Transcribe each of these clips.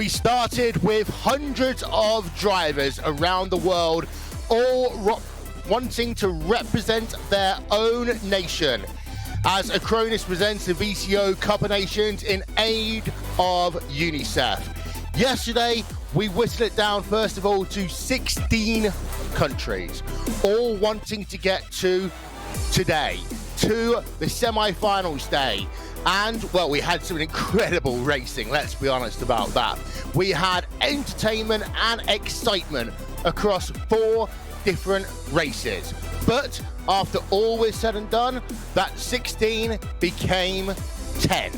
We started with hundreds of drivers around the world, all wanting to represent their own nation, as Acronis presents the VCO Cup of Nations in aid of UNICEF. Yesterday, we whittled it down, first of all, to 16 countries, all wanting to get to today, to the semi-finals day. And, well, we had some incredible racing, let's be honest about that. We had entertainment and excitement across 4 different races. But after all was said and done, that 16 became 10.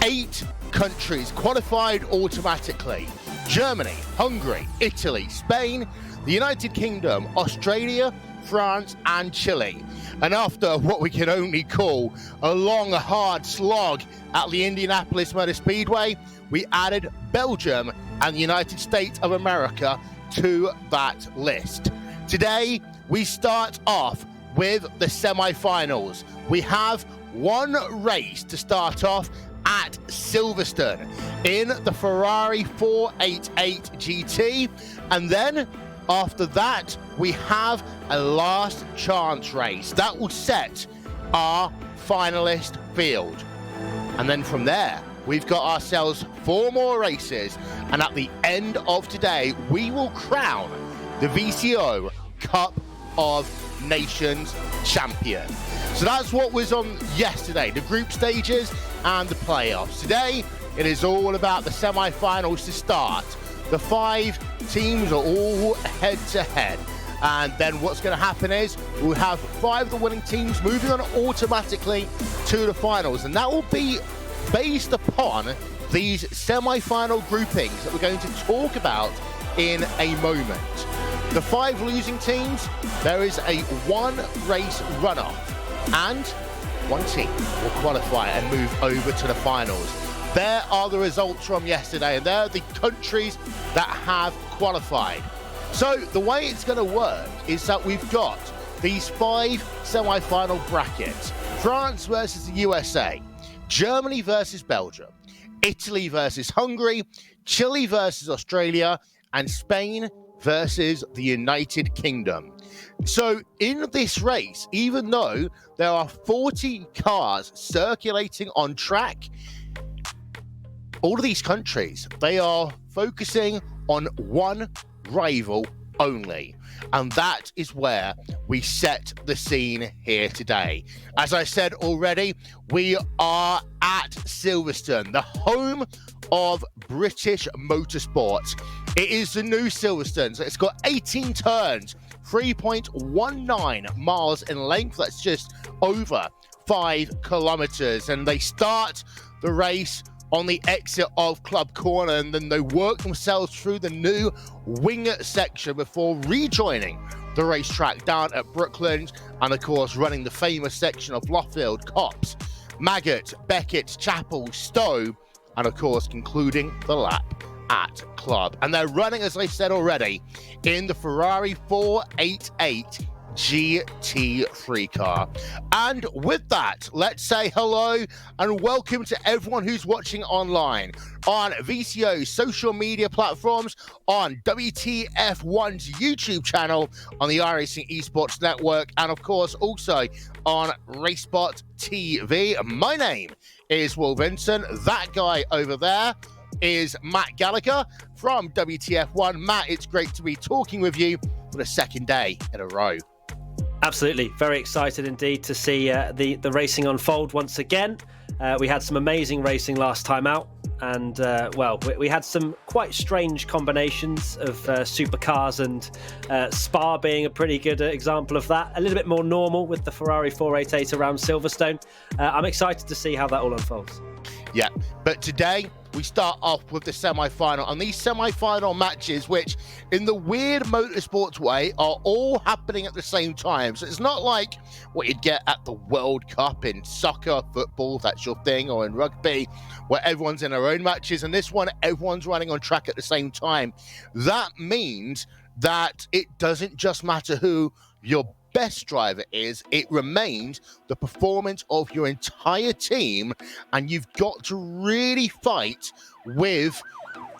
8 countries qualified automatically. Germany, Hungary, Italy, Spain, the United Kingdom, Australia, France and Chile. And after what we can only call a long, hard slog at the Indianapolis Motor Speedway, we added Belgium and the United States of America to that list. Today, we start off with the semi-finals. We have one race to start off at Silverstone in the Ferrari 488 GT, and then after that we have a last chance race that will set our finalist field, and then from there we've got ourselves 4 more races, and at the end of today we will crown the VCO Cup of Nations champion. So that's what was on yesterday, the group stages and the playoffs. Today, it is all about the semi-finals to start. The 5 teams are all head-to-head. And then what's going to happen is we'll have 5 of the winning teams moving on automatically to the finals. And that will be based upon these semi-final groupings that we're going to talk about in a moment. The 5 losing teams, there is a 1-race runoff, and 1 team will qualify and move over to the finals. There are the results from yesterday, and there are the countries that have qualified. So the way it's going to work is that we've got these 5 semi-final brackets: France versus the USA, Germany versus Belgium, Italy versus Hungary, Chile versus Australia, and Spain versus the United Kingdom. So in this race, even though there are 40 cars circulating on track, all of these countries, they are focusing on one rival only. And that is where we set the scene here today. As I said already, we are at Silverstone, the home of British motorsport. It is the new Silverstone, so it's got 18 turns, 3.19 miles in length. That's just over 5 kilometers. And they start the race on the exit of Club Corner, and then they work themselves through the new wing section before rejoining the racetrack down at Brooklands, and of course running the famous section of Loffield, Copse, Maggot, Beckett, Chapel, Stowe, and of course concluding the lap at Club. And they're running, as I said already, in the Ferrari 488 GT3 car. And with that, let's say hello and welcome to everyone who's watching online on VCO's social media platforms, on WTF1's YouTube channel, on the iRacing Esports Network, and of course also on RaceBot TV. My name is Will Vincent. That guy over there is Matt Gallagher from WTF1. Matt, it's great to be talking with you for the 2nd day in a row. Absolutely. Very excited indeed to see the racing unfold once again. We had some amazing racing last time out, and we had some quite strange combinations of supercars, and Spa being a pretty good example of that. A little bit more normal with the Ferrari 488 around Silverstone. I'm excited to see how that all unfolds. Yeah, but today we start off with the semi-final, and these semi-final matches, which in the weird motorsports way are all happening at the same time. So it's not like what you'd get at the World Cup in soccer, football, if that's your thing, or in rugby, where everyone's in their own matches. And this one, everyone's running on track at the same time. That means that it doesn't just matter who your best driver is, it remains the performance of your entire team, and you've got to really fight with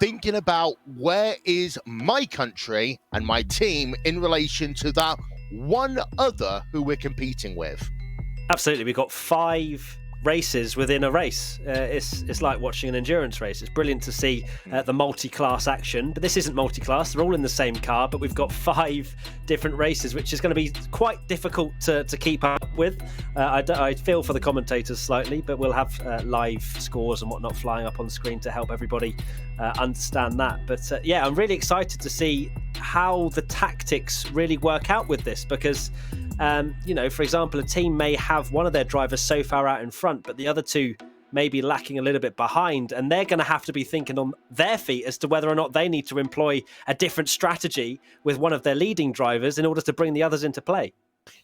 thinking about where is my country and my team in relation to that one other who we're competing with. Absolutely. We've got 5 races within a race. It's like watching an endurance race. It's brilliant to see the multi-class action, but this isn't multi-class. They're all in the same car, but we've got 5 different races, which is going to be quite difficult to keep up with. I feel for the commentators slightly, but we'll have live scores and whatnot flying up on the screen to help everybody understand that. But yeah, I'm really excited to see how the tactics really work out with this, because for example, a team may have one of their drivers so far out in front, but the other 2 may be lacking a little bit behind, and they're going to have to be thinking on their feet as to whether or not they need to employ a different strategy with one of their leading drivers in order to bring the others into play.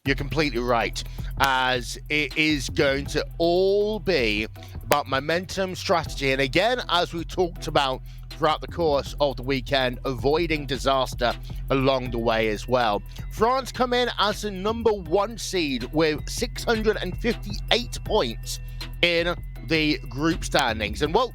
You're completely right, as it is going to all be about momentum, strategy, and again, as we talked about throughout the course of the weekend, avoiding disaster along the way as well. France come in as the number 1 seed with 658 points in the group standings. And well,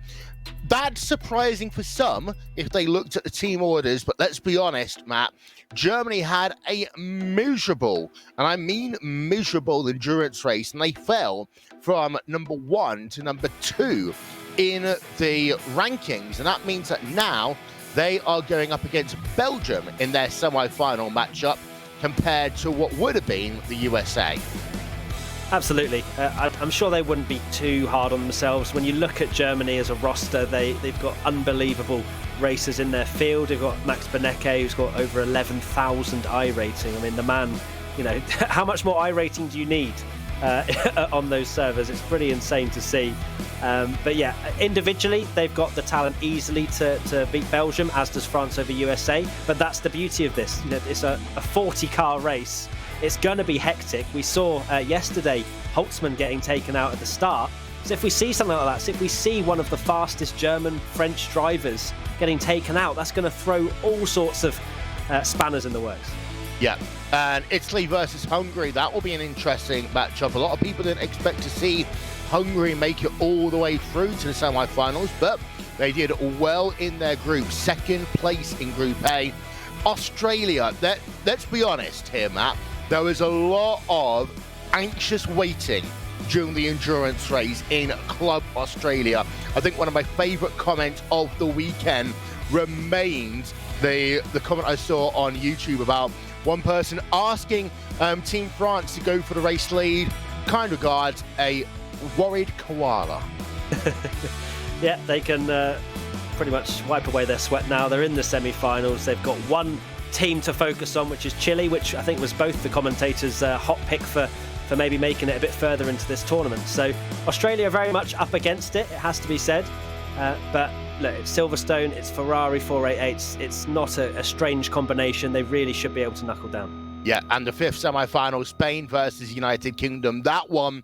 that's surprising for some if they looked at the team orders, but let's be honest, Matt, Germany had a miserable, and I mean miserable, endurance race, and they fell from number 1 to number 2 in the rankings, and that means that now they are going up against Belgium in their semi-final matchup compared to what would have been the USA. Absolutely. I'm sure they wouldn't be too hard on themselves. When you look at Germany as a roster, they've got unbelievable racers in their field. They've got Max Benecke, who's got over 11,000 I rating. I mean, the man, how much more I rating do you need on those servers? It's pretty insane to see. But yeah, individually, they've got the talent easily to beat Belgium, as does France over USA. But that's the beauty of this. It's a 40-car race. It's going to be hectic. We saw yesterday Holtzmann getting taken out at the start. So if we see something like that, so if we see one of the fastest German-French drivers getting taken out, that's going to throw all sorts of spanners in the works. Yeah, and Italy versus Hungary, that will be an interesting matchup. A lot of people didn't expect to see Hungary make it all the way through to the semi-finals, but they did well in their group. 2nd place in Group A. Australia, let's be honest here, Matt. There was a lot of anxious waiting during the endurance race in Club Australia. I think one of my favourite comments of the weekend remains the comment I saw on YouTube about one person asking Team France to go for the race lead. Kind regards, a worried koala. Yeah, they can pretty much wipe away their sweat now. They're in the semi-finals. They've got one team to focus on, which is Chile, which I think was both the commentators' hot pick for maybe making it a bit further into this tournament. So Australia are very much up against it has to be said. But look, it's Silverstone, it's Ferrari 488. It's not a strange combination. They really should be able to knuckle down. Yeah, and the 5th semi-final, Spain versus United Kingdom. That one,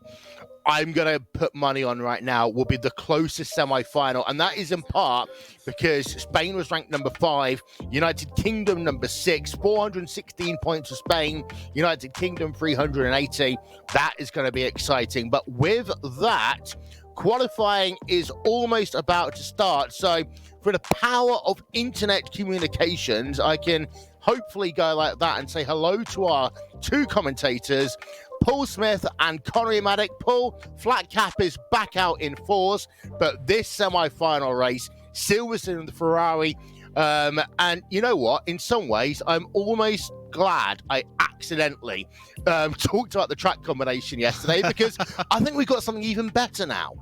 I'm going to put money on right now, will be the closest semi-final. And that is in part because Spain was ranked number 5, United Kingdom number 6, 416 points for Spain, United Kingdom 380. That is going to be exciting. But with that, qualifying is almost about to start. So for the power of internet communications, I can hopefully go like that and say hello to our 2 commentators, Paul Smith and Connery Maddock. Paul, flat cap is back out in force, but this semi-final race, Silverstone and the Ferrari, and you know what? In some ways, I'm almost glad I accidentally talked about the track combination yesterday, because I think we've got something even better now.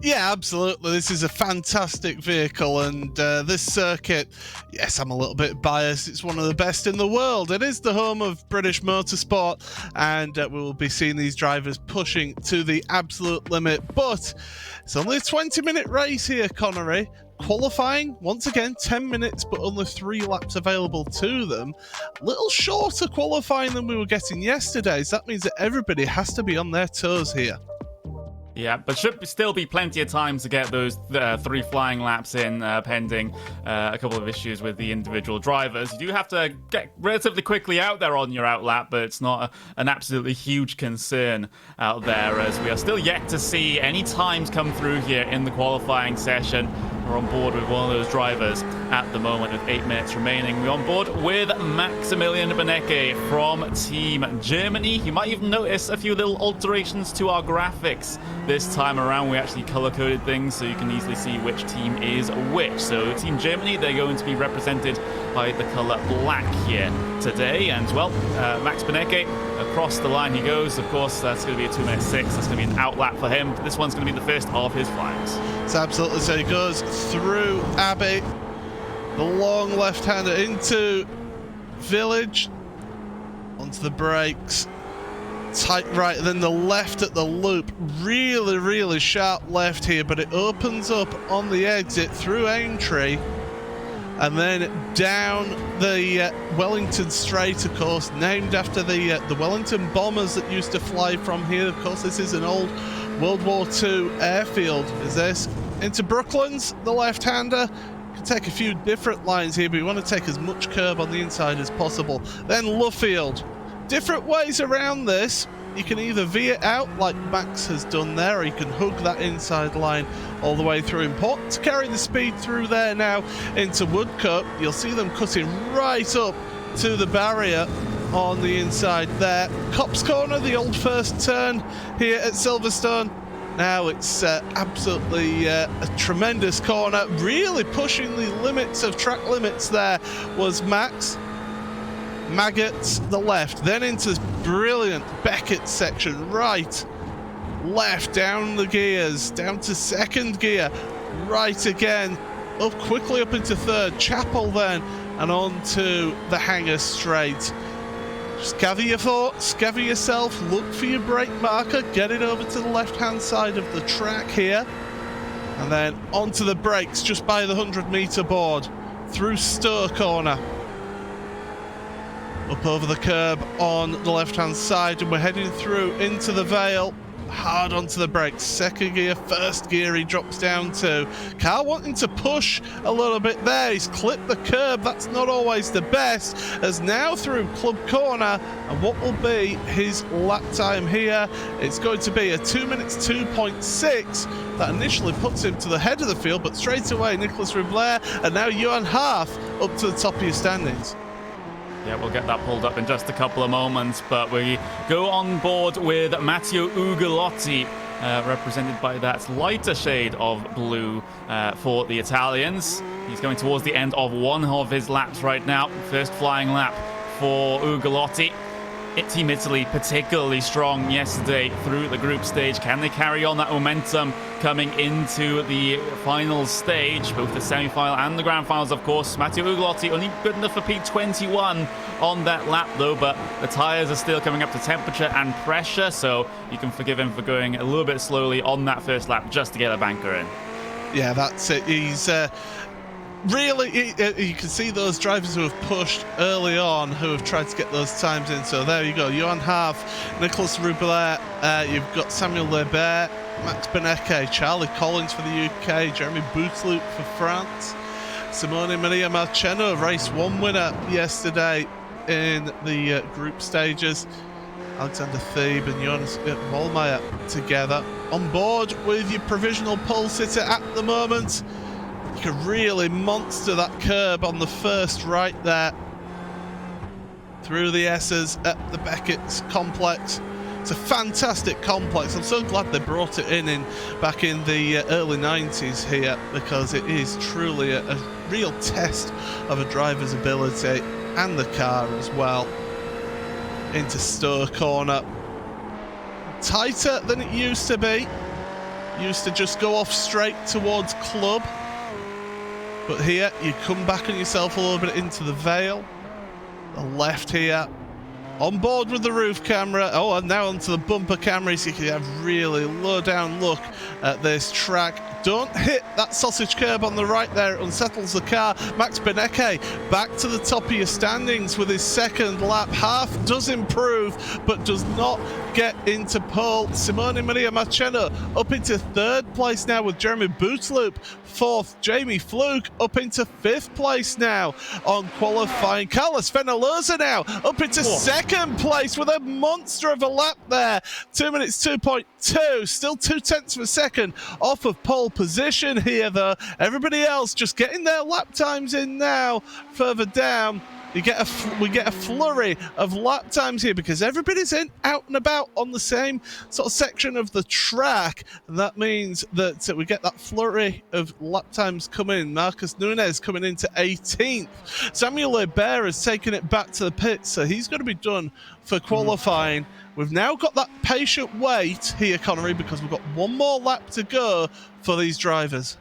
Yeah, absolutely. This is a fantastic vehicle, and this circuit, yes, I'm a little bit biased. It's one of the best in the world. It is the home of British motorsport, and we will be seeing these drivers pushing to the absolute limit. But it's only a 20-minute race here, Connery. Qualifying, once again, 10 minutes, but only 3 laps available to them. A little shorter qualifying than we were getting yesterday, so that means that everybody has to be on their toes here. Yeah, but should still be plenty of time to get those 3 flying laps in, pending a couple of issues with the individual drivers. You do have to get relatively quickly out there on your outlap, but it's not an absolutely huge concern out there, as we are still yet to see any times come through here in the qualifying session. are on board with one of those drivers at the moment with 8 minutes remaining. We're on board with Maximilian Benecke from Team Germany. You might even notice a few little alterations to our graphics this time around. We actually color-coded things so you can easily see which team is which. So Team Germany, they're going to be represented by the color black here today. And well, Max Benecke, across the line he goes. Of course, that's going to be a 2 minute 6. That's going to be an outlap for him. This one's going to be the first of his flags. It's absolutely so. He goes through Abbey, the long left-hander into Village, onto the brakes, tight right, and then the left at the loop. Really, really sharp left here, but it opens up on the exit through Aintree, and then down the Wellington Straight, of course, named after the Wellington bombers that used to fly from here. Of course, this is an old World War II airfield. Is this into Brooklands, the left-hander? Can take a few different lines here, but we want to take as much curb on the inside as possible. Then Luffield. Different ways around this. You can either V it out like Max has done there, or you can hug that inside line all the way through. Important to carry the speed through there now into Woodcote. You'll see them cutting right up to the barrier on the inside there. Copse Corner, the old first turn here at Silverstone. Now it's absolutely a tremendous corner. Really pushing the limits of track limits there was Max. Maggots, the left, then into this brilliant Beckett section, right, left, down the gears, down to second gear, right again, up quickly up into third, Chapel then, and on to the Hangar Straight. Just gather your thoughts, gather yourself, look for your brake marker, get it over to the left-hand side of the track here, and then onto the brakes just by the 100-meter board, through Stowe Corner. Up over the curb on the left-hand side, and we're heading through into the Vale. Hard onto the brakes. Second gear, first gear he drops down to. Car wanting to push a little bit there. He's clipped the curb. That's not always the best. As now through Club Corner, and what will be his lap time here? It's going to be a 2 minutes 2.6. That initially puts him to the head of the field, but straight away Nicholas Rubler and now Johan Half up to the top of your standings. Yeah, we'll get that pulled up in just a couple of moments, but we go on board with Matteo Ugolotti, represented by that lighter shade of blue for the Italians. He's going towards the end of one of his laps right now. First flying lap for Ugolotti. Team Italy particularly strong yesterday through the group stage. Can they carry on that momentum coming into the final stage, both the semi-final and the grand finals, of course? Matteo Ugolotti only good enough for P21 on that lap, though, but the tyres are still coming up to temperature and pressure, so you can forgive him for going a little bit slowly on that first lap just to get a banker in. Yeah, that's it. He's really, you can see those drivers who have pushed early on, who have tried to get those times in. So there you go, Johan Half, Nicholas Rubler, you've got Samuel Lebert, Max Benecke, Charlie Collins for the UK, Jeremy Boutloop for France, Simone Maria Marcheno, race 1 winner yesterday in the group stages, Alexander Thebe and Jonas Vollmeyer together. On board with your provisional pole sitter at the moment. You can really monster that curb on the first right there through the S's at the Beckett's complex. It's a fantastic complex. I'm so glad they brought it in back in the early 90s here, because it is truly a real test of a driver's ability and the car as well. Into Stowe Corner. Tighter than it used to be. Used to just go off straight towards Club. But here, you come back on yourself a little bit into the Vale. The left here. On board with the roof camera. Oh, and now onto the bumper camera, so you can have a really low down look at this track. Don't hit that sausage curb on the right there. It unsettles the car. Max Benecke back to the top of your standings with his second lap. Half does improve, but does not get into pole. Simone Maria Marcheno up into third place now with Jeremy Boutloop. Fourth, Jamie Fluke up into fifth place now on qualifying. Carlos Fenaloza now up into second second place with a monster of a lap there. 2 minutes 2.2, still 0.2 of a second off of pole position here though. Everybody else just getting their lap times in now. Further down, we get a flurry of lap times here because everybody's out and about on the same sort of section of the track, and that means that we get that flurry of lap times coming. Marcus Nunez coming into 18th. Samuel Hebert has taken it back to the pits, so he's going to be done for qualifying. We've now got that patient wait here, Connery, because we've got one more lap to go for these drivers.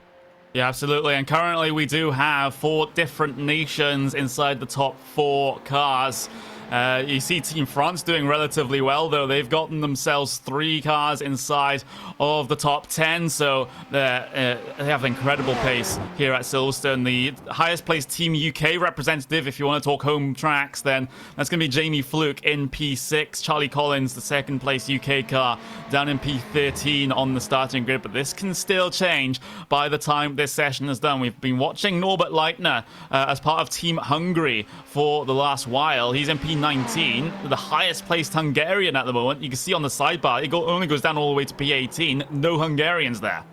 Yeah, absolutely. And currently we do have 4 different nations inside the top 4 cars. You see Team France doing relatively well, though. They've gotten themselves 3 cars inside of the top 10, so they have incredible pace here at Silverstone. The highest placed Team UK representative, if you want to talk home tracks, then that's going to be Jamie Fluke in P6. Charlie Collins, the second place UK car, down in P13 on the starting grid, but this can still change by the time this session is done. We've been watching Norbert Leitner as part of Team Hungary for the last while. He's in P19, the highest placed Hungarian at the moment. You can see on the sidebar, it only goes down all the way to P18. No Hungarians there.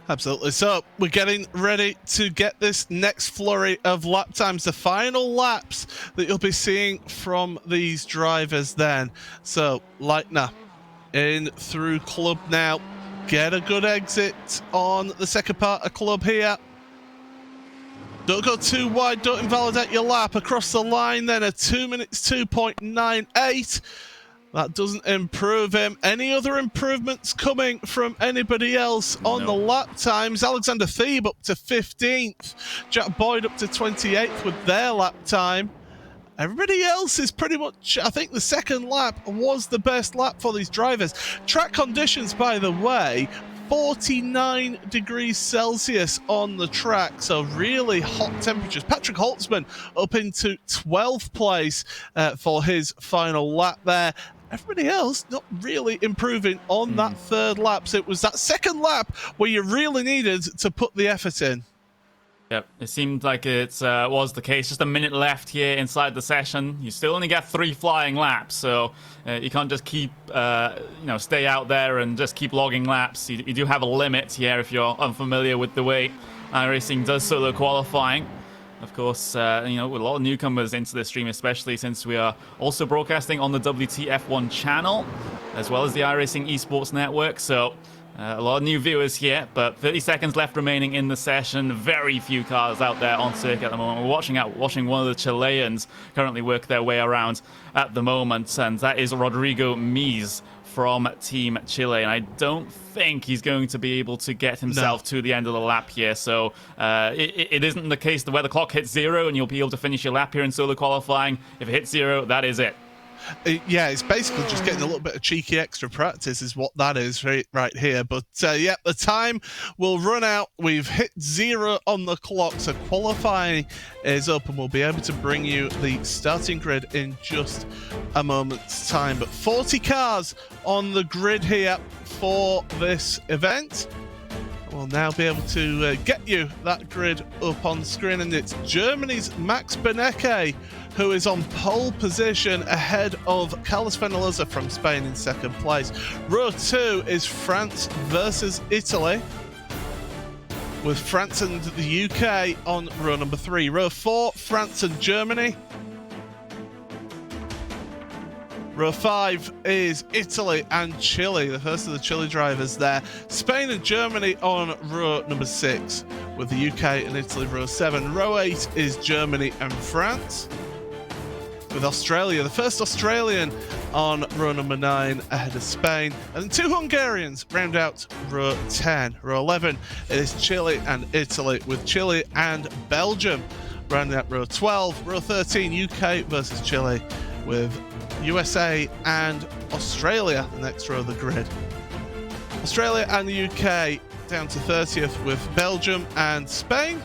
Absolutely. So we're getting ready to get this next flurry of lap times, the final laps that you'll be seeing from these drivers then. So Leitner in through club now. Get a good exit on the second part of club here. Don't go too wide, don't invalidate your lap. Across the line then, a 2 minutes 2.98. That doesn't improve him. Any other improvements coming from anybody else on the lap times? Alexander Thebe up to 15th. Jack Boyd up to 28th with their lap time. Everybody else is pretty much, I think the second lap was the best lap for these drivers. Track conditions, by the way, 49 degrees Celsius on the track, so really hot temperatures. Patrick Holtzman up into 12th place for his final lap there. Everybody else not really improving on that third lap. So it was that second lap where you really needed to put the effort in. Yep, it seemed like it was the case. Just a minute left here inside the session. You still only get 3 flying laps, so you can't just keep, stay out there and just keep logging laps. You do have a limit here if you're unfamiliar with the way iRacing does solo qualifying. Of course, with a lot of newcomers into the stream, especially since we are also broadcasting on the WTF1 channel, as well as the iRacing Esports Network. So a lot of new viewers here, but 30 seconds left remaining in the session. Very few cars out there on circuit at the moment. We're watching one of the Chileans currently work their way around at the moment, and that is Rodrigo Mies from Team Chile, and I don't think he's going to be able to get himself to the end of the lap here. So it isn't the case where the clock hits 0 and you'll be able to finish your lap here in solo qualifying. If it hits 0, that is it. Yeah, it's basically just getting a little bit of cheeky extra practice is what that is right here. But yeah, the time will run out. We've hit 0 on the clock, so qualifying is up and we'll be able to bring you the starting grid in just a moment's time. But 40 cars on the grid here for this event. We'll now be able to get you that grid up on screen, and it's Germany's Max Benecke who is on pole position ahead of Carlos Fenollosa from Spain in second place. Row 2 is France versus Italy, with France and the UK on row number 3. Row 4, France and Germany. Row 5 is Italy and Chile, the first of the Chile drivers there. Spain and Germany on row number 6, with the UK and Italy row 7. Row 8 is Germany and France, with Australia, the first Australian, on row number 9 ahead of Spain. And then 2 Hungarians round out row 10. Row 11 is Chile and Italy, with Chile and Belgium rounding out row 12. Row 13, UK versus Chile, with USA and Australia, the next row of the grid. Australia and the UK down to 30th, with Belgium and Spain.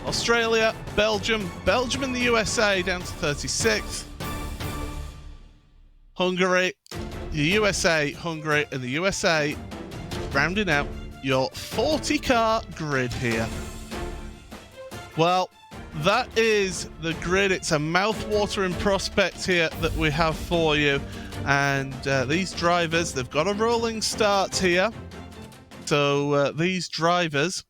Australia, Belgium and the USA down to 36th. Hungary, the USA, Hungary and the USA rounding out your 40-car grid here. Well, that is the grid. It's a mouth-watering prospect here that we have for you. And these drivers, they've got a rolling start here. So these drivers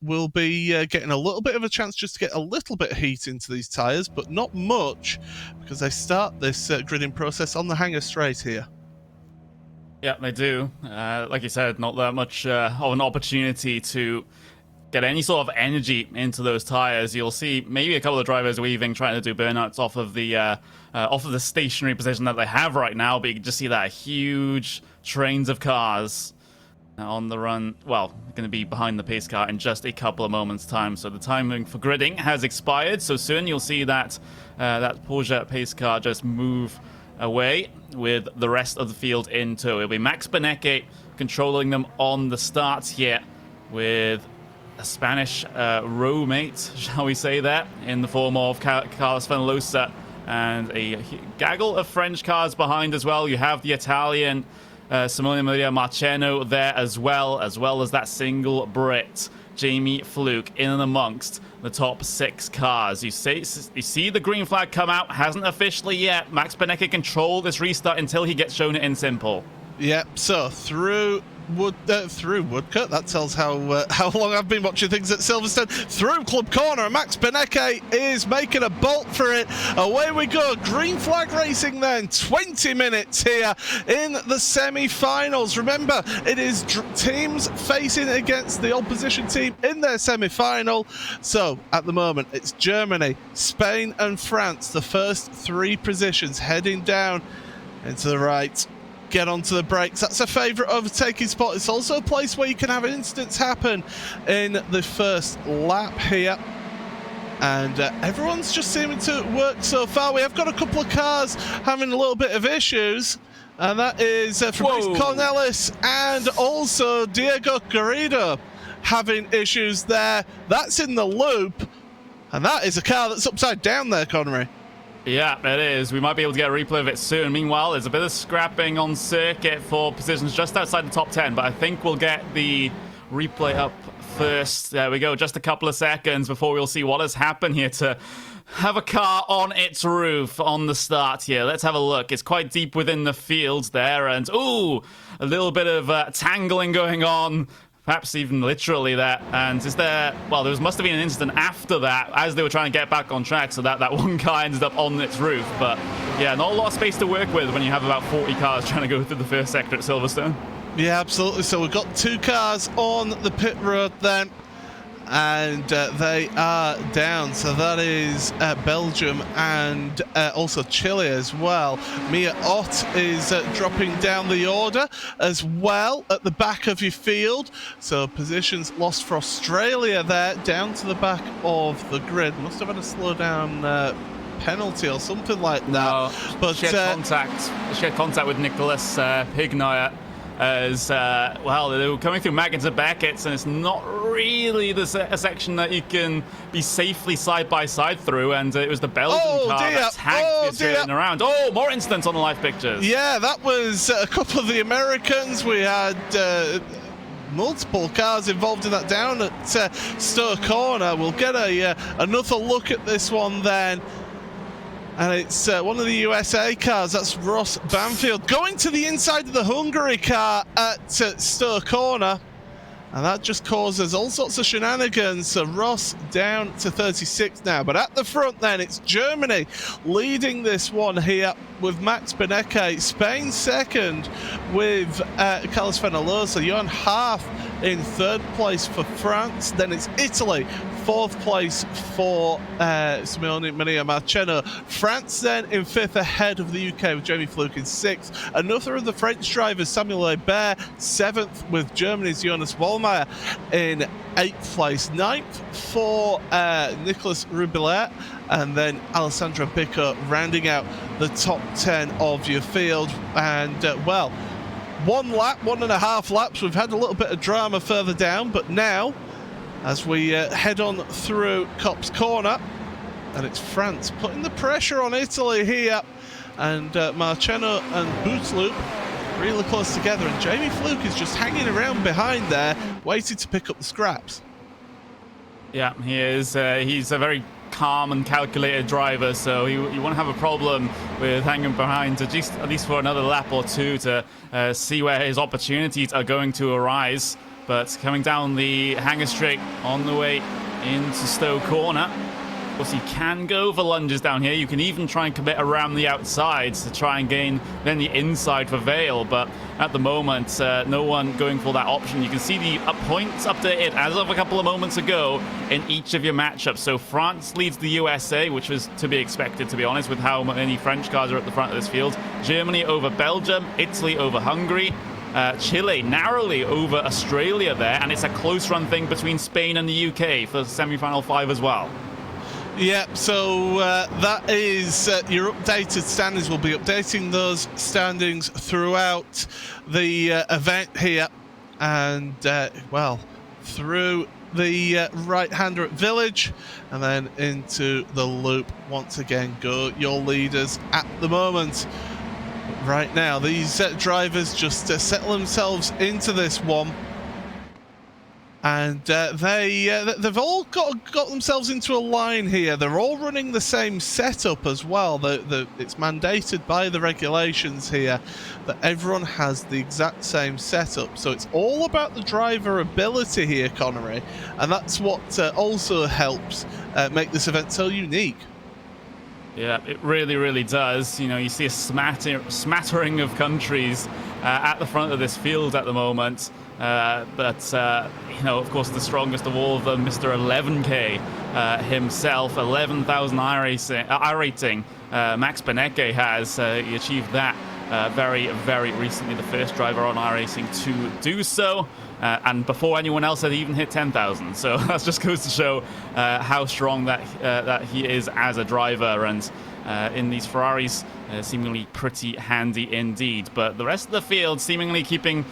will be getting a little bit of a chance just to get a little bit of heat into these tyres, but not much, because they start this gridding process on the hangar straight here. Yeah, they do. Like you said, not that much of an opportunity to get any sort of energy into those tires. You'll see maybe a couple of drivers weaving, trying to do burnouts off of the stationary position that they have right now, but you can just see that huge trains of cars on the run. Well, going to be behind the pace car in just a couple of moments' time. So the timing for gridding has expired. So soon you'll see that that Porsche pace car just move away with the rest of the field in tow. It'll be Max Benecke controlling them on the start here with a Spanish row mate, shall we say that, in the form of Carlos Fenalosa, and a gaggle of French cars behind as well. You have the Italian Simone Maria Marceno there as well as that single Brit, Jamie Fluke, in and amongst the top 6 cars. You see the green flag come out, hasn't officially yet. Max Benecke control this restart until he gets shown it in simple. Yep, so through Woodcut, that tells how long I've been watching things at Silverstone. Through Club Corner, Max Benecke is making a bolt for it. Away we go, green flag racing then, 20 minutes here in the semi-finals. Remember, it is teams facing against the opposition team in their semi-final. So at the moment, it's Germany, Spain and France, the first 3 positions heading down into the right. Get onto the brakes. That's a favourite overtaking spot. It's also a place where you can have incidents happen in the first lap here. And everyone's just seeming to work so far. We have got a couple of cars having a little bit of issues. And that is Fabrice Cornelis and also Diego Garrido having issues there. That's in the loop. And that is a car that's upside down there, Connery. Yeah, it is. We might be able to get a replay of it soon. Meanwhile, there's a bit of scrapping on circuit for positions just outside the top 10, but I think we'll get the replay up first. There we go. Just a couple of seconds before we'll see what has happened here to have a car on its roof on the start here. Let's have a look. It's quite deep within the field there, and ooh, a little bit of tangling going on. Perhaps even literally that. And is there... Well, there must have been an incident after that as they were trying to get back on track, so that one car ended up on its roof. But yeah, not a lot of space to work with when you have about 40 cars trying to go through the first sector at Silverstone. Yeah, absolutely. So we've got 2 cars on the pit road then. And they are down. So that is Belgium and also Chile as well. Mia Ott is dropping down the order as well at the back of your field. So positions lost for Australia there, down to the back of the grid. Must have had a slow down penalty or something like that. No, but she had contact with Nicholas Pignoyer. As well, they were coming through Maggins and Beckett's, and it's not really a section that you can be safely side by side through. And it was the Belgian car that tagged this turn around. Oh, more incidents on the live pictures. Yeah, that was a couple of the Americans. We had multiple cars involved in that down at Stowe Corner. We'll get another look at this one then. And it's one of the USA cars. That's Ross Banfield going to the inside of the Hungary car at Stowe Corner. And that just causes all sorts of shenanigans. So Ross down to 36 now. But at the front then, it's Germany leading this one here with Max Benecke. Spain second with Carlos Fenalosa. Johan Haaf in 3rd place for France. Then it's Italy, 4th place for Simone Maria Marceno. France then in 5th ahead of the UK with Jamie Fluke in 6th. Another of the French drivers, Samuel Hebert, 7th with Germany's Jonas Vollmeyer in 8th place. 9th for Nicolas Rubillet, and then Alessandro Pico rounding out the top 10 of your field. And well, 1.5 laps. We've had a little bit of drama further down, but now as we head on through Copse Corner, and it's France putting the pressure on Italy here, and Marceno and Bootloop really close together, and Jamie Fluke is just hanging around behind there, waiting to pick up the scraps. Yeah, he is. He's a very calm and calculated driver, so you won't have a problem with hanging behind at least for another lap or two to see where his opportunities are going to arise. But coming down the hanger straight on the way into Stowe Corner. Of course, you can go for lunges down here. You can even try and commit around the outsides to try and gain then the inside for Vale. But at the moment, no one going for that option. You can see the points updated as of a couple of moments ago in each of your matchups. So France leads the USA, which was to be expected, to be honest, with how many French cars are at the front of this field. Germany over Belgium, Italy over Hungary. Chile narrowly over Australia there, and it's a close run thing between Spain and the UK for semi-final 5 as well. Yeah, so that is your updated standings. We'll be updating those standings throughout the event here, and well, through the right-hander at Village, and then into the loop once again go your leaders at the moment. Right now, these drivers just settle themselves into this one, and they've all got themselves into a line here. They're all running the same setup as well. It's mandated by the regulations here that everyone has the exact same setup. So it's all about the driver ability here, Connery, and that's what also helps make this event so unique. Yeah, it really, really does. You know, you see a smattering of countries at the front of this field at the moment. But you know, of course, the strongest of all of them, Mr. 11K himself, 11,000 I rating. Max Benecke has he achieved that very, very recently, the first driver on iRacing to do so. And before anyone else had even hit 10,000. So that just goes to show how strong that he is as a driver. And in these Ferraris, seemingly pretty handy indeed. But the rest of the field seemingly keeping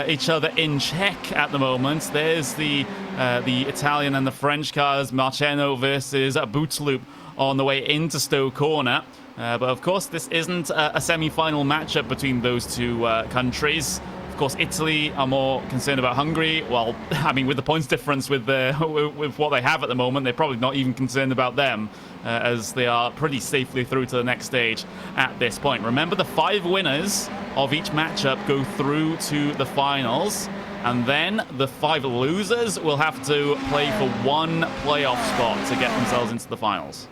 each other in check at the moment. There's the Italian and the French cars, Marciano versus Bootsloop on the way into Stowe Corner. But of course, this isn't a semi-final matchup between those two countries. Of course, Italy are more concerned about Hungary. Well, I mean, with the points difference with what they have at the moment, they're probably not even concerned about them, as they are pretty safely through to the next stage at this point. Remember, the 5 winners of each matchup go through to the finals, and then the 5 losers will have to play for 1 playoff spot to get themselves into the finals.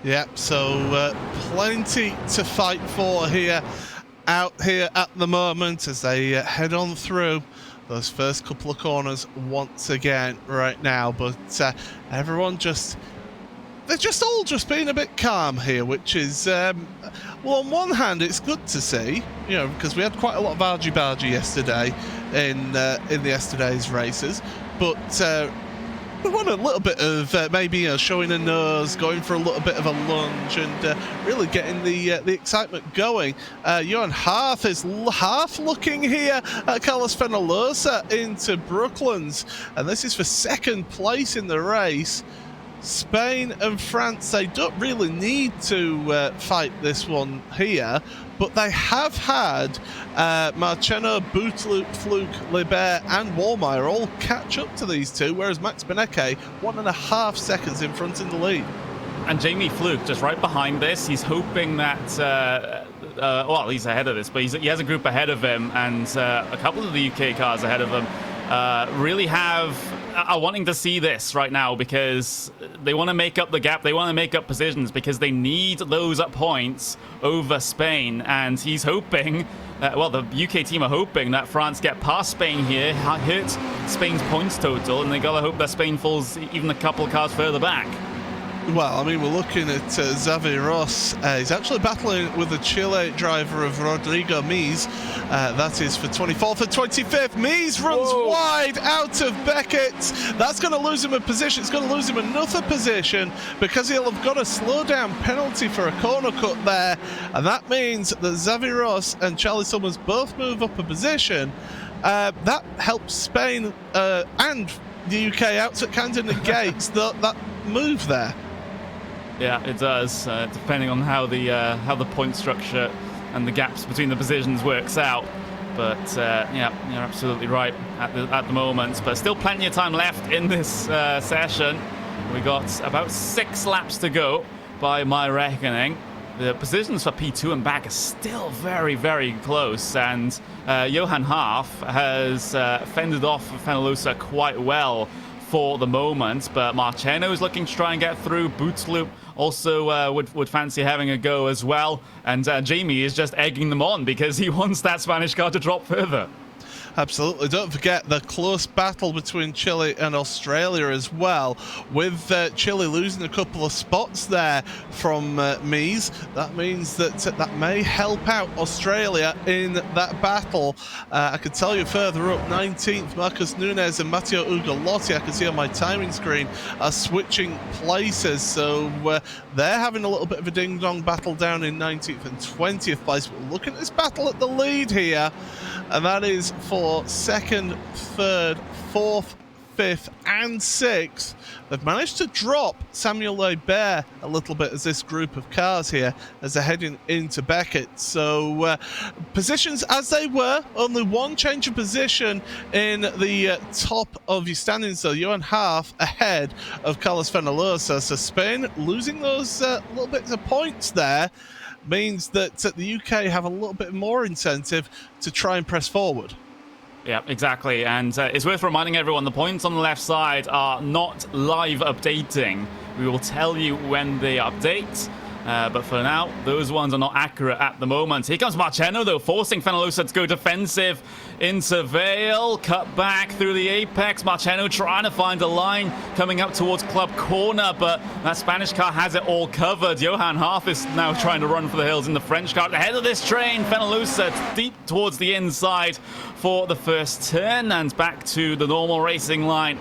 Yeah, so plenty to fight for here. Out here at the moment as they head on through those first couple of corners once again right now, but everyone they're just all being a bit calm here, which is well, on one hand it's good to see, you know, because we had quite a lot of argy-bargy yesterday in yesterday's races, but we want a little bit of maybe showing a nose, going for a little bit of a lunge, and really getting the excitement going. Johan Harth is half looking here at Carlos Fenolosa into Brooklands, and this is for 2nd place in the race. Spain and France, they don't really need to fight this one here, but they have had Marciano, Boutloop, Fluke, Libert and Wallmeyer all catch up to these two, whereas Max Benecke 1.5 seconds in front in the lead. And Jamie Fluke just right behind this. He's hoping that well, he's ahead of this, but he has a group ahead of him, and a couple of the UK cars ahead of him really are wanting to see this right now, because they want to make up the gap. They want to make up positions because they need those points over Spain. And he's hoping, well, the UK team are hoping that France get past Spain here, hit Spain's points total, and they gotta hope that Spain falls even a couple of cars further back. Well, I mean, we're looking at Xavi Ross. He's actually battling with the Chile driver of Rodrigo Mies. That is for 24th and 25th. Mies runs wide out of Beckett. That's going to lose him a position. It's going to lose him another position because he'll have got a slowdown penalty for a corner cut there. And that means that Xavi Ross and Charlie Summers both move up a position. That helps Spain and the UK out, so it kind of negates that move there. Yeah, it does, depending on how the point structure and the gaps between the positions works out. But yeah, you're absolutely right at the moment. But still plenty of time left in this session. We got about 6 laps to go by my reckoning. The positions for P2 and back are still very, very close, and Johan Half has fended off Fenalosa quite well for the moment, but Marcheno is looking to try and get through. Bootsloop also would fancy having a go as well, and Jamie is just egging them on because he wants that Spanish car to drop further. Absolutely. Don't forget the close battle between Chile and Australia as well, with Chile losing a couple of spots there from Mies. That means that that may help out Australia in that battle. I can tell you further up, 19th, Marcos Nunes and Matteo Ugolotti, I can see on my timing screen, are switching places. So they're having a little bit of a ding-dong battle down in 19th and 20th place. But look at this battle at the lead here, and that is for second, third, fourth, fifth, and sixth. They've managed to drop Samuel Lebert a little bit as this group of cars here as they're heading into Beckett. So positions as they were, only one change of position in the top of your standings. So Johan Half ahead of Carlos Fenalosa. So Spain losing those little bits of points there means that the UK have a little bit more incentive to try and press forward. Yeah, exactly. And it's worth reminding everyone the points on the left side are not live updating. We will tell you when they update. But for now, those ones are not accurate at the moment. Here comes Marcheno, though, forcing Fenalosa to go defensive into Vale. Cut back through the apex. Marcheno trying to find a line coming up towards Club Corner, but that Spanish car has it all covered. Johan Half is now trying to run for the hills in the French car. Ahead of this train, Fenalosa deep towards the inside for the first turn, and back to the normal racing line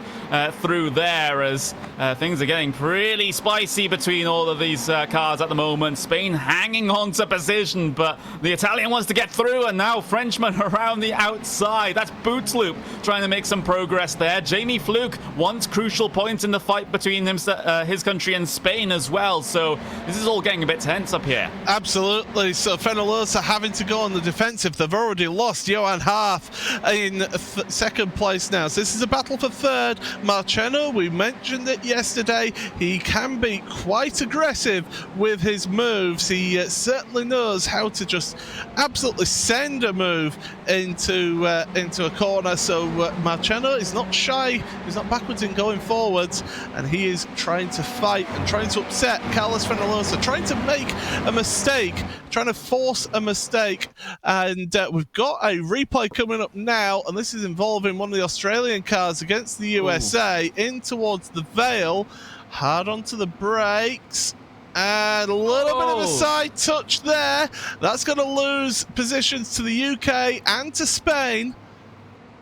through there as things are getting pretty spicy between all of these cars at the moment. Spain hanging on to position, but the Italian wants to get through, and now Frenchman around the outside. That's Bootsloop trying to make some progress there. Jamie Fluke wants crucial points in the fight between his country and Spain as well, so this is all getting a bit tense up here. Absolutely. So Fenalosa having to go on the defensive. They've already lost Johan Half in second place now, so this is a battle for third. Marcheno, we mentioned it yesterday, he can be quite aggressive with his moves. He certainly knows how to just absolutely send a move into a corner. So Marcheno is not shy, he's not backwards in going forwards, and he is trying to fight and trying to upset Carlos Fenalosa, trying to make a mistake, trying to force a mistake. And we've got a replay coming up now, and this is involving one of the Australian cars against the USA in towards the Vale. Hard onto the brakes, and a little bit of a side touch there. That's going to lose positions to the UK and to Spain.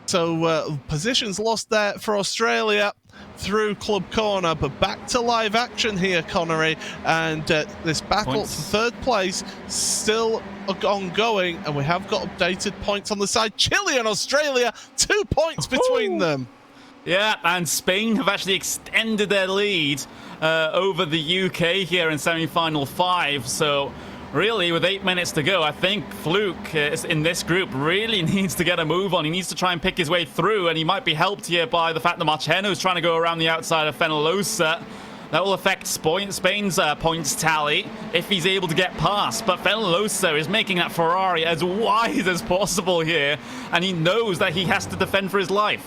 So positions lost there for Australia through Club Corner, but back to live action here, Connery, and this battle for third place still ongoing, and we have got updated points on the side. Chile and Australia, 2 points between them. Yeah, and Spain have actually extended their lead over the UK here in semi-final 5. So really, with 8 minutes to go, I think Fluke in this group really needs to get a move on. He needs to try and pick his way through, and he might be helped here by the fact that Marcheno is trying to go around the outside of Fenalosa. That will affect Spain's points tally if he's able to get past. But Fenalosa is making that Ferrari as wide as possible here, and he knows that he has to defend for his life.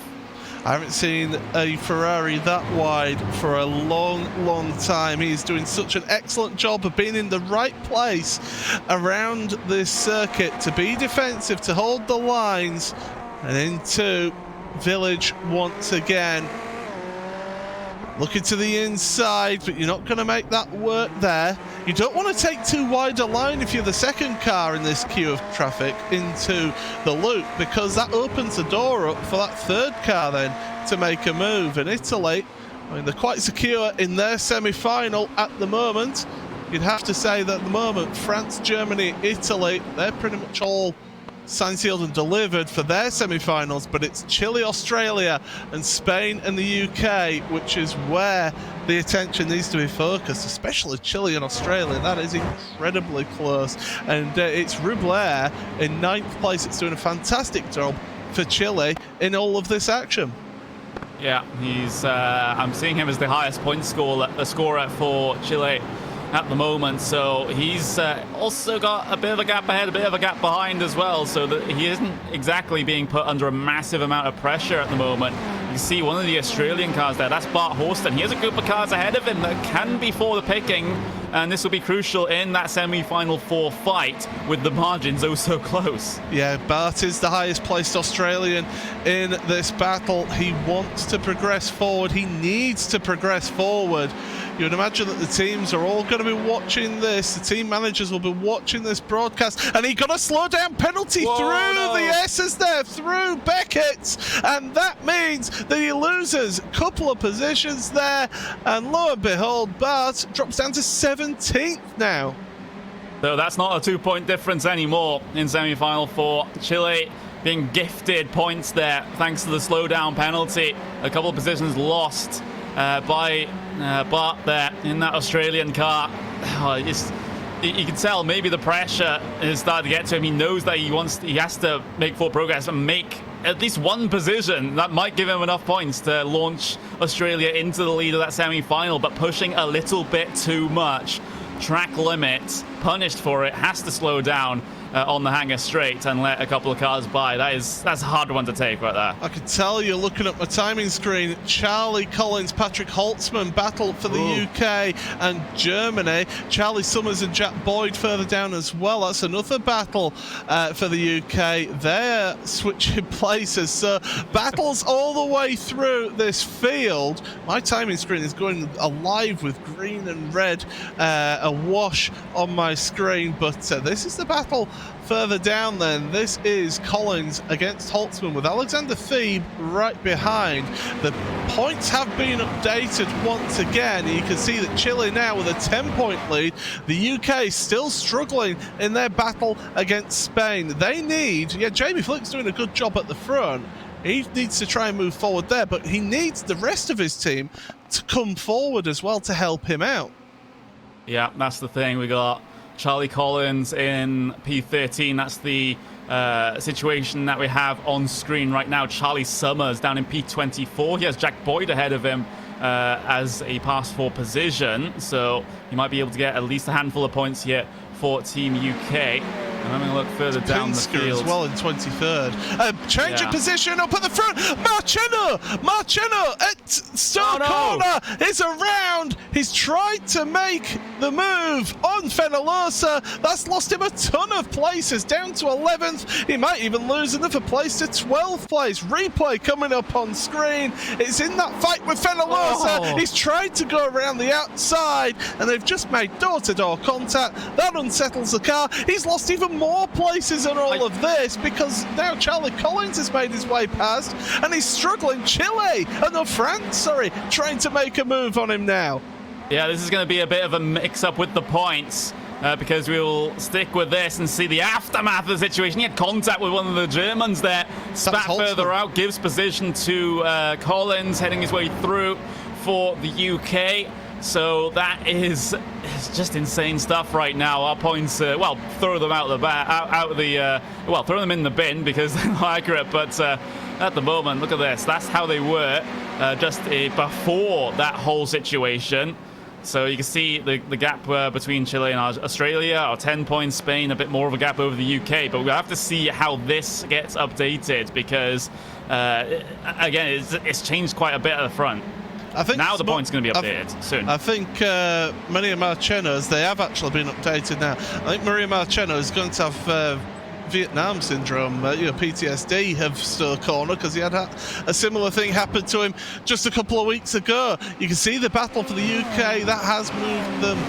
I haven't seen a Ferrari that wide for a long time. He's doing such an excellent job of being in the right place around this circuit to be defensive, to hold the lines, and into Village once again. Looking to the inside, but you're not going to make that work there. You don't want to take too wide a line if you're the second car in this queue of traffic into the loop, because that opens the door up for that third car then to make a move. In Italy, I mean, they're quite secure in their semi-final at the moment. You'd have to say that at the moment, France, Germany, Italy, they're pretty much all signed, sealed and delivered for their semi-finals, but it's Chile, Australia and Spain and the UK, which is where the attention needs to be focused, especially Chile and Australia. That is incredibly close, and it's Rubler in 9th place. It's doing a fantastic job for Chile in all of this action. Yeah, he's. I'm seeing him as the highest point scorer for Chile at the moment. So he's also got a bit of a gap ahead, a bit of a gap behind as well. So that he isn't exactly being put under a massive amount of pressure at the moment. You see one of the Australian cars there. That's Bart Horston. He has a group of cars ahead of him that can be for the picking, and this will be crucial in that semi-final 4 fight with the margins oh so close. Yeah, Bart is the highest placed Australian in this battle. He wants to progress forward. He needs to progress forward. You would imagine that the teams are all going to be watching this. The team managers will be watching this broadcast. And he got a slow down penalty through the S's there, through Beckett. And that means that he loses a couple of positions there. And lo and behold, Bart drops down to 17th now. So that's not a 2-point difference anymore in semi-final 4. Chile being gifted points there thanks to the slowdown penalty. A couple of positions lost by Bart there in that Australian car. You can tell maybe the pressure is starting to get to him. He knows that he has to make full progress and make at least one position that might give him enough points to launch Australia into the lead of that semi-final, but pushing a little bit too much. Track limit, punished for it, has to slow down on the hangar straight and let a couple of cars by. That's a hard one to take right there. I can tell you, looking at my timing screen, Charlie Collins, Patrick Holtzman battle for the UK and Germany. Charlie Summers and Jack Boyd further down as well. That's another battle for the UK. They're switching places. So battles all the way through this field. My timing screen is going alive with green and red awash on my screen, but this is the battle further down then. This is Collins against Holtzman with Alexander Thebe right behind. The points have been updated once again. You can see that Chile now with a 10-point lead. The UK still struggling in their battle against Spain. They need, Jamie Flick's doing a good job at the front. He needs to try and move forward there, but he needs the rest of his team to come forward as well to help him out. Yeah, that's the thing. We got Charlie Collins in P13. That's the situation that we have on screen right now. Charlie Summers down in P24. He has Jack Boyd ahead of him as a pass for position. So he might be able to get at least a handful of points here for Team UK. I'm having a look further down the field. As well in 23rd. Change of position up at the front. Marcheno at start corner is around. He's tried to make the move on Fenalosa. That's lost him a ton of places, down to 11th. He might even lose another place to 12th place. Replay coming up on screen. It's in that fight with Fenalosa. He's tried to go around the outside, and they've just made door-to-door contact. That unsettles the car. He's lost even more places in all of this because now Charlie Collins has made his way past and he's struggling. France, trying to make a move on him now. Yeah, this is going to be a bit of a mix-up with the points because we will stick with this and see the aftermath of the situation. He had contact with one of the Germans there, spat further out, gives position to Collins, heading his way through for the UK. So that is just insane stuff right now. Our points, throw them throw them in the bin because they're not accurate. But at the moment, look at this. That's how they were just before that whole situation. So you can see the gap between Chile and Australia are 10 points. Spain, a bit more of a gap over the UK. But we'll have to see how this gets updated because, again, it's changed quite a bit at the front. I think now the point's going to be updated soon. I think Maria Marcheno's, they have actually been updated now. I think Maria Marcheno is going to have Vietnam syndrome, PTSD of Stowe Corner because he had a similar thing happen to him just a couple of weeks ago. You can see the battle for the UK, that has moved them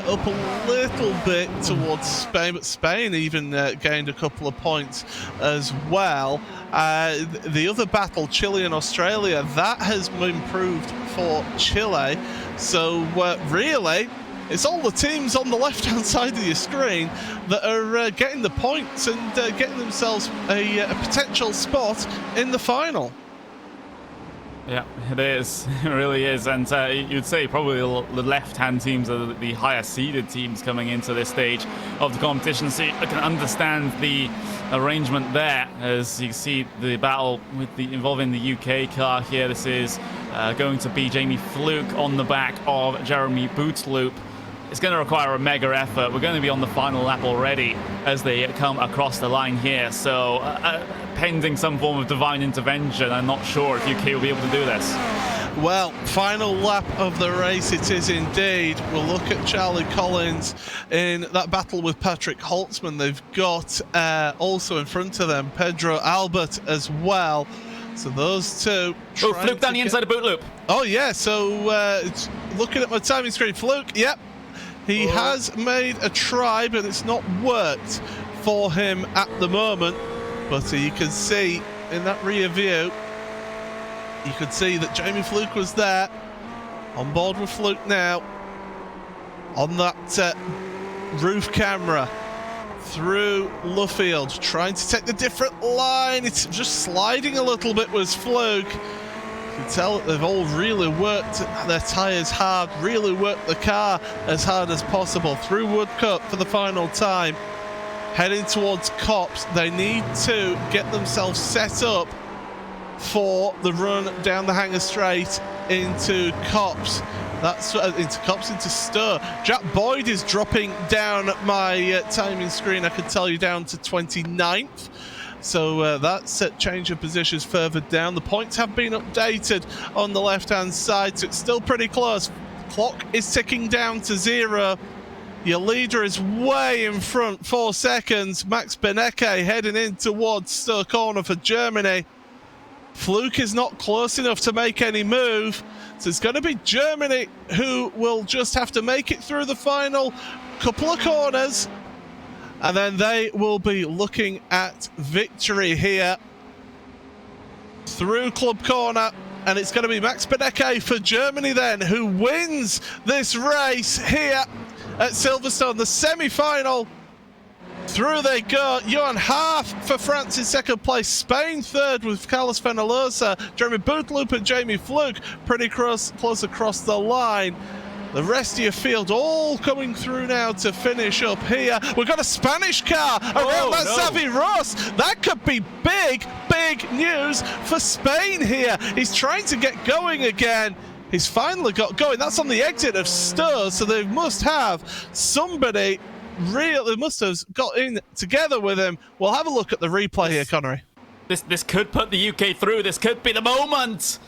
up a little bit towards Spain, but Spain even gained a couple of points as well. The other battle, Chile and Australia, that has improved for Chile. So really, it's all the teams on the left-hand side of your screen that are getting the points and getting themselves a potential spot in the final. Yeah, it is. It really is. And you'd say probably the left-hand teams are the higher seeded teams coming into this stage of the competition. So I can understand the arrangement there, as you see the battle with involving the UK car here. This is going to be Jamie Fluke on the back of Jeremy Bootloop. It's going to require a mega effort. We're going to be on the final lap already as they come across the line here. So pending some form of divine intervention, I'm not sure if UK will be able to do this. Well, final lap of the race it is indeed. We'll look at Charlie Collins in that battle with Patrick Holtzman. They've got also in front of them Pedro Albert as well. So those two. Oh, Fluke down the inside of Bootloop. Oh, yeah. So looking at my timing screen, Fluke, yep. He has made a try, but it's not worked for him at the moment. But you can see in that rear view, you could see that Jamie Fluke was there. On board with Fluke now. On that roof camera. Through Luffield. Trying to take the different line. It's just sliding a little bit was Fluke. You can tell that they've all really worked their tyres hard, really worked the car as hard as possible. Through Woodcut for the final time, heading towards Copse. They need to get themselves set up for the run down the Hanger Straight into Copse. That's into Copse, into Stir. Jack Boyd is dropping down my timing screen, I can tell you, down to 29th. So that's a change of positions further down. The points have been updated on the left-hand side, so it's still pretty close. Clock is ticking down to 0. Your leader is way in front, 4 seconds. Max Benecke heading in towards Stir Corner for Germany. Fluke is not close enough to make any move. So it's going to be Germany who will just have to make it through the final couple of corners. And then they will be looking at victory here through Club Corner. And it's going to be Max Benecke for Germany then, who wins this race here at Silverstone, the semi-final. Through they go. Johan Haaf for France in second place. Spain third with Carlos Penalosa. Jeremy Bootloop and Jamie Fluke pretty close across the line. The rest of your field all coming through now to finish up here. We've got a Spanish car around that Xavi Ross. That could be big, big news for Spain here. He's trying to get going again. He's finally got going. That's on the exit of Stur, so they must have somebody they must have got in together with him. We'll have a look at the replay here, Connery. This could put the UK through. This could be the moment.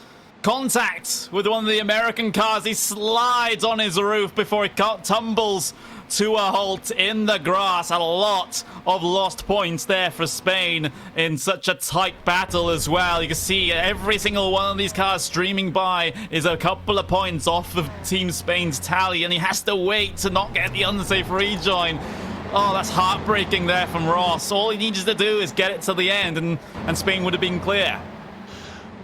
Contact with one of the American cars. He slides on his roof before he tumbles to a halt in the grass. A lot of lost points there for Spain in such a tight battle as well. You can see every single one of these cars streaming by is a couple of points off of Team Spain's tally, and he has to wait to not get the unsafe rejoin. Oh, that's heartbreaking there from Ross. All he needed to do is get it to the end, and Spain would have been clear.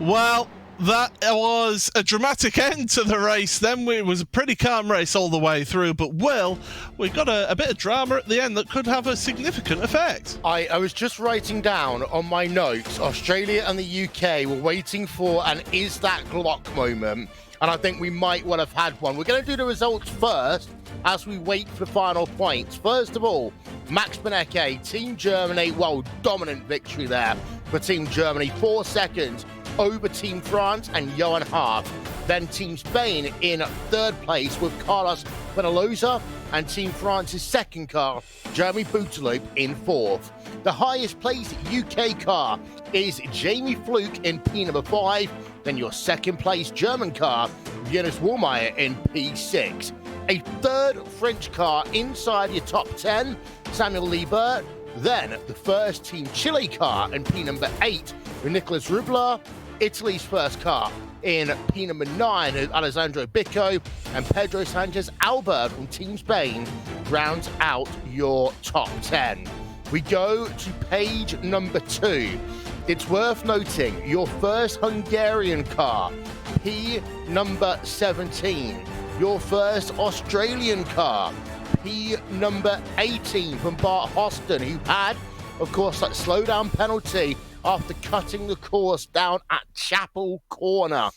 Well, that was a dramatic end to the race. Then it was a pretty calm race all the way through. But, Will, we got a bit of drama at the end that could have a significant effect. I was just writing down on my notes, Australia and the UK were waiting for an is that Glock moment. And I think we might well have had one. We're going to do the results first as we wait for the final points. First of all, Max Benecke, Team Germany, well, dominant victory there for Team Germany. 4 seconds over Team France and Johan Haaf. Then Team Spain in third place with Carlos Penalosa, and Team France's second car, Jeremy Bootloop, in fourth. The highest placed UK car is Jamie Fluke in P number 5. Then your second place German car, Jonas Wohlmeier, in P6. A third French car inside your top 10, Samuel Liebert. Then the first Team Chile car in P number 8 with Nicolas Rubler. Italy's first car in P number 9 with Alessandro Bicco, and Pedro Sanchez Albert from Team Spain rounds out your top 10. We go to page number 2. It's worth noting your first Hungarian car, P number 17. Your first Australian car, P number 18 from Bart Hoston, who had of course, that slowdown penalty after cutting the course down at Chapel Corner.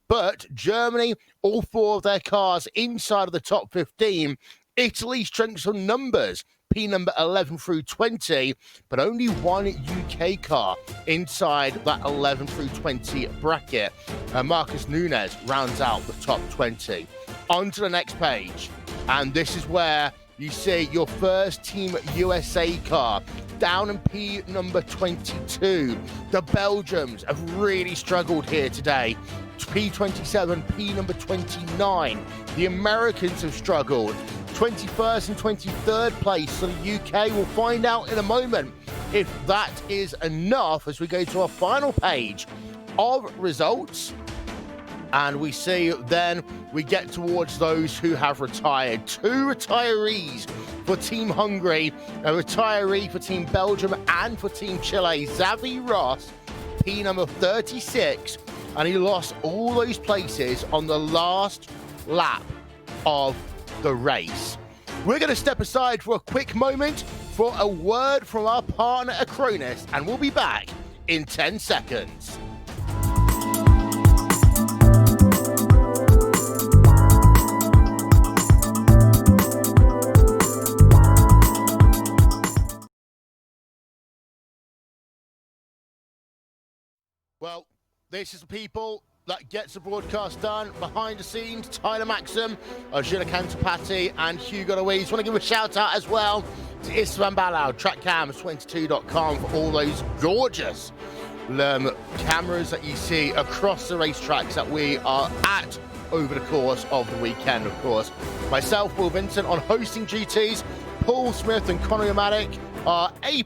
But Germany, all 4 of their cars inside of the top 15. Italy strengths on numbers, P number 11 through 20, but only 1 UK car inside that 11 through 20 bracket. Marcus Nunez rounds out the top 20. On to the next page, and this is where you see your first Team USA car down in P number 22. The Belgians have really struggled here today. P27, P number 29. The Americans have struggled. 21st and 23rd place for the UK. We'll find out in a moment if that is enough as we go to our final page of results. And we see then we get towards those who have retired. 2 retirees for Team Hungary, a retiree for Team Belgium and for Team Chile. Xavi Ross, P number 36, and he lost all those places on the last lap of the race. We're going to step aside for a quick moment for a word from our partner Acronis, and we'll be back in 10 seconds. Well, this is the people that gets the broadcast done behind the scenes. Tyler Maxim, Gina Cantapati, and Hugo Louise. Want to give a shout out as well to Istvan Balau, trackcams22.com for all those gorgeous cameras that you see across the racetracks that we are at over the course of the weekend, of course. Myself, Will Vincent, on hosting duties. Paul Smith and Conor Maddock, our A++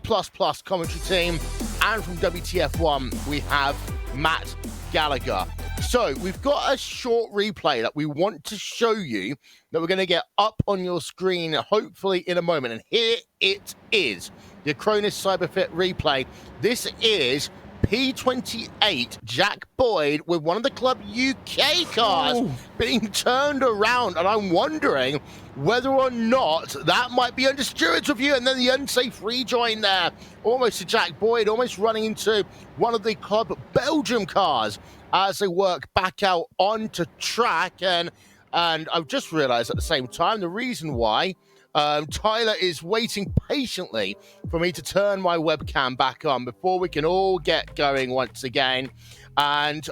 commentary team. And from WTF1, we have Matt Gallagher. So we've got a short replay that we want to show you that we're going to get up on your screen, hopefully in a moment. And here it is, the Acronis Cyberfit replay. This is P28 Jack Boyd with one of the Club UK cars being turned around, and I'm wondering whether or not that might be under stewards review, and then the unsafe rejoin there, almost to Jack Boyd, almost running into one of the Club Belgium cars as they work back out onto track. And I've just realized at the same time the reason why Tyler is waiting patiently for me to turn my webcam back on before we can all get going once again. And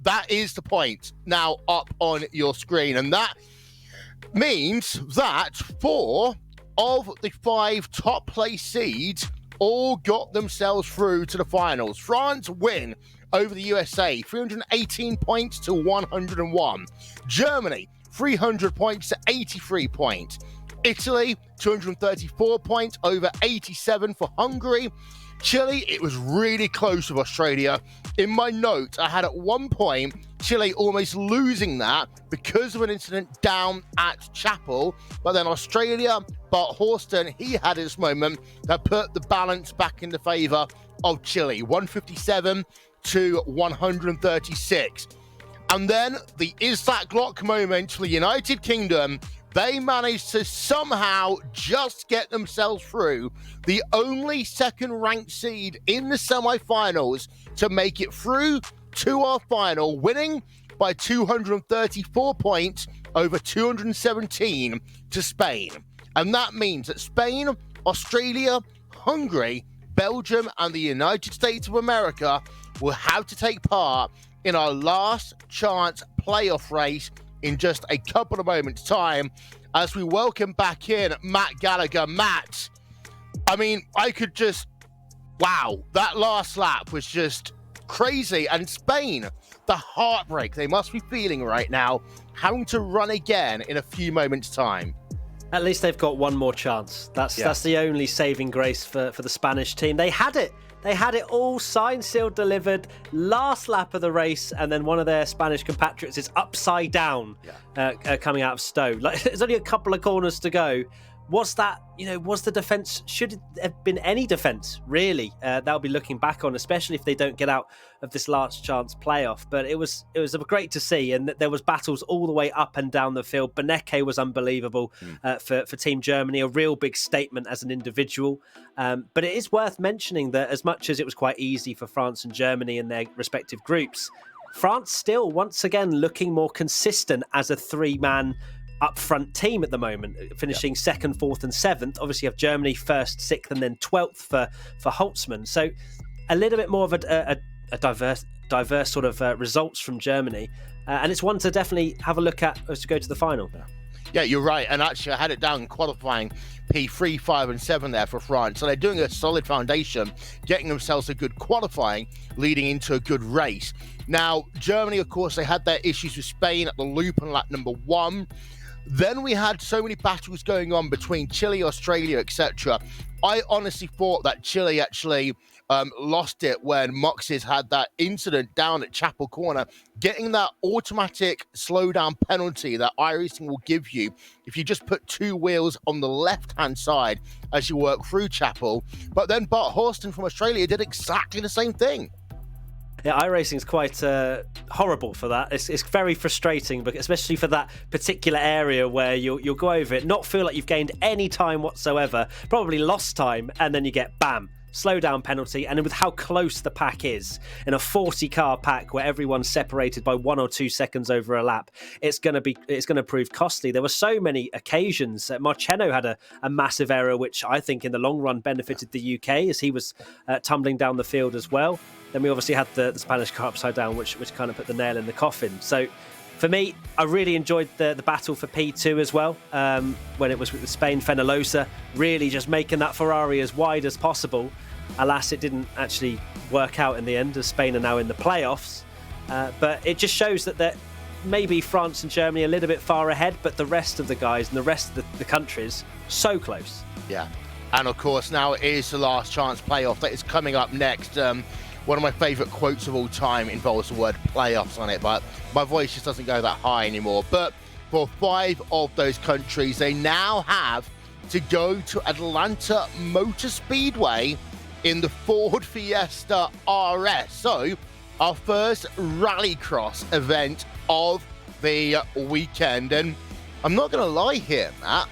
that is the point now up on your screen. And that means that 4 of the 5 top place seeds all got themselves through to the finals. France win over the USA, 318 points to 101. Germany, 300 points to 83 points. Italy, 234 points over 87 for Hungary. Chile, it was really close with Australia. In my note, I had at one point Chile almost losing that because of an incident down at Chapel. But then Australia, Bart Horston, he had his moment that put the balance back in the favour of Chile, 157 to 136. And then the Isaac Glock moment for the United Kingdom. They managed to somehow just get themselves through, the only second-ranked seed in the semi-finals to make it through to our final, winning by 234 points over 217 to Spain. And that means that Spain, Australia, Hungary, Belgium, and the United States of America will have to take part in our last chance playoff race in just a couple of moments' time as we welcome back in Matt Gallagher. Matt, I mean, wow, that last lap was just crazy. And Spain, the heartbreak they must be feeling right now, having to run again in a few moments' time. At least they've got one more chance. That's the only saving grace for the Spanish team. They had it. They had it all signed, sealed, delivered. Last lap of the race, and then one of their Spanish compatriots is upside down coming out of Stowe. Like, there's only a couple of corners to go, Was the defence, should it have been any defence, really? That'll be looking back on, especially if they don't get out of this last chance playoff. But it was great to see, and there was battles all the way up and down the field. Benecke was unbelievable for Team Germany, a real big statement as an individual. But it is worth mentioning that as much as it was quite easy for France and Germany in their respective groups, France still, once again, looking more consistent as a three-man up front team at the moment, finishing second, fourth and seventh. Obviously you have Germany first, sixth and then 12th for Holtzman. So a little bit more of a diverse sort of results from Germany. And it's one to definitely have a look at as to go to the final. Yeah, you're right. And actually, I had it down qualifying P3, 5 and 7 there for France. So they're doing a solid foundation, getting themselves a good qualifying, leading into a good race. Now, Germany, of course, they had their issues with Spain at the loop on lap number 1. Then we had so many battles going on between Chile, Australia, etc. I honestly thought that Chile actually lost it when Moxes had that incident down at Chapel Corner, getting that automatic slowdown penalty that iRacing will give you if you just put 2 wheels on the left-hand side as you work through Chapel. But then Bart Horston from Australia did exactly the same thing. Yeah, iRacing is quite horrible for that. It's very frustrating, but especially for that particular area where you'll go over it, not feel like you've gained any time whatsoever, probably lost time, and then you get bam, slow down penalty. And with how close the pack is in a 40-car pack where everyone's separated by 1 or 2 seconds over a lap, it's going to prove costly. There were so many occasions. Marcheno had a massive error, which I think in the long run benefited the UK as he was tumbling down the field as well. Then we obviously had the Spanish car upside down, which kind of put the nail in the coffin. So for me, I really enjoyed the battle for P2 as well. When it was with Spain, Fenalosa really just making that Ferrari as wide as possible. Alas, it didn't actually work out in the end, as Spain are now in the playoffs. But it just shows that maybe France and Germany are a little bit far ahead, but the rest of the guys and the rest of the countries, so close. Yeah. And of course, now it is the last chance playoff that is coming up next. One of my favourite quotes of all time involves the word playoffs on it, but my voice just doesn't go that high anymore. But for 5 of those countries, they now have to go to Atlanta Motor Speedway in the Ford Fiesta RS. So our first Rallycross event of the weekend. And I'm not going to lie here, Matt,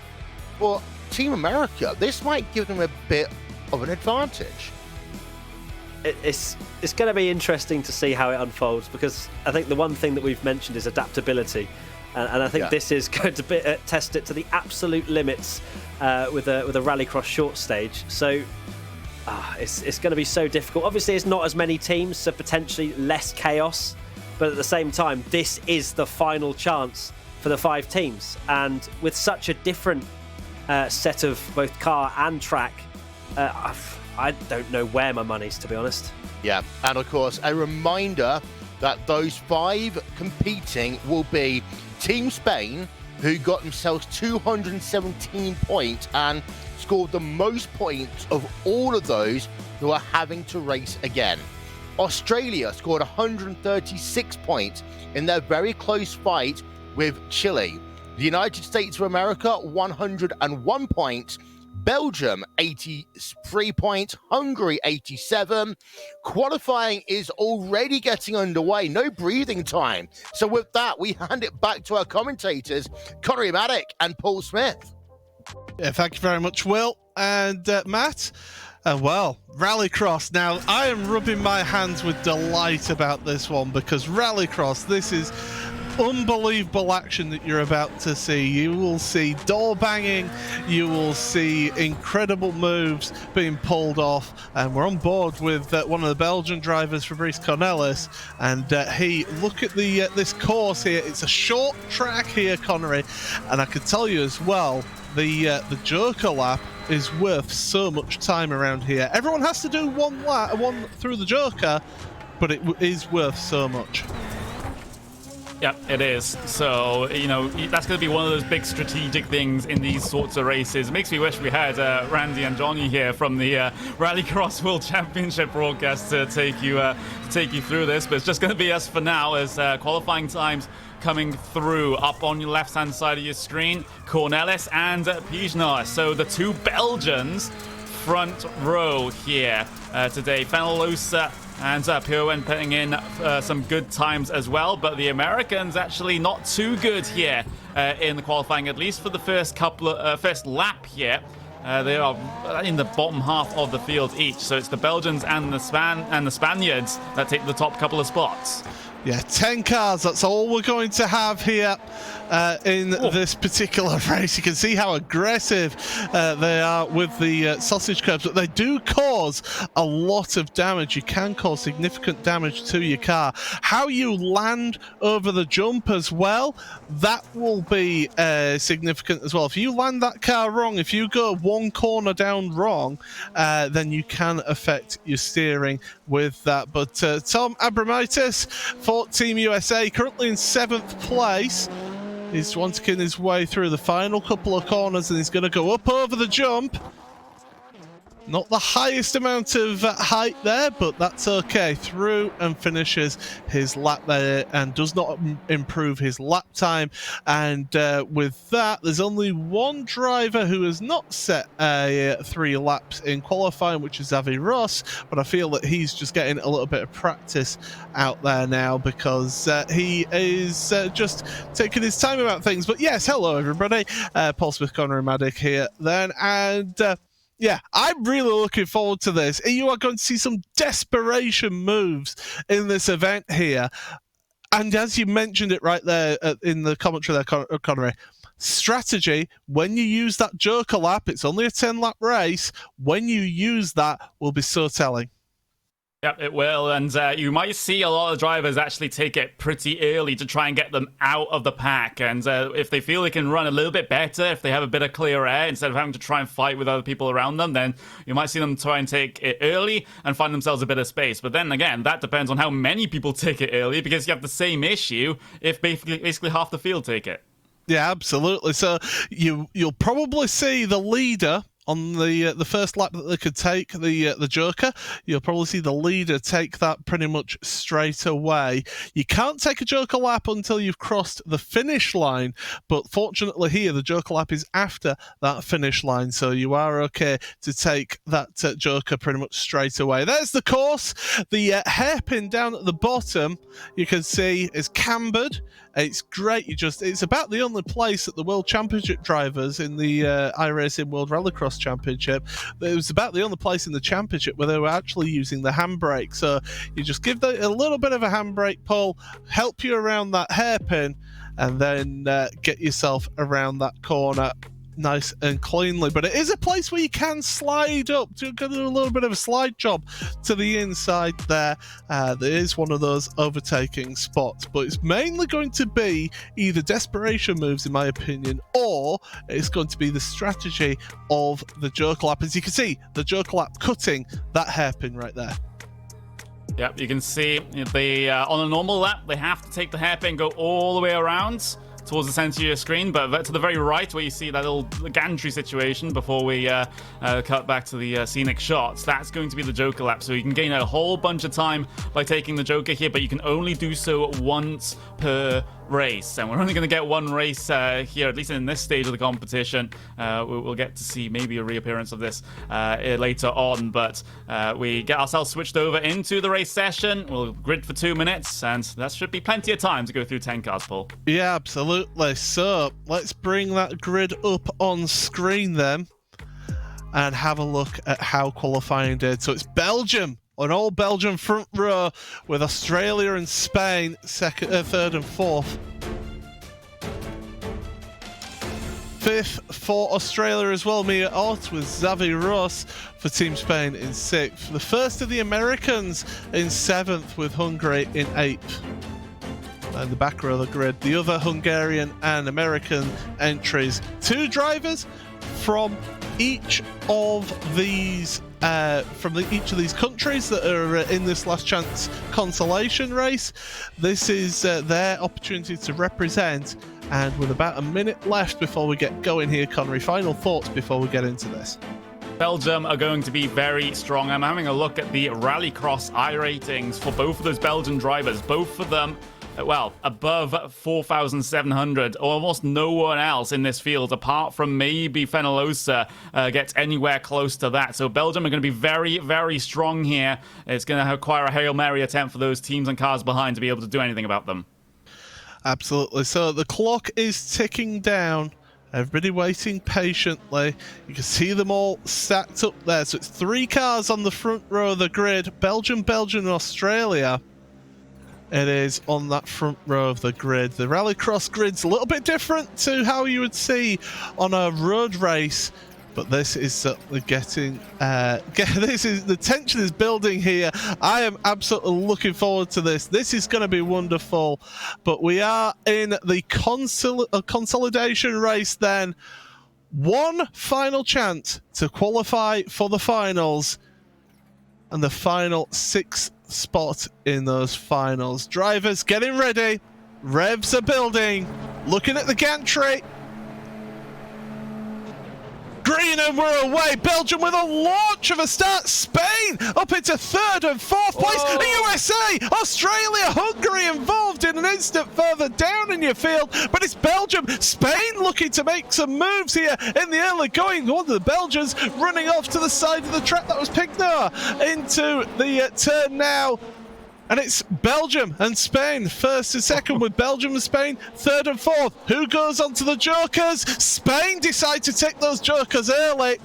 for Team America, this might give them a bit of an advantage. It's going to be interesting to see how it unfolds, because I think the one thing that we've mentioned is adaptability, and I think this is going to test it to the absolute limits with a Rallycross short stage. So it's going to be so difficult. Obviously, it's not as many teams, so potentially less chaos, but at the same time, this is the final chance for the 5 teams, and with such a different set of both car and track, I don't know where my money's, to be honest. Yeah, and of course, a reminder that those 5 competing will be Team Spain, who got themselves 217 points and scored the most points of all of those who are having to race again. Australia scored 136 points in their very close fight with Chile. The United States of America, 101 points. Belgium, 83 points. Hungary, 87. Qualifying is already getting underway. No breathing time. So with that, we hand it back to our commentators, Connery Maddock and Paul Smith. Yeah, thank you very much, Will and Matt. Well, Rallycross. Now, I am rubbing my hands with delight about this one, because Rallycross, this is unbelievable action that you're about to see. You will see door banging, you will see incredible moves being pulled off, and we're on board with one of the Belgian drivers, Fabrice Cornelis, and look at this course here. It's a short track here, Connery, and I can tell you as well, the Joker lap is worth so much time around here. Everyone has to do one through the Joker, but it is worth so much. Yeah, it is. So, that's going to be one of those big strategic things in these sorts of races. It makes me wish we had Randy and Johnny here from the Rallycross World Championship broadcast to take you through this. But it's just going to be us for now, as qualifying times coming through up on your left-hand side of your screen. Cornelis and Pijnar. So the two Belgians front row here today. Fenalosa and Piowen putting in some good times as well, but the Americans actually not too good here in the qualifying, at least for the first lap here. They are in the bottom half of the field each, so it's the Belgians and the Spaniards that take the top couple of spots. Yeah, 10 cars, that's all we're going to have here in this particular race. You can see how aggressive they are with the sausage curbs, but they do cause a lot of damage. You can cause significant damage to your car. How you land over the jump as well, that will be significant as well. If you land that car wrong, if you go one corner down wrong, then you can affect your steering with that. But Tom Abramitis for Team USA, currently in 7th place. He's wanting his way through the final couple of corners, and he's going to go up over the jump. Not the highest amount of height there, but that's okay. Through and finishes his lap there and does not improve his lap time. And with that, there's only one driver who has not set 3 laps in qualifying, which is Xavi Ross. But I feel that he's just getting a little bit of practice out there now because he is just taking his time about things. But yes, hello everybody. Paul Smith, Conor Maddock here then. And yeah, I'm really looking forward to this. You are going to see some desperation moves in this event here. And as you mentioned it right there in the commentary there, Connery, strategy, when you use that Joker lap, it's only a 10-lap race, when you use that will be so telling. Yep, it will, and you might see a lot of drivers actually take it pretty early to try and get them out of the pack, and if they feel they can run a little bit better, if they have a bit of clear air, instead of having to try and fight with other people around them, then you might see them try and take it early and find themselves a bit of space. But then again, that depends on how many people take it early, because you have the same issue if basically half the field take it. Yeah, absolutely. So you'll probably see the leader on the first lap that they could take, the Joker. You'll probably see the leader take that pretty much straight away. You can't take a Joker lap until you've crossed the finish line, but fortunately here the Joker lap is after that finish line, so you are okay to take that Joker pretty much straight away. There's the course. The hairpin down at the bottom, you can see, is cambered. It's great. It's about the only place that the World Championship drivers in the iRacing World Rallycross Championship, it was about the only place in the championship where they were actually using the handbrake. So you just give a little bit of a handbrake pull, help you around that hairpin, and then get yourself around that corner nice and cleanly. But it is a place where you can slide up, do a little bit of a slide job to the inside there. There is one of those overtaking spots, but it's mainly going to be either desperation moves, in my opinion, or it's going to be the strategy of the Joker lap. As you can see, the Joker lap cutting that hairpin right there. Yep, you can see on a normal lap, they have to take the hairpin, go all the way around towards the center of your screen, but to the very right where you see that little gantry situation before we cut back to the scenic shots, that's going to be the Joker lap. So you can gain a whole bunch of time by taking the Joker here, but you can only do so once per race, and we're only going to get one race here, at least in this stage of the competition. We'll get to see maybe a reappearance of this later on, but we get ourselves switched over into the race session. We'll grid for 2 minutes, and that should be plenty of time to go through 10 cars, Paul. Yeah, absolutely. So let's bring that grid up on screen then and have a look at how qualifying did. So it's Belgium, an all Belgian front row, with Australia and Spain second, third and fourth. Fifth for Australia as well, Mia Ott with Xavi Ross for Team Spain in sixth. The first of the Americans in seventh, with Hungary in eighth. And the back row of the grid, the other Hungarian and American entries. 2 drivers from each of these each of these countries that are in this last chance consolation race. This is their opportunity to represent, and with about a minute left before we get going here, Connery, final thoughts before we get into this? Belgium are going to be very strong. I'm having a look at the Rallycross iRatings for both of those Belgian drivers. Both of them, well, above 4,700. Almost no one else in this field, apart from maybe Fenalosa, gets anywhere close to that. So Belgium are going to be very, very strong here. It's going to require a Hail Mary attempt for those teams and cars behind to be able to do anything about them. Absolutely. So the clock is ticking down. Everybody waiting patiently. You can see them all stacked up there. So it's 3 cars on the front row of the grid. Belgium, and Australia. It is on that front row of the grid. The Rallycross grid's a little bit different to how you would see on a road race. But this is certainly getting, the tension is building here. I am absolutely looking forward to this. This is going to be wonderful. But we are in the consolidation race then. One final chance to qualify for the finals. And the final 6th spot in those finals. Drivers getting ready. Revs are building. Looking at the gantry. Green, and we're away. Belgium with a launch of a start. Spain up into 3rd and 4th place. The USA, Australia, Hungary involved in an instant further down in your field. But it's Belgium, Spain looking to make some moves here in the early going. One of the Belgians running off to the side of the track. That was Pignard into the turn now. And it's Belgium and Spain, 1st and 2nd with Belgium and Spain, 3rd and 4th. Who goes on to the Jokers? Spain decide to take those Jokers early.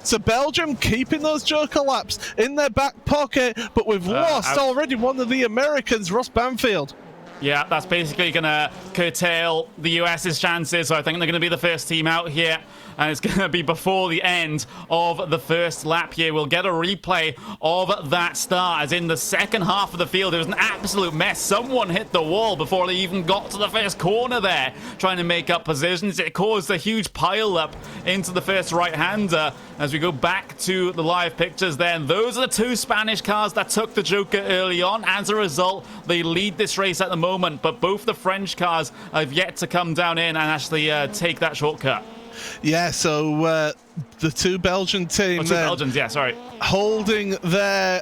So Belgium keeping those Joker laps in their back pocket, but we've lost already one of the Americans, Ross Banfield. Yeah, that's basically going to curtail the US's chances. So I think they're going to be the first team out here. And it's going to be before the end of the first lap here. We'll get a replay of that start, as in the second half of the field. It was an absolute mess. Someone hit the wall before they even got to the first corner there, trying to make up positions. It caused a huge pile-up into the first right-hander. As we go back to the live pictures then, those are the 2 Spanish cars that took the Joker early on. As a result, they lead this race at the moment, but both the French cars have yet to come down in and actually take that shortcut. Yeah, so the 2 Belgian teams, Belgians, yeah, sorry, holding their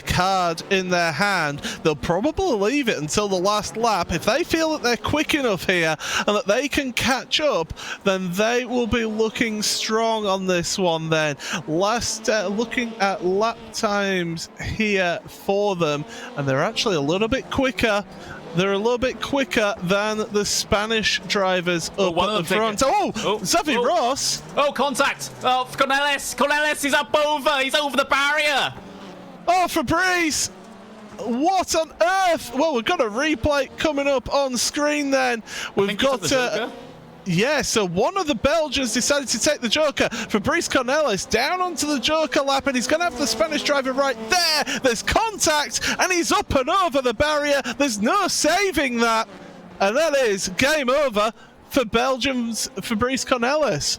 card in their hand. They'll probably leave it until the last lap. If they feel that they're quick enough here and that they can catch up, then they will be looking strong on this one then. Looking at lap times here for them, and they're actually a little bit quicker. They're a little bit quicker than the Spanish drivers up at the front. Xavi Ross! Oh, contact! Oh, Cornelis is up over! He's over the barrier! Oh, Fabrice! What on earth? Well, we've got a replay coming up on screen then. We've got... Yeah, so one of the Belgians decided to take the Joker. Fabrice Cornelis down onto the Joker lap, and he's going to have the Spanish driver right there. There's contact, and he's up and over the barrier. There's no saving that. And that is game over for Belgium's Fabrice Cornelis.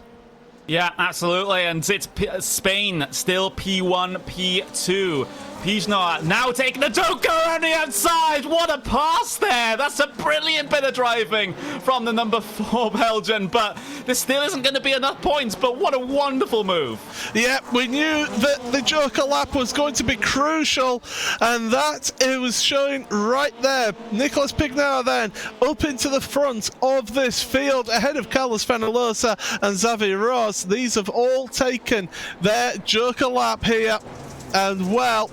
Yeah, absolutely. And it's Spain still P1, P2. Pignard now taking the Joker on the outside. What a pass there. That's a brilliant bit of driving from the number 4 Belgian, but there still isn't going to be enough points, but what a wonderful move. Yeah, we knew that the Joker lap was going to be crucial, and that it was showing right there. Nicolas Pignard then up into the front of this field ahead of Carlos Fenalosa and Xavi Ross. These have all taken their Joker lap here, and well,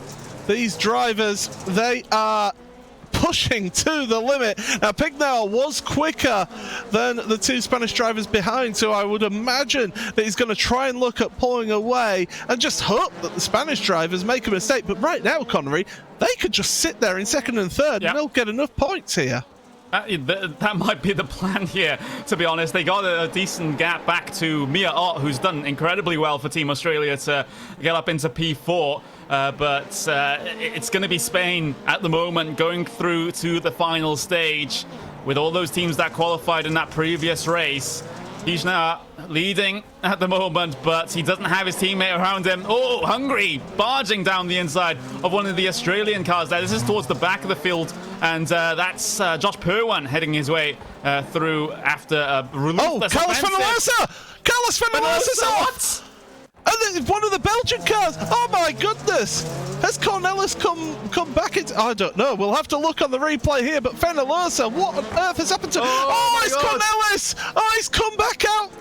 these drivers, they are pushing to the limit. Now, Pignard was quicker than the 2 Spanish drivers behind, so I would imagine that he's going to try and look at pulling away and just hope that the Spanish drivers make a mistake. But right now, Connery, they could just sit there in 2nd and 3rd, and they'll get enough points here. That might be the plan here, to be honest. They got a decent gap back to Mia Ott, who's done incredibly well for Team Australia to get up into P4. But it's going to be Spain at the moment going through to the final stage with all those teams that qualified in that previous race. He's now leading at the moment, but he doesn't have his teammate around him. Oh, Hungary barging down the inside of one of the Australian cars there. This is towards the back of the field, and that's Josh Purwan heading his way through after a release. Oh, Carlos Fenalosa! Carlos Fenalosa! What? And then one of the Belgian cars. Oh my goodness! Has Cornelis come back into? I don't know. We'll have to look on the replay here. But Fenalosa, what on earth has happened to? Oh, it's Cornelis! Oh, he's come back out.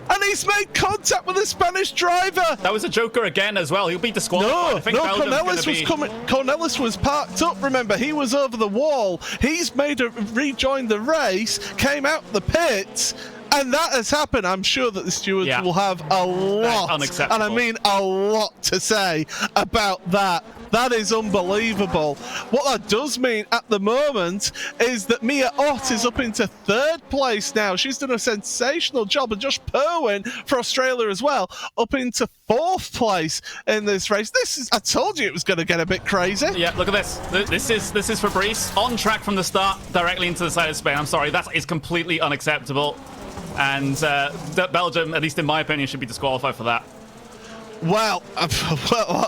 And he's made contact with the Spanish driver. That was a joker again as well. He'll be disqualified. Cornelis was parked up. Remember, he was over the wall. He's rejoined the race, came out the pits, and that has happened. I'm sure that the stewards will have a lot, unacceptable. and I mean a lot to say about that. That is unbelievable. What that does mean at the moment is that Mia Ott is up into 3rd place now. She's done a sensational job. And Josh Perwin for Australia as well, up into 4th place in this race. I told you it was going to get a bit crazy. Yeah, look at this. This is Fabrice on track from the start, directly into the side of Spain. I'm sorry, that is completely unacceptable. And Belgium, at least in my opinion, should be disqualified for that. Well,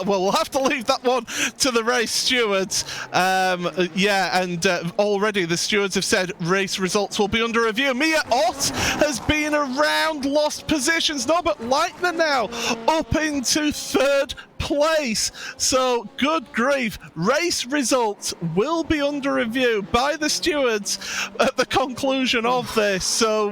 we'll have to leave that one to the race stewards. Already the stewards have said race results will be under review. Mia Ott has been around, lost positions. Norbert Leitner now up into 3rd place. So, good grief. Race results will be under review by the stewards at the conclusion of this. So,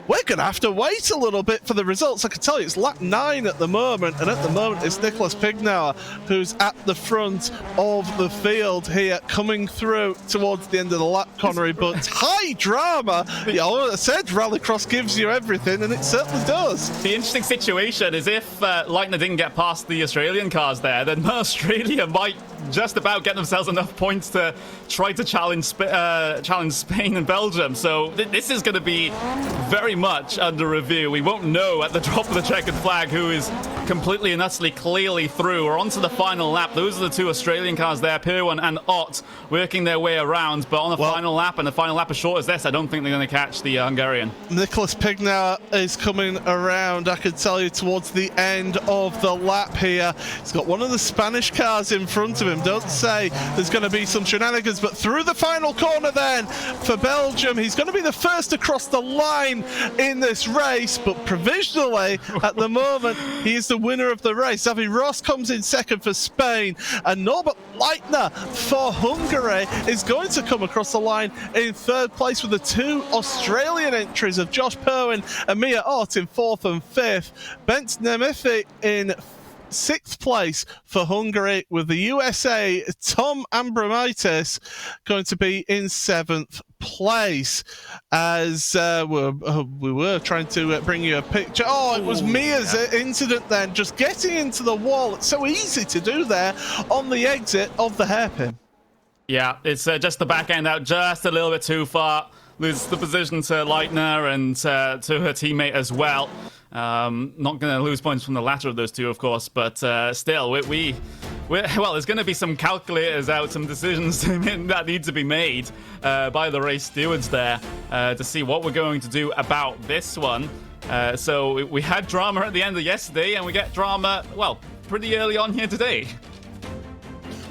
we're going to have to wait a little bit for the results. I can tell you it's lap 9 at the moment, and at the moment it's Nicholas Pignauer who's at the front of the field here, coming through towards the end of the lap, Connery. But high drama. I said Rallycross gives you everything, and it certainly does. The interesting situation is if Leitner didn't get past the Australian cars there, then Australia might just about get themselves enough points to try to challenge Spain and Belgium. So this is going to be very much under review. We won't know at the drop of the checkered flag who is completely and utterly clearly through. We're on to the final lap. Those are the 2 Australian cars there, Pirwan and Ott, working their way around. But on the final lap, and the final lap as short as this, I don't think they're going to catch the Hungarian. Nicholas Pignauer is coming around, I can tell you, towards the end of the lap here. He's got one of the Spanish cars in front of him. Don't say there's going to be some shenanigans, but through the final corner then for Belgium, he's going to be the first across the line in this race, but provisionally at the moment he is the winner of the race. Xavi Ross comes in 2nd for Spain, and Norbert Leitner for Hungary is going to come across the line in 3rd place, with the 2 Australian entries of Josh Perwin and Mia Ott in 4th and 5th. Bent Nemithi in 6th place for Hungary, with the USA Tom Ambramitis going to be in 7th place. As we were trying to bring you a picture. Oh, it was Mia's incident then, just getting into the wall. It's so easy to do there on the exit of the hairpin. Yeah, it's just the back end out just a little bit too far. Loses the position to Leitner and to her teammate as well. Not going to lose points from the latter of those 2, of course, but still, well, there's going to be some calculators out, some decisions that need to be made by the race stewards there to see what we're going to do about this one. So we had drama at the end of yesterday, and we get drama, well, pretty early on here today.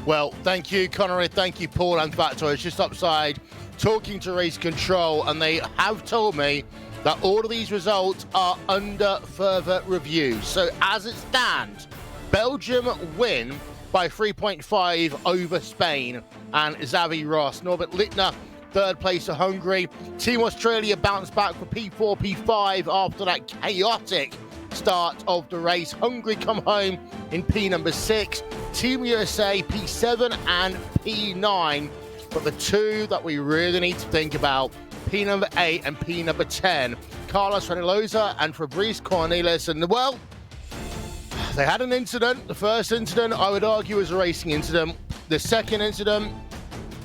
Well, thank you, Connery. Thank you, Paul and Factor. I was just upside talking to Race Control, and they have told me that all of these results are under further review. So as it stands, Belgium win by 3.5 over Spain and Xavi Ross. Norbert Leitner, 3rd place for Hungary. Team Australia bounced back for P4, P5 after that chaotic start of the race. Hungary come home in P number 6. Team USA P7 and P9. But the 2 that we really need to think about, P number 8 and P number 10, Carlos Fenalosa and Fabrice Cornelis. And well, they had an incident. The first incident, I would argue, was a racing incident. The second incident,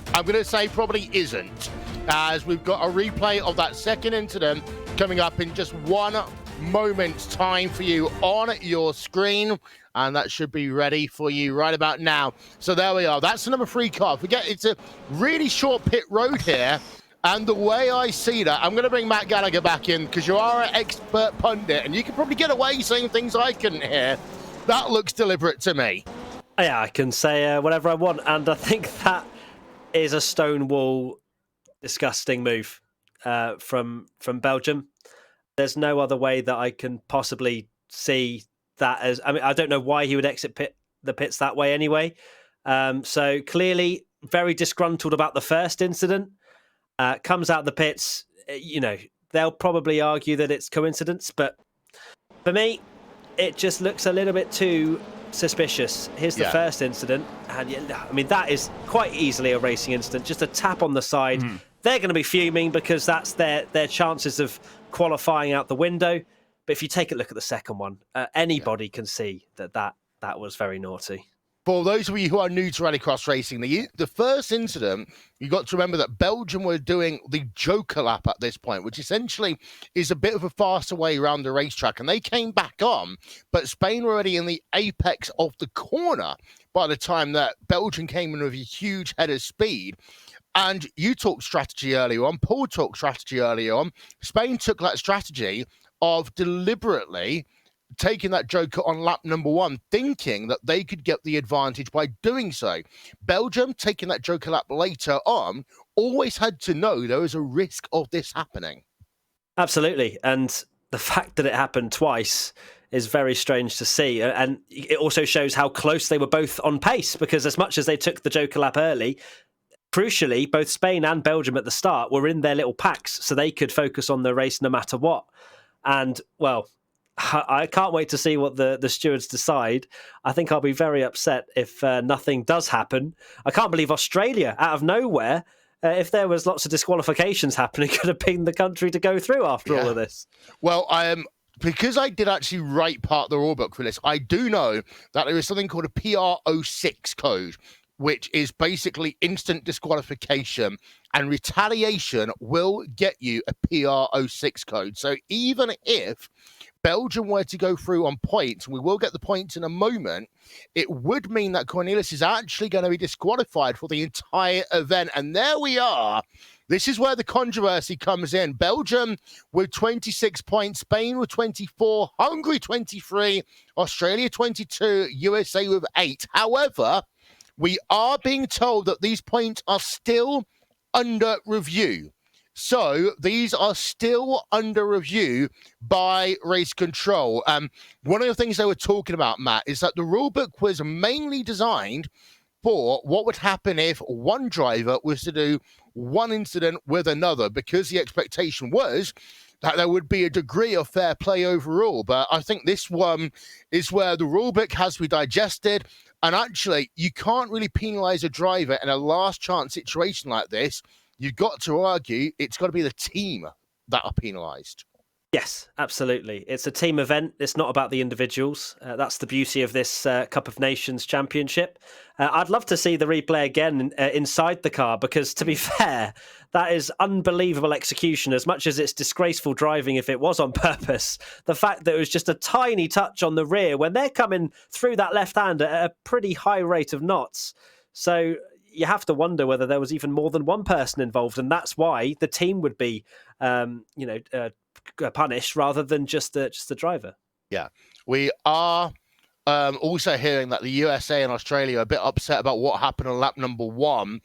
I'm going to say probably isn't, as we've got a replay of that second incident coming up in just 1 moment's time for you on your screen, and that should be ready for you right about now. So there we are. That's the number 3 car. Forget, it's a really short pit road here. And the way I see that, I'm going to bring Matt Gallagher back in, because you are an expert pundit, and you can probably get away saying things I couldn't hear. That looks deliberate to me. Yeah, I can say whatever I want, and I think that is a stonewall, disgusting move from Belgium. There's no other way that I can possibly see that as, I mean, I don't know why he would exit the pits that way anyway. So clearly very disgruntled about the first incident. Comes out the pits, they'll probably argue that it's coincidence, but for me, it just looks a little bit too suspicious. Here's the first incident, and I mean, that is quite easily a racing incident, just a tap on the side. They're going to be fuming because that's their chances of qualifying out the window. But if you take a look at the second one, anybody can see that was very naughty. For those of you who are new to Rallycross racing, the first incident, you got to remember that Belgium were doing the Joker lap at this point, which essentially is a bit of a faster way around the racetrack. And they came back on, but Spain were already in the apex of the corner by the time that Belgium came in with a huge head of speed. And you talked strategy earlier on, Paul talked strategy earlier on. Spain took that strategy of deliberately taking that Joker on lap number 1, thinking that they could get the advantage by doing so. Belgium, taking that Joker lap later on, always had to know there was a risk of this happening. Absolutely. And the fact that it happened twice is very strange to see. And it also shows how close they were both on pace, because as much as they took the Joker lap early, crucially, both Spain and Belgium at the start were in their little packs, so they could focus on the race no matter what. And, well, I can't wait to see what the stewards decide. I think I'll be very upset if nothing does happen. I can't believe Australia, out of nowhere, if there was lots of disqualifications happening, could have been the country to go through after all of this. Well, because I did actually write part of the rulebook for this, I do know that there is something called a PR06 code, which is basically instant disqualification, and retaliation will get you a PR06 code. So even if Belgium were to go through on points, we will get the points in a moment, it would mean that Cornelis is actually going to be disqualified for the entire event. And there we are. This is where the controversy comes in. Belgium with 26 points, Spain with 24, Hungary 23, Australia 22, USA with 8. However, we are being told that these points are still under review. So these are still under review by race control. One of the things they were talking about, Matt, is that the rulebook was mainly designed for what would happen if one driver was to do one incident with another, because the expectation was that there would be a degree of fair play overall. But I think this one is where the rulebook has to be digested. And actually, you can't really penalize a driver in a last chance situation like this. You've got to argue it's got to be the team that are penalised. Yes, absolutely. It's a team event. It's not about the individuals. That's the beauty of this Cup of Nations Championship. I'd love to see the replay again inside the car, because to be fair, that is unbelievable execution. As much as it's disgraceful driving if it was on purpose, the fact that it was just a tiny touch on the rear when they're coming through that left hand at a pretty high rate of knots. So you have to wonder whether there was even more than one person involved, and that's why the team would be, punished rather than just the driver. Yeah, we are also hearing that the USA and Australia are a bit upset about what happened on lap number 1.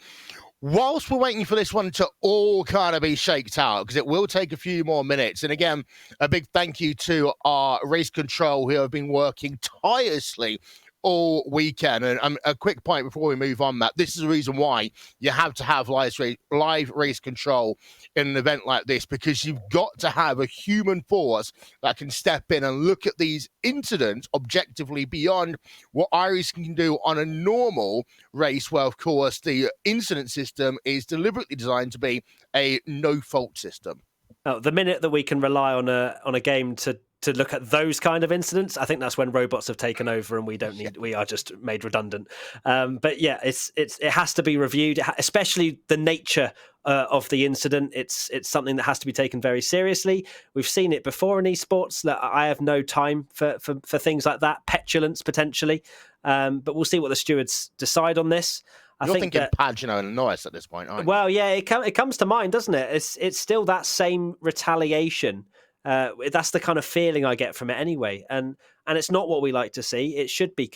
Whilst we're waiting for this one to all kind of be shaked out, because it will take a few more minutes. And again, a big thank you to our race control who have been working tirelessly all weekend. And a quick point before we move on, Matt, this is the reason why you have to have live race control in an event like this, because you've got to have a human force that can step in and look at these incidents objectively beyond what Iris can do on a normal race, where of course the incident system is deliberately designed to be a no-fault system. Oh, the minute that we can rely on a game to look at those kind of incidents, I think that's when robots have taken over and we are just made redundant. But yeah, it has to be reviewed, especially the nature of the incident. It's something that has to be taken very seriously. We've seen it before in esports. I have no time for things like that, petulance potentially. But we'll see what the stewards decide on this. You're thinking Pagano and Norris at this point, aren't you? Well, yeah, it comes to mind, doesn't it? It's still that same retaliation. That's the kind of feeling I get from it anyway. And it's not what we like to see. It should be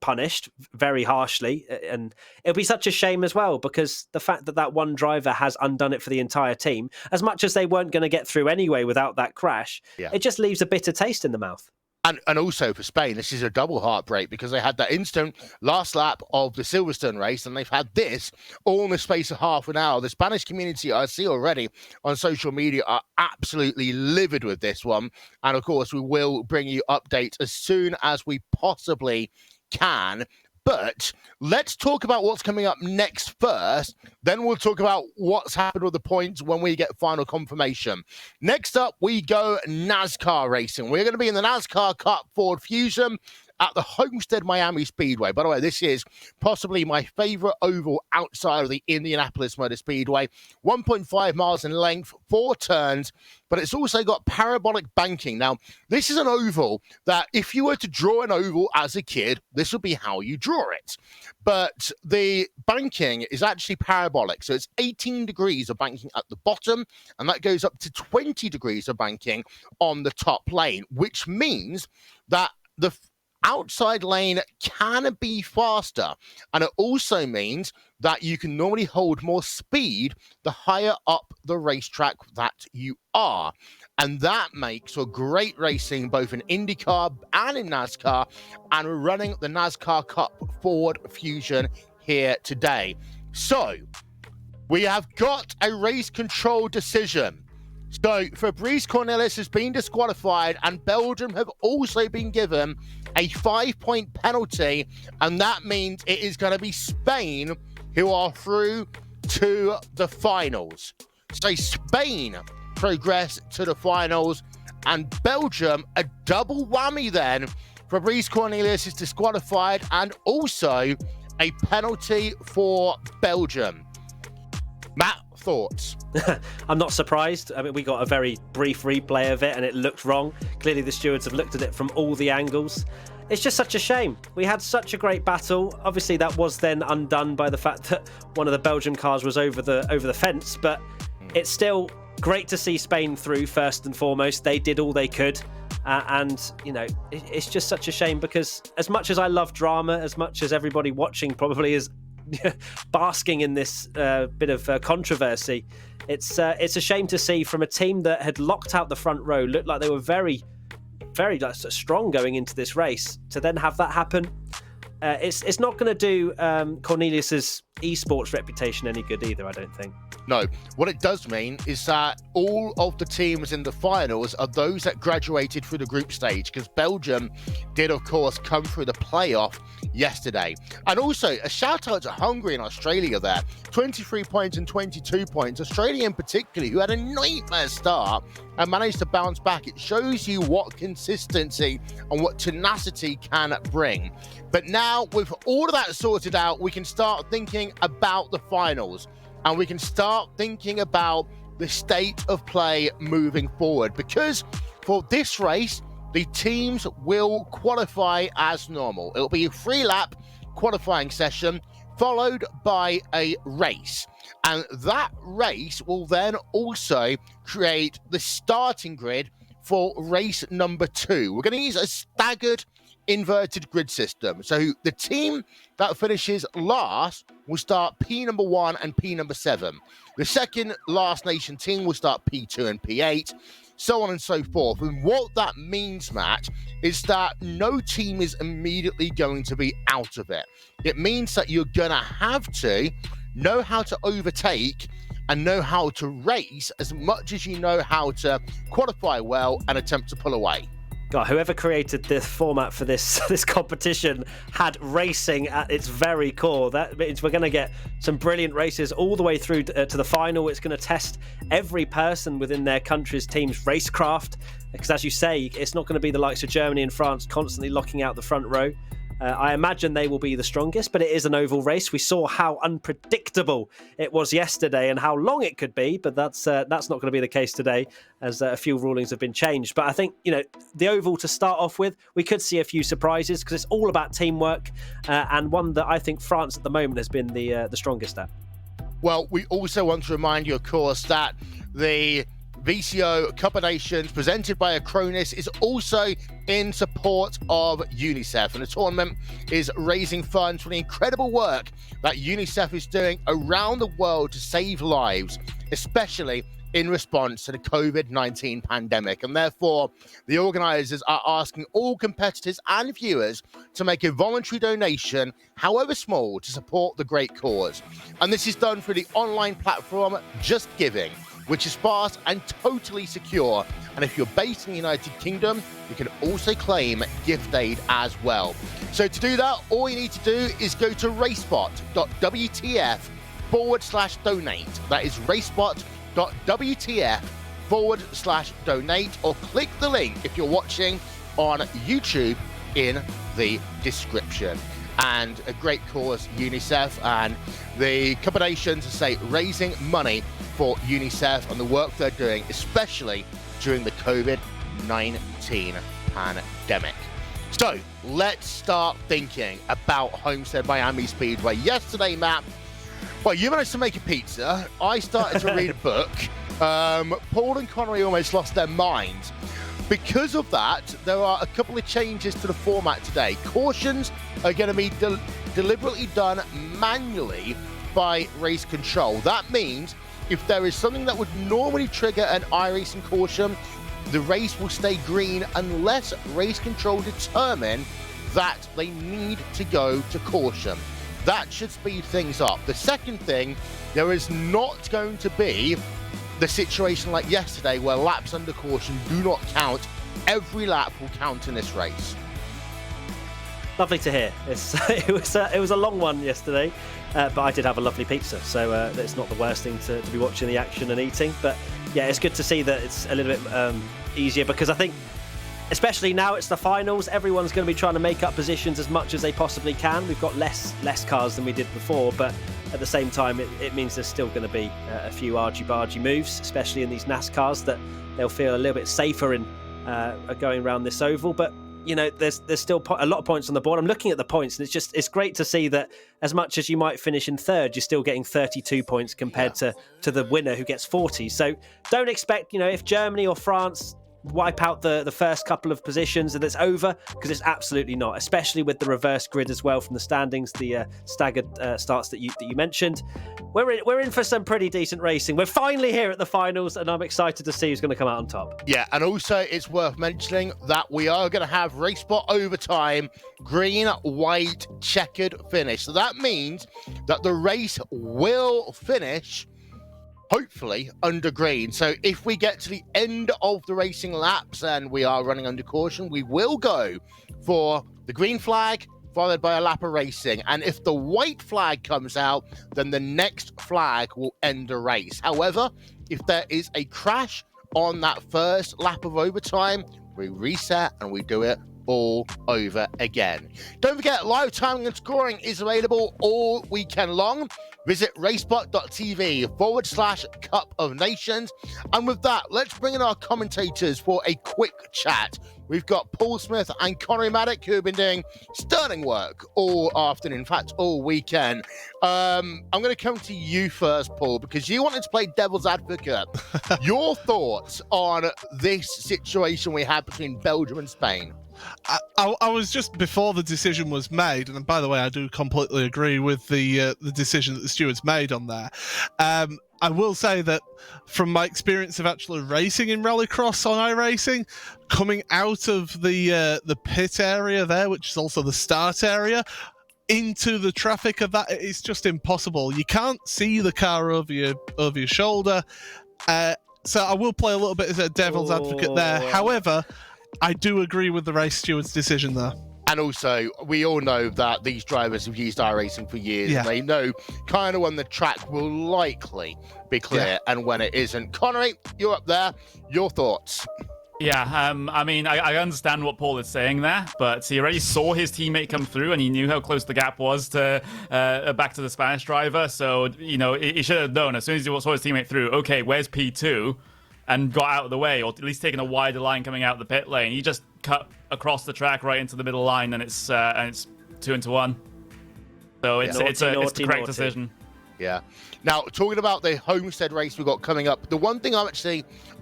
punished very harshly. And it'll be such a shame as well, because the fact that one driver has undone it for the entire team, as much as they weren't going to get through anyway without that crash, it just leaves a bitter taste in the mouth. And also for Spain, this is a double heartbreak because they had that instant last lap of the Silverstone race, and they've had this all in the space of half an hour. The Spanish community, I see already on social media, are absolutely livid with this one. And of course, we will bring you updates as soon as we possibly can. But let's talk about what's coming up next first. Then we'll talk about what's happened with the points when we get final confirmation. Next up, we go NASCAR racing. We're going to be in the NASCAR Cup Ford Fusion at the Homestead Miami Speedway. By the way, this is possibly my favorite oval outside of the Indianapolis Motor Speedway. 1.5 miles in length, 4 turns, but it's also got parabolic banking. Now, this is an oval that if you were to draw an oval as a kid, this would be how you draw it. But the banking is actually parabolic. So it's 18 degrees of banking at the bottom, and that goes up to 20 degrees of banking on the top lane, which means that the outside lane can be faster, and it also means that you can normally hold more speed the higher up the racetrack that you are, and that makes for great racing both in IndyCar and in NASCAR. And we're running the NASCAR Cup Ford Fusion here today. So we have got a race control decision. So Fabrice Cornelis has been disqualified, and Belgium have also been given a 5-point penalty, and that means it is going to be Spain who are through to the finals. So Spain progress to the finals, and Belgium a double whammy then. Fabrice Cornelis is disqualified, and also a penalty for Belgium. Matt, thoughts? I'm not surprised. I mean, we got a very brief replay of it and it looked wrong. Clearly the stewards have looked at it from all the angles. It's just such a shame. We had such a great battle. Obviously that was then undone by the fact that one of the Belgian cars was over the fence, but it's still great to see Spain through first and foremost. They did all they could. And, you know, it's just such a shame because as much as I love drama, as much as everybody watching probably is basking in this bit of controversy, it's a shame to see from a team that had locked out the front row, looked like they were very strong going into this race, to then have that happen. It's not going to do Cornelius's esports reputation any good either, I don't think. No. What it does mean is that all of the teams in the finals are those that graduated through the group stage, because Belgium did, of course, come through the playoff yesterday. And also, a shout out to Hungary and Australia there. 23 points and 22 points. Australia in particular, who had a nightmare start and managed to bounce back. It shows you what consistency and what tenacity can bring. But now, with all of that sorted out, we can start thinking about the finals. And we can start thinking about the state of play moving forward. Because for this race, the teams will qualify as normal. It'll be a 3-lap qualifying session followed by a race. And that race will then also create the starting grid for race number 2. We're going to use a staggered inverted grid system. So the team that finishes last will start P number 1 and P number 7. The second last nation team will start P2 and P8, so on and so forth. And what that means, Matt, is that no team is immediately going to be out of it. It means that you're going to have to know how to overtake and know how to race as much as you know how to qualify well and attempt to pull away. God, whoever created the format for this competition had racing at its very core. That means we're going to get some brilliant races all the way through to the final. It's going to test every person within their country's team's racecraft. Because as you say, it's not going to be the likes of Germany and France constantly locking out the front row. I imagine they will be the strongest, but it is an oval race. We saw how unpredictable it was yesterday and how long it could be, but that's not going to be the case today, as a few rulings have been changed. But I think, you know, the oval to start off with, we could see a few surprises because it's all about teamwork, and one that I think France at the moment has been the strongest at. Well, we also want to remind you, of course, that the VCO Cup of Nations presented by Acronis is also in support of UNICEF, and the tournament is raising funds for the incredible work that UNICEF is doing around the world to save lives, especially in response to the COVID-19 pandemic. And therefore, the organizers are asking all competitors and viewers to make a voluntary donation, however small, to support the great cause. And this is done through the online platform Just Giving, which is fast and totally secure. And if you're based in the United Kingdom, you can also claim gift aid as well. So to do that, all you need to do is go to racebot.wtf/donate. That is racebot.wtf/donate, or click the link if you're watching on YouTube in the description. And a great cause, UNICEF, and the combination to say raising money for UNICEF and the work they're doing, especially during the COVID-19 pandemic. So let's start thinking about Homestead Miami Speedway. Yesterday, Matt, well, you managed to make a pizza. I started to read a book. Paul and Connery almost lost their minds. Because of that, there are a couple of changes to the format today. Cautions are going to be deliberately done manually by race control. That means if there is something that would normally trigger an iRacing caution, the race will stay green unless race control determine that they need to go to caution. That should speed things up. The second thing, there is not going to be the situation like yesterday where laps under caution do not count. Every lap will count in this race. Lovely to hear. It was a long one yesterday, but I did have a lovely pizza, so it's not the worst thing to be watching the action and eating. But yeah, it's good to see that it's a little bit easier, because I think, especially now it's the finals, everyone's going to be trying to make up positions as much as they possibly can. We've got less cars than we did before, but at the same time, it means there's still going to be a few argy-bargy moves, especially in these NASCARs, that they'll feel a little bit safer in going around this oval. But you know, there's still a lot of points on the board. I'm looking at the points, and it's great to see that as much as you might finish in third, you're still getting 32 points compared to the winner who gets 40. So don't expect, if Germany or France wipe out the first couple of positions and it's over, because it's absolutely not, especially with the reverse grid as well from the standings, the staggered starts that you mentioned. We're in for some pretty decent racing. We're finally here at the finals, and I'm excited to see who's going to come out on top. Yeah, and also it's worth mentioning that we are going to have race spot overtime, green, white, checkered finish. So that means that the race will finish hopefully under green. So if we get to the end of the racing laps and we are running under caution, we will go for the green flag followed by a lap of racing. And if the white flag comes out, then the next flag will end the race. However, if there is a crash on that first lap of overtime, we reset and we do it all over again. Don't forget, live timing and scoring is available all weekend long. Visit racebot.tv/Cup of Nations. And with that, let's bring in our commentators for a quick chat. We've got Paul Smith and Connery Maddock, who have been doing sterling work all afternoon, in fact, all weekend. I'm going to come to you first, Paul, because you wanted to play devil's advocate. Your thoughts on this situation we had between Belgium and Spain? I was just before the decision was made, and by the way, I do completely agree with the decision that the stewards made on there. I will say that from my experience of actually racing in Rallycross on iRacing, coming out of the pit area there, which is also the start area, into the traffic of that, it's just impossible. You can't see the car over your shoulder. So I will play a little bit as a devil's advocate there. However, I do agree with the race steward's decision there. And also, we all know that these drivers have used iRacing for years, and they know kind of when the track will likely be clear and when it isn't. Connery, you're up there. Your thoughts? Yeah, I mean, I understand what Paul is saying there, but he already saw his teammate come through, and he knew how close the gap was to back to the Spanish driver. So, he should have known as soon as he saw his teammate through, okay, where's P2? And got out of the way, or at least taken a wider line coming out of the pit lane. He just cut across the track right into the middle line, and it's 2-1. So it's the correct decision. Yeah. Now, talking about the Homestead race we've got coming up, the one thing I'm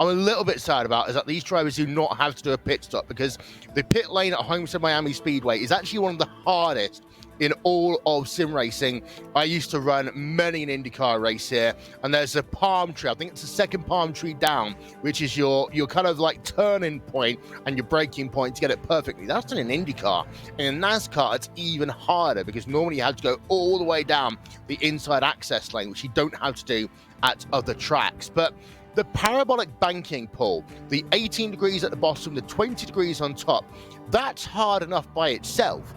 a little bit sad about is that these drivers do not have to do a pit stop, because the pit lane at Homestead Miami Speedway is actually one of the hardest in all of sim racing. I used to run many an IndyCar race here, and there's a palm tree. I think it's the second palm tree down, which is your kind of like turning point and your braking point to get it perfectly. That's in an IndyCar. In NASCAR, it's even harder because normally you have to go all the way down the inside access lane, which you don't have to do at other tracks. But the parabolic banking, Paul, the 18 degrees at the bottom, the 20 degrees on top, that's hard enough by itself.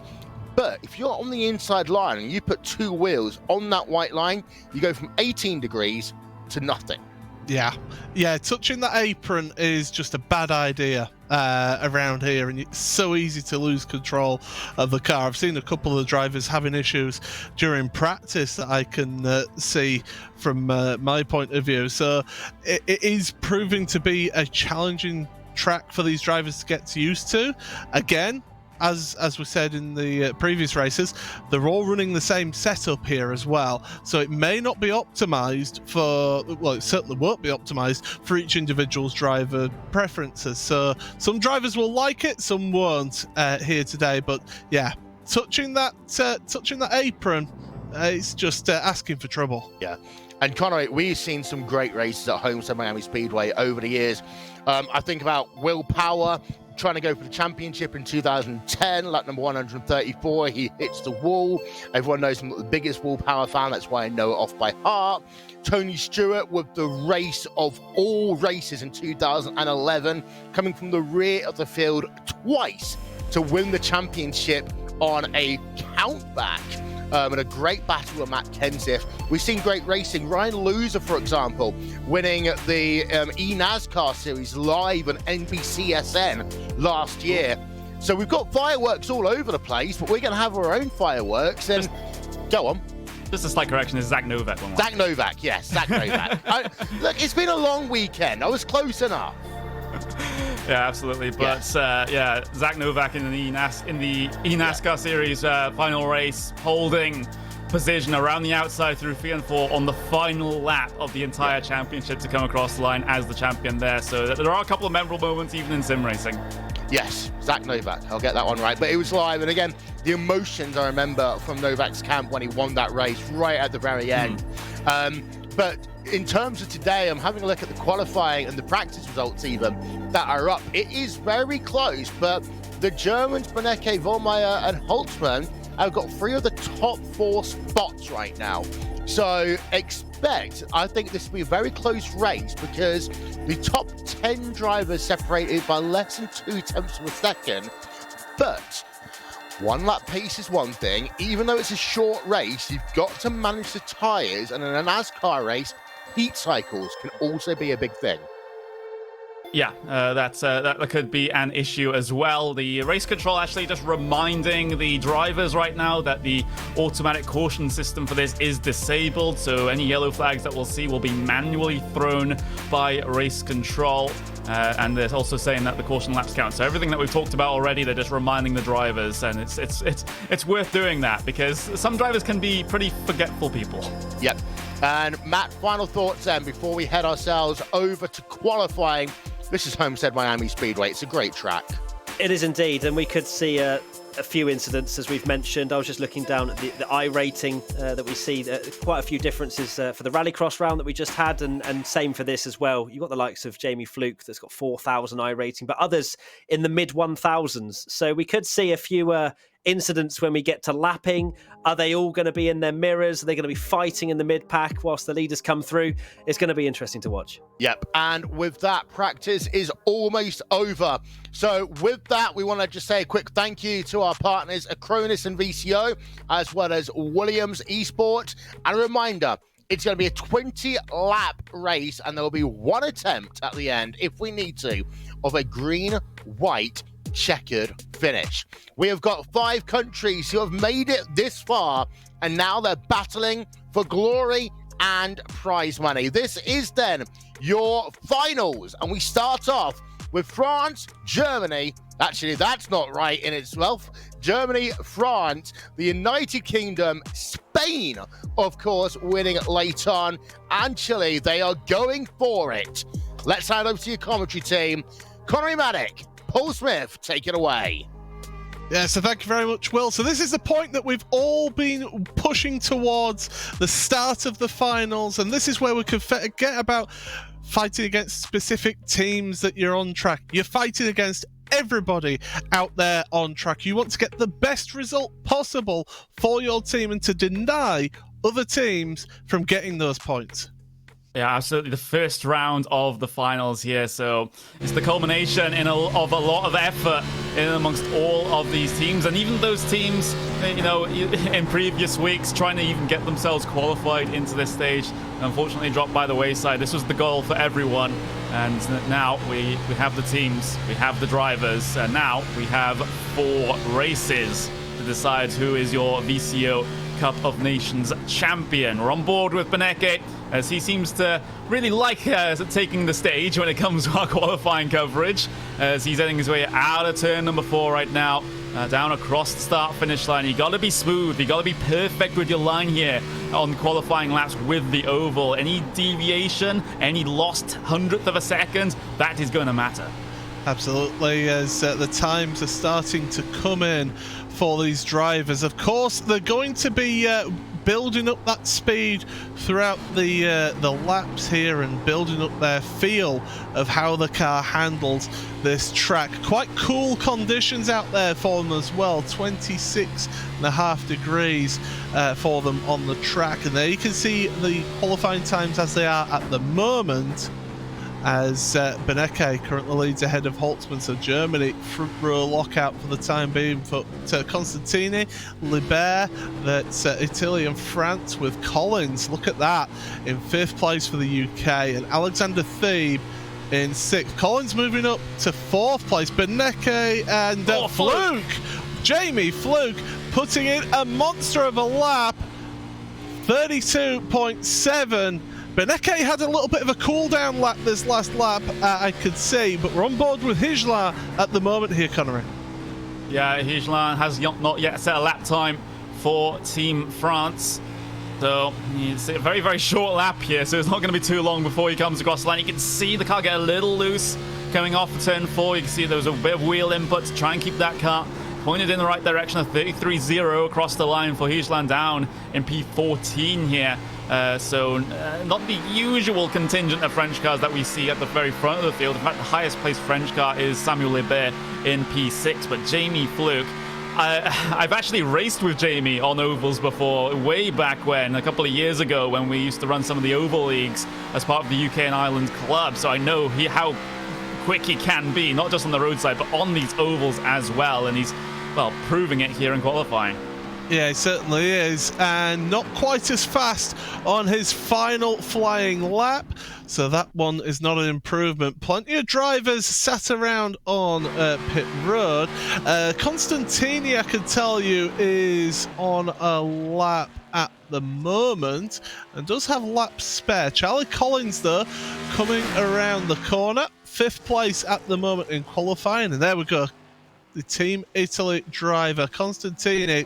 But if you're on the inside line and you put two wheels on that white line, you go from 18 degrees to nothing. Yeah, touching that apron is just a bad idea around here, and it's so easy to lose control of the car. I've seen a couple of the drivers having issues during practice that I can see from my point of view. So it is proving to be a challenging track for these drivers to get used to. Again, as we said in the previous races, they're all running the same setup here as well, so it may not be optimized for, well, it certainly won't be optimized for each individual's driver preferences. So some drivers will like it, some won't here today. But yeah, touching that apron, it's just asking for trouble. Yeah. And Conor, we've seen some great races at Homestead Miami Speedway over the years. I think about Will Power trying to go for the championship in 2010, lap number 134. He hits the wall. Everyone knows I'm not the biggest Will Power fan. That's why I know it off by heart. Tony Stewart with the race of all races in 2011, coming from the rear of the field twice to win the championship on a countback. And a great battle with Matt Kenseth. We've seen great racing. Ryan Loser, for example, winning the NASCAR series live on NBCSN last year. So we've got fireworks all over the place, but we're going to have our own fireworks. And go on. Just a slight correction, is Zach Novak one. Zach Novak, yes, Zach Novak. Look, it's been a long weekend. I was close enough. Yeah, absolutely. But Zach Novak in the NASCAR series final race, holding position around the outside through 3 and 4 on the final lap of the entire championship to come across the line as the champion there. So there are a couple of memorable moments even in sim racing. Yes, Zach Novak. I'll get that one right. But it was live. And again, the emotions I remember from Novak's camp when he won that race right at the very end. But in terms of today, I'm having a look at the qualifying and the practice results even that are up. It is very close, but the Germans, Benecke, Vollmeyer and Holtzmann have got 3 of the top 4 spots right now. So I think this will be a very close race because the top 10 drivers separated by less than 0.2 of a second. But one lap pace is one thing. Even though it's a short race, you've got to manage the tyres, and in a NASCAR race, heat cycles can also be a big thing. Yeah, that could be an issue as well. The race control actually just reminding the drivers right now that the automatic caution system for this is disabled, so any yellow flags that we'll see will be manually thrown by race control. And they're also saying that the caution laps count. So everything that we've talked about already, they're just reminding the drivers, and it's worth doing that because some drivers can be pretty forgetful people. Yep. And Matt, final thoughts then before we head ourselves over to qualifying. This is Homestead Miami Speedway. It's a great track. It is indeed, and we could see a few incidents, as we've mentioned. I was just looking down at the I rating that we see, quite a few differences for the Rallycross round that we just had, and same for this as well. You've got the likes of Jamie Fluke that's got 4,000 I rating, but others in the mid 1,000s. So we could see a few incidents when we get to lapping. Are they all going to be in their mirrors? Are they going to be fighting in the mid-pack whilst the leaders come through? It's going to be interesting to watch. Yep, and with that, practice is almost over. So with that, we want to just say a quick thank you to our partners, Acronis and VCO, as well as Williams Esports. And a reminder, it's going to be a 20-lap race, and there will be one attempt at the end, if we need to, of a green-white checkered finish. We have got 5 countries who have made it this far, and now they're battling for glory and prize money. This is then your finals, and we start off with France, Germany. Actually, that's not right in itself. Germany, France, the United Kingdom, Spain, of course, winning late on, and Chile. They are going for it. Let's hand over to your commentary team. Conor Maddock, Paul Smith, take it away. Yeah, so thank you very much, Will. So this is the point that we've all been pushing towards, the start of the finals, and this is where we can forget about fighting against specific teams that you're on track. You're fighting against everybody out there on track. You want to get the best result possible for your team and to deny other teams from getting those points. Yeah, absolutely. The first round of the finals here. So it's the culmination of a lot of effort in amongst all of these teams. And even those teams, you know, in previous weeks, trying to even get themselves qualified into this stage, unfortunately dropped by the wayside. This was the goal for everyone. And now we have the teams, we have the drivers, and now we have 4 races to decide who is your VCO Cup of Nations champion. We're on board with Beneke, as he seems to really like taking the stage when it comes to our qualifying coverage, as he's heading his way out of turn number 4 right now, down across the start-finish line. You got to be smooth, you got to be perfect with your line here on qualifying laps with the oval. Any deviation, any lost hundredth of a second, that is going to matter. Absolutely, as the times are starting to come in for these drivers. Of course, they're going to be building up that speed throughout the laps here and building up their feel of how the car handles this track. Quite cool conditions out there for them as well. 26.5 degrees for them on the track. And there you can see the qualifying times as they are at the moment, as Beneke currently leads ahead of Holtzman. So Germany front row lockout for the time being for Constantini. Libert, that's Italy and France with Collins. Look at that, in 5th place for the UK, and Alexander Thebe in 6th. Collins moving up to 4th place. Beneke and Fluke. Jamie Fluke putting in a monster of a lap. 32.7. Beneke had a little bit of a cool-down lap this last lap, I could see, but we're on board with Higelin at the moment here, Connery. Yeah, Higelin has not yet set a lap time for Team France. So it's a very, very short lap here, so it's not going to be too long before he comes across the line. You can see the car get a little loose coming off turn 4. You can see there was a bit of wheel input to try and keep that car pointed in the right direction. A 33.0 across the line for Higelin down in P14 here. So not the usual contingent of French cars that we see at the very front of the field. In fact, the highest placed French car is Samuel Libert in P6, but Jamie Fluke, I've actually raced with Jamie on ovals before, way back when, a couple of years ago, when we used to run some of the oval leagues as part of the UK and Ireland club. So I know how quick he can be, not just on the roadside, but on these ovals as well. And he's, well, proving it here in qualifying. Yeah, he certainly is, and not quite as fast on his final flying lap, so that one is not an improvement. Plenty of drivers sat around on pit road. Constantini, I can tell you, is on a lap at the moment and does have laps spare. Charlie Collins, though, coming around the corner, 5th place at the moment in qualifying, and there we go. The Team Italy driver, Constantini,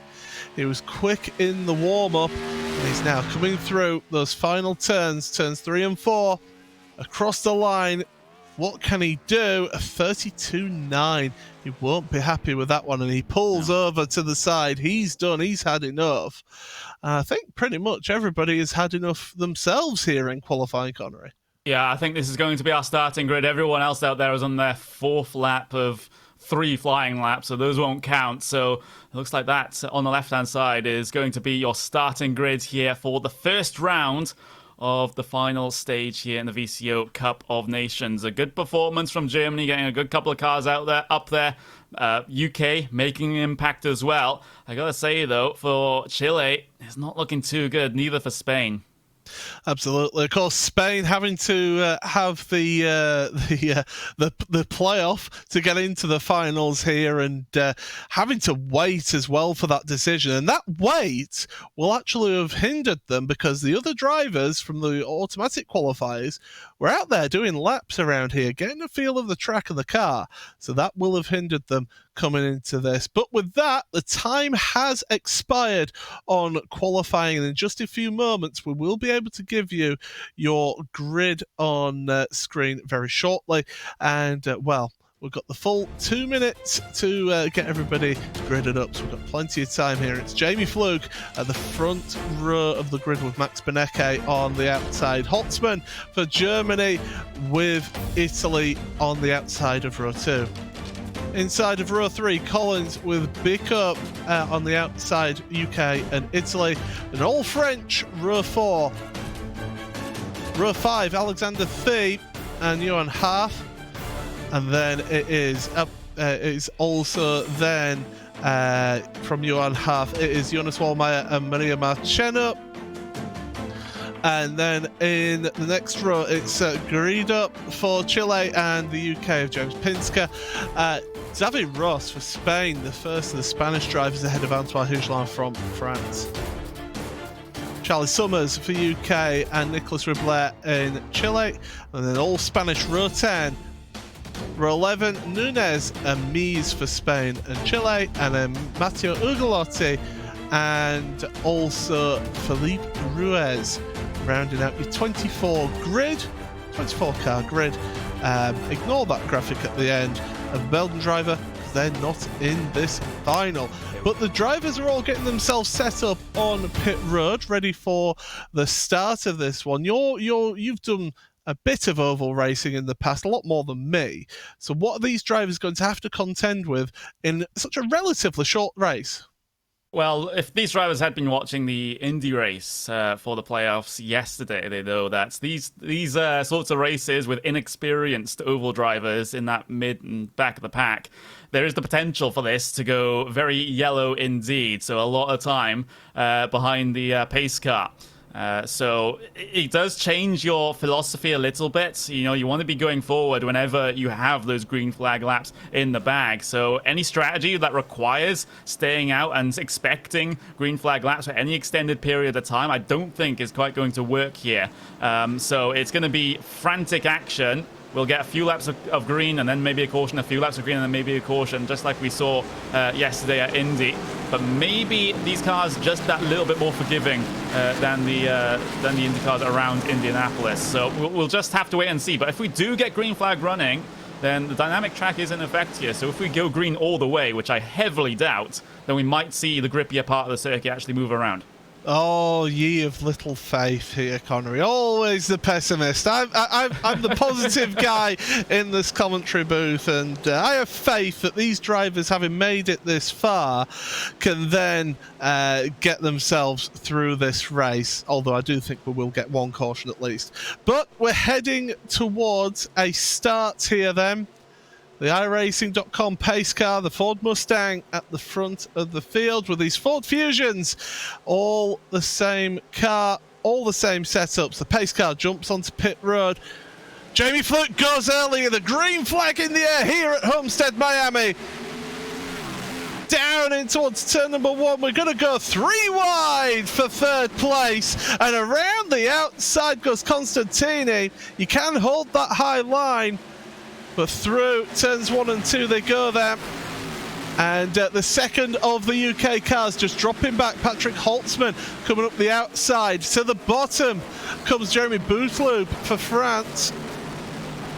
he was quick in the warm-up, and he's now coming through those final turns 3 and 4, across the line. What can he do? A 32.9. He won't be happy with that one, and he pulls over to the side. He's done. He's had enough. I think pretty much everybody has had enough themselves here in qualifying, Connery. Yeah, I think this is going to be our starting grid. Everyone else out there is on their 4th lap of 3 flying laps, so those won't count. So it looks like that on the left-hand side is going to be your starting grid here for the first round of the final stage here in the VCO Cup of Nations. A good performance from Germany, getting a good couple of cars up there. UK making an impact as well. I gotta say though, for Chile, it's not looking too good, neither for Spain. Absolutely. Of course, Spain having to have the playoff to get into the finals here, and having to wait as well for that decision. And that wait will actually have hindered them, because the other drivers from the automatic qualifiers were out there doing laps around here, getting a feel of the track and the car. So that will have hindered them coming into this. But with that, the time has expired on qualifying, and in just a few moments we will be able to give you your grid on screen very shortly. And well, We've got the full 2 minutes to get everybody gridded up, so we've got plenty of time here. It's Jamie Fluke at the front row of the grid with Max Benecke on the outside. Holtzmann for Germany with Italy on the outside of row 2. Inside of row 3, Collins with Bicker on the outside, UK and Italy. And all French, row 4. Row 5, Alexander Thie and Johan Haaf. And then it is also then from Johan Haaf, it is Jonas Wallmeyer and Maria Marchena. And then in the next row, it's Garrido for Chile and the UK of James Pinsker. Xavi Ross for Spain, the first of the Spanish drivers ahead of Antoine Hugelin from France. Charlie Summers for UK and Nicolas Riblet in Chile. And then all Spanish row 10. Row 11, Nunes and Mies for Spain and Chile, and then Matteo Ugolotti and also Felipe Ruiz rounding out your 24 car grid. Ignore that graphic at the end of the Belgian driver, they're not in this final. But the drivers are all getting themselves set up on pit road, ready for the start of this one. You've done a bit of oval racing in the past, a lot more than me. So what are these drivers going to have to contend with in such a relatively short race? Well, if these drivers had been watching the Indy race for the playoffs yesterday, they know that these sorts of races with inexperienced oval drivers in that mid and back of the pack, there is the potential for this to go very yellow indeed. So a lot of time behind the pace car. So it does change your philosophy a little bit. You want to be going forward whenever you have those green flag laps in the bag. So any strategy that requires staying out and expecting green flag laps for any extended period of time, I don't think is quite going to work here. So it's going to be frantic action. We'll get a few laps of green and then maybe a caution, a few laps of green and then maybe a caution, just like we saw yesterday at Indy. But maybe these cars just that little bit more forgiving than the Indy cars around Indianapolis. So we'll just have to wait and see. But if we do get green flag running, then the dynamic track is in effect here. So if we go green all the way, which I heavily doubt, then we might see the grippier part of the circuit actually move around. Oh, ye of little faith here, Connery. Always the pessimist. I'm the positive guy in this commentary booth, and I have faith that these drivers, having made it this far, can then get themselves through this race, although I do think we will get one caution at least. But we're heading towards a start here then. The iRacing.com pace car, the Ford Mustang at the front of the field with these Ford Fusions. All the same car, all the same setups. The pace car jumps onto pit road. Jamie Fluke goes early, the green flag in the air here at Homestead, Miami. Down in towards turn number 1. We're going to go 3 wide for third place. And around the outside goes Constantini. You can hold that high line. But through turns 1 and 2 they go there. And the second of the UK cars just dropping back. Patrick Holtzmann coming up the outside. To the bottom comes Jeremy Bouteloup for France.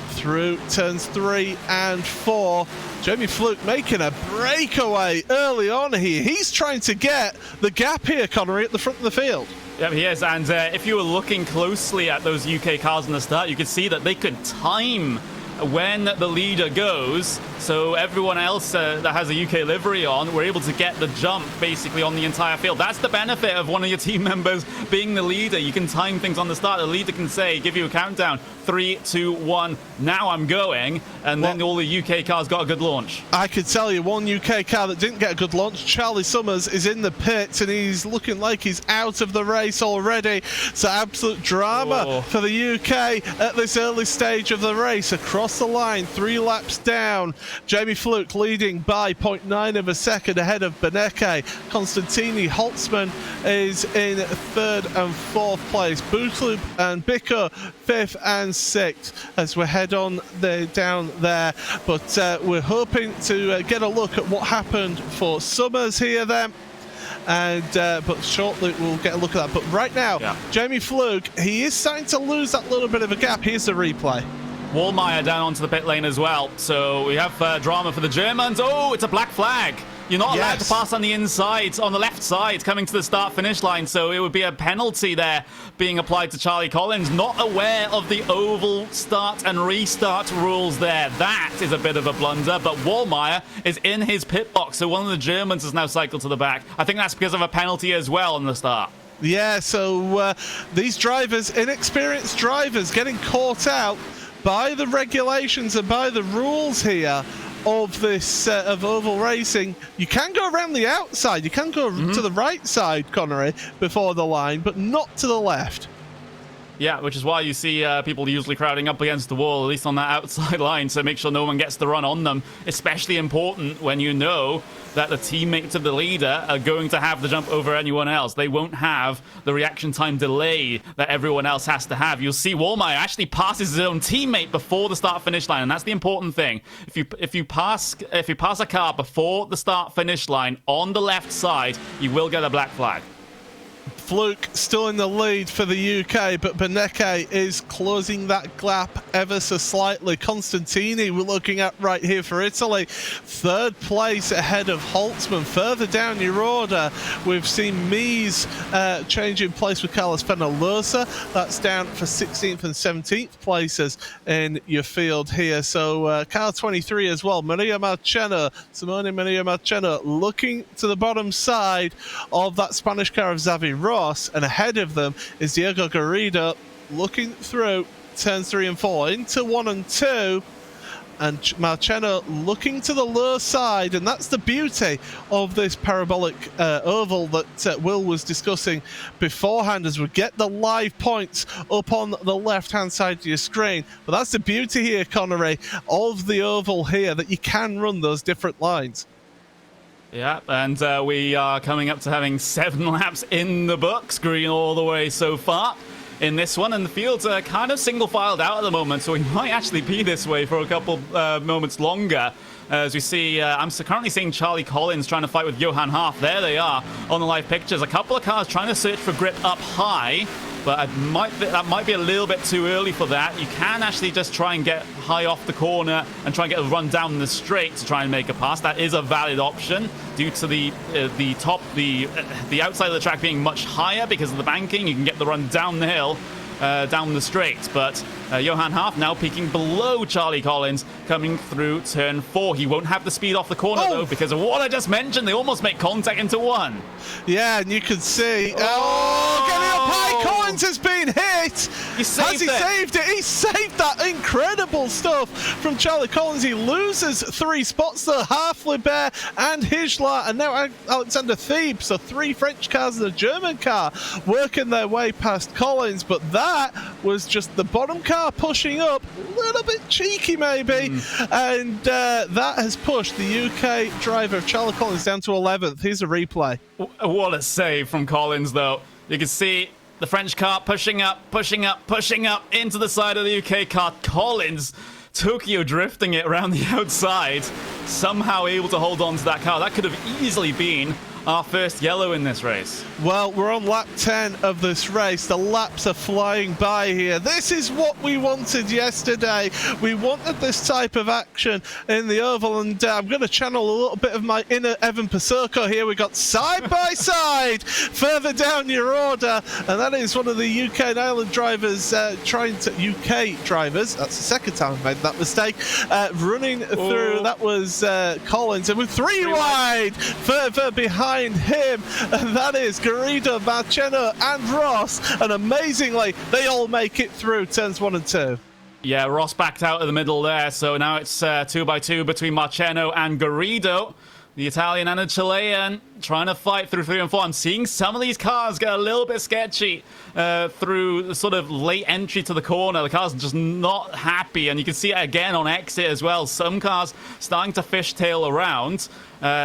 Through turns 3 and 4. Jamie Fluke making a breakaway early on here. He's trying to get the gap here, Connery, at the front of the field. Yeah, he is. And if you were looking closely at those UK cars in the start, you could see that they could time when the leader goes, so everyone else that has a UK livery on, we're able to get the jump basically on the entire field. That's the benefit of one of your team members being the leader. You can time things on the start. The leader can say, give you a countdown, 3, 2, 1, now I'm going, and then all the UK cars got a good launch. I could tell you one UK car that didn't get a good launch. Charlie Summers is in the pits and he's looking like he's out of the race already. So absolute drama for the UK at this early stage of the race. Across the line, 3 laps down. Jamie Fluke leading by 0.9 of a second ahead of Benecke. Constantini, Holtzmann is in 3rd and 4th place. Bouteloup and Bicker 5th and 6th as we head on down there. But we're hoping to get a look at what happened for Summers here then. And but shortly we'll get a look at that. But right now, Jamie Fluke, he is starting to lose that little bit of a gap. Here's the replay. Wallmeyer down onto the pit lane as well. So we have drama for the Germans. Oh, it's a black flag. You're not allowed to pass on the inside, on the left side, coming to the start-finish line. So it would be a penalty there being applied to Charlie Collins. Not aware of the oval start and restart rules there. That is a bit of a blunder. But Wallmeyer is in his pit box. So one of the Germans has now cycled to the back. I think that's because of a penalty as well on the start. Yeah, so these drivers, inexperienced drivers, getting caught out by the regulations and by the rules here of this of oval racing. You can go around the outside, you can go to the right side, Connery, before the line, but not to the left. Yeah, which is why you see people usually crowding up against the wall, at least on that outside line, to make sure no one gets the run on them. Especially important when you know that the teammates of the leader are going to have the jump over anyone else. They won't have the reaction time delay that everyone else has to have. You'll see Wallmeyer actually passes his own teammate before the start-finish line, and that's the important thing. If you pass a car before the start-finish line on the left side, you will get a black flag. Fluke still in the lead for the UK, but Benecke is closing that gap ever so slightly. Constantini we're looking at right here for Italy. Third place ahead of Holtzman. Further down your order, we've seen Mies changing place with Carlos Penalosa. That's down for 16th and 17th places in your field here. So car 23 as well. Simone Maria Marchena looking to the bottom side of that Spanish car of Xavi Ross, and ahead of them is Diego Garrido looking through turns 3 and 4 into 1 and 2, and Marchena looking to the low side, and that's the beauty of this parabolic oval that Will was discussing beforehand, as we get the live points up on the left hand side of your screen. But that's the beauty here, Connery, of the oval here, that you can run those different lines. Yeah, and we are coming up to having 7 laps in the books, green all the way so far in this one, and the fields are kind of single-filed out at the moment, so we might actually be this way for a couple moments longer. As we see, I'm currently seeing Charlie Collins trying to fight with Johan Haaf. There they are on the live pictures. A couple of cars trying to search for grip up high, but that might be a little bit too early for that. You can actually just try and get high off the corner and try and get a run down the straight to try and make a pass. That is a valid option due to the outside of the track being much higher because of the banking. You can get the run down the hill, down the straight, but Johan Haaf now peaking below Charlie Collins coming through turn 4. He won't have the speed off the corner though, because of what I just mentioned. They almost make contact into one. Yeah, and you can see getting up high. Collins has been hit. Has he saved it? He saved that. Incredible stuff from Charlie Collins. He loses 3 spots though. Haaf, Libert and Hijla, and now Alexander Thebes. So 3 French cars and a German car working their way past Collins, but that was just the bottom car pushing up, a little bit cheeky maybe, and that has pushed the UK driver of Charlie Collins down to 11th. Here's a replay. What a save from Collins though. You can see the French car pushing up into the side of the UK car. Collins Tokyo drifting it around the outside, somehow able to hold on to that car. That could have easily been our first yellow in this race. Well, we're on lap 10 of this race. The laps are flying by here. This is what we wanted yesterday. We wanted this type of action in the oval, and I'm going to channel a little bit of my inner Evan Pasoko here. We got side by side further down your order, and that is one of the UK and Ireland drivers UK drivers. That's the second time I've made that mistake. Running through. That was Collins, and with 3 wide further behind him, and that is Garrido, Marchena and Ross, and amazingly they all make it through turns 1 and 2. Yeah, Ross backed out of the middle there, so now it's 2 by 2 between Marchena and Garrido. The Italian and the Chilean trying to fight through 3 and 4. I'm seeing some of these cars get a little bit sketchy through the sort of late entry to the corner. The car's just not happy, and you can see it again on exit as well. Some cars starting to fishtail around.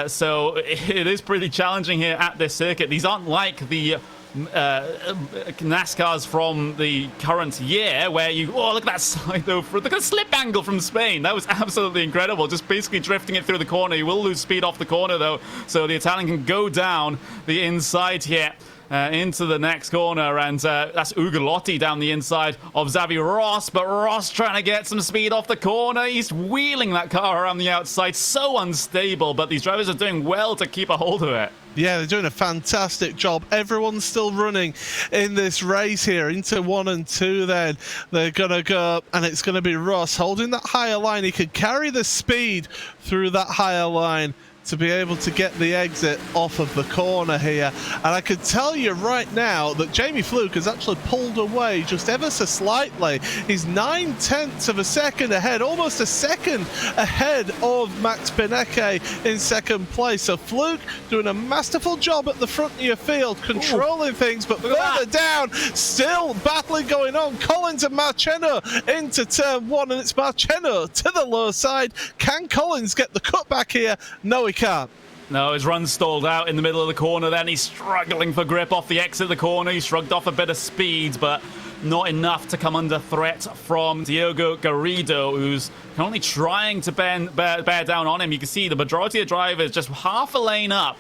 So it is pretty challenging here at this circuit. These aren't like the NASCARs from the current year, where look at that side though, look at the slip angle from Spain. That was absolutely incredible, just basically drifting it through the corner. He will lose speed off the corner though, so the Italian can go down the inside here. Into the next corner, and that's Ugolotti down the inside of Xavi Ross, but Ross trying to get some speed off the corner. He's wheeling that car around the outside, so unstable, but these drivers are doing well to keep a hold of it. Yeah, they're doing a fantastic job. Everyone's still running in this race here into 1 and 2 then. They're going to go, and it's going to be Ross holding that higher line. He could carry the speed through that higher line to be able to get the exit off of the corner here. And I can tell you right now that Jamie Fluke has actually pulled away just ever so slightly. He's 9/10 of a second ahead, almost a second ahead of Max Benecke in second place. So Fluke doing a masterful job at the front of your field, controlling things, but further down, still battling going on. Collins and Marcheno into turn 1, and it's Marcheno to the low side. Can Collins get the cutback here? No, he can't. No, his run stalled out in the middle of the corner then. He's struggling for grip off the exit of the corner. He shrugged off a bit of speed, but not enough to come under threat from Diogo Garrido, who's only trying to bear down on him. You can see the majority of drivers just half a lane up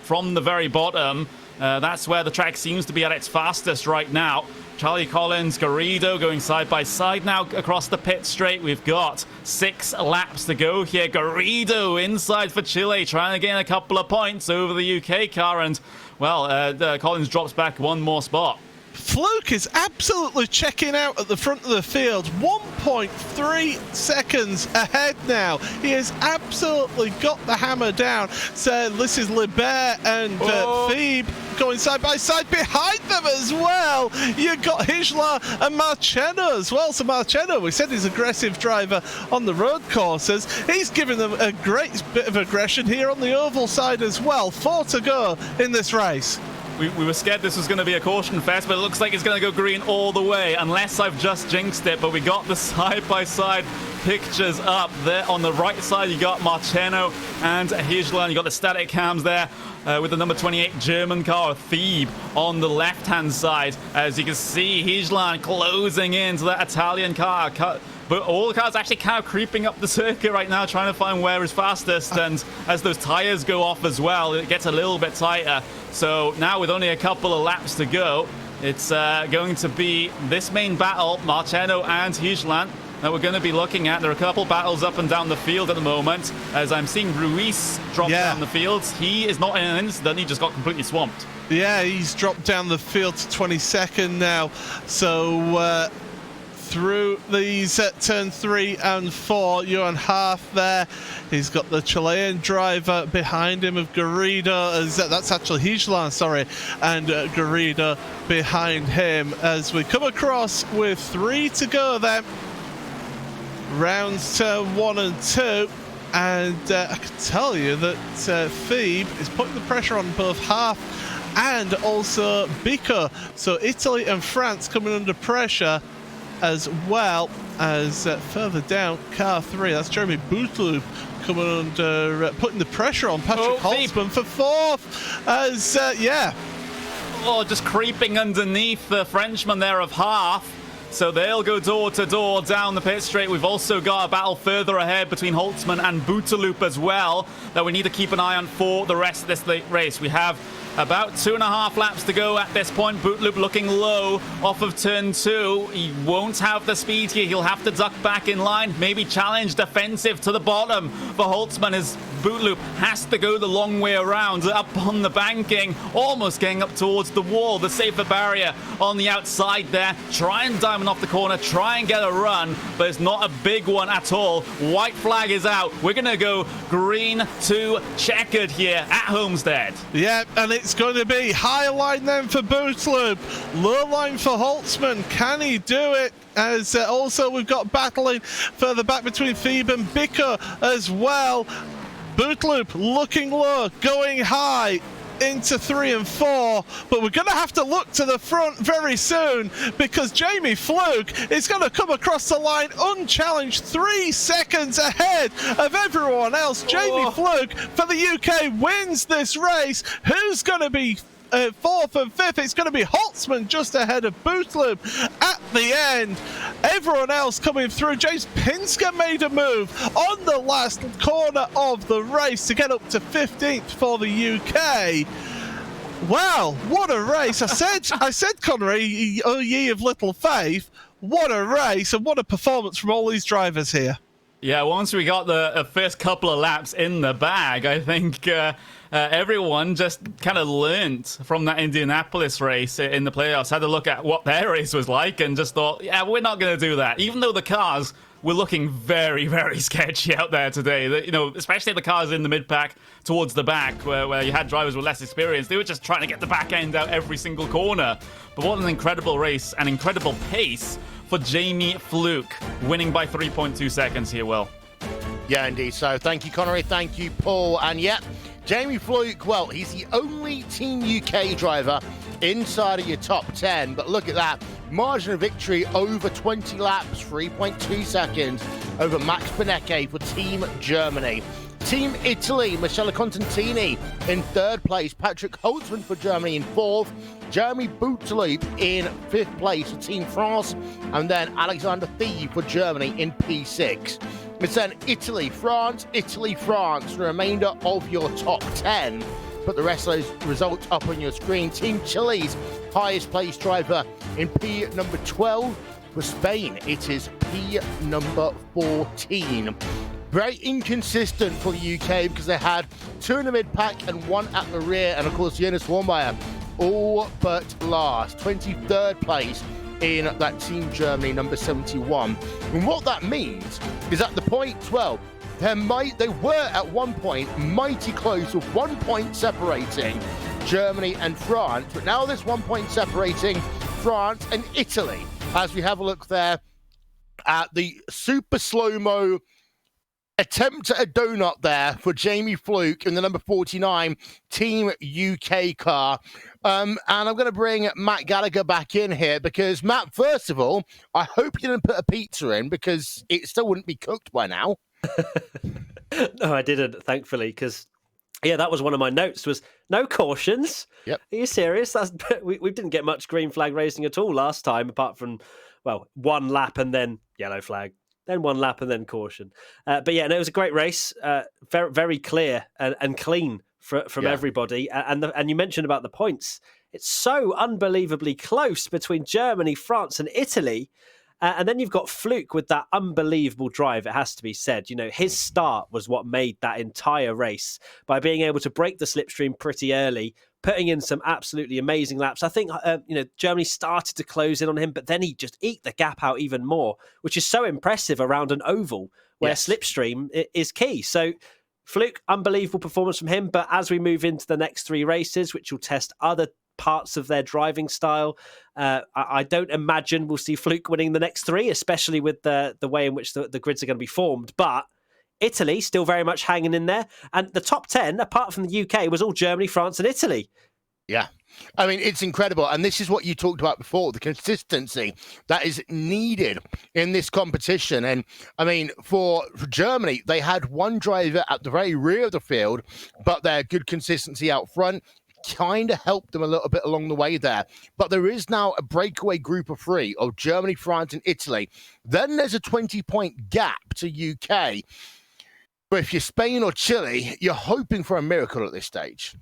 from the very bottom. That's where the track seems to be at its fastest right now. Charlie Collins, Garrido going side by side now across the pit straight. We've got 6 laps to go here. Garrido inside for Chile, trying to gain a couple of points over the UK car, and well, Collins drops back 1 more spot. Fluke is absolutely checking out at the front of the field. 1.3 seconds ahead now. He has absolutely got the hammer down. So this is Libert and Phoebe going side by side behind them as well. You've got Hijla and Marcheno as well. So Marcheno, we said he's an aggressive driver on the road courses. He's given them a great bit of aggression here on the oval side as well. 4 to go in this race. We were scared this was going to be a caution fest, but it looks like it's going to go green all the way, unless I've just jinxed it. But we got the side-by-side pictures up there. On the right side, you got Marcheno and Hijlan. You got the static cams there with the number 28 German car, Thebe, on the left-hand side. As you can see, Hijlan closing into that Italian car. But all the cars actually kind of creeping up the circuit right now, trying to find where is fastest. And as those tires go off as well, it gets a little bit tighter. So now with only a couple of laps to go, it's going to be this main battle, Marcheno and Hijlan, that we're going to be looking at. There are a couple battles up and down the field at the moment, as I'm seeing Ruiz drop down the field. He is not in an incident, he just got completely swamped. Yeah, he's dropped down the field to 22nd now. So through these turn 3 and 4, Johan Half there. He's got the Chilean driver behind him of Garrido. That's actually Hijlan, sorry, and Garrido behind him as we come across with 3 to go then. Rounds turn 1 and 2. And I can tell you that Phoebe is putting the pressure on both Half and also Bico. So Italy and France coming under pressure, as well as further down, car 3, that's Jeremy Boutloop coming under, putting the pressure on Patrick Holtzman for 4th, as, just creeping underneath the Frenchman there of Half. So they'll go door to door down the pit straight. We've also got a battle further ahead between Holtzman and Boutloop as well, that we need to keep an eye on for the rest of this race. We have about 2.5 laps to go at this point. Boutloop looking low off of turn 2. He won't have the speed here. He'll have to duck back in line, maybe challenge defensive to the bottom for Holtzman. His Boutloop has to go the long way around, up on the banking, almost getting up towards the wall, the safer barrier on the outside there. Try and diamond off the corner, try and get a run, but it's not a big one at all. White flag is out. We're going to go green to checkered here at Homestead. Yeah, and it's going to be high line then for Boutloop, low line for Holtzman. Can he do it? As also we've got battling further back between Phoebe and Bico as well. Boutloop looking low, going high into 3 and 4, but we're going to have to look to the front very soon, because Jamie Fluke is going to come across the line unchallenged, 3 seconds ahead of everyone else. Jamie Fluke for the UK wins this race. Who's going to be fourth and fifth. It's going to be Holtzman just ahead of Bootloop at the end. Everyone else coming through. James Pinsker made a move on the last corner of the race to get up to 15th for the UK. Wow, what a race. I said, Connery, oh ye of little faith, what a race and what a performance from all these drivers here. Yeah, once we got the first couple of laps in the bag, I think everyone just kind of learned from that Indianapolis race in the playoffs, had a look at what their race was like and just thought, yeah, we're not going to do that. Even though the cars were looking very, very sketchy out there today. You know, especially the cars in the mid-pack towards the back where you had drivers with less experience. They were just trying to get the back end out every single corner. But what an incredible race, an incredible pace for Jamie Fluke, winning by 3.2 seconds here, Will. Yeah, indeed. So thank you, Connery. Thank you, Paul. And yeah, Jamie Fluke, well, he's the only Team UK driver inside of your top 10. But look at that. Margin of victory over 20 laps, 3.2 seconds over Max Benecke for Team Germany. Team Italy, Michele Contentini in third place, Patrick Holtzman for Germany in fourth, Jeremy Bootloop in fifth place for Team France, and then Alexander Thieve for Germany in P6. It's then Italy, France, the remainder of your top 10. Put the rest of those results up on your screen. Team Chile's highest place driver in P number 12. For Spain, it is P number 14. Very inconsistent for the UK because they had two in the mid-pack and one at the rear. And of course, Jonas Warmbier, all but last. 23rd place in that Team Germany number 71. And what that means is at the points, well, they were at one point mighty close with 1 point separating Germany and France, but now there's 1 point separating France and Italy. As we have a look there at the super slow-mo attempt at a donut there for Jamie Fluke in the number 49 Team UK car. And I'm going to bring Matt Gallagher back in here because, Matt, first of all, I hope you didn't put a pizza in because it still wouldn't be cooked by now. No, I didn't, thankfully, because that was one of my notes, was no cautions. Yep. Are you serious? We didn't get much green flag racing at all last time, apart from, well, one lap and then yellow flag, then one lap and then caution. But yeah, no, it was a great race, very, very clear and clean from everybody. And you mentioned about the points. It's so unbelievably close between Germany, France and Italy. And then you've got Fluke with that unbelievable drive, it has to be said. You know, his start was what made that entire race by being able to break the slipstream pretty early, putting in some absolutely amazing laps. I think, Germany started to close in on him, but then he just eked the gap out even more, which is so impressive around an oval where slipstream is key. So Fluke, unbelievable performance from him. But as we move into the next three races, which will test other parts of their driving style, I don't imagine we'll see Fluke winning the next three, especially with the way in which the grids are going to be formed. But Italy still very much hanging in there. And the top 10, apart from the UK, was all Germany, France and Italy. Yeah. I mean, it's incredible. And this is what you talked about before, the consistency that is needed in this competition. And I mean, for Germany, they had one driver at the very rear of the field, but their good consistency out front kind of helped them a little bit along the way there. But there is now a breakaway group of three of Germany, France and Italy. Then there's a 20-point gap to UK. But if you're Spain or Chile, you're hoping for a miracle at this stage.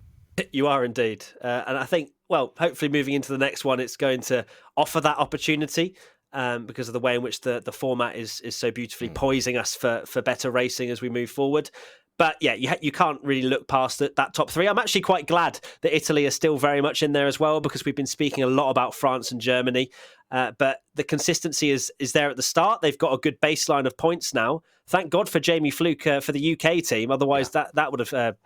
You are indeed. And I think, well, hopefully moving into the next one, it's going to offer that opportunity because of the way in which the format is so beautifully poising us for better racing as we move forward. But yeah, you can't really look past that top three. I'm actually quite glad that Italy are still very much in there as well, because we've been speaking a lot about France and Germany. But the consistency is there at the start. They've got a good baseline of points now. Thank God for Jamie Fluke for the UK team. Otherwise, that would have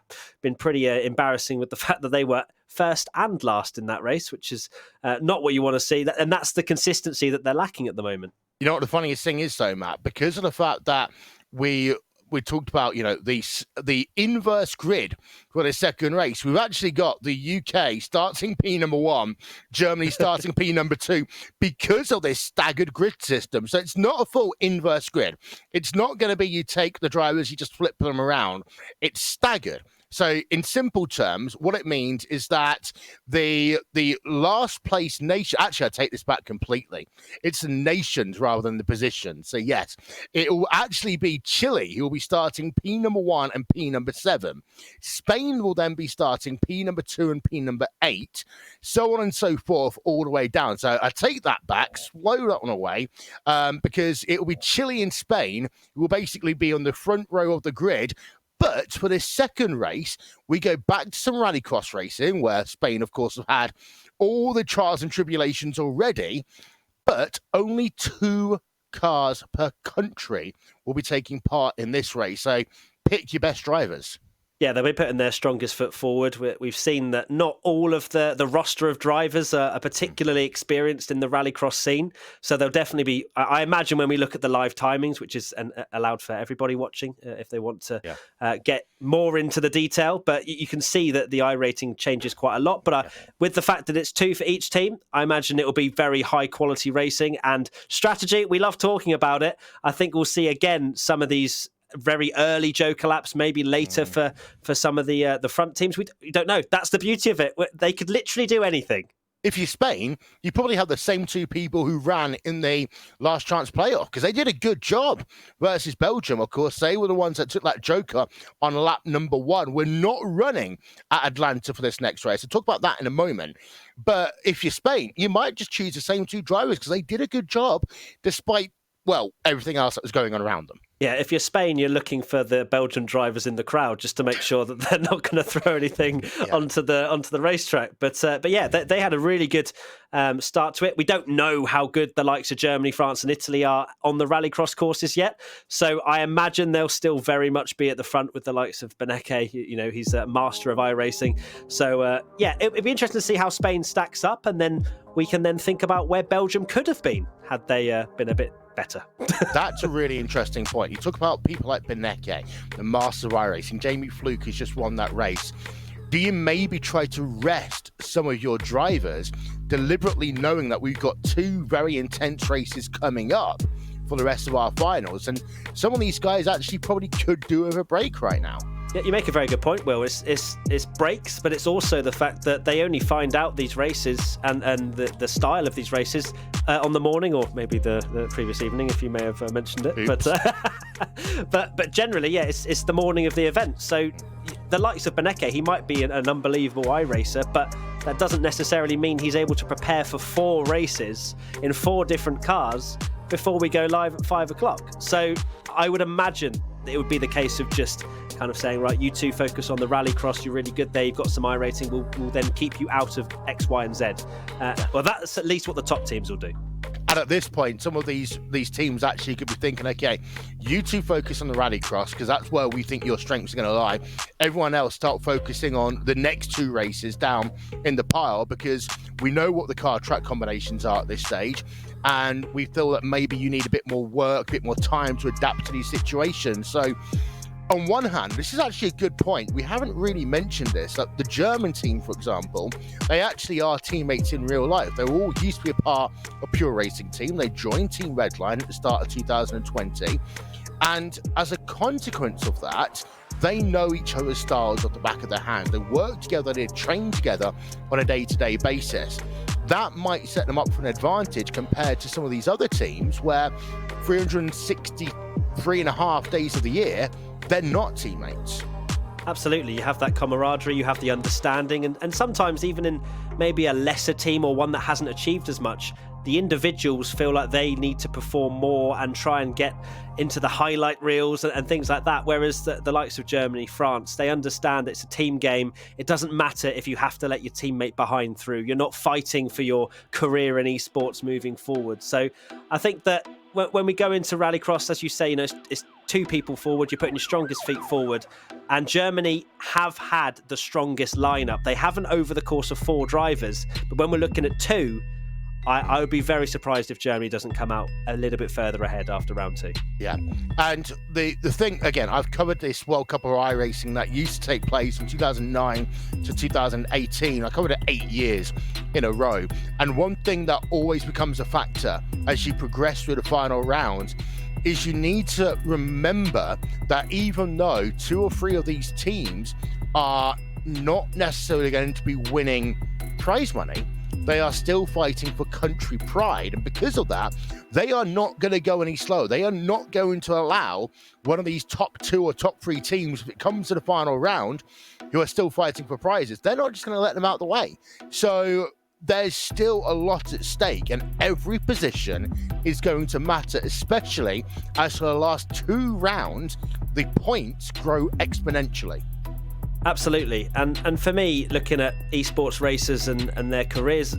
been pretty embarrassing with the fact that they were first and last in that race, which is not what you want to see. And that's the consistency that they're lacking at the moment. You know what the funniest thing is, though, Matt? Because of the fact that we talked about, the inverse grid for the second race. We've actually got the UK starting P number 1, Germany starting P number 2, because of this staggered grid system. So it's not a full inverse grid. It's not going to be you take the drivers, you just flip them around. It's staggered. So in simple terms, what it means is that the last place nation, actually I take this back completely, it's the nations rather than the position. So yes, it will actually be Chile who will be starting P number 1 and P number 7. Spain will then be starting P number 2 and P number 8, so on and so forth, all the way down. So I take that back, slow that one away, because it will be Chile and Spain who will basically be on the front row of the grid. But for this second race, we go back to some rallycross racing, where Spain, of course, have had all the trials and tribulations already, but only 2 cars per country will be taking part in this race. So pick your best drivers. Yeah, they'll be putting their strongest foot forward. We've seen that not all of the roster of drivers are particularly experienced in the rallycross scene. So they'll definitely be, I imagine when we look at the live timings, which is allowed for everybody watching if they want to get more into the detail. But you can see that the iRating changes quite a lot. But with the fact that it's 2 for each team, I imagine it will be very high quality racing and strategy. We love talking about it. I think we'll see again some of these very early Joker laps, maybe later for some of the front teams. We don't know. That's the beauty of it. They could literally do anything. If you're Spain, you probably have the same 2 people who ran in the last chance playoff, because they did a good job versus Belgium. Of course, they were the ones that took that Joker on lap number 1. We're not running at Atlanta for this next race. I'll talk about that in a moment. But if you're Spain, you might just choose the same 2 drivers because they did a good job despite, well, everything else that was going on around them. Yeah, if you're Spain, you're looking for the Belgian drivers in the crowd just to make sure that they're not going to throw anything onto the racetrack. But yeah, they had a really good start to it. We don't know how good the likes of Germany, France, and Italy are on the rallycross courses yet. So I imagine they'll still very much be at the front with the likes of Beneke. You know, he's a master of iRacing. So yeah, it'd be interesting to see how Spain stacks up, and then we can then think about where Belgium could have been had they been a bit better. That's a really interesting point. You talk about people like Beneke, the master of iRacing. Jamie Fluke has just won that race. Do you maybe try to rest some of your drivers, deliberately knowing that we've got 2 very intense races coming up for the rest of our finals? And some of these guys actually probably could do with a break right now. Yeah, you make a very good point, Will. It's breaks, but it's also the fact that they only find out these races and the style of these races on the morning, or maybe the previous evening, if you may have mentioned it. Oops. But generally, yeah, it's the morning of the event. So the likes of Beneke, he might be an unbelievable iRacer, but that doesn't necessarily mean he's able to prepare for 4 races in 4 different cars before we go live at 5 o'clock. So I would imagine it would be the case of just kind of saying, right, you 2 focus on the rallycross, you're really good there, you've got some iRating, we'll then keep you out of X, Y, and Z. Well, that's at least what the top teams will do. And at this point, some of these teams actually could be thinking, okay, you 2 focus on the rallycross because that's where we think your strengths are going to lie. Everyone else start focusing on the next 2 races down in the pile, because we know what the car track combinations are at this stage. And we feel that maybe you need a bit more work, a bit more time to adapt to these situations. So on one hand, this is actually a good point. We haven't really mentioned this. Like the German team, for example, they actually are teammates in real life. They all used to be a part of Pure Racing Team. They joined Team Redline at the start of 2020. And as a consequence of that, they know each other's styles off the back of their hand. They work together, they train together on a day-to-day basis. That might set them up for an advantage compared to some of these other teams where 363.5 days of the year, they're not teammates. Absolutely. You have that camaraderie, you have the understanding, and sometimes even in maybe a lesser team or one that hasn't achieved as much, the individuals feel like they need to perform more and try and get into the highlight reels and things like that. Whereas the likes of Germany, France, they understand it's a team game. It doesn't matter if you have to let your teammate behind through. You're not fighting for your career in esports moving forward. So I think that when we go into Rallycross, as you say, it's 2 people forward. You're putting your strongest feet forward. And Germany have had the strongest lineup. They haven't over the course of 4 drivers. But when we're looking at 2, I would be very surprised if Germany doesn't come out a little bit further ahead after round 2. Yeah. And the thing, again, I've covered this World Cup of iRacing that used to take place from 2009 to 2018. I covered it 8 years in a row. And one thing that always becomes a factor as you progress through the final rounds is you need to remember that even though 2 or 3 of these teams are not necessarily going to be winning prize money. They are still fighting for country pride. And because of that, they are not going to go any slower. They are not going to allow one of these top 2 or top 3 teams, if it comes to the final round, who are still fighting for prizes. They're not just going to let them out the way. So there's still a lot at stake, and every position is going to matter, especially as for the last 2 rounds, the points grow exponentially. Absolutely. And for me, looking at esports racers and their careers,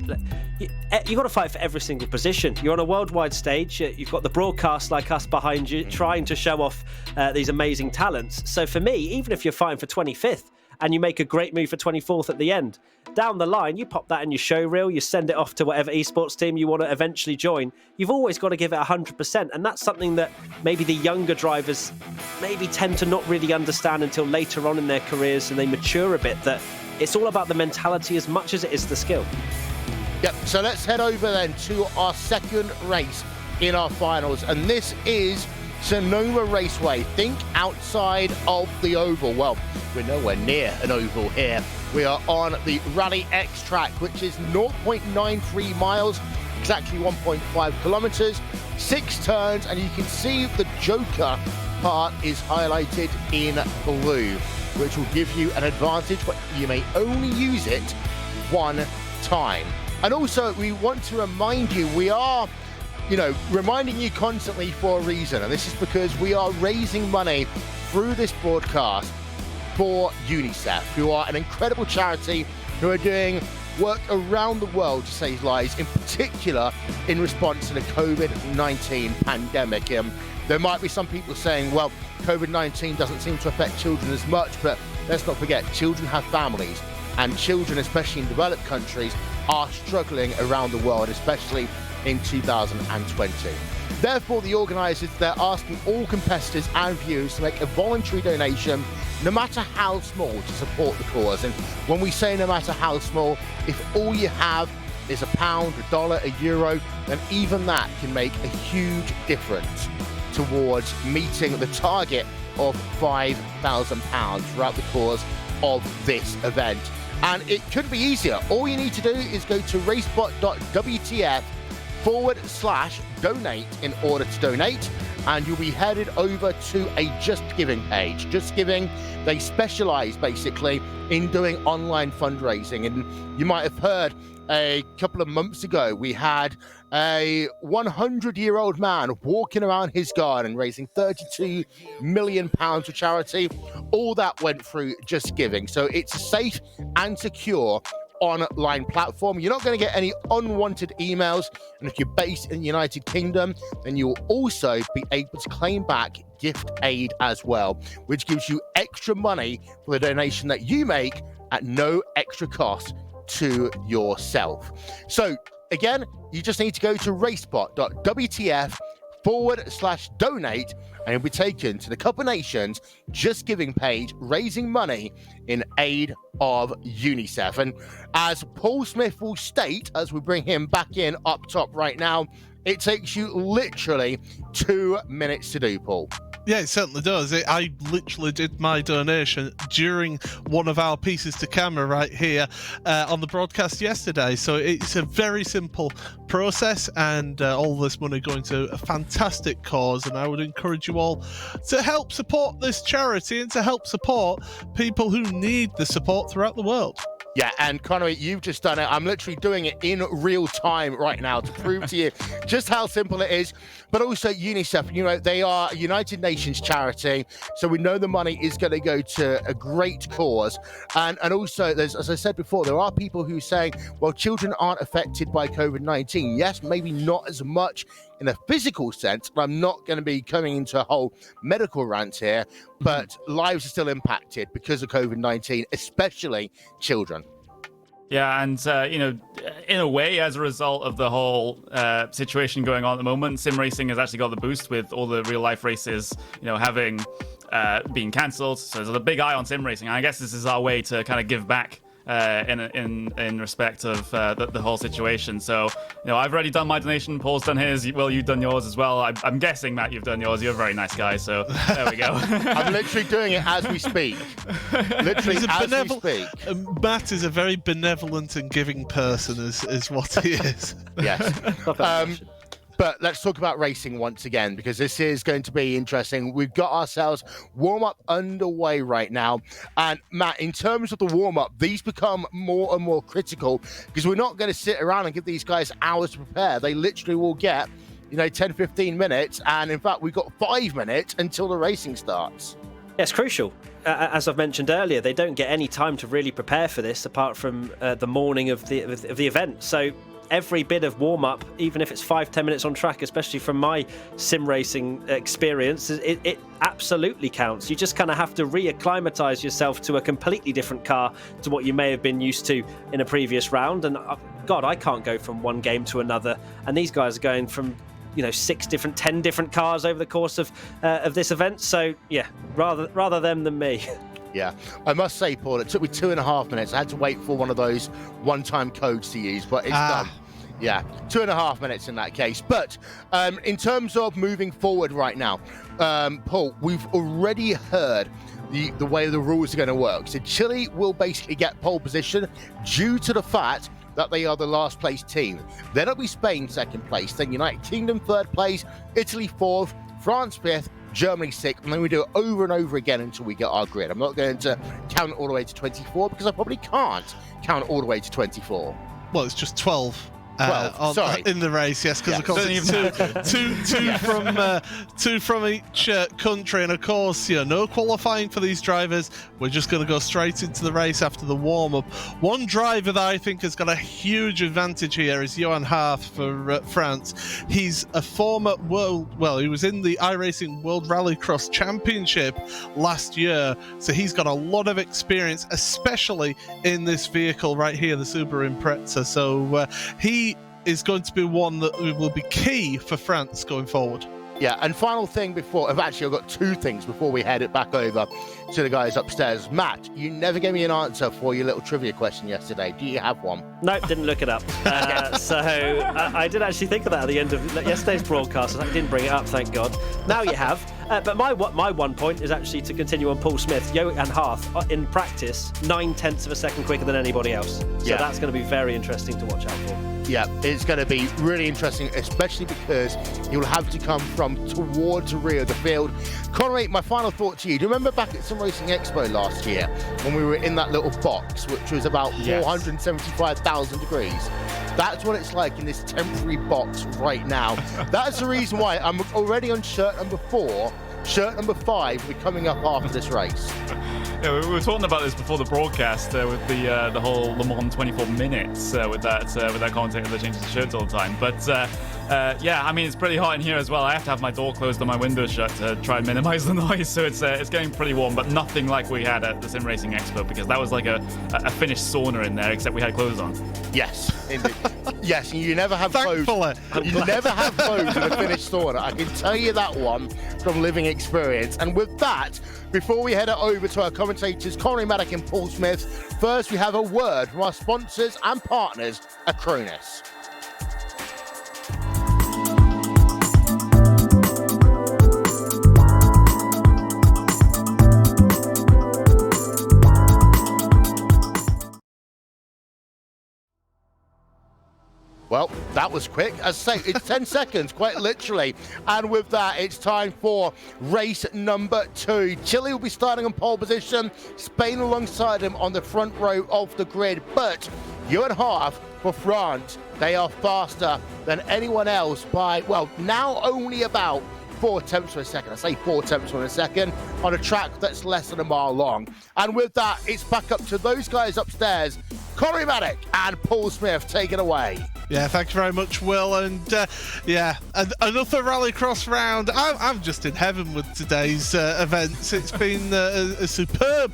you've got to fight for every single position. You're on a worldwide stage. You've got the broadcast like us behind you trying to show off these amazing talents. So for me, even if you're fighting for 25th and you make a great move for 24th at the end, down the line, you pop that in your show reel, you send it off to whatever esports team you want to eventually join. You've always got to give it 100%. And that's something that maybe the younger drivers maybe tend to not really understand until later on in their careers and they mature a bit, that it's all about the mentality as much as it is the skill. Yep, so let's head over then to our second race in our finals. And this is Sonoma Raceway. Think outside of the oval. Well, we're nowhere near an oval here. We are on the Rally X track, which is 0.93 miles, exactly 1.5 kilometers, 6 turns, and you can see the Joker part is highlighted in blue, which will give you an advantage, but you may only use it 1 time. And also, we want to remind you, we are reminding you constantly for a reason, and this is because we are raising money through this broadcast for UNICEF, who are an incredible charity who are doing work around the world to save lives, in particular in response to the COVID-19 pandemic. There might be some people saying, well, COVID-19 doesn't seem to affect children as much, but let's not forget, children have families, and children, especially in developed countries, are struggling around the world, especially in 2020. Therefore, the organisers, they're asking all competitors and viewers to make a voluntary donation, no matter how small, to support the cause. And when we say no matter how small, if all you have is £1, $1, €1, then even that can make a huge difference towards meeting the target of £5,000 throughout the course of this event. And it could be easier. All you need to do is go to racebot.wtf/donate in order to donate, and you'll be headed over to a Just Giving page. Just Giving, they specialize basically in doing online fundraising. And you might have heard a couple of months ago, we had a 100-year-old man walking around his garden raising £32 million for charity. All that went through Just Giving. So it's a safe and secure online platform. You're not going to get any unwanted emails, and if you're based in the United Kingdom, then you will also be able to claim back gift aid as well, which gives you extra money for the donation that you make at no extra cost to yourself. So again, you just need to go to racebot.wtf/donate, and you'll be taken to the Cup of Nations Just Giving page, raising money in aid of UNICEF. And as Paul Smith will state, as we bring him back in up top right now, it takes you literally 2 minutes to do, Paul. Yeah, it certainly does. I literally did my donation during one of our pieces to camera right here on the broadcast yesterday. So it's a very simple process, and all this money going to a fantastic cause. And I would encourage you all to help support this charity and to help support people who need the support throughout the world. Yeah, and Connery, you've just done it. I'm literally doing it in real time right now to prove to you just how simple it is. But also UNICEF, they are a United Nations charity, so we know the money is going to go to a great cause. And also, there's, as I said before, there are people who say, well, children aren't affected by COVID-19. Yes, maybe not as much in a physical sense, but I'm not going to be coming into a whole medical rant here, but lives are still impacted because of COVID-19, especially children. Yeah, and, in a way, as a result of the whole situation going on at the moment, sim racing has actually got the boost with all the real-life races, having been cancelled. So there's a big eye on sim racing. I guess this is our way to kind of give back in respect of the whole situation. So, I've already done my donation. Paul's done his. Well, you've done yours as well. I'm guessing, Matt, you've done yours. You're a very nice guy. So there we go. I'm literally doing it as we speak. Literally as we speak. Matt is a very benevolent and giving person, is what he is. Yes. But let's talk about racing once again, because this is going to be interesting. We've got ourselves warm-up underway right now. And Matt, in terms of the warm-up, these become more and more critical, because we're not going to sit around and give these guys hours to prepare. They literally will get, 10, 15 minutes. And in fact, we've got 5 minutes until the racing starts. It's crucial. As I've mentioned earlier, they don't get any time to really prepare for this apart from the morning of the event. So every bit of warm-up, even if it's 5-10 minutes on track, especially from my sim racing experience, it absolutely counts. You just kind of have to reacclimatize yourself to a completely different car to what you may have been used to in a previous round. And God, I can't go from one game to another. And these guys are going from 10 different cars over the course of this event. So yeah, rather them than me. Yeah, I must say, Paul, it took me 2.5 minutes. I had to wait for one of those one-time codes to use, but it's done. Yeah, 2.5 minutes in that case. But in terms of moving forward right now, Paul, we've already heard the way the rules are going to work. So Chile will basically get pole position due to the fact that they are the last place team. Then it'll be Spain second place, then United Kingdom third place, Italy fourth, France fifth, Germany 6th, and then we do it over and over again until we get our grid. I'm not going to count all the way to 24 because I probably can't count all the way to 24. Well, it's just 12. 12, in the race, yes, because of course it's two from each country, and of course, no qualifying for these drivers. We're just going to go straight into the race after the warm-up. One driver that I think has got a huge advantage here is Johan Haaf for France. He's a former he was in the iRacing World Rallycross Championship last year, so he's got a lot of experience, especially in this vehicle right here, the Subaru Impreza. So he is going to be one that will be key for France going forward. Yeah, and final thing I've got 2 things before we head it back over to the guys upstairs. Matt, you never gave me an answer for your little trivia question yesterday. Do you have one? No, didn't look it up. So I did actually think of that at the end of yesterday's broadcast. I didn't bring it up, thank God. Now you have. But my 1 point is actually to continue on Paul Smith. Johan Haaf, in practice, 9/10 of a second quicker than anybody else. So that's going to be very interesting to watch out for. Yeah, it's going to be really interesting, especially because you'll have to come from towards the rear of the field. Conway, my final thought to you. Do you remember back at Sim Racing Expo last year when we were in that little box, which was about 475,000 degrees? That's what it's like in this temporary box right now. That's the reason why I'm already on shirt number 4. Shirt number 5 will be coming up after this race. Yeah, we were talking about this before the broadcast with the whole Le Mans 24 minutes with that commentator that changes the shirts all the time. But it's pretty hot in here as well. I have to have my door closed and my window shut to try and minimize the noise. So it's getting pretty warm, but nothing like we had at the Sim Racing Expo, because that was like a finished sauna in there, except we had clothes on. Yes, indeed. Yes, you never have clothes. You never have clothes in a finished sauna. I can tell you that one from living experience. And with that, before we head over to our commentators, Connie Maddock and Paul Smith, first we have a word from our sponsors and partners, Acronis. Well, that was quick. As I say, it's 10 seconds, quite literally. And with that, it's time for race number 2. Chile will be starting on pole position, Spain alongside him on the front row of the grid. But Johan Haaf for France, they are faster than anyone else by, now only about 4/10 of a second. I say 4/10 of a second on a track that's less than a mile long. And with that, it's back up to those guys upstairs, Connie Maddock and Paul Smith. Take it away. Yeah, thank you very much, Will. And another Rallycross round. I'm just in heaven with today's events. It's been a superb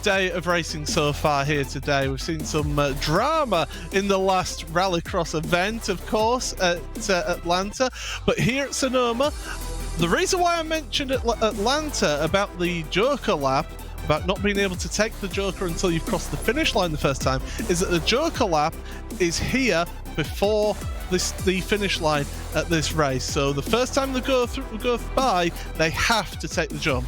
day of racing so far here today. We've seen some drama in the last Rallycross event, of course, at Atlanta. But here at Sonoma, the reason why I mentioned Atlanta about the Joker lap about not being able to take the Joker until you've crossed the finish line the first time is that the Joker lap is here before the finish line at this race. So the first time they go by, they have to take the jump.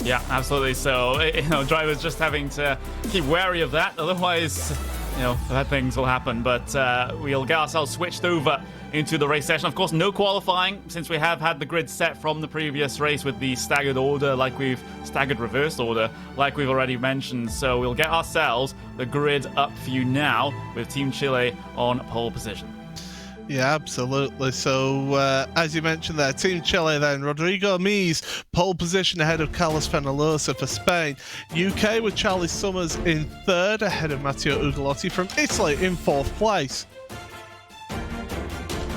Yeah, absolutely. So, drivers just having to keep wary of that. Otherwise, bad things will happen. But we'll get ourselves switched over into the race session. Of course, no qualifying, since we have had the grid set from the previous race with the staggered reverse order, like we've already mentioned. So we'll get ourselves the grid up for you now with Team Chile on pole position. Yeah, absolutely. So, as you mentioned there, Team Chile then, Rodrigo Mies, pole position ahead of Carlos Fenalosa for Spain. UK with Charlie Summers in third, ahead of Matteo Ugolotti from Italy in fourth place.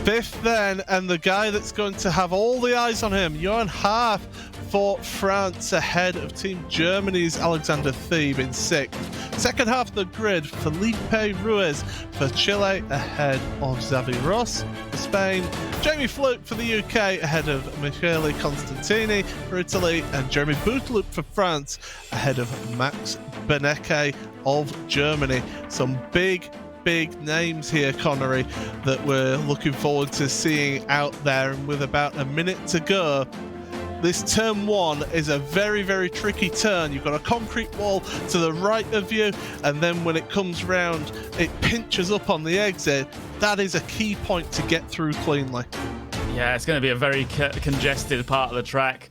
Fifth then, and the guy that's going to have all the eyes on him, Johan Haaf for France, ahead of Team Germany's Alexander Thieb in sixth. Second half of the grid, Felipe Ruiz for Chile, ahead of Xavi Ross for Spain. Jamie Fluke for the UK, ahead of Michele Constantini for Italy, and Jeremy Boutloup for France, ahead of Max Benecke of Germany. Some big names here, Connery, that we're looking forward to seeing out there. And with about a minute to go, this turn one is a very, very tricky turn. You've got a concrete wall to the right of you, and then when it comes round, it pinches up on the exit. That is a key point to get through cleanly. Yeah, it's going to be a very congested part of the track.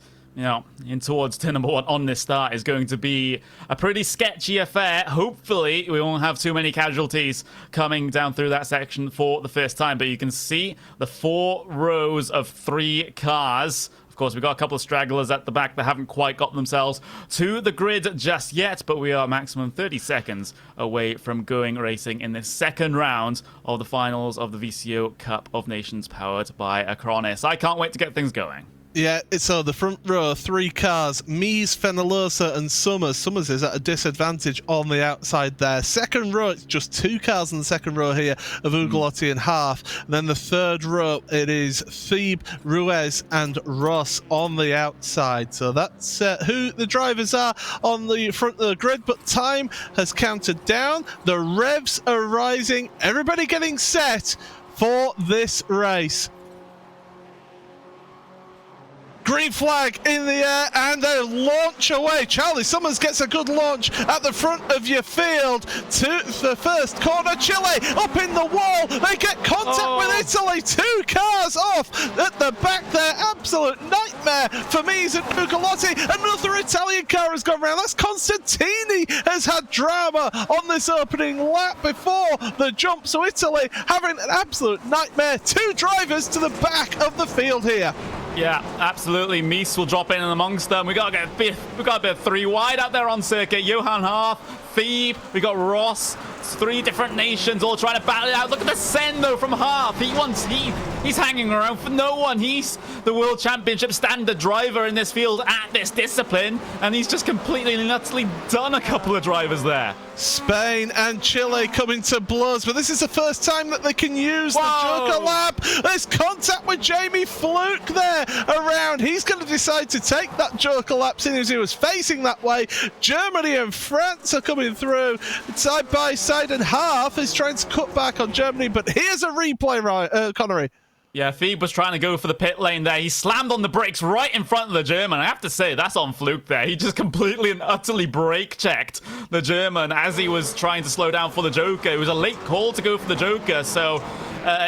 In towards turn number one on this start is going to be a pretty sketchy affair. Hopefully, we won't have too many casualties coming down through that section for the first time. But you can see the 4 rows of 3 cars. Of course, we've got a couple of stragglers at the back that haven't quite got themselves to the grid just yet. But we are maximum 30 seconds away from going racing in this second round of the finals of the VCO Cup of Nations powered by Acronis. I can't wait to get things going. Yeah, so the front row, 3 cars, Mies, Fenalosa and Summers. Summers is at a disadvantage on the outside there. Second row, it's just 2 cars in the second row here of Ugolotti and Haaf. And then the third row, it is Thieb, Ruiz and Ross on the outside. So that's who the drivers are on the front of the grid. But time has counted down. The revs are rising. Everybody getting set for this race. Green flag in the air, and they launch away. Charlie Summers gets a good launch at the front of your field to the first corner. Chile up in the wall. They get contact with Italy. 2 cars off at the back there. Absolute nightmare for Mies and Ugolotti. Another Italian car has gone round. That's Constantini has had drama on this opening lap before the jump. So Italy having an absolute nightmare. 2 drivers to the back of the field here. Yeah, absolutely. Mies will drop in amongst them. We got a bit 3 wide out there on circuit. Johan Haaf, Thieb, we got Ross. 3 different nations all trying to battle it out. Look at the send though from Haaf. He's hanging around for no one. He's the World Championship standard driver in this field at this discipline, and he's just completely and utterly done a couple of drivers there. Spain and Chile coming to blows, but this is the first time that they can use the Joker lap. There's contact with Jamie Fluke there around. He's going to decide to take that Joker lap since he was facing that way. Germany and France are coming through side by side, and Haaf is trying to cut back on Germany, but here's a replay, Connery. Yeah, Thieb was trying to go for the pit lane there. He slammed on the brakes right in front of the German. I have to say, that's on Fluke there. He just completely and utterly brake-checked the German as he was trying to slow down for the Joker. It was a late call to go for the Joker, so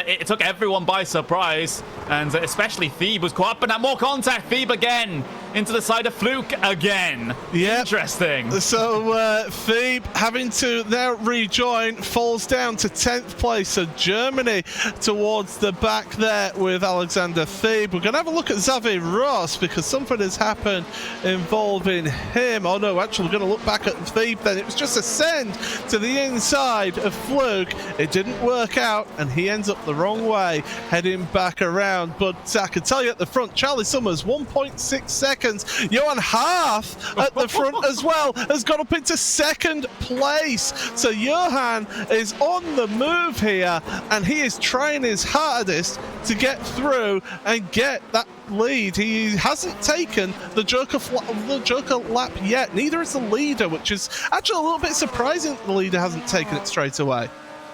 it took everyone by surprise, and especially Thieb was caught up in that. More contact. Thieb again into the side of Fluke again. Yep. Interesting. So Thieb having to now rejoin, falls down to 10th place. So Germany towards the back there with Alexander Thieb. We're going to have a look at Xavi Ross because something has happened involving him. Oh no, actually we're going to look back at Thieb then. It was just a send to the inside of Fluke. It didn't work out and he ends up the wrong way, heading back around. But I can tell you at the front, Charlie Summers 1.6 seconds seconds. Johan Half at the front as well has got up into second place. So Johan is on the move here, and he is trying his hardest to get through and get that lead. He hasn't taken the Joker lap yet. Neither is the leader, which is actually a little bit surprising that the leader hasn't taken it straight away.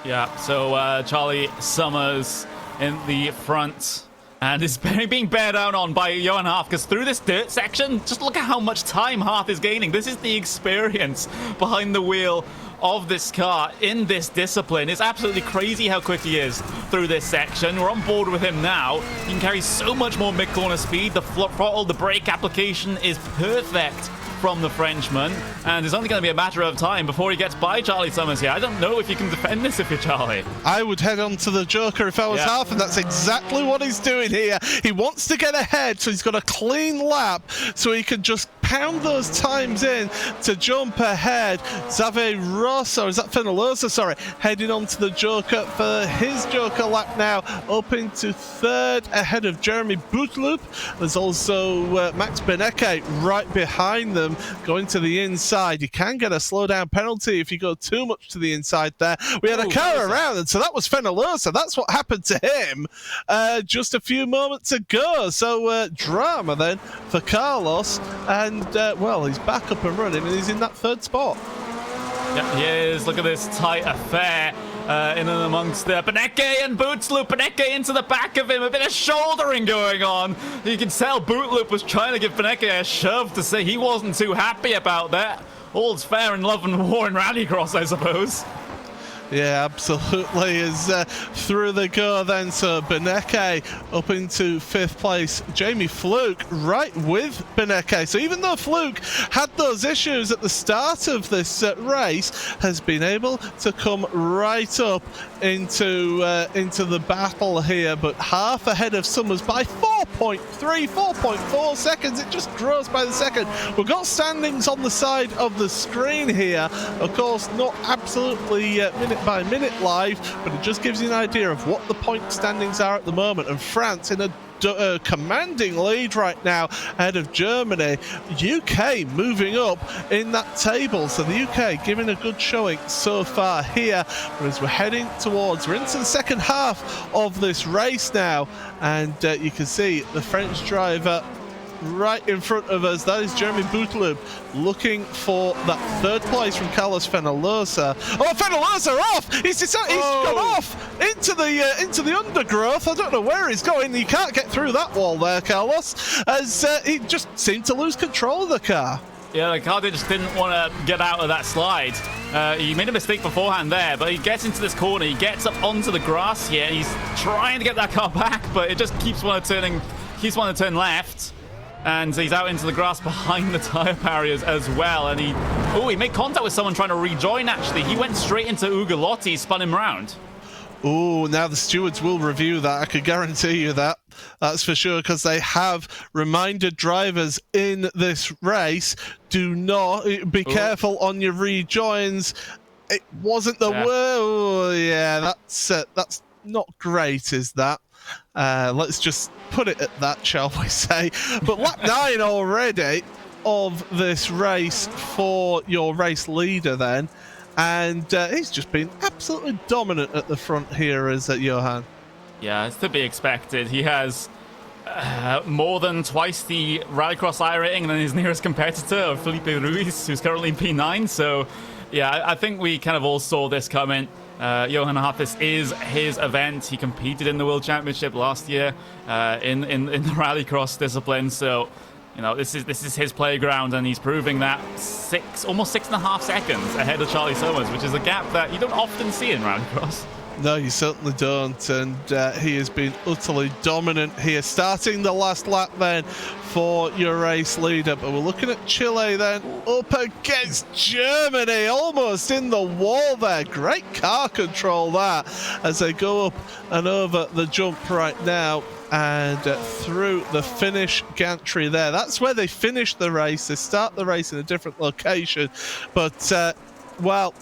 Yeah, so Charlie Summers in the front, and is being bear down on by Johan Half, because through this dirt section, just look at how much time Half is gaining. This is the experience behind the wheel of this car in this discipline. It's absolutely crazy how quick he is through this section. We're on board with him now. He can carry so much more mid-corner speed. The throttle, the brake application is perfect from the Frenchman, and it's only going to be a matter of time before he gets by Charlie Summers here. I don't know if you can defend this if you're Charlie. I would head on to the Joker if I was Half, and that's exactly what he's doing here. He wants to get ahead, so he's got a clean lap, so he can just pound those times in to jump ahead. Xavier Ross, or is that Fenalosa, sorry, heading on to the Joker for his Joker lap now, up into third ahead of Jeremy Bootloop. There's also Max Benecke right behind them, going to the inside. You can get a slowdown penalty if you go too much to the inside there. We had a car around, and so that was Fenalosa. That's what happened to him just a few moments ago. So drama then for Carlos, and well, he's back up and running, and he's in that third spot. Yep, he is. Look at this tight affair in and amongst Benecke and Bootloop. Benecke into the back of him. A bit of shouldering going on. You can tell Bootloop was trying to give Benecke a shove to say he wasn't too happy about that. All's fair in love and war in Rallycross, I suppose. Yeah, absolutely. Is through the go then. So Benecke up into fifth place. Jamie Fluke right with Benecke. So even though Fluke had those issues at the start of this race, has been able to come right up into the battle here. But Half ahead of Summers by 4.4 seconds. It just grows by the second. We've got standings on the side of the screen here. Of course, not absolutely minute by minute live, but it just gives you an idea of what the point standings are at the moment. And France in a commanding lead right now ahead of Germany. UK moving up in that table, so the UK giving a good showing so far here. But as we're heading towards, we're into the second half of this race now, and you can see the French driver right in front of us. That is Jeremy Bootloop looking for that third place from Carlos Fenalosa. Oh, Fenalosa off! He's gone off into the undergrowth. I don't know where he's going. You can't get through that wall there, Carlos, as he just seemed to lose control of the car. Yeah, the car just didn't want to get out of that slide. He made a mistake beforehand there, but he gets into this corner. He gets up onto the grass here, and he's trying to get that car back, but it just keeps wanting to turn left. And he's out into the grass behind the tyre barriers as well. And he made contact with someone trying to rejoin, actually. He went straight into Ugolotti, spun him round. Oh, now the stewards will review that. I could guarantee you that. That's for sure, because they have reminded drivers in this race, do not be careful on your rejoins. It wasn't the that's not great, is that? Let's just put it at that, shall we say. But lap 9 already of this race for your race leader then. And he's just been absolutely dominant at the front here as Johan. Yeah, it's to be expected. He has more than twice the Rallycross I rating than his nearest competitor, Felipe Ruiz, who's currently in P9. So, yeah, I think we kind of all saw this coming. Johan Half, this is his event. He competed in the World Championship last year in the Rallycross discipline. So, you know, this is his playground, and he's proving that almost 6.5 seconds ahead of Charlie Summers, which is a gap that you don't often see in Rallycross. No, you certainly don't, and he has been utterly dominant here. Starting the last lap then for your race leader, but we're looking at Chile then up against Germany, almost in the wall there. Great car control that as they go up and over the jump right now and through the finish gantry there. That's where they finish the race. They start the race in a different location, but well,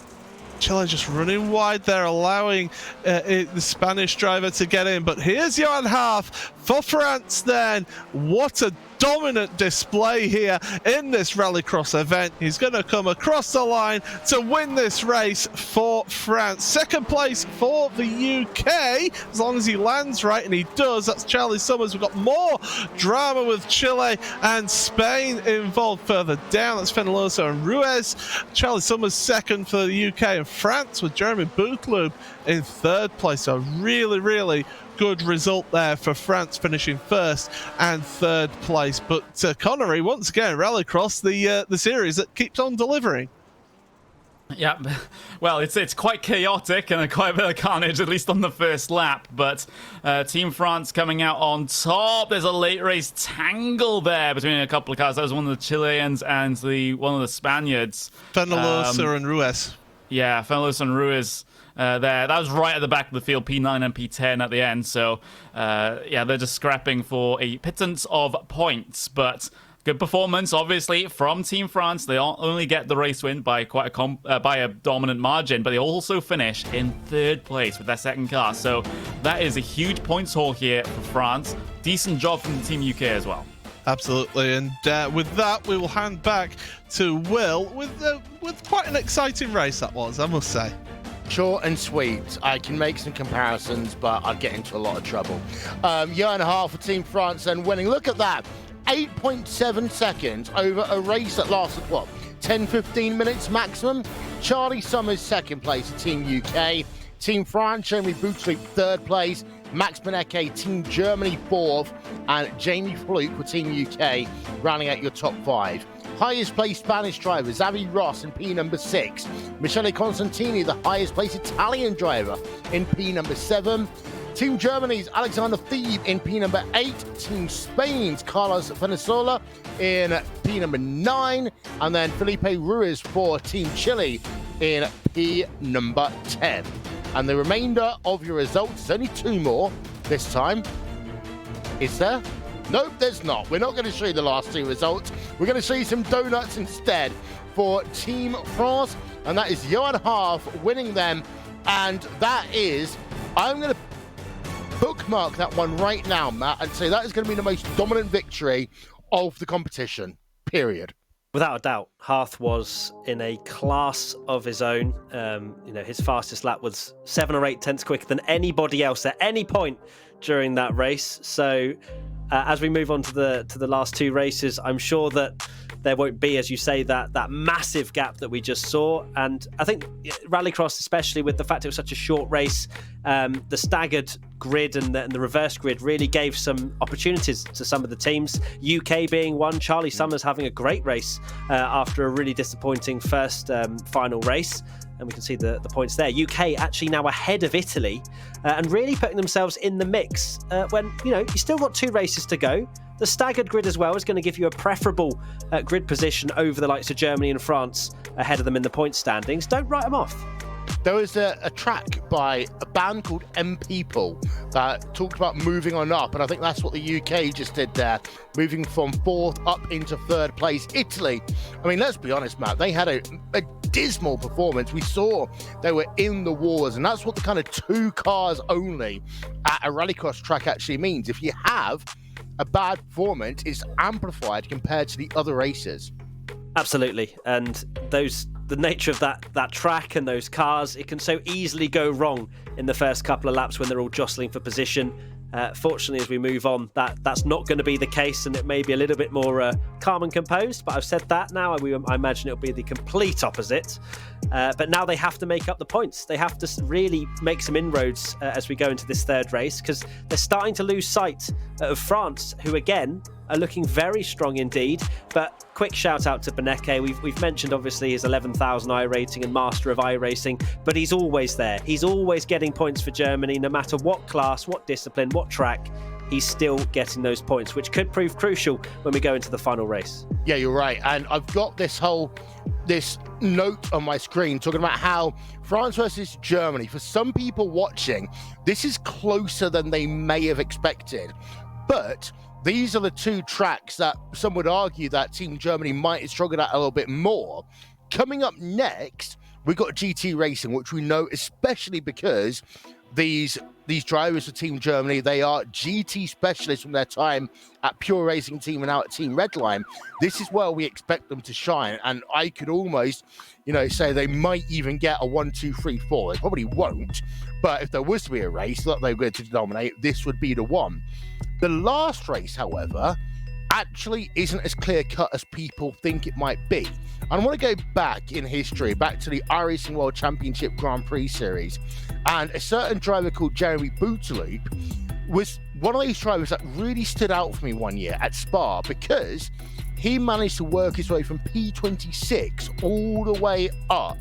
Chile just running wide there, allowing the Spanish driver to get in. But here's Johan Half for France then. What a dominant display here in this Rallycross event. He's going to come across the line to win this race for France. Second place for the UK, as long as he lands right, and he does. That's Charlie Summers. We've got more drama with Chile and Spain involved further down. That's Fenolosa and Ruiz. Charlie Summers second for the UK, and France with Jeremy Boucloub in third place. So really good result there for France, finishing first and third place. But Connery, once again, Rallycross, the series that keeps on delivering. Yeah, well, it's quite chaotic and quite a bit of carnage, at least on the first lap. But Team France coming out on top. There's a late race tangle there between a couple of cars. That was one of the Chileans and one of the Spaniards. Fenolosa and Ruiz. Yeah, Fenolosa and Ruiz. There. That was right at the back of the field, P9 and P10 at the end. So, yeah, they're just scrapping for a pittance of points. But good performance, obviously, from Team France. They only get the race win by by a dominant margin, but they also finish in third place with their second car. So that is a huge points haul here for France. Decent job from the Team UK as well. Absolutely, and with that, we will hand back to Will with quite an exciting race that was, I must say. Short and sweet. I can make some comparisons, but I'd get into a lot of trouble. Year and a half for Team France and winning. Look at that. 8.7 seconds over a race that lasted, 10-15 minutes maximum? Charlie Summers second place for Team UK. Team France, Jeremy Boucloub third place. Max Benecke, Team Germany fourth. And Jamie Fluke for Team UK, rounding out your top five. Highest placed Spanish driver, Xavi Ross in P number 6. Michele Constantini, the highest placed Italian driver in P number 7. Team Germany's Alexander Thieb in P number 8. Team Spain's Carlos Venezuela in P number 9. And then Felipe Ruiz for Team Chile in P number 10. And the remainder of your results, there's only 2 more this time. Is there? Nope, there's not. We're not going to show you the last 2 results. We're going to show you some donuts instead for Team France. And that is Johan Half winning them. And that is, I'm going to bookmark that one right now, Matt, and say that is going to be the most dominant victory of the competition, period. Without a doubt, Hearth was in a class of his own. His fastest lap was 7 or 8 tenths quicker than anybody else at any point during that race. So as we move on to the last 2 races, I'm sure that there won't be, as you say, that massive gap that we just saw. And I think Rallycross, especially with the fact it was such a short race, the staggered grid and the reverse grid really gave some opportunities to some of the teams. UK being one, Charlie Summers having a great race after a really disappointing first final race. And we can see the points there. UK actually now ahead of Italy and really putting themselves in the mix when, you still got 2 races to go. The staggered grid as well is going to give you a preferable grid position over the likes of Germany and France ahead of them in the point standings. Don't write them off. There was a track by a band called M People that talked about moving on up, and I think that's what the UK just did there, moving from 4th up into 3rd place. Italy, I mean, let's be honest, Matt, they had a dismal performance. We saw they were in the wars, and that's what the kind of 2 cars only at a Rallycross track actually means. If you have a bad performance, it's amplified compared to the other races. Absolutely, and the nature of that track and those cars, it can so easily go wrong in the first couple of laps when they're all jostling for position. Fortunately, as we move on, that's not going to be the case, and it may be a little bit more calm and composed. But I've said that now. I imagine it'll be the complete opposite. But now they have to make up the points. They have to really make some inroads as we go into this 3rd race, because they're starting to lose sight of France, who again are looking very strong indeed. But quick shout out to Benecke. We've mentioned obviously his 11,000 I rating and master of iRacing, but he's always there. He's always getting points for Germany, no matter what class, what discipline, what track. He's still getting those points, which could prove crucial when we go into the final race. Yeah, you're right. And I've got this note on my screen talking about how France versus Germany, for some people watching, this is closer than they may have expected. But these are the 2 tracks that some would argue that Team Germany might have struggled at a little bit more. Coming up next, we've got GT Racing, which we know especially because these drivers for Team Germany, they are GT specialists from their time at Pure Racing Team and now at Team Redline. This is where we expect them to shine, and I could almost, say they might even get a 1, 2, 3, 4. They probably won't, but if there was to be a race that they were going to dominate, this would be the one. The last race, however, actually isn't as clear-cut as people think it might be. And I want to go back in history, back to the iRacing World Championship Grand Prix Series, and a certain driver called Jeremy Boutaloop was one of those drivers that really stood out for me one year at Spa, because he managed to work his way from P26 all the way up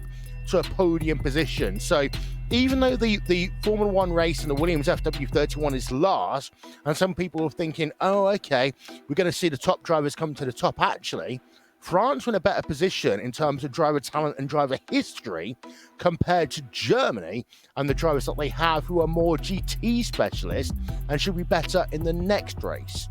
to a podium position. So even though the Formula One race in the Williams FW31 is last, and some people are thinking, oh, okay, we're going to see the top drivers come to the top, actually, France are in a better position in terms of driver talent and driver history compared to Germany and the drivers that they have, who are more GT specialists and should be better in the next race.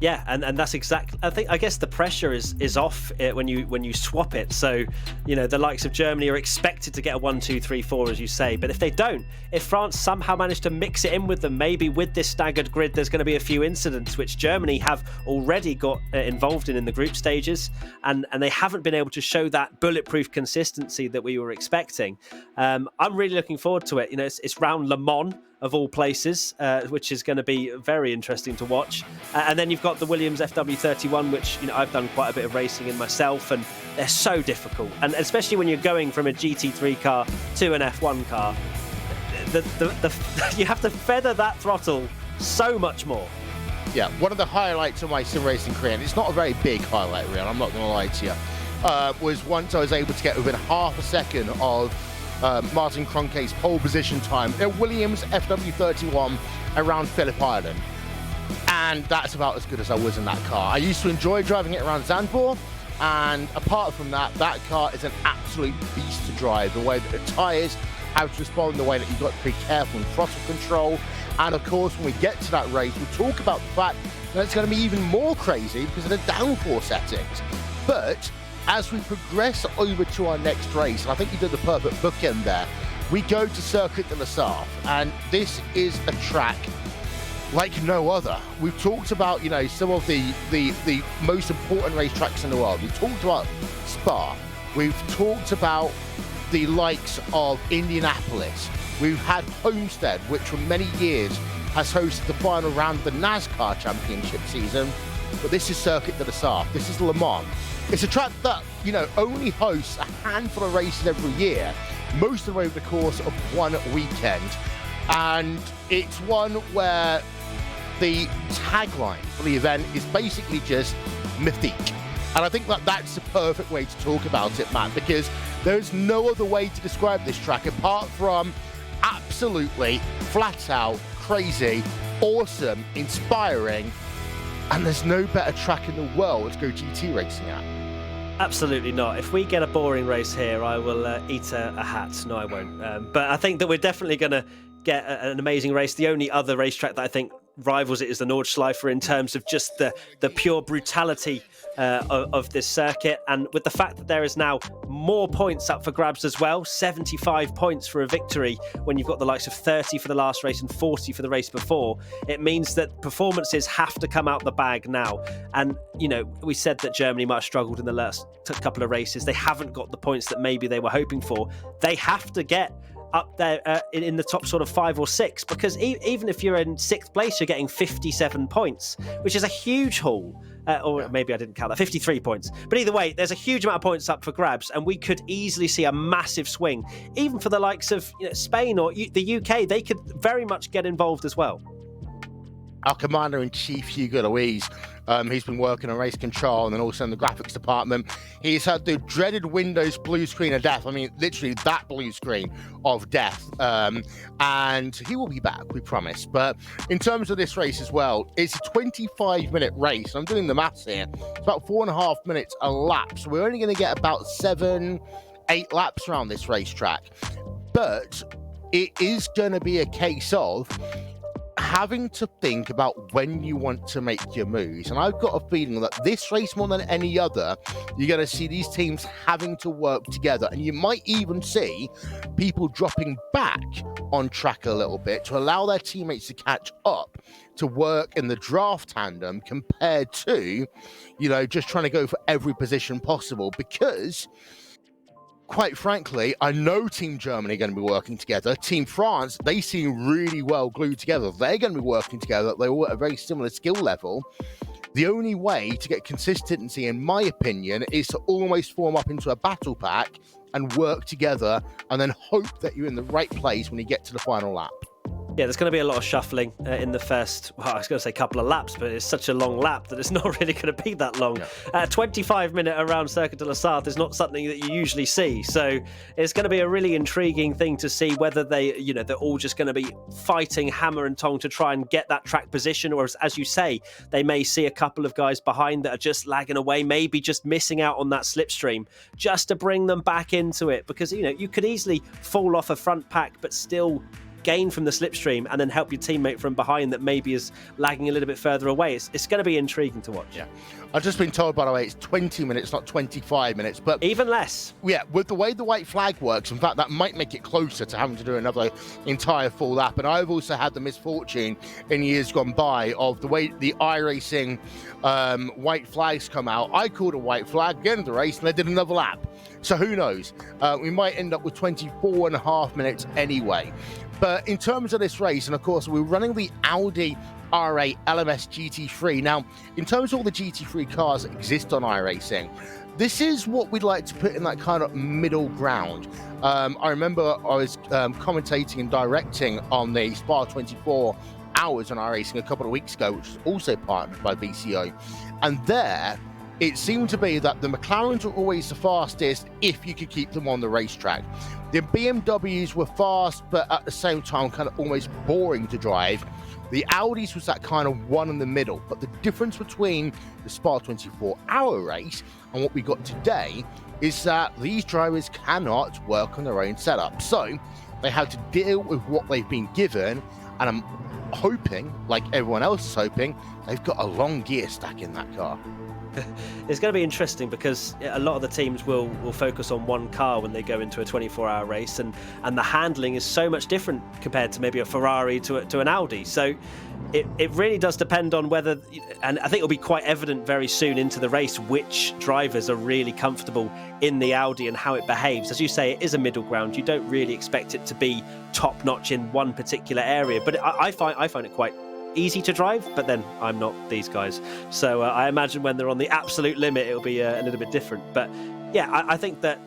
Yeah, and that's exactly. I guess the pressure is off when you swap it. So, the likes of Germany are expected to get a 1, 2, 3, 4, as you say. But if they don't, if France somehow manage to mix it in with them, maybe with this staggered grid, there's going to be a few incidents which Germany have already got involved in the group stages, and they haven't been able to show that bulletproof consistency that we were expecting. I'm really looking forward to it. It's round Le Mans, of all places, which is going to be very interesting to watch. And then you've got the Williams FW31, which I've done quite a bit of racing in myself, and they're so difficult. And especially when you're going from a GT3 car to an F1 car, you have to feather that throttle so much more. Yeah, one of the highlights of my sim racing career, and it's not a very big highlight, really, I'm not going to lie to you, was once I was able to get within half a second of Martin Cronke's pole position time at Williams FW31 around Phillip Island. And that's about as good as I was in that car. I used to enjoy driving it around Zandvoort, and apart from that, that car is an absolute beast to drive. The way that the tyres, how to respond, the way that you've got to be careful in throttle control. And of course, when we get to that race, we'll talk about the fact that it's going to be even more crazy because of the downforce settings. But as we progress over to our next race, and I think you did the perfect bookend there, we go to Circuit de la Sarthe, and this is a track like no other. We've talked about, some of the most important racetracks in the world. We've talked about Spa. We've talked about the likes of Indianapolis. We've had Homestead, which for many years has hosted the final round of the NASCAR championship season. But this is Circuit de la Sarthe. This is Le Mans. It's a track that, only hosts a handful of races every year, most of them over the course of one weekend. And it's one where the tagline for the event is basically just mythique. And I think that that's the perfect way to talk about it, Matt, because there's no other way to describe this track apart from absolutely flat out, crazy, awesome, inspiring, and there's no better track in the world to go GT racing at. Absolutely not. If we get a boring race here, I will eat a hat. No, I won't. But I think that we're definitely going to get an amazing race. The only other racetrack that I think rivals it is the Nordschleife in terms of just the pure brutality of this circuit. And with the fact that there is now more points up for grabs as well, 75 points for a victory when you've got the likes of 30 for the last race and 40 for the race before, it means that performances have to come out the bag now. And, we said that Germany might have struggled in the last couple of races. They haven't got the points that maybe they were hoping for. They have to get up there in the top sort of 5 or 6, because even if you're in 6th place, you're getting 57 points, which is a huge haul. Or maybe I didn't count that, 53 points. But either way, there's a huge amount of points up for grabs, and we could easily see a massive swing. Even for the likes of Spain or the UK, they could very much get involved as well. Our Commander-in-Chief, Hugo Louise, he's been working on race control and then also in the graphics department. He's had the dreaded Windows blue screen of death. I mean, literally that blue screen of death. And he will be back, we promise. But in terms of this race as well, it's a 25-minute race. I'm doing the maths here. It's about 4.5 minutes a lap. So we're only going to get about 7-8 laps around this racetrack. But it is going to be a case of having to think about when you want to make your moves. And I've got a feeling that this race, more than any other, you're going to see these teams having to work together. And you might even see people dropping back on track a little bit to allow their teammates to catch up, to work in the draft tandem, compared to, just trying to go for every position possible. Because quite frankly, I know Team Germany are going to be working together. Team France, they seem really well glued together. They're going to be working together. They're all at a very similar skill level. The only way to get consistency, in my opinion, is to almost form up into a battle pack and work together, and then hope that you're in the right place when you get to the final lap. Yeah, there's going to be a lot of shuffling in the first, I was going to say couple of laps, but it's such a long lap that it's not really going to be that long. Yeah. 25-minute around Circuit de la Sarthe is not something that you usually see. So it's going to be a really intriguing thing to see whether they're all just going to be fighting hammer and tong to try and get that track position, or as you say, they may see a couple of guys behind that are just lagging away, maybe just missing out on that slipstream, just to bring them back into it. Because, you could easily fall off a front pack, but still gain from the slipstream and then help your teammate from behind that maybe is lagging a little bit further away. It's going to be intriguing to watch. Yeah, I've just been told, by the way, it's 20 minutes, not 25 minutes. But even less. Yeah, with the way the white flag works, in fact, that might make it closer to having to do another entire full lap. And I've also had the misfortune in years gone by of the way the iRacing white flags come out. I called a white flag at the end of the race and they did another lap. So who knows? We might end up with 24 and a half minutes anyway. But in terms of this race, and of course, we're running the Audi R8 LMS GT3. Now, in terms of all the GT3 cars that exist on iRacing, this is what we'd like to put in that kind of middle ground. I remember I was commentating and directing on the Spa 24 Hours on iRacing a couple of weeks ago, which was also partnered by VCO. And there, it seemed to be that the McLarens were always the fastest if you could keep them on the racetrack. The BMWs were fast, but at the same time kind of almost boring to drive. The Audis was that kind of one in the middle. But the difference between the Spa 24-hour race and what we got today is that these drivers cannot work on their own setup. So they have to deal with what they've been given, and I'm hoping, like everyone else is hoping, they've got a long gear stack in that car. It's going to be interesting because a lot of the teams will focus on one car when they go into a 24-hour race, and the handling is so much different compared to maybe a Ferrari to an Audi. So it really does depend on whether, and I think it'll be quite evident very soon into the race, which drivers are really comfortable in the Audi and how it behaves. As you say, it is a middle ground. You don't really expect it to be top-notch in one particular area, but I find it quite easy to drive, but then I'm not these guys, so I imagine when they're on the absolute limit it'll be a little bit different. But yeah, I think that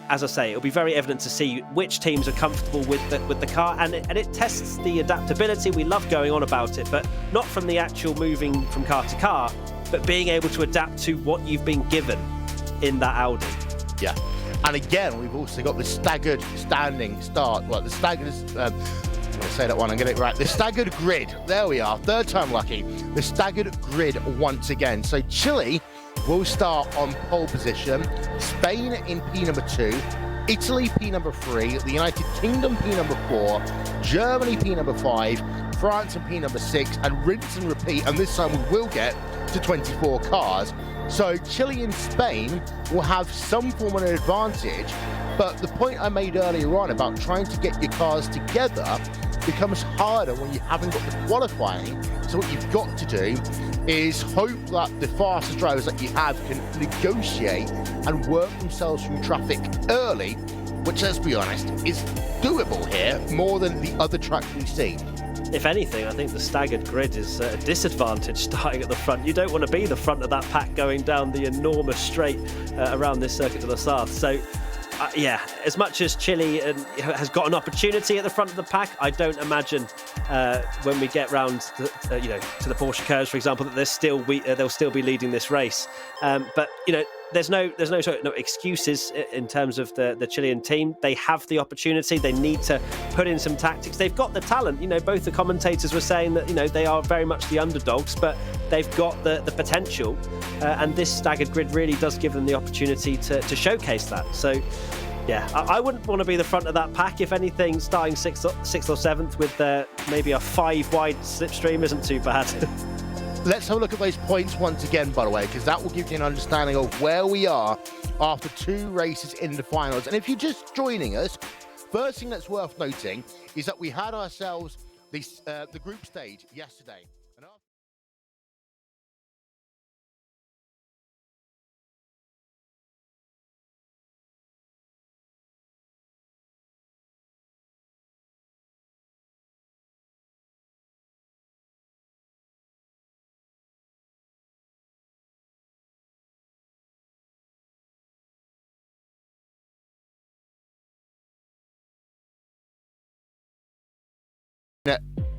as I say, it'll be very evident to see which teams are comfortable with the car, and it tests the adaptability. We love going on about it, but not from the actual moving from car to car, but being able to adapt to what you've been given in that Audi. Yeah, and again, we've also got the staggered standing start. Well, the staggered I'll say that one, I'm getting it right. The staggered grid. There we are. Third time lucky. The staggered grid once again. So Chile will start on pole position. Spain in P number 2. Italy P number 3. The United Kingdom P number 4. Germany P number 5. France in P number 6. And rinse and repeat. And this time we will get to 24 cars. So Chile and Spain will have some form of an advantage. But the point I made earlier on about trying to get your cars together becomes harder when you haven't got the qualifying. So what you've got to do is hope that the fastest drivers that you have can negotiate and work themselves through traffic early, which, let's be honest, is doable here more than the other tracks we see. If anything, I think the staggered grid is a disadvantage starting at the front. You don't want to be the front of that pack going down the enormous straight around this Circuit de la Sarthe. So yeah, as much as Chile has got an opportunity at the front of the pack, I don't imagine when we get round to the Porsche curves, for example, that they'll still be leading this race. But there's no excuses in terms of the Chilean team. They have the opportunity. They need to put in some tactics. They've got the talent. Both the commentators were saying that they are very much the underdogs, but they've got the potential. And this staggered grid really does give them the opportunity to showcase that. So Yeah, I wouldn't want to be the front of that pack. If anything, starting sixth or seventh with maybe a 5-wide slipstream isn't too bad. Let's have a look at those points once again, by the way, because that will give you an understanding of where we are after 2 races in the finals. And if you're just joining us, first thing that's worth noting is that we had ourselves the group stage yesterday.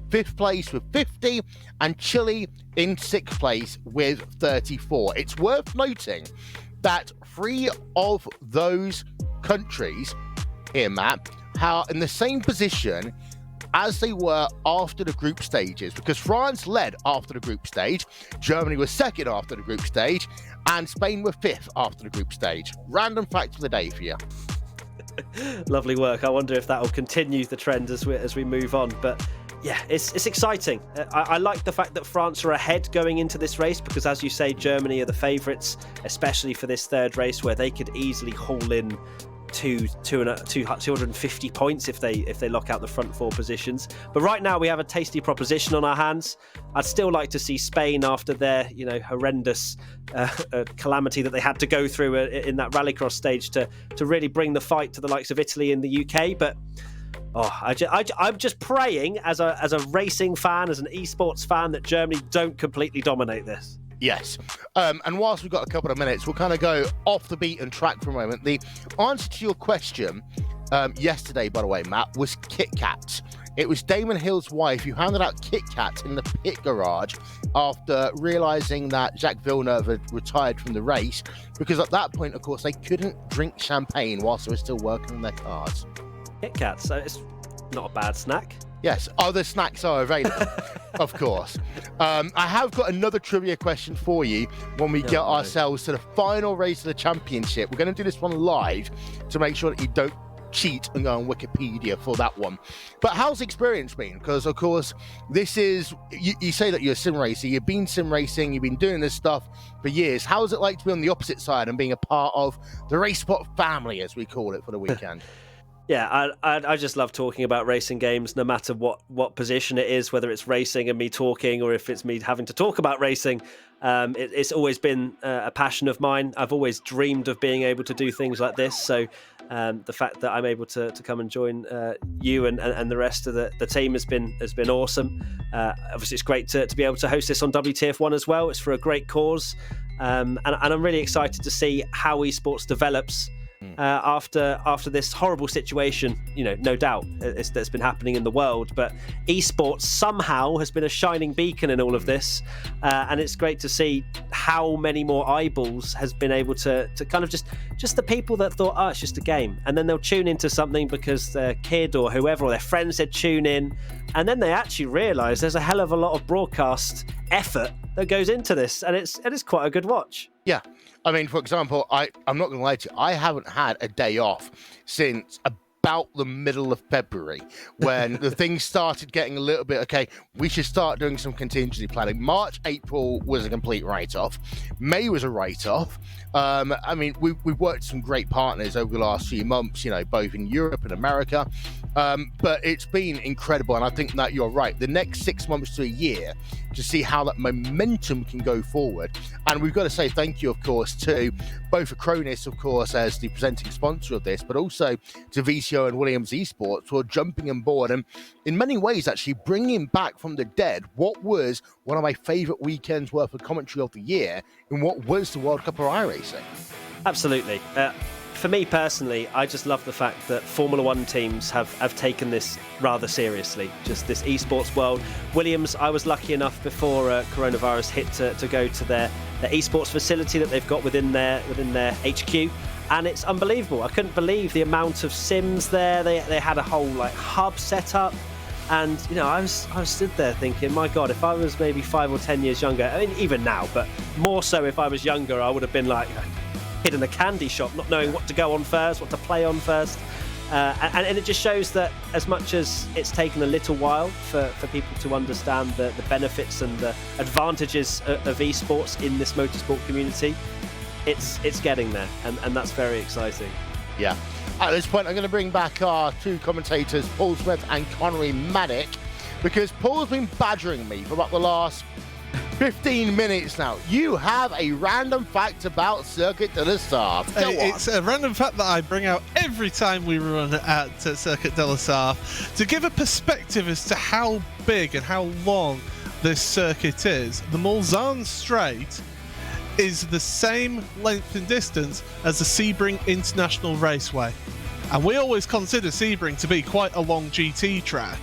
Fifth place with 50 and Chile in 6th place with 34. It's worth noting that 3 of those countries here, Matt, are in the same position as they were after the group stages, because France led after the group stage, Germany was 2nd after the group stage, and Spain were 5th after the group stage. Random fact of the day for you. Lovely work. I wonder if that will continue the trend as we move on. But yeah, it's exciting. I like the fact that France are ahead going into this race because, as you say, Germany are the favourites, especially for this 3rd race where they could easily haul in 250 points if they lock out the front 4 positions. But right now we have a tasty proposition on our hands. I'd still like to see Spain, after their horrendous calamity that they had to go through in that Rallycross stage, to really bring the fight to the likes of Italy and the UK. But I'm just praying as a racing fan, as an esports fan, that Germany don't completely dominate this. Yes. And whilst we've got a couple of minutes, we'll kind of go off the beaten track for a moment. The answer to your question yesterday, by the way, Matt, was Kit Kats. It was Damon Hill's wife who handed out Kit Kats in the pit garage after realising that Jacques Villeneuve had retired from the race, because at that point, of course, they couldn't drink champagne whilst they were still working on their cars. Kit Kats, so it's not a bad snack. Yes, other snacks are available, of course. I have got another trivia question for you when we get ourselves to the final race of the championship. We're going to do this one live to make sure that you don't cheat and go on Wikipedia for that one. But how's the experience been? Because, of course, this is, you say that you're a sim racer, you've been sim racing, you've been doing this stuff for years. How's it like to be on the opposite side and being a part of the Race Spot family, as we call it, for the weekend? Yeah, I just love talking about racing games, no matter what position it is, whether it's racing and me talking or if it's me having to talk about racing. It's always been a passion of mine. I've always dreamed of being able to do things like this. So the fact that I'm able to come and join you and the rest of the team has been awesome. Obviously, it's great to be able to host this on WTF1 as well. It's for a great cause. And I'm really excited to see how esports develops after this horrible situation, no doubt that's been happening in the world, but esports somehow has been a shining beacon in all of this, and it's great to see how many more eyeballs has been able to kind of just the people that thought, it's just a game, and then they'll tune into something because their kid or whoever or their friends said tune in, and then they actually realise there's a hell of a lot of broadcast effort that goes into this, and it's quite a good watch. Yeah. I mean, for example, I'm not going to lie to you, I haven't had a day off since about the middle of February, when the things started getting a little bit, okay, we should start doing some contingency planning. March, April was a complete write-off. May was a write-off. I mean, we've worked with some great partners over the last few months, both in Europe and America. But it's been incredible, and I think that you're right. The next 6 months to a year, to see how that momentum can go forward. And we've got to say thank you, of course, to both Acronis, of course, as the presenting sponsor of this, but also to VCO and Williams Esports for jumping on board and in many ways actually bringing back from the dead what was one of my favourite weekends worth of commentary of the year in what was the World Cup of iRacing. Absolutely. For me personally, I just love the fact that Formula One teams have taken this rather seriously, just this esports world. Williams, I was lucky enough before coronavirus hit to go to their esports facility that they've got within their HQ, and it's unbelievable. I couldn't believe the amount of sims there. They had a whole hub set up, and I was stood there thinking, my God, if I was maybe 5 or 10 years younger, I mean even now, but more so if I was younger, I would have been like, kid in a candy shop, not knowing what to go on first, what to play on first. And it just shows that as much as it's taken a little while for people to understand the benefits and the advantages of esports in this motorsport community, it's getting there, and that's very exciting. Yeah. At this point, I'm going to bring back our two commentators, Paul Smith and Connery Maddock, because Paul's been badgering me for about the last 15 minutes now. You have a random fact about Circuit de la Sarthe. It's a random fact that I bring out every time we run at Circuit de la Sarthe to give a perspective as to how big and how long this circuit is. The Mulsanne Straight is the same length and distance as the Sebring International Raceway. And we always consider Sebring to be quite a long GT track.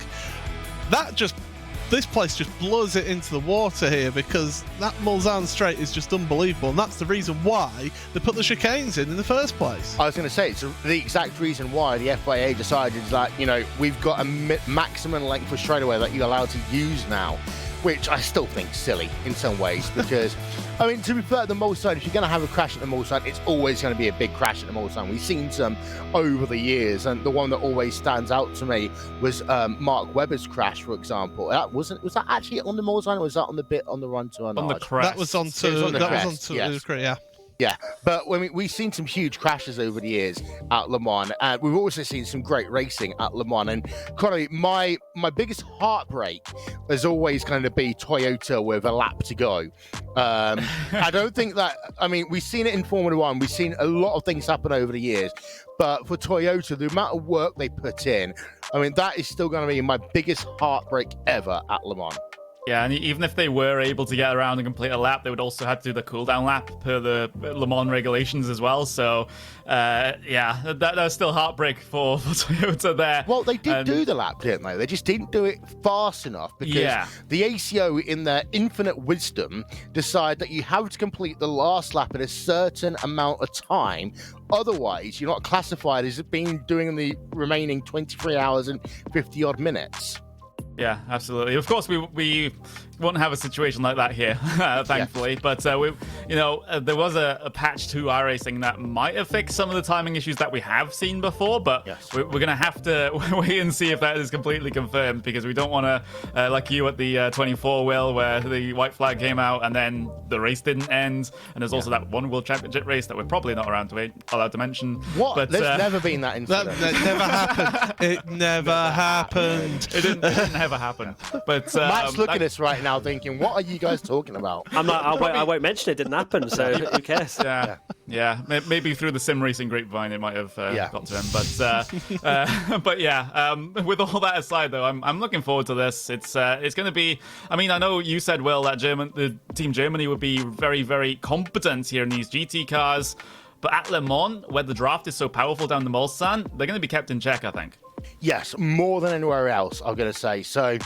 This place just blows it into the water here, because that Mulsanne Straight is just unbelievable, and that's the reason why they put the chicanes in the first place. I was going to say, it's the exact reason why the FIA decided that, we've got a maximum length for straightaway that you're allowed to use now, which I still think silly in some ways, because, to be fair, the Mulsanne, if you're going to have a crash at the Mulsanne, it's always going to be a big crash at the Mulsanne. We've seen some over the years, and the one that always stands out to me was Mark Webber's crash, for example. Was that actually on the Mulsanne, or was that on the bit on the run to Arnage? On the crest. That was on to yes. Yeah. Yeah, but we've seen some huge crashes over the years at Le Mans, and we've also seen some great racing at Le Mans. And Connery, my biggest heartbreak is always going to be Toyota with a lap to go. I don't think that, we've seen it in Formula One, we've seen a lot of things happen over the years, but for Toyota, the amount of work they put in, that is still going to be my biggest heartbreak ever at Le Mans. Yeah, and even if they were able to get around and complete a lap, they would also have to do the cooldown lap per the Le Mans regulations as well. So, that was still heartbreak for Toyota there. Well, they did do the lap, didn't they? They just didn't do it fast enough, because the ACO, in their infinite wisdom, decide that you have to complete the last lap in a certain amount of time. Otherwise, you're not classified as doing the remaining 23 hours and 50-odd minutes. Yeah, absolutely. Of course, we won't have a situation like that here, thankfully. But there was a patch to iRacing that might have fixed some of the timing issues that we have seen before. But we're going to have to wait and see if that is completely confirmed, because we don't want to, like you at the 24 wheel, where the white flag came out and then the race didn't end. And there's also that one World Championship race that we're probably not allowed to mention. What? But, there's never been that incident. That never happened. It never happened. It didn't never happen. But Matt's looking at us right now thinking, what are you guys talking about? I won't mention it didn't happen, so who cares? Yeah. Maybe through the sim racing grapevine it might have got to him. But with all that aside, though, I'm looking forward to this. It's going to be. I know you said, Will, that the Team Germany would be very, very competent here in these GT cars, but at Le Mans, where the draft is so powerful down the Mulsanne, they're going to be kept in check, I think. Yes, more than anywhere else, I'm going to say. So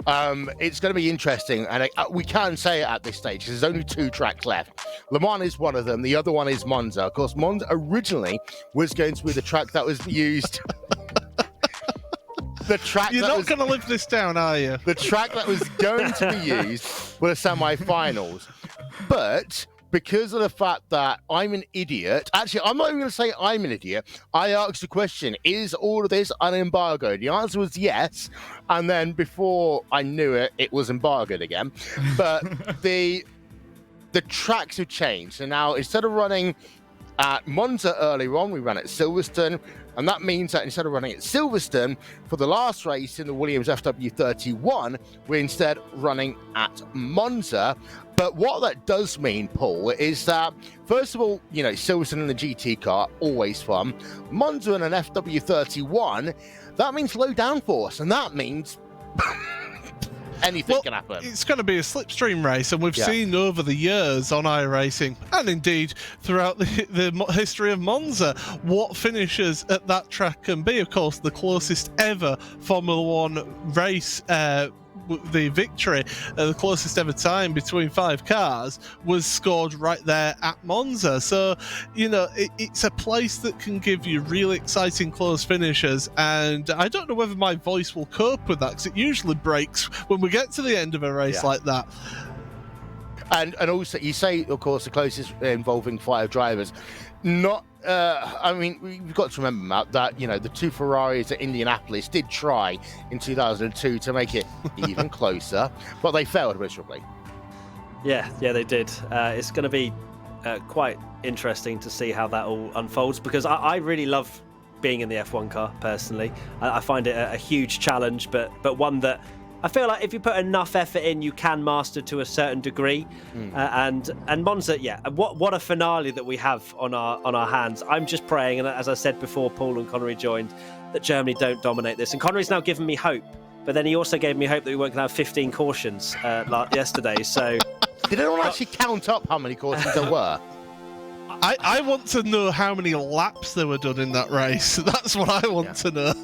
it's going to be interesting, and we can say it at this stage, because there's only two tracks left. Le Mans is one of them. The other one is Monza. Of course, Monza originally was going to be the track that was used... You're not going to live this down, are you? The track that was going to be used for the semi-finals. But... because of the fact that I'm an idiot, actually, I'm not even going to say I'm an idiot. I asked the question, is all of this unembargoed? The answer was yes. And then before I knew it, it was embargoed again. But the tracks have changed. So now, instead of running at Monza earlier on, we ran at Silverstone. And that means that instead of running at Silverstone for the last race in the Williams FW31, we're instead running at Monza. But what that does mean, Paul, is that, first of all, Silverstone in the GT car, always fun. Monza in an FW31, that means low downforce, and that means anything can happen. It's going to be a slipstream race, and we've seen over the years on iRacing, and indeed throughout the history of Monza, what finishes at that track can be. Of course, the closest ever Formula One race, the victory, the closest ever time between 5 cars, was scored right there at Monza. So, it's a place that can give you really exciting close finishes, and I don't know whether my voice will cope with that, because it usually breaks when we get to the end of a race like that. And also, you say, of course, the closest involving 5 drivers. Not, I mean, we've got to remember, Matt, that, you know, the 2 Ferraris at Indianapolis did try in 2002 to make it even closer, but they failed miserably. Yeah, they did. It's going to be quite interesting to see how that all unfolds, because I really love being in the F1 car, personally. I find it a huge challenge, but one that I feel like if you put enough effort in, you can master to a certain degree. And Monza, what a finale that we have on our hands. I'm just praying, and as I said before, Paul and Connery joined, that Germany don't dominate this. And Connery's now given me hope, but then he also gave me hope that we weren't going to have 15 cautions yesterday. So did anyone actually count up how many cautions there were? I want to know how many laps they were done in that race. That's what I want to know.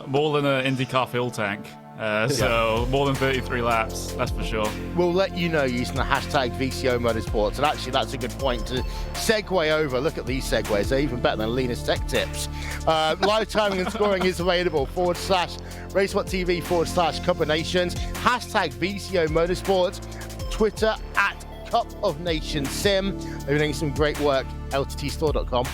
More than an IndyCar fuel tank. So more than 33 laps, that's for sure. We'll let you know using the hashtag VCO Motorsports. And actually, that's a good point to segue over. Look at these segues. They're even better than Lena's Tech Tips. Live timing and scoring is available /RaceWhatTV/Cup of Nations. Hashtag VCO Motorsports. Twitter @Cup of Nations Sim. They're doing some great work. LTTstore.com.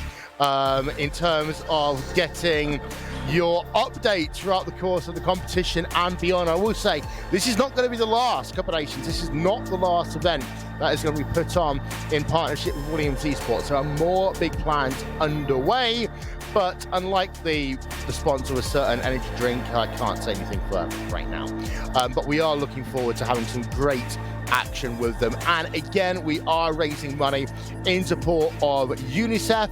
In terms of getting your updates throughout the course of the competition and beyond. I will say, this is not going to be the last Cup of Nations. This is not the last event that is going to be put on in partnership with Williams Esports. There are more big plans underway, but unlike the sponsor of a certain energy drink, I can't say anything further right now. But we are looking forward to having some great action with them. And again, we are raising money in support of UNICEF,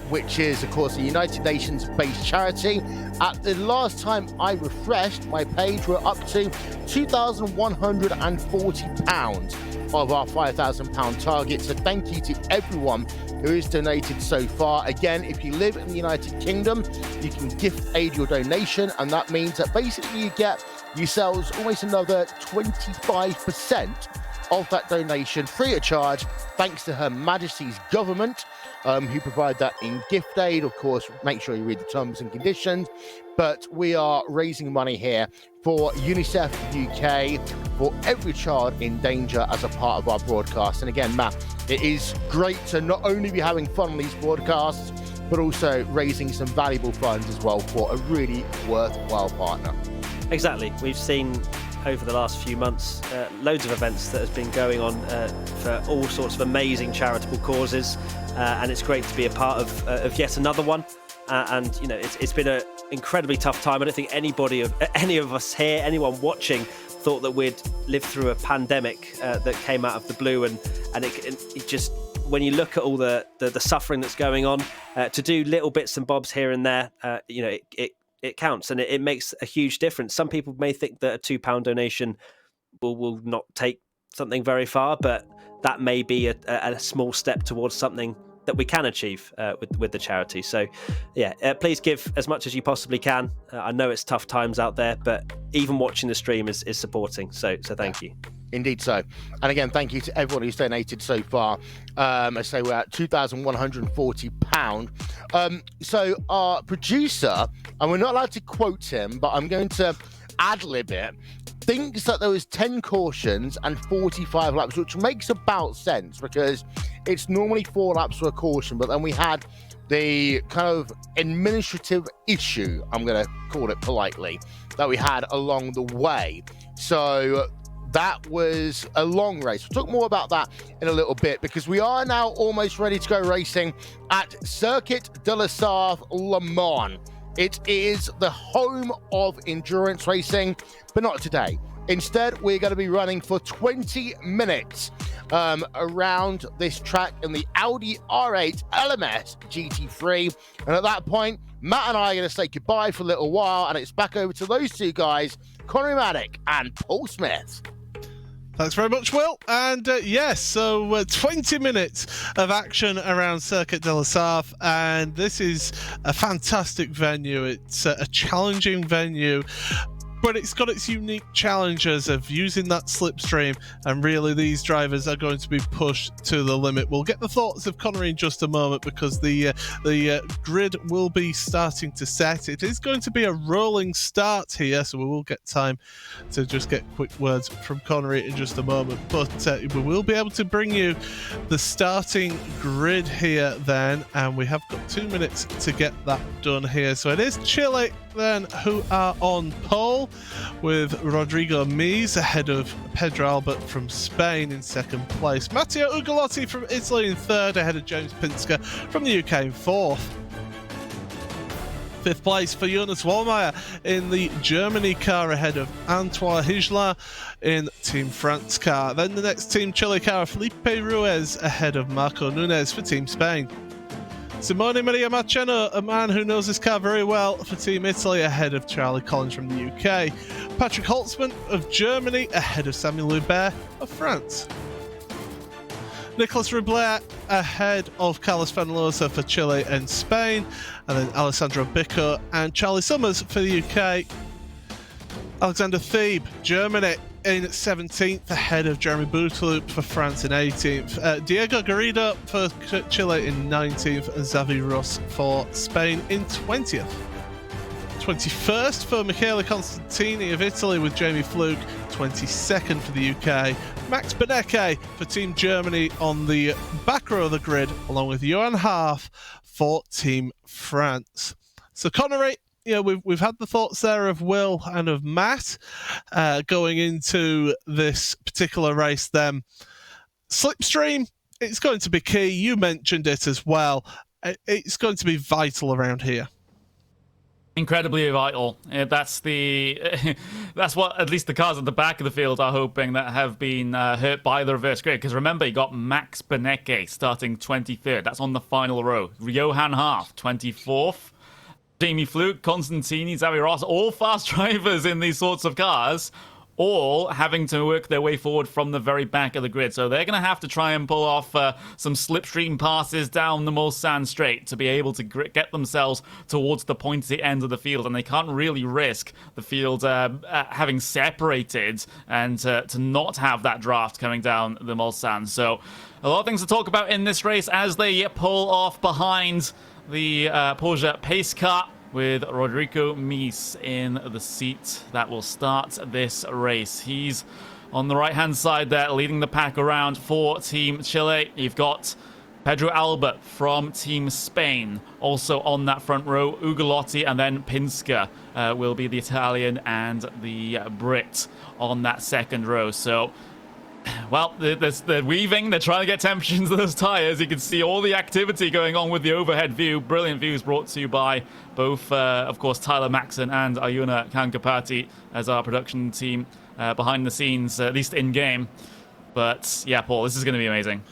which is, of course, a United Nations-based charity. At the last time I refreshed my page, we're up to £2,140 of our £5,000 target. So thank you to everyone who has donated so far. Again, if you live in the United Kingdom, you can gift aid your donation, and that means that basically you get yourselves almost another 25% of that donation free of charge, thanks to Her Majesty's government, who provide that in gift aid. Of course, make sure you read the terms and conditions. But we are raising money here for UNICEF UK, for every child in danger, as a part of our broadcast. And again, Matt, it is great to not only be having fun on these broadcasts, but also raising some valuable funds as well for a really worthwhile partner. Exactly. We've seen over the last few months loads of events that has been going on for all sorts of amazing charitable causes, and it's great to be a part of yet another one. And you know, it's been an incredibly tough time. I don't think any of us here, anyone watching, thought that we'd live through a pandemic that came out of the blue, and it just, when you look at all the suffering that's going on, to do little bits and bobs here and there, you know, it counts, and it makes a huge difference. Some people may think that a £2 donation will not take something very far, but that may be a small step towards something that we can achieve with the charity. So please give as much as you possibly can. I know it's tough times out there, but even watching the stream is supporting. So thank you. Indeed so. And again, thank you to everyone who's donated so far. I say we're at £2,140. So our producer, and we're not allowed to quote him, but I'm going to ad-lib it, thinks that there was 10 cautions and 45 laps, which makes about sense, because it's normally 4 laps for a caution, but then we had the kind of administrative issue, I'm going to call it politely, that we had along the way. So that was a long race. We'll talk more about that in a little bit, because we are now almost ready to go racing at Circuit de la Sarthe Le Mans. It is the home of endurance racing, but not today. Instead, we're going to be running for 20 minutes around this track in the Audi R8 LMS GT3. And at that point, Matt and I are going to say goodbye for a little while, and it's back over to those two guys, Connery Maddock and Paul Smith. Thanks very much, Will. And so 20 minutes of action around Circuit de la Sarthe, and this is a fantastic venue. It's a challenging venue. but it's got its unique challenges of using that slipstream, and really these drivers are going to be pushed to the limit. We'll get the thoughts of Connery in just a moment, because the grid will be starting to set. It is going to be a rolling start here, so we will get time to just get quick words from Connery in just a moment, but we will be able to bring you the starting grid here then, and we have got 2 minutes to get that done here. So it is Chile then who are on pole, with Rodrigo Mies ahead of Pedro Albert from Spain in second place, Matteo Ugolotti from Italy in third, ahead of James Pinsker from the UK in fourth. Fifth place for Jonas Wallmeyer in the Germany car, ahead of Antoine Higelin in Team France car. Then the next Team Chile car, Felipe Ruiz ahead of Marco Nunez for Team Spain. Simone Maria Marcheno, a man who knows his car very well, for Team Italy, ahead of Charlie Collins from the UK. Patrick Holtzman of Germany ahead of Samuel Hubert of France. Nicolas Rubler ahead of Carlos Fenolosa for Chile and Spain, and then Alessandro Bicco and Charlie Summers for the UK. Alexander Thebe, Germany, in 17th, ahead of Jeremy Bouteloup for France in 18th. Diego Garrido for Chile in 19th, and Xavi Ross for Spain in 20th. 21st for Michele Constantini of Italy, with Jamie Fluke 22nd for the UK. Max Benecke for Team Germany on the back row of the grid, along with Johan Haaf for Team France. So Connery, we've had the thoughts there of Will and of Matt going into this particular race then. Slipstream, it's going to be key. You mentioned it as well. It's going to be vital around here. Incredibly vital. That's what at least the cars at the back of the field are hoping, that have been hurt by the reverse grid. Because remember, you got Max Benecke starting 23rd. That's on the final row. Johan Haaf 24th. Jamie Fluke, Constantini, Xavi Ross, all fast drivers in these sorts of cars, all having to work their way forward from the very back of the grid. So they're going to have to try and pull off some slipstream passes down the Mulsanne straight to be able to get themselves towards the pointy end of the field. And they can't really risk the field having separated and to not have that draft coming down the Mulsanne. So a lot of things to talk about in this race as they pull off behind the Porsche pace car, with Rodrigo Mies in the seat that will start this race. He's on the right-hand side there, leading the pack around for Team Chile. You've got Pedro Albert from Team Spain also on that front row. Ugolotti and then Pinsker will be the Italian and the Brit on that second row. So, well, they're weaving, they're trying to get temperature into those tyres. You can see all the activity going on with the overhead view. Brilliant views brought to you by both, of course, Tyler Maxon and Ayuna Kankapati as our production team behind the scenes, at least in-game. But, yeah, Paul, this is going to be amazing.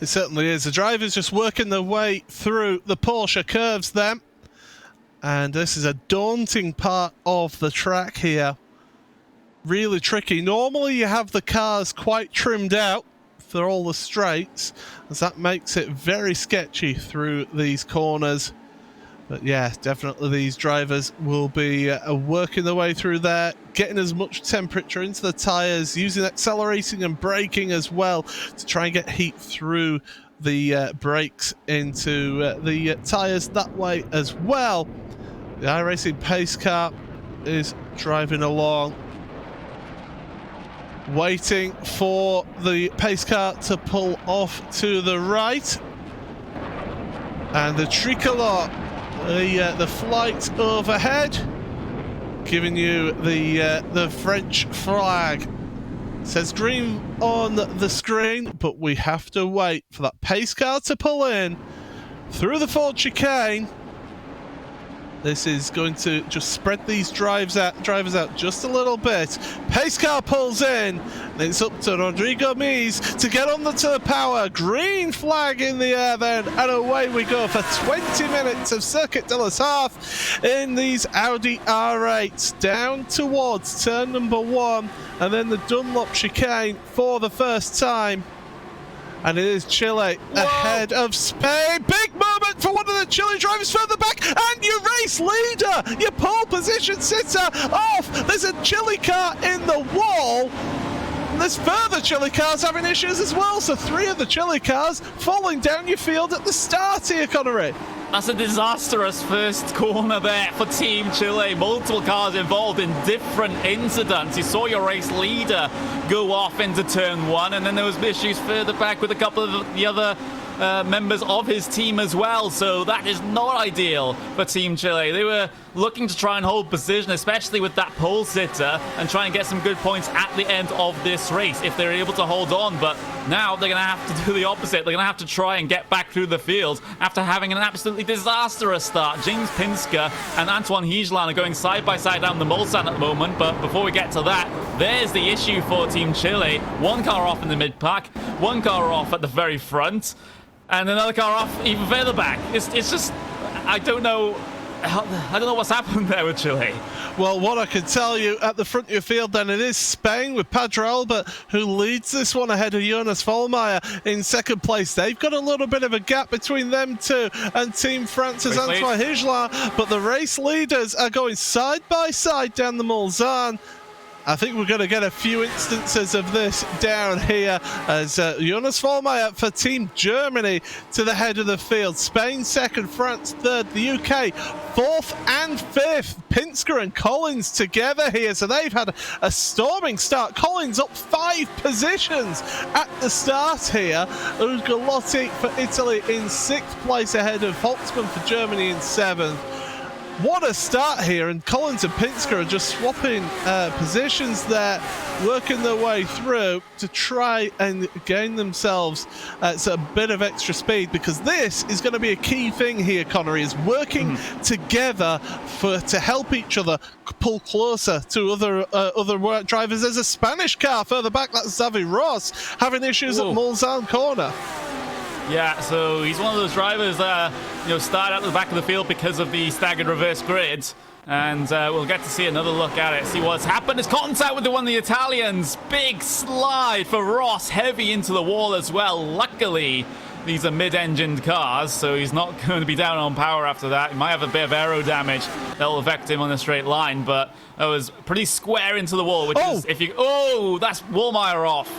It certainly is. The drivers just working their way through the Porsche curves then. And this is a daunting part of the track here. Really tricky. Normally you have the cars quite trimmed out for all the straights, as that makes it very sketchy through these corners. But yeah, definitely these drivers will be working their way through there, getting as much temperature into the tyres, using accelerating and braking as well to try and get heat through the brakes into the tyres that way as well. The iRacing pace car is driving along, waiting for the pace car to pull off to the right. And the tricolor, the flight overhead, giving you the French flag. It says green on the screen, but we have to wait for that pace car to pull in through the Ford chicane. This is going to just spread these drivers out just a little bit. Pace car pulls in, and it's up to Rodrigo Mies to get on to the power. Green flag in the air then, and away we go for 20 minutes of Circuit de la Sarthe in these Audi R8s, down towards turn number 1, and then the Dunlop chicane for the first time. And it is Chile ahead of Spain. Big moment for one of the Chile drivers further back, and your race leader, your pole position sitter off. There's a Chile car in the wall. And there's further Chile cars having issues as well, so 3 of the Chile cars falling down your field at the start here, Connery. That's a disastrous first corner there for Team Chile. Multiple cars involved in different incidents. You saw your race leader go off into turn 1, and then there was issues further back with a couple of the other members of his team as well. So that is not ideal for Team Chile. They were looking to try and hold position, especially with that pole sitter, and try and get some good points at the end of this race if they're able to hold on. But now they're going to have to do the opposite. They're going to have to try and get back through the field after having an absolutely disastrous start. James Pinsker and Antoine Higeland are going side by side down the Mulsanne at the moment. But before we get to that, there's the issue for Team Chile. 1 car off in the mid-pack, 1 car off at the very front, and another car off even further back. It's just, I don't know what's happened there with Chile. Well, what I can tell you at the front of your field then, it is Spain with Pedro Albert who leads this one ahead of Jonas Vollmeyer in second place. They've got a little bit of a gap between them two and Team France's Antoine Higeland, but the race leaders are going side by side down the Mulsanne. I think we're going to get a few instances of this down here as Jonas Vollmeyer for Team Germany to the head of the field. Spain second, France third, the UK fourth and fifth. Pinsker and Collins together here, so they've had a storming start. Collins up 5 positions at the start here. Ugolotti for Italy in 6th place ahead of Holtzmann for Germany in 7th. What a start here, and Collins and Pinsker are just swapping positions there, working their way through to try and gain themselves a bit of extra speed, because this is going to be a key thing here, Connery, is working together to help each other pull closer to other drivers. There's a Spanish car further back, that's Xavi Ross, having issues at Mulsanne corner. Yeah, so he's one of those drivers that start at the back of the field because of the staggered reverse grid, and we'll get to see another look at it, see what's happened. It's contact with one of the Italians. Big slide for Ross, heavy into the wall as well. Luckily, these are mid-engined cars, so he's not going to be down on power after that. He might have a bit of aero damage that'll affect him on a straight line, but that was pretty square into the wall, which is if you... Oh, that's Vollmeyer off.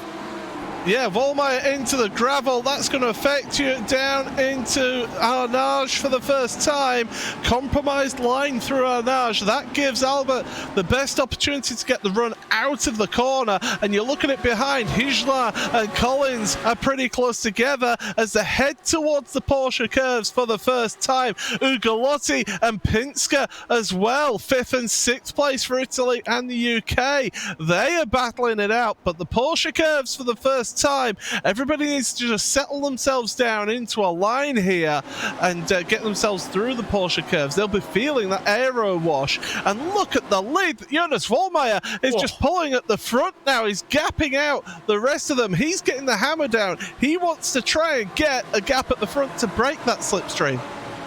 Yeah, Vollmeyer into the gravel. That's going to affect you down into Arnage for the first time. Compromised line through Arnage. That gives Albert the best opportunity to get the run out of the corner. And you look at it behind. Higeland and Collins are pretty close together as they head towards the Porsche curves for the first time. Ugolotti and Pinsker as well. 5th and 6th place for Italy and the UK. They are battling it out, but the Porsche curves for the first time, everybody needs to just settle themselves down into a line here and get themselves through the Porsche curves. They'll be feeling that aero wash. And look at the lead. Jonas Vollmeyer is just pulling at the front now. He's gapping out the rest of them. He's getting the hammer down. He wants to try and get a gap at the front to break that slipstream.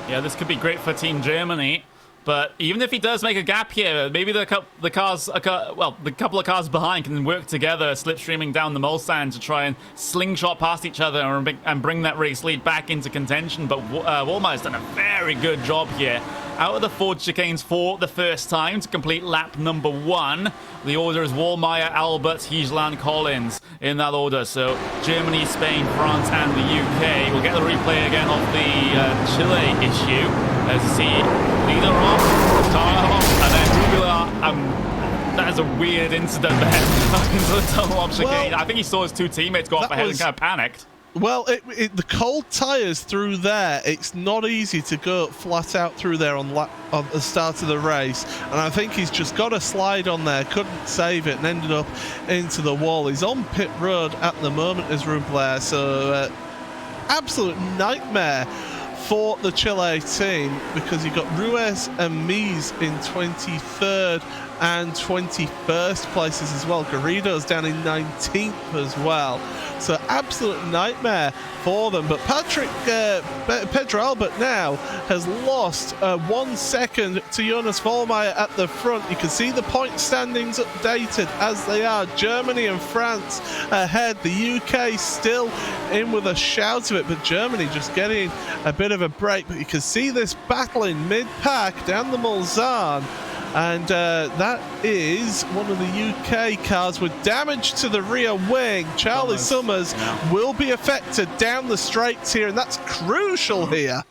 Yeah, this could be great for Team Germany. But even if he does make a gap here, maybe the couple of cars behind can work together, slipstreaming down the Mulsanne to try and slingshot past each other and bring that race lead back into contention. But Vollmeyer's done a very good job here. Out of the Ford chicanes for the first time to complete lap number 1. The order is Vollmeyer, Albert, Higeland, Collins in that order. So Germany, Spain, France, and the UK. We'll get the replay again of the Chile issue. As you see, leader off, car off, and then Rubila. That is a weird incident there into the tunnel of chicane. I think he saw his 2 teammates go off ahead and kind of panicked. Well, the cold tyres through there, it's not easy to go flat out through there on the start of the race. And I think he's just got a slide on there, couldn't save it, and ended up into the wall. He's on pit road at the moment as Rubler, so absolute nightmare for the Chile team, because you've got Ruiz and Mies in 23rd and 21st places as well. Garrido's down in 19th as well. So absolute nightmare for them. But Pedro Albert now has lost 1 second to Jonas Vollmeyer at the front. You can see the point standings updated as they are. Germany and France ahead. The UK still in with a shout of it, but Germany just getting a bit of a break. But you can see this battle in mid-pack down the Mulsanne. And that is one of the UK cars with damage to the rear wing. Charlie Summers will be affected down the straights here, and that's crucial here.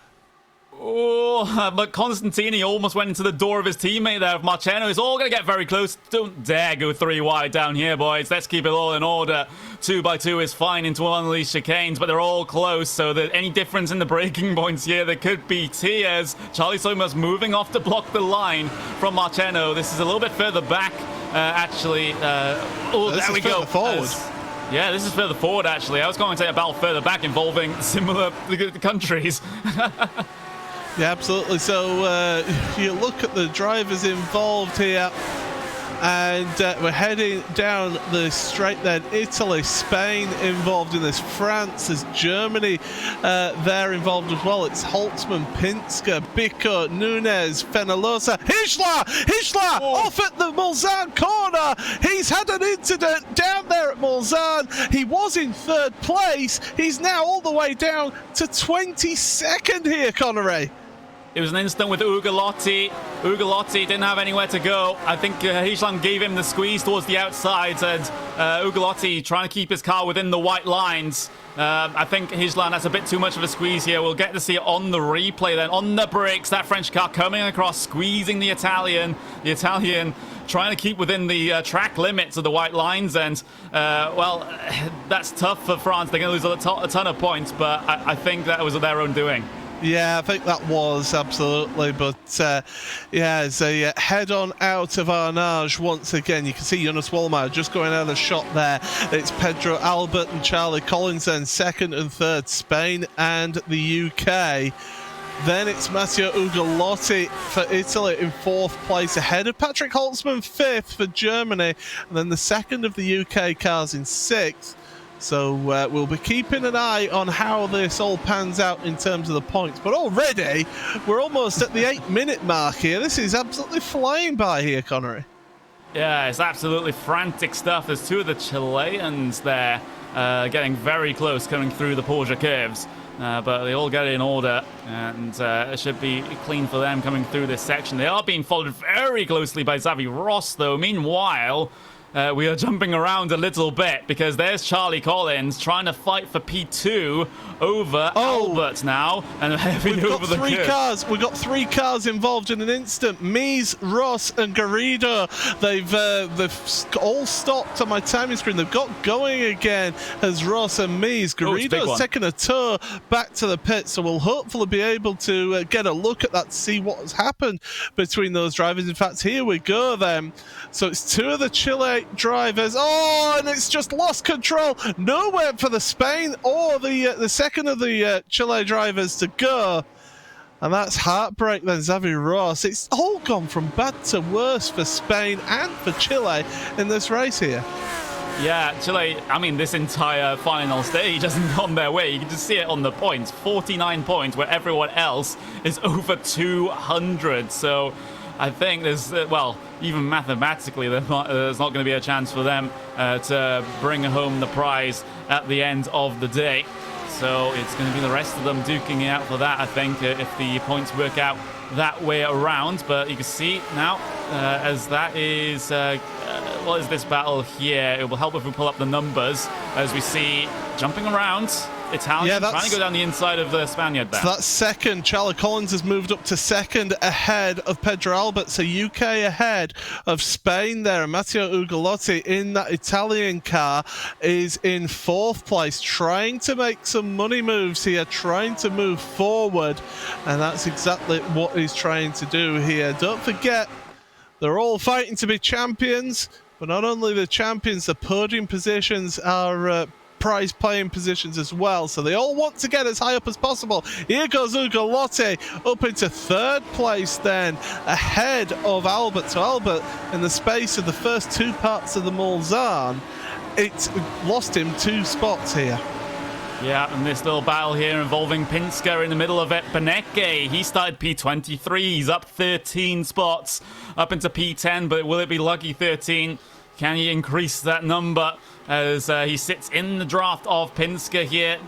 Oh, but Constantini almost went into the door of his teammate there of Marciano. It's all going to get very close. Don't dare go 3 wide down here, boys. Let's keep it all in order. 2x2 is fine into one of these chicanes, but they're all close, so that any difference in the braking points here, there could be tears. Charlie Summers moving off to block the line from Marciano. This is a little bit further back, actually. Oh, there we go. Forward. Yeah, this is further forward, actually. I was going to say about further back involving similar countries. Yeah, absolutely. So you look at the drivers involved here, and we're heading down the straight then. Italy, Spain involved in this. France, there's Germany there involved as well. It's Holtzman, Pinsker, Bico, Nunez, Fenalosa, Hischler off at the Mulsanne corner. He's had an incident down there at Mulsanne. He was in 3rd place. He's now all the way down to 22nd here, Connery. It was an incident with Ugolotti. Ugolotti didn't have anywhere to go. I think Hischler gave him the squeeze towards the outside, and Ugolotti trying to keep his car within the white lines. I think Hischler has a bit too much of a squeeze here. We'll get to see it on the replay then. On the brakes, that French car coming across, squeezing the Italian. The Italian trying to keep within the track limits of the white lines, and well, that's tough for France. They're going to lose a ton of points, but I think that was their own doing. Yeah, I think that was absolutely, but yeah, as they head on out of Arnage once again, you can see Jonas Vollmeyer just going out of the shot there. It's Pedro Albert and Charlie Collins then 2nd and 3rd, Spain and the UK. Then it's Matteo Ugolotti for Italy in 4th place, ahead of Patrick Holtzman 5th for Germany, and then the 2nd of the UK cars in 6th. So we'll be keeping an eye on how this all pans out in terms of the points. But already, we're almost at the 8-minute mark here. This is absolutely flying by here, Connery. Yeah, it's absolutely frantic stuff. There's 2 of the Chileans there getting very close, coming through the Porsche curves. But they all get in order, and it should be clean for them coming through this section. They are being followed very closely by Xavi Ross, though. Meanwhile, we are jumping around a little bit because there's Charlie Collins trying to fight for P2 over Albert now, and heaving over the curve. We've got 3 cars involved in an instant. Mies, Ross, and Garrido. They've all stopped on my timing screen. They've got going again as Ross and Mies. Garrido's taking a tour back to the pit, so we'll hopefully be able to get a look at that, see what has happened between those drivers. In fact, here we go then. So it's 2 of the Chile drivers. Oh, and it's just lost control. Nowhere for the Spain or the 2nd of the Chile drivers to go. And that's heartbreak then, Xavi Ross. It's all gone from bad to worse for Spain and for Chile in this race here. Yeah, Chile, I mean, this entire final stage hasn't gone their way. You can just see it on the points. 49 points, where everyone else is over 200. So I think there's, well, even mathematically, there's not going to be a chance for them to bring home the prize at the end of the day. So it's going to be the rest of them duking it out for that, I think, if the points work out that way around. But you can see now, as that is, what is this battle here? It will help if we pull up the numbers, as we see jumping around. Italian trying to go down the inside of the Spaniard there. So that's 2nd. Charlie Collins has moved up to 2nd ahead of Pedro Albert. So UK ahead of Spain there. And Matteo Ugolotti in that Italian car is in 4th place, trying to make some money moves here, trying to move forward. And that's exactly what he's trying to do here. Don't forget, they're all fighting to be champions. But not only the champions, the podium positions are prize playing positions as well, so they all want to get as high up as possible. Here goes Ugolotti up into 3rd place then, ahead of Albert. So Albert, in the space of the first 2 parts of the Mulsanne, it's lost him 2 spots here. Yeah, and this little battle here involving Pinsker in the middle of it. Beneke, he started P23. He's up 13 spots up into P10, but will it be lucky 13? Can he increase that number as he sits in the draft of Pinsker here?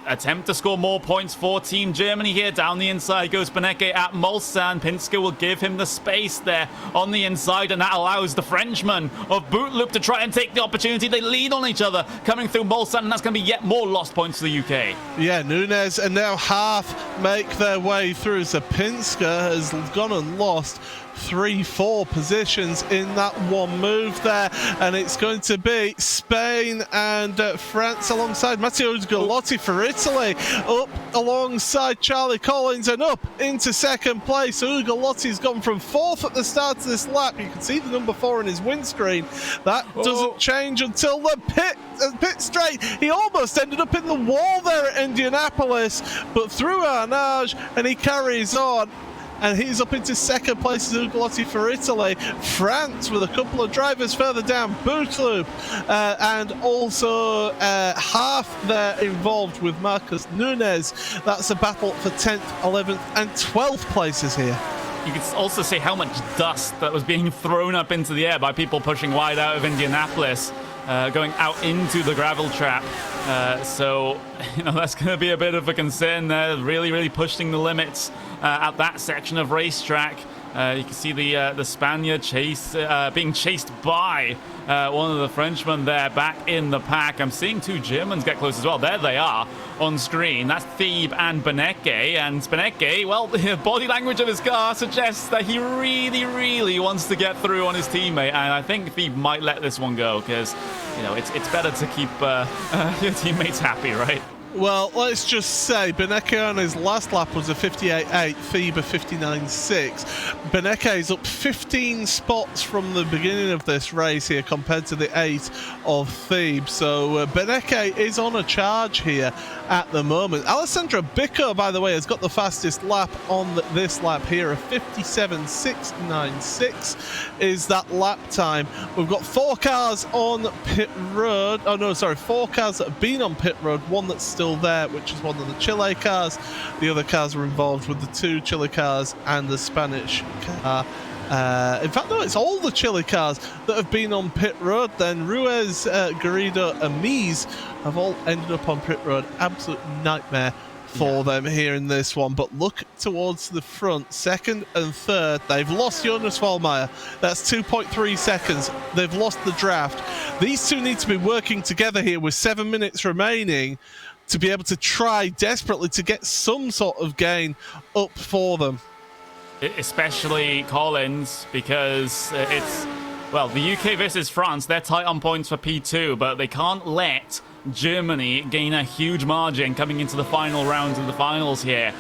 Attempt to score more points for Team Germany here. Down the inside goes Beneke at Mulsanne. Pinsker will give him the space there on the inside, and that allows the Frenchman of Bootloop to try and take the opportunity. They lean on each other coming through Mulsanne, and that's going to be yet more lost points for the UK. Yeah, Nunes and now Half make their way through. So Pinsker has gone and lost 3-4 positions in that one move there, and it's going to be Spain and France alongside Matteo Ugolotti for Italy, up alongside Charlie Collins and up into 2nd place. So Ugolotti's gone from 4th at the start of this lap. You can see the number 4 on his windscreen. That doesn't change until the pit straight. He almost ended up in the wall there at Indianapolis, but through Arnage, and he carries on. And he's up into 2nd place as Ugolotti for Italy. France with a couple of drivers further down, Bootloop, and also Half there involved with Marcus Nunes. That's a battle for 10th, 11th and 12th places here. You can also see how much dust that was being thrown up into the air by people pushing wide out of Indianapolis, going out into the gravel trap. So, that's going to be a bit of a concern there. Really, really pushing the limits at that section of racetrack. You can see the Spaniard being chased by one of the Frenchmen there back in the pack. I'm seeing 2 Germans get close as well. There they are on screen. That's Thebe and Beneke. And Beneke, well, the body language of his car suggests that he really, really wants to get through on his teammate. And I think Thebe might let this one go because, it's better to keep your teammates happy, right? Well, let's just say Beneke on his last lap was a 58.8, Thebe a 59.6. Beneke is up 15 spots from the beginning of this race here compared to the 8 of Thebe. So Beneke is on a charge here at the moment. Alessandro Bicco, by the way, has got the fastest lap on this lap here. A 57.696 is that lap time. We've got 4 cars on pit road. Oh, no, sorry, 4 cars that have been on pit road. One that's still there, which is one of the Chile cars. The other cars were involved with the 2 Chile cars and the Spanish car. In fact, no, it's all the Chile cars that have been on pit road then. Ruiz, Garrido and Mies have all ended up on pit road. Absolute nightmare for them here in this one. But look towards the front, 2nd and 3rd. They've lost Jonas Vollmeyer. That's 2.3 seconds. They've lost the draft. These 2 need to be working together here with 7 minutes remaining to be able to try desperately to get some sort of gain up for them. Especially Collins, because it's, well, the UK versus France, they're tight on points for P2, but they can't let Germany gain a huge margin coming into the final rounds of the finals here.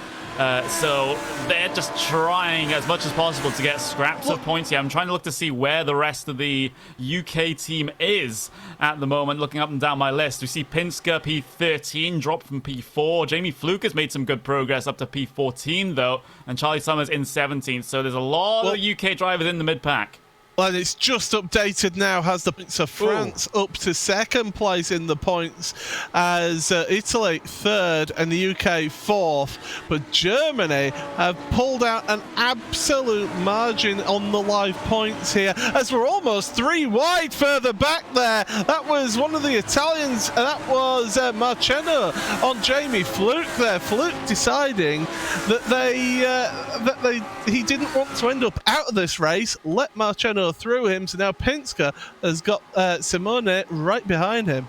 So they're just trying as much as possible to get scraps of points here. I'm trying to look to see where the rest of the UK team is at the moment. Looking up and down my list, we see Pinsker P13 dropped from P4. Jamie Fluke has made some good progress up to P14 though, and Charlie Summers in 17th. So there's a lot of UK drivers in the mid-pack. And it's just updated now, has the points of France up to 2nd place in the points as Italy 3rd and the UK 4th. But Germany have pulled out an absolute margin on the live points here as we're almost 3 wide further back there. That was one of the Italians, and that was Marceno on Jamie Fluke there. Fluke deciding that he didn't want to end up out of this race, let Marceno through him, so now Pinsker has got Simone right behind him.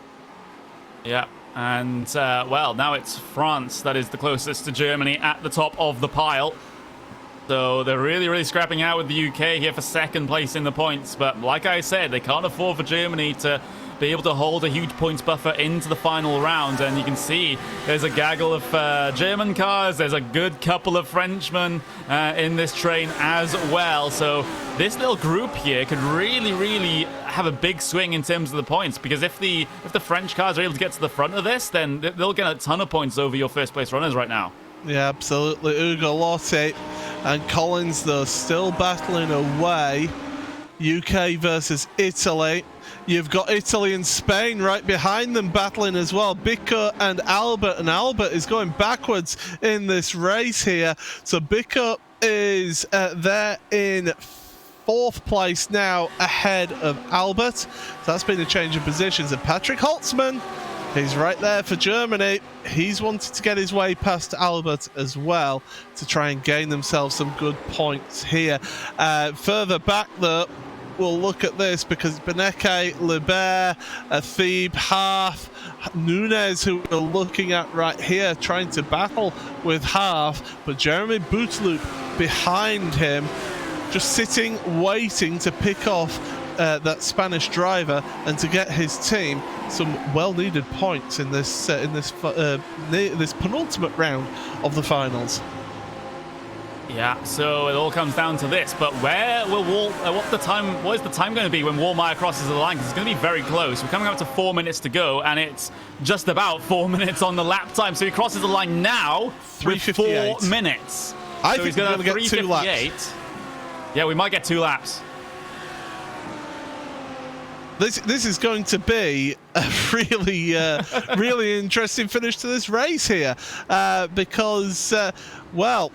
Yeah, and well, now it's France that is the closest to Germany at the top of the pile. So they're really, really scrapping out with the UK here for 2nd place in the points. But like I said, they can't afford for Germany to be able to hold a huge points buffer into the final round. And you can see there's a gaggle of German cars. There's a good couple of Frenchmen in this train as well. So this little group here could really, really have a big swing in terms of the points, because if the French cars are able to get to the front of this, then they'll get a ton of points over your first place runners right now. Yeah, absolutely. Ugo Lotti and Collins, though, still battling away. UK versus Italy. You've got Italy and Spain right behind them battling as well. Bico and Albert is going backwards in this race here. So Bico is there in 4th place now, ahead of Albert. So that's been a change of positions. And Patrick Holtzmann, he's right there for Germany. He's wanted to get his way past Albert as well to try and gain themselves some good points here. Further back, though, we'll look at this because Beneke, Lebert, Thebe, Half, Nunes, who we're looking at right here, trying to battle with Half, but Jeremy Boutloop behind him, just sitting, waiting to pick off that Spanish driver and to get his team some well-needed points in this this penultimate round of the finals. Yeah, so it all comes down to this. But where will what is the time going to be when Wallmeyer crosses the line? Because it's going to be very close. We're coming up to 4 minutes to go, and it's just about 4 minutes on the lap time. So he crosses the line now with 4 minutes. I so think he's going to get 2 laps. Yeah, we might get 2 laps. This is going to be a really really interesting finish to this race here, because well,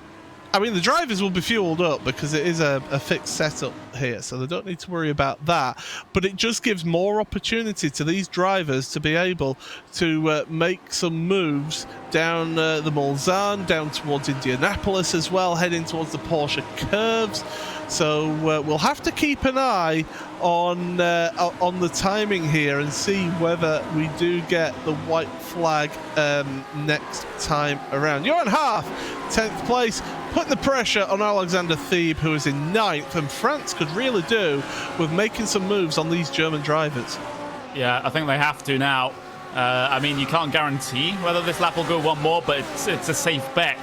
I mean, the drivers will be fueled up because it is a fixed setup here, so they don't need to worry about that. But it just gives more opportunity to these drivers to be able to make some moves down the Mulsanne, down towards Indianapolis as well, heading towards the Porsche curves. So we'll have to keep an eye on the timing here and see whether we do get the white flag next time around. Johan Half, 10th place, put the pressure on Alexander Thebe, who is in 9th, and France could really do with making some moves on these German drivers. Yeah, I think they have to now. I mean, you can't guarantee whether this lap will go one more, but it's a safe bet.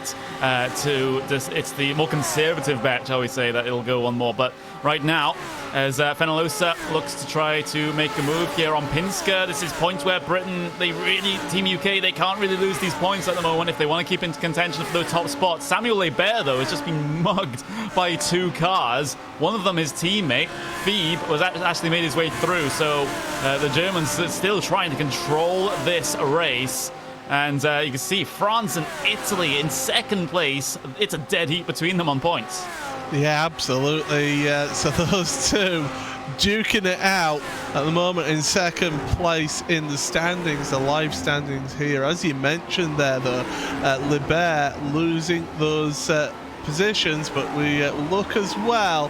It's the more conservative bet, shall we say, that it'll go one more. But right now, as Fenalosa looks to try to make a move here on Pinsker, this is points where Britain, Team UK, they can't really lose these points at the moment if they want to keep into contention for the top spot. Samuel Lebert, though, has just been mugged by 2 cars. One of them, his teammate, Thebe, was actually made his way through. So the Germans are still trying to control this race. And you can see France and Italy in 2nd place. It's a dead heat between them on points. Yeah, absolutely. So those two duking it out at the moment in 2nd place in the standings, the live standings here. As you mentioned there, though, Lebert losing those positions, but we look as well.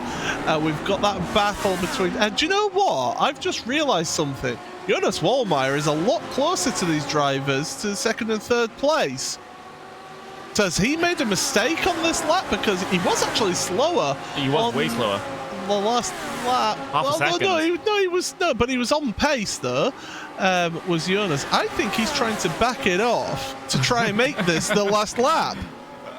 We've got that battle between... And do you know what? I've just realised something. Jonas Wallmeyer is a lot closer to these drivers to 2nd and 3rd place. So has he made a mistake on this lap? Because he was actually slower. He was way slower. The last lap. Half a second. But he was on pace though. Was Jonas? I think he's trying to back it off to try and make this the last lap.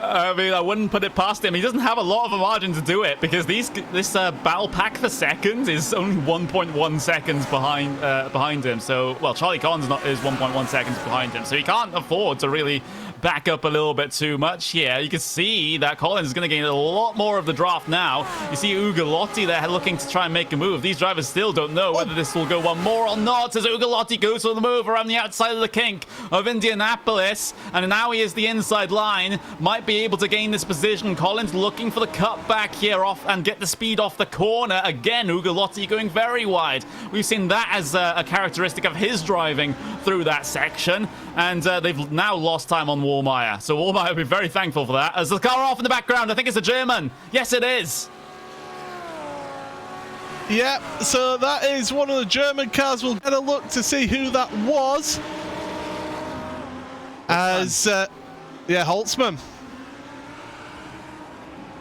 I mean, I wouldn't put it past him. He doesn't have a lot of a margin to do it because this battle pack for second is only 1.1 seconds behind him. So, well, Charlie Collins is 1.1 seconds behind him. So he can't afford to really back up a little bit too much here. You can see that Collins is going to gain a lot more of the draft now. You see Ugo Lotti there looking to try and make a move. These drivers still don't know whether this will go one more or not as Ugo Lotti goes for the move around the outside of the kink of Indianapolis. And now he is the inside line. Might be able to gain this position. Collins looking for the cutback here off and get the speed off the corner. Again, Ugo Lotti going very wide. We've seen that as a characteristic of his driving through that section. And they've now lost time on Wallmeyer. So Wallmeyer will be very thankful for that. As the car off in the background, I think it's a German. Yes, it is. Yeah, so that is one of the German cars. We'll get a look to see who that was. As, yeah, Holtzmann.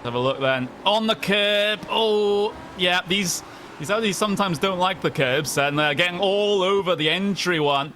Have a look then. On the curb. Oh, yeah, these He said he sometimes don't like the curbs, and getting all over the entry one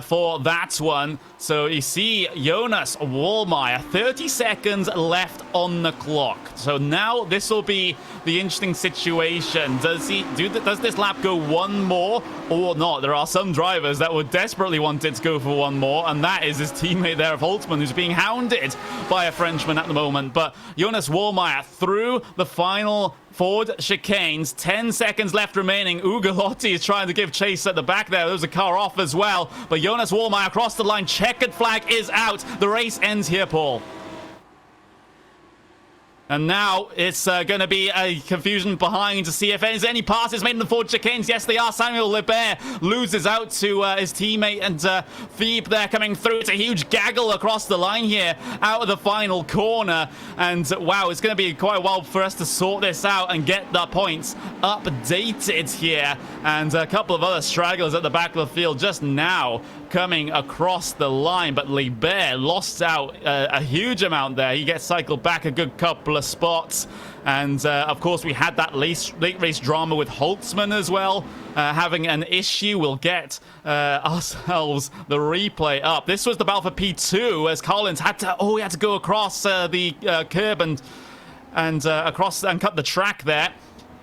for that one. So you see Jonas Wallmeyer, 30 seconds left on the clock. So now this will be the interesting situation. Does this lap go one more or not? There are some drivers that would desperately want it to go for one more, and that is his teammate there of Holtzman, who's being hounded by a Frenchman at the moment. But Jonas Wallmeyer through the final forward chicanes, 10 seconds left remaining. Ugolotti is trying to give chase at the back there. There's a car off as well. But Jonas Wallmeyer across the line. Checkered flag is out. The race ends here, Paul. And now it's going to be a confusion behind to see if there's any passes made in the forward chicanes. Yes, they are. Samuel Lebert loses out to his teammate, and Phoebe there coming through. It's a huge gaggle across the line here out of the final corner. And wow, it's going to be quite a while for us to sort this out and get the points updated here. And a couple of other stragglers at the back of the field just now coming across the line, but Lebert lost out a huge amount there. He gets cycled back a good couple of spots, and of course we had that late race drama with Holtzman as well, having an issue. We'll get ourselves the replay up. This was the battle for P2 as Collins had to go across the curb and across and cut the track there.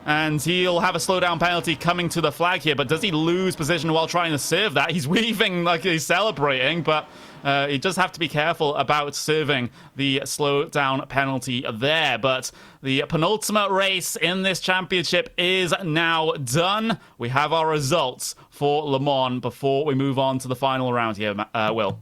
And he'll have a slowdown penalty coming to the flag here. But does he lose position while trying to serve that? He's weaving like he's celebrating, but he does have to be careful about serving the slowdown penalty there. But the penultimate race in this championship is now done. We have our results for Le Mans before we move on to the final round here, Will.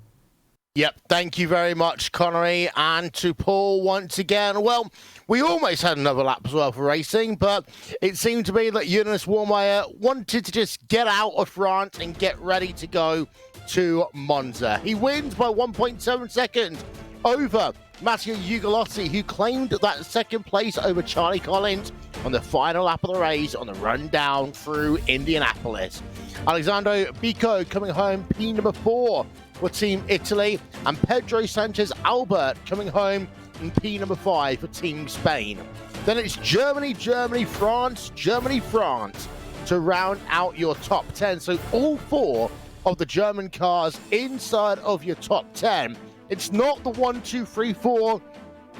Yep, thank you very much, Connery, and to Paul once again. Well, we almost had another lap as well for racing, but it seemed to be that Jonas Wallmeyer wanted to just get out of France and get ready to go to Monza. He wins by 1.7 seconds over Matteo Ugolotti, who claimed that second place over Charlie Collins on the final lap of the race on the run down through Indianapolis. Alessandro Bico coming home P number 4 for Team Italy, and Pedro Sanchez Albert coming home in P number 5 for Team Spain. Then it's Germany, France to round out your top 10. So all 4 of the German cars inside of your top 10. It's not the 1, 2, 3, 4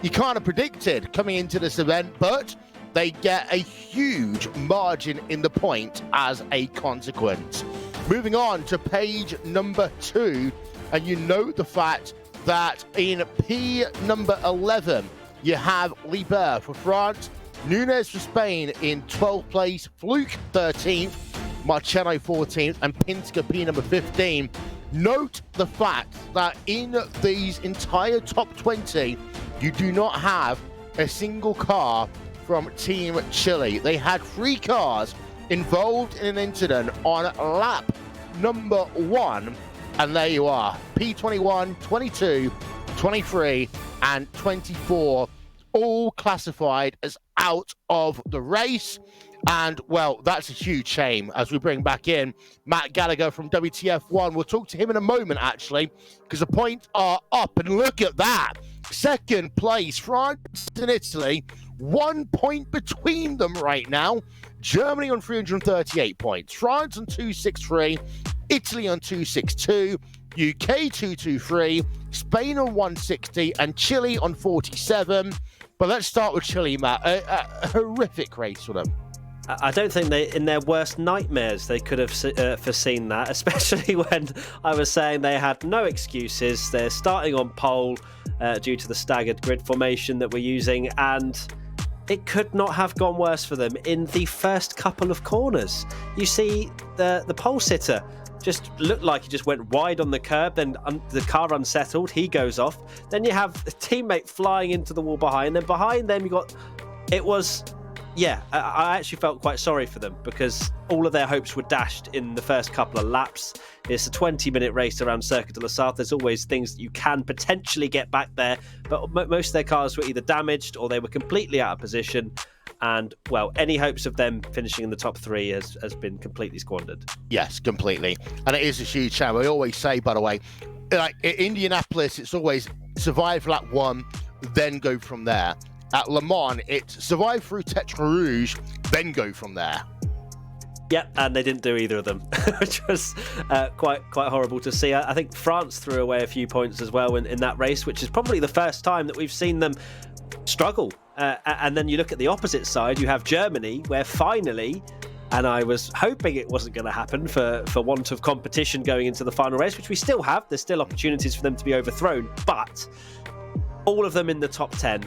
you kind of predicted coming into this event, but they get a huge margin in the point as a consequence. Moving on to page number 2, and you note the fact that in P number 11, you have Lebert for France, Nunes for Spain in 12th place, Fluke 13th, Marcello 14th, and Pinsker P number 15. Note the fact that in these entire top 20, you do not have a single car from Team Chile. They had 3 cars involved in an incident on lap number 1, and there you are. P21, 22, 23, and 24, all classified as out of the race. And, well, that's a huge shame as we bring back in Matt Gallagher from WTF1. We'll talk to him in a moment, actually, because the points are up. And look at that. Second place, France and Italy. 1 point between them right now. Germany on 338 points. France on 263. Italy on 262. UK 223. Spain on 160. And Chile on 47. But let's start with Chile, Matt. A horrific race for them. I don't think they, in their worst nightmares, they could have foreseen that, especially when I was saying they had no excuses. They're starting on pole due to the staggered grid formation that we're using, and it could not have gone worse for them in the first couple of corners. You see the pole sitter just looked like he just went wide on the curb, then the car unsettled, he goes off. Then you have a teammate flying into the wall behind, then behind them you got... It was... Yeah, I actually felt quite sorry for them because all of their hopes were dashed in the first couple of laps. It's a 20-minute race around Circuit de la Sarthe. There's always things that you can potentially get back there, but most of their cars were either damaged or they were completely out of position. And, well, any hopes of them finishing in the top 3 has been completely squandered. Yes, completely. And it is a huge shame. I always say, by the way, like in Indianapolis, it's always survive lap 1, then go from there. At Le Mans, it's survive through Tetra Rouge, then go from there. Yep, and they didn't do either of them, which was quite horrible to see. I think France threw away a few points as well in that race, which is probably the first time that we've seen them struggle. And then you look at the opposite side, you have Germany, where finally, and I was hoping it wasn't going to happen for want of competition going into the final race, which we still have. There's still opportunities for them to be overthrown, but all of them in the top 10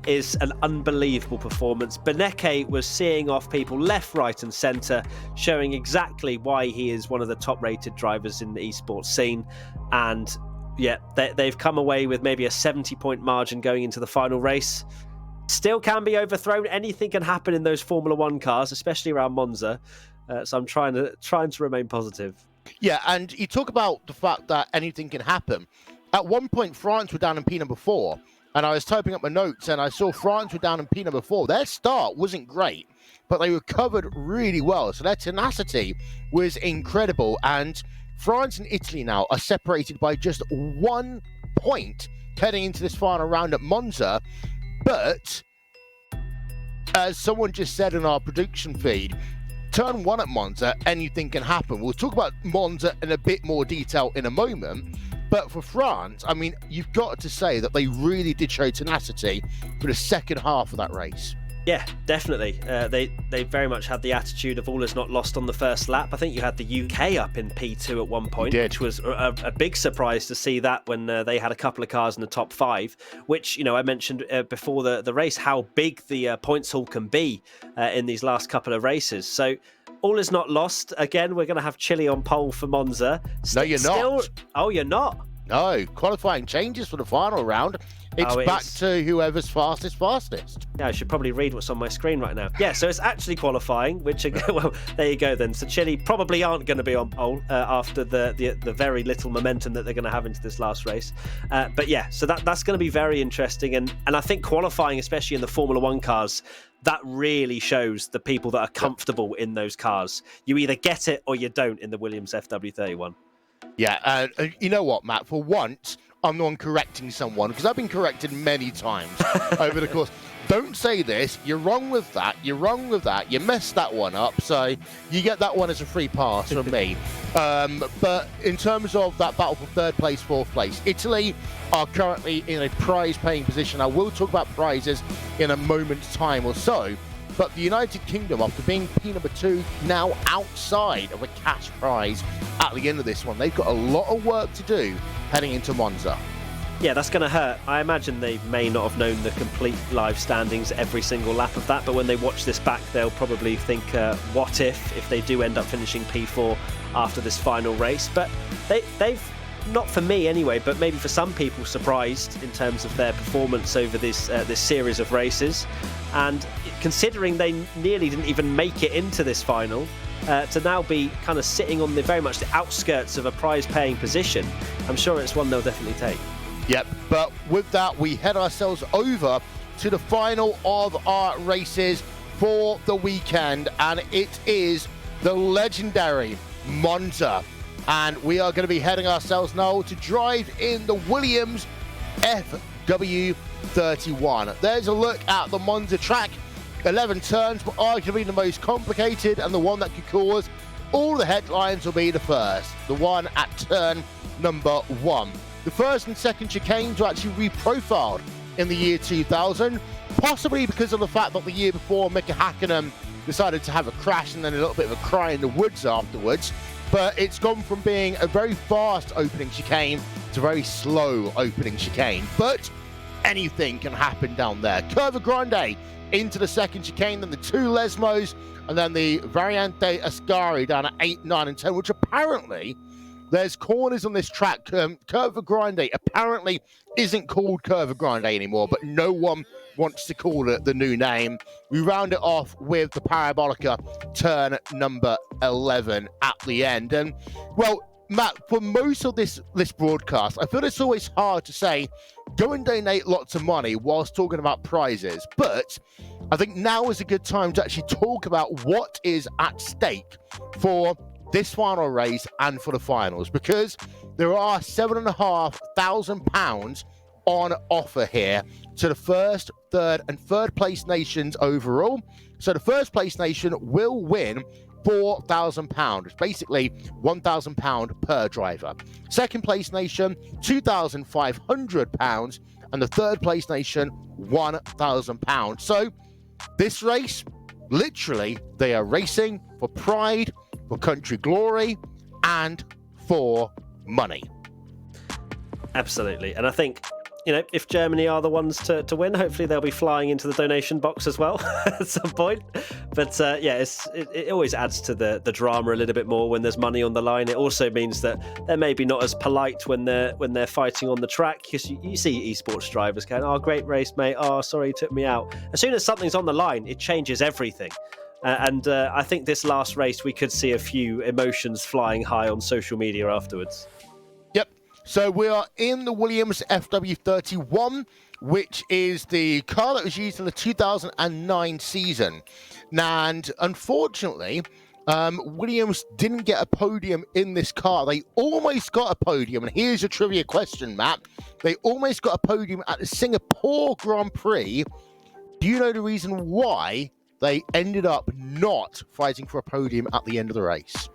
is an unbelievable performance. Beneke was seeing off people left, right and centre, showing exactly why he is one of the top rated drivers in the esports scene. And yeah, they've come away with maybe a 70-point margin going into the final race. Still can be overthrown. Anything can happen in those Formula One cars, especially around Monza. So I'm trying to remain positive. Yeah, and you talk about the fact that anything can happen. At one point, France were down in P number 4, and I was typing up my notes, and I saw France were down in P number 4. Their start wasn't great, but they recovered really well. So their tenacity was incredible. And France and Italy now are separated by just 1 point heading into this final round at Monza. But as someone just said in our production feed, turn 1 at Monza, anything can happen. We'll talk about Monza in a bit more detail in a moment. But for France, I mean, you've got to say that they really did show tenacity for the second half of that race. Yeah, definitely. They very much had the attitude of all is not lost on the first lap. I think you had the UK up in P2 at one point, which was a big surprise to see that when they had a couple of cars in the top 5, which, I mentioned before the race, how big the points haul can be in these last couple of races. So all is not lost. Again, we're going to have Chile on pole for Monza. No, you're not. Oh, you're not? No, qualifying changes for the final round. It's back to whoever's fastest. Yeah, I should probably read what's on my screen right now. Yeah, so it's actually qualifying, which, well, there you go then. So Chile probably aren't going to be on pole after the very little momentum that they're going to have into this last race. But yeah, so that's going to be very interesting. And I think qualifying, especially in the Formula One cars, that really shows the people that are comfortable in those cars. You either get it or you don't in the Williams FW31. Yeah, you know what, Matt? For once, I'm the one correcting someone, because I've been corrected many times over the course. Don't say this. You're wrong with that. You're wrong with that. You messed that one up. So you get that one as a free pass from me. But in terms of that battle for third place, fourth place, Italy are currently in a prize-paying position. I will talk about prizes in a moment's time or so. But the United Kingdom, after being P number 2, now outside of a cash prize at the end of this one. They've got a lot of work to do heading into Monza. Yeah, that's going to hurt. I imagine they may not have known the complete live standings every single lap of that, but when they watch this back, they'll probably think, what if they do end up finishing P4 after this final race? But they've, not for me anyway, but maybe for some people, surprised in terms of their performance over this series of races. And considering they nearly didn't even make it into this final, to now be kind of sitting on very much the outskirts of a prize-paying position, I'm sure it's one they'll definitely take. Yep, but with that, we head ourselves over to the final of our races for the weekend, and it is the legendary Monza. And we are going to be heading ourselves now to drive in the Williams FW31. There's a look at the Monza track. 11 turns, but arguably the most complicated and the one that could cause all the headlines will be the first, the one at turn number 1. The first and second chicanes were actually reprofiled in the year 2000, possibly because of the fact that the year before Mika Hakkinen decided to have a crash and then a little bit of a cry in the woods afterwards. But it's gone from being a very fast opening chicane to a very slow opening chicane. But anything can happen down there. Curva Grande into the second chicane, then the 2 Lesmos, and then the Variante Ascari down at 8, 9, and 10, which apparently there's corners on this track. Curva Grande apparently isn't called Curva Grande anymore, but no one wants to call it the new name. We round it off with the Parabolica turn number 11 at the end. And, well, Matt, for most of this broadcast, I feel it's always hard to say, go and donate lots of money whilst talking about prizes. But I think now is a good time to actually talk about what is at stake for this final race and for the finals, because there are £7,500 on offer here to the first, third, and third place nations overall. So the first place nation will win £4,000. It's basically £1,000 per driver. Second place nation, £2,500. And the third place nation, £1,000. So this race, literally, they are racing for pride, for country glory, and for money. Absolutely. And I think, if Germany are the ones to win, hopefully they'll be flying into the donation box as well at some point. But it always adds to the drama a little bit more when there's money on the line. It also means that they're maybe not as polite when they're fighting on the track, because you see esports drivers going, "Oh, great race, mate. Oh, sorry, you took me out." As soon as something's on the line, it changes everything. And I think this last race, we could see a few emotions flying high on social media afterwards. Yep. So we are in the Williams FW31, which is the car that was used in the 2009 season. And unfortunately, Williams didn't get a podium in this car. They almost got a podium. And here's your trivia question, Matt. They almost got a podium at the Singapore Grand Prix. Do you know the reason why they ended up not fighting for a podium at the end of the race?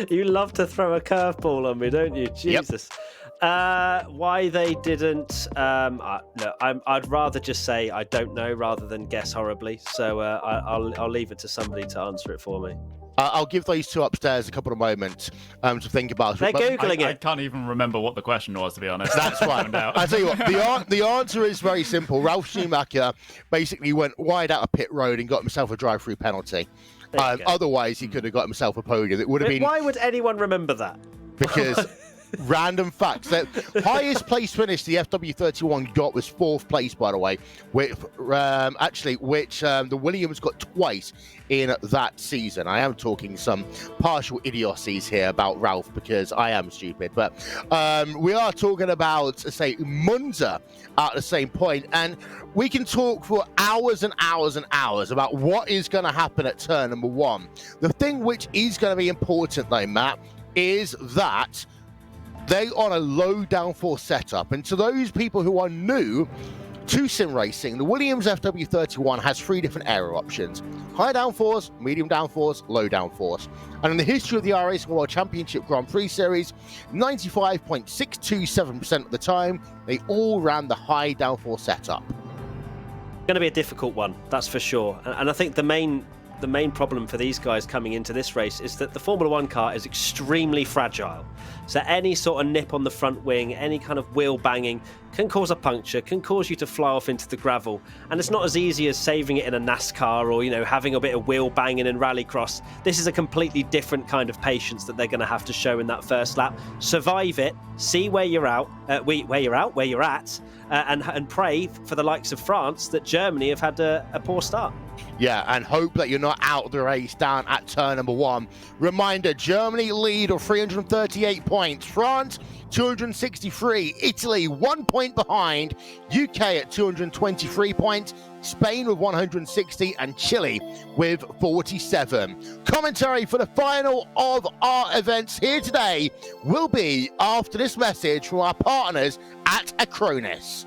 You love to throw a curveball on me, don't you? Jesus. Yep. Why they didn't? I'd rather just say I don't know rather than guess horribly. So I'll leave it to somebody to answer it for me. I'll give those two upstairs a couple of moments to think about. They're Googling it. I can't even remember what the question was, to be honest. That's fine. I'll tell you what, the answer is very simple. Ralf Schumacher basically went wide out of pit road and got himself a drive-through penalty. Otherwise, he could have got himself a podium. It would have been. Why would anyone remember that? Because random facts. The highest place finish the FW31 got was 4th place, by the way, which the Williams got twice in that season. I am talking some partial idiocies here about Ralph because I am stupid, but we are talking about, say, Monza at the same point, and we can talk for hours and hours and hours about what is going to happen at turn number 1. The thing which is going to be important, though, Matt, is that they on a low downforce setup. And to those people who are new to sim racing, the Williams FW31 has 3 different aero options: high downforce, medium downforce, low downforce. And in the history of the iRacing World Championship Grand Prix Series, 95.627% of the time, they all ran the high downforce setup. Going to be a difficult one, that's for sure. And I think the main problem for these guys coming into this race is that the Formula 1 car is extremely fragile. So any sort of nip on the front wing, any kind of wheel banging can cause a puncture, can cause you to fly off into the gravel. And it's not as easy as saving it in a NASCAR or, having a bit of wheel banging in Rallycross. This is a completely different kind of patience that they're going to have to show in that first lap. Survive it, see where you're at, and pray for the likes of France that Germany have had a poor start. Yeah, and hope that you're not out of the race down at turn number 1. Reminder, Germany lead of 338 points. France, 263. Italy, 1 point behind. UK at 223 points. Spain with 160 and Chile with 47. Commentary for the final of our events here today will be after this message from our partners at Acronis.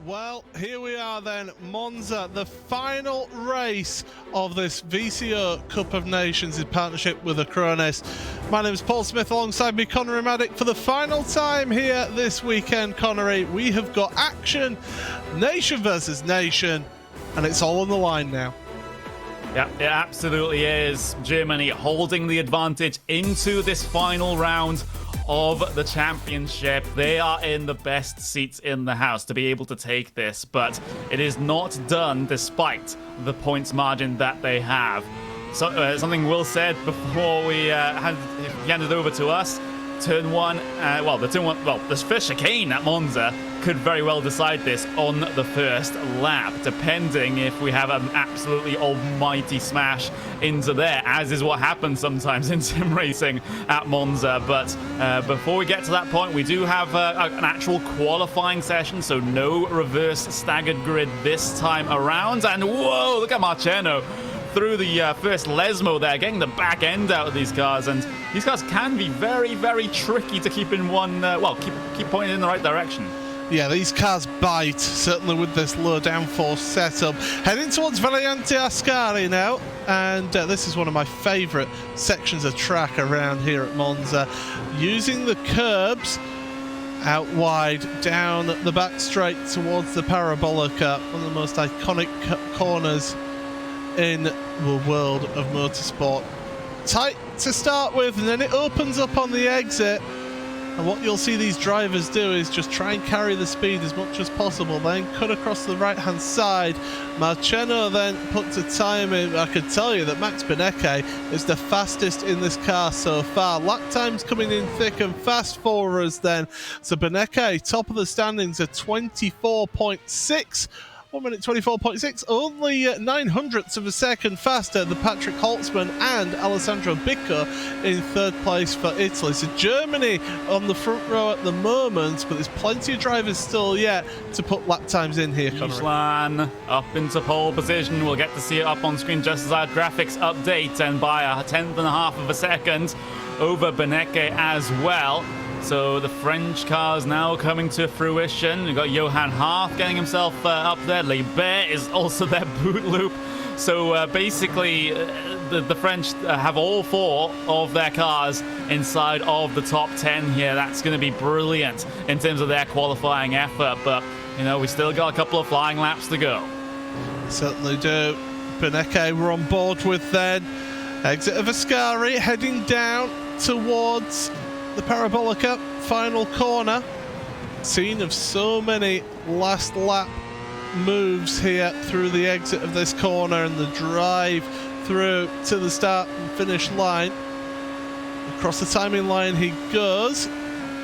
Well, here we are then, Monza, the final race of this VCO Cup of Nations in partnership with Acronis. My name is Paul Smith, alongside me Connery Maddock for the final time here this weekend. Connery, we have got action, nation versus nation, and it's all on the line now. Yeah, it absolutely is. Germany holding the advantage into this final round of the championship. They are in the best seats in the house to be able to take this, but it is not done despite the points margin that they have. So something Will said before we handed over to us. turn one, the first chicane at Monza could very well decide this on the first lap, depending if we have an absolutely almighty smash into there, as is what happens sometimes in sim racing at Monza. But before we get to that point, we do have an actual qualifying session, so no reverse staggered grid this time around. And whoa, look at Marciano through the first Lesmo there, getting the back end out of these cars. And these cars can be very, very tricky to keep in one, keep pointing in the right direction. Yeah, these cars bite, certainly with this low downforce setup. Heading towards Variante Ascari now, and this is one of my favourite sections of track around here at Monza. Using the curbs out wide, down the back straight towards the Parabolica, one of the most iconic corners in the world of motorsport. Tight to start with, and then it opens up on the exit. And what you'll see these drivers do is just try and carry the speed as much as possible, then cut across the right-hand side. Marciano then puts a time in. I could tell you that Max Benecke is the fastest in this car so far. Lap times coming in thick and fast for us then. So Benecke, top of the standings at 24.6. 1 minute 24.6, only 900ths of a second faster than Patrick Holtzman and Alessandro Bicco in third place for Italy. So Germany on the front row at the moment, but there's plenty of drivers still yet to put lap times in here, Connery. Islan up into pole position. We'll get to see it up on screen just as our graphics update, and by a 1/10 of a second over Benecke as well. So the French cars now coming to fruition. We've got Johan Harth getting himself up there. Lebert is also their boot loop. So basically, the French have all 4 of their cars inside of the top 10 here. That's going to be brilliant in terms of their qualifying effort. But, you know, we still got a couple of flying laps to go. Certainly do. Benecke we're on board with then. Exit of Ascari, heading down towards the Parabolica, final corner. Scene of so many last lap moves here through the exit of this corner, and the drive through to the start and finish line. Across the timing line he goes,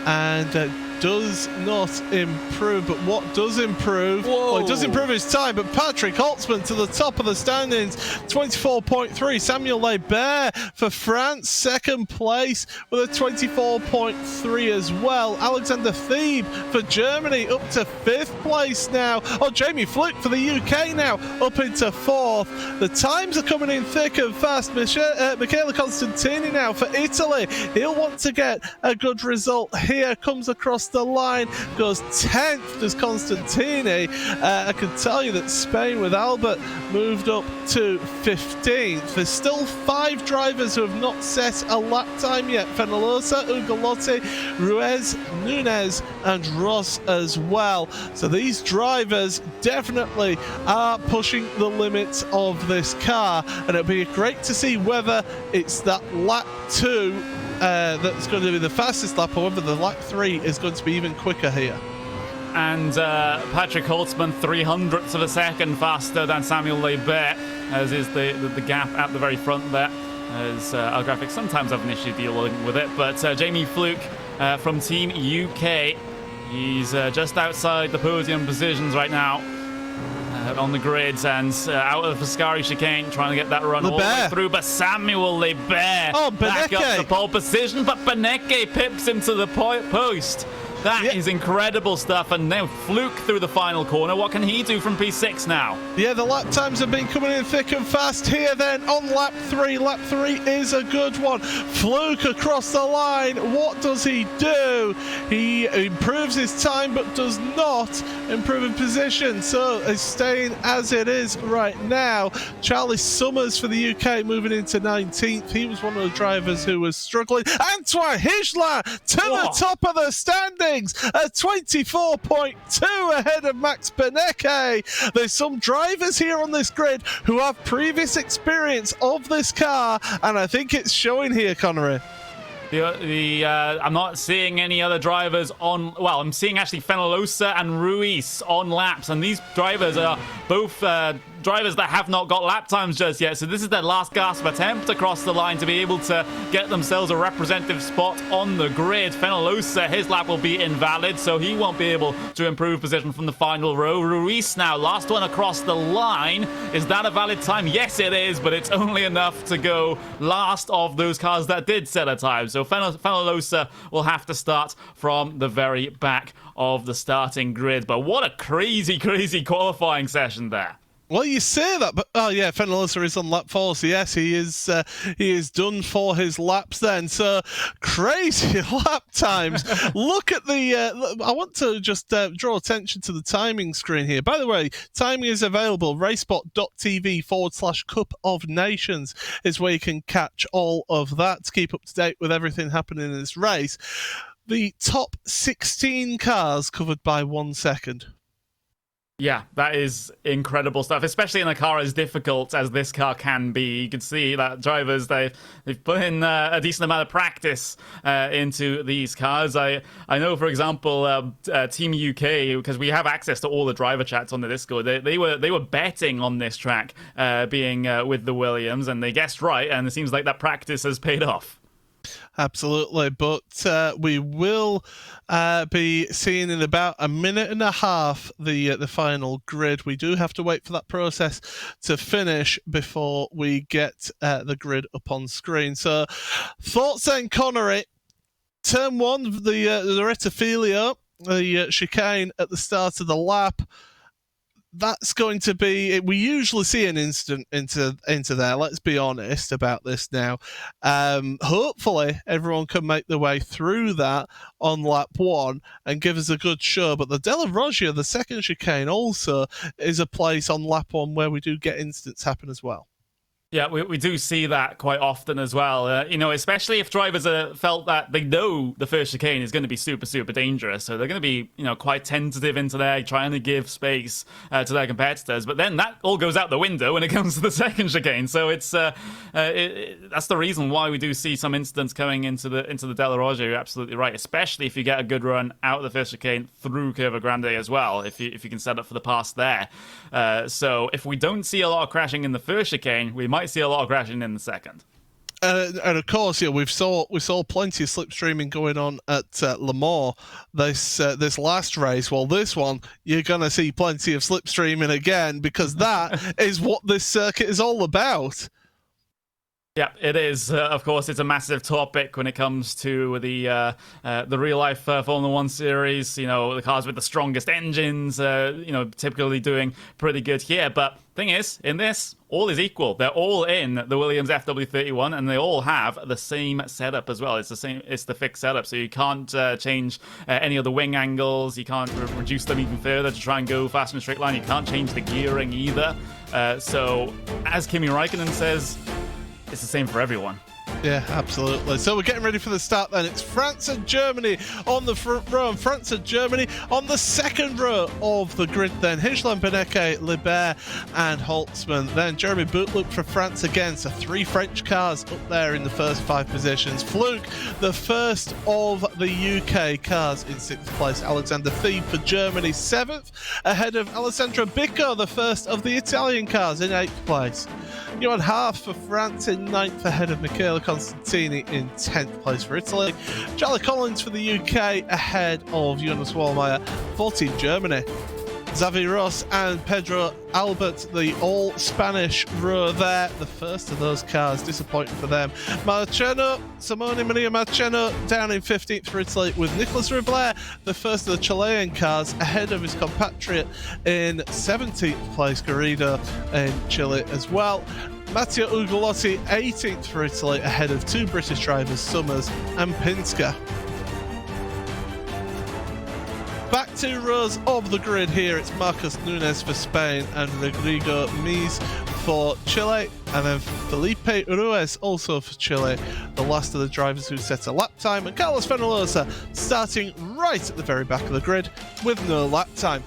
and does not improve. But what does improve? Whoa. Well, it does improve his time, but Patrick Holtzman to the top of the standings, 24.3. Samuel Lebert for France, second place with a 24.3 as well. Alexander Thebe for Germany up to 5th place now. Oh, Jamie Fluke for the UK now up into 4th. The times are coming in thick and fast. Michele Constantini now for Italy. He'll want to get a good result here. Comes across the line, goes 10th as Constantini. I can tell you that Spain with Albert moved up to 15th. There's still 5 drivers who have not set a lap time yet. Fenolosa, Ugolotti, Ruiz, Nunez and Ross as well. So these drivers definitely are pushing the limits of this car, and it'll be great to see whether it's that lap 2 that's going to be the fastest lap, or whether the lap 3 is going to be even quicker here. And Patrick Holtzman, 300ths of a second faster than Samuel Lebert, as is the gap at the very front there, as our graphics sometimes have an issue dealing with it. But Jamie Fluke from Team UK, he's just outside the podium positions right now. On the grids, and out of the Ascari chicane, trying to get that run all the way through, but Samuel Lebert back up to pole position, but Benecke pips him to the post. That is incredible stuff. And now Fluke through the final corner. What can he do from P6 now? Yeah, the lap times have been coming in thick and fast here then on lap 3. Lap 3 is a good one. Fluke across the line. What does he do? He improves his time but does not improve in position. So it's staying as it is right now. Charlie Summers for the UK moving into 19th. He was one of the drivers who was struggling. Antoine Hichler to the top of the standing. A 24.2 ahead of Max Benecke. There's some drivers here on this grid who have previous experience of this car, and I think it's showing here, Connery. I'm not seeing any other drivers on. Well, I'm seeing actually Fenolosa and Ruiz on laps, and these drivers are both drivers that have not got lap times just yet. So this is their last gasp attempt across the line to be able to get themselves a representative spot on the grid. Fenolosa, his lap will be invalid, so he won't be able to improve position from the final row. Ruiz now, last one across the line. Is that a valid time? Yes, it is, but it's only enough to go last of those cars that did set a time. So Fenolosa will have to start from the very back of the starting grid. But what a crazy qualifying session there. Well, you say that, but oh yeah, Fenolosa is on lap 4, so yes, he is done for his laps then. So crazy lap times. Look at the. I want to just draw attention to the timing screen here. By the way, timing is available. Racespot.tv/Cup of Nations is where you can catch all of that to keep up to date with everything happening in this race. The top 16 cars covered by 1 second. Yeah, that is incredible stuff, especially in a car as difficult as this car can be. You can see that drivers, they've put in a decent amount of practice into these cars. I know, for example, Team UK, because we have access to all the driver chats on the Discord, they were betting on this track being with the Williams, and they guessed right, and it seems like that practice has paid off. Absolutely, but we will be seeing in about a minute and a half the final grid. We do have to wait for that process to finish before we get the grid up on screen. So, thoughts then, Connery? Turn 1, the Rettifilio, the chicane at the start of the lap. That's going to be. We usually see an instant into there. Let's be honest about this now. Hopefully, everyone can make their way through that on lap 1 and give us a good show. But the Della Roggia, the second chicane, also is a place on lap 1 where we do get instants happen as well. Yeah, we do see that quite often as well. Especially if drivers felt that they know the first chicane is going to be super dangerous, so they're going to be quite tentative into there, trying to give space to their competitors. But then that all goes out the window when it comes to the second chicane. So it's that's the reason why we do see some incidents coming into the Della Roggia. You're absolutely right, especially if you get a good run out of the first chicane through Curva Grande as well. If you can set up for the pass there. So if we don't see a lot of crashing in the first chicane, we might see a lot of crashing in the second. And of course, we saw plenty of slipstreaming going on at Le Mans this last race. Well, this one you're going to see plenty of slipstreaming again, because that is what this circuit is all about. Yeah, it is. Of course, it's a massive topic when it comes to the real life Formula One series. The cars with the strongest engines, typically doing pretty good here. But thing is, in this, all is equal. They're all in the Williams FW31, and they all have the same setup as well. It's the same. It's the fixed setup, so you can't change any of the wing angles. You can't reduce them even further to try and go fast in a straight line. You can't change the gearing either. So, as Kimi Räikkönen says, it's the same for everyone. Yeah, absolutely. So we're getting ready for the start then. It's France and Germany on the front row, and France and Germany on the second row of the grid then. Hichlam, Beneke, Libert and Holtzman. Then Jeremy Boutloop for France again. So 3 French cars up there in the first 5 positions. Fluke, the first of the UK cars in 6th place. Alexander Thieb for Germany 7th, ahead of Alessandro Bicco, the first of the Italian cars, in 8th place. Johan Haaf for France in 9th, ahead of Michele Constantini in 10th place for Italy. Charlie Collins for the UK, ahead of Jonas Wallmeyer for Team Germany. Xavi Ross and Pedro Albert, the all-Spanish row there. The first of those cars, disappointing for them. Simone Maria Marcheno down in 15th for Italy, with Nicolas Riblert, the first of the Chilean cars, ahead of his compatriot in 17th place, Garrido in Chile as well. Matteo Ugolotti, 18th for Italy, ahead of 2 British drivers, Summers and Pinska. Back 2 rows of the grid here. It's Marcos Nunes for Spain and Rodrigo Mies for Chile. And then Felipe Ruiz also for Chile, the last of the drivers who set a lap time. And Carlos Fenolosa starting right at the very back of the grid with no lap time.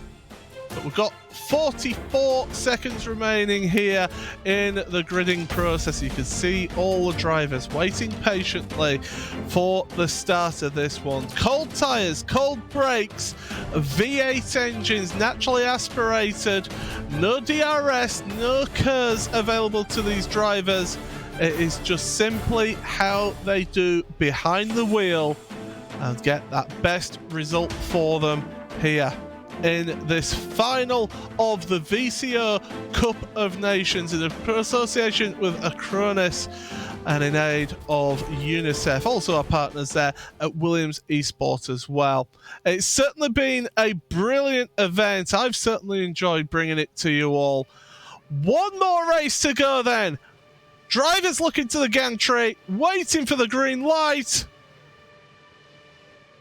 But we've got 44 seconds remaining here in the gridding process. You can see all the drivers waiting patiently for the start of this one. Cold tyres, cold brakes, V8 engines, naturally aspirated, no DRS, no KERS available to these drivers. It is just simply how they do behind the wheel and get that best result for them here in this final of the VCO Cup of Nations in association with Acronis and in aid of UNICEF, also our partners there at Williams Esports as well. It's certainly been a brilliant event. I've certainly enjoyed bringing it to you all. One more race to go then. Drivers looking to the gantry, waiting for the green light.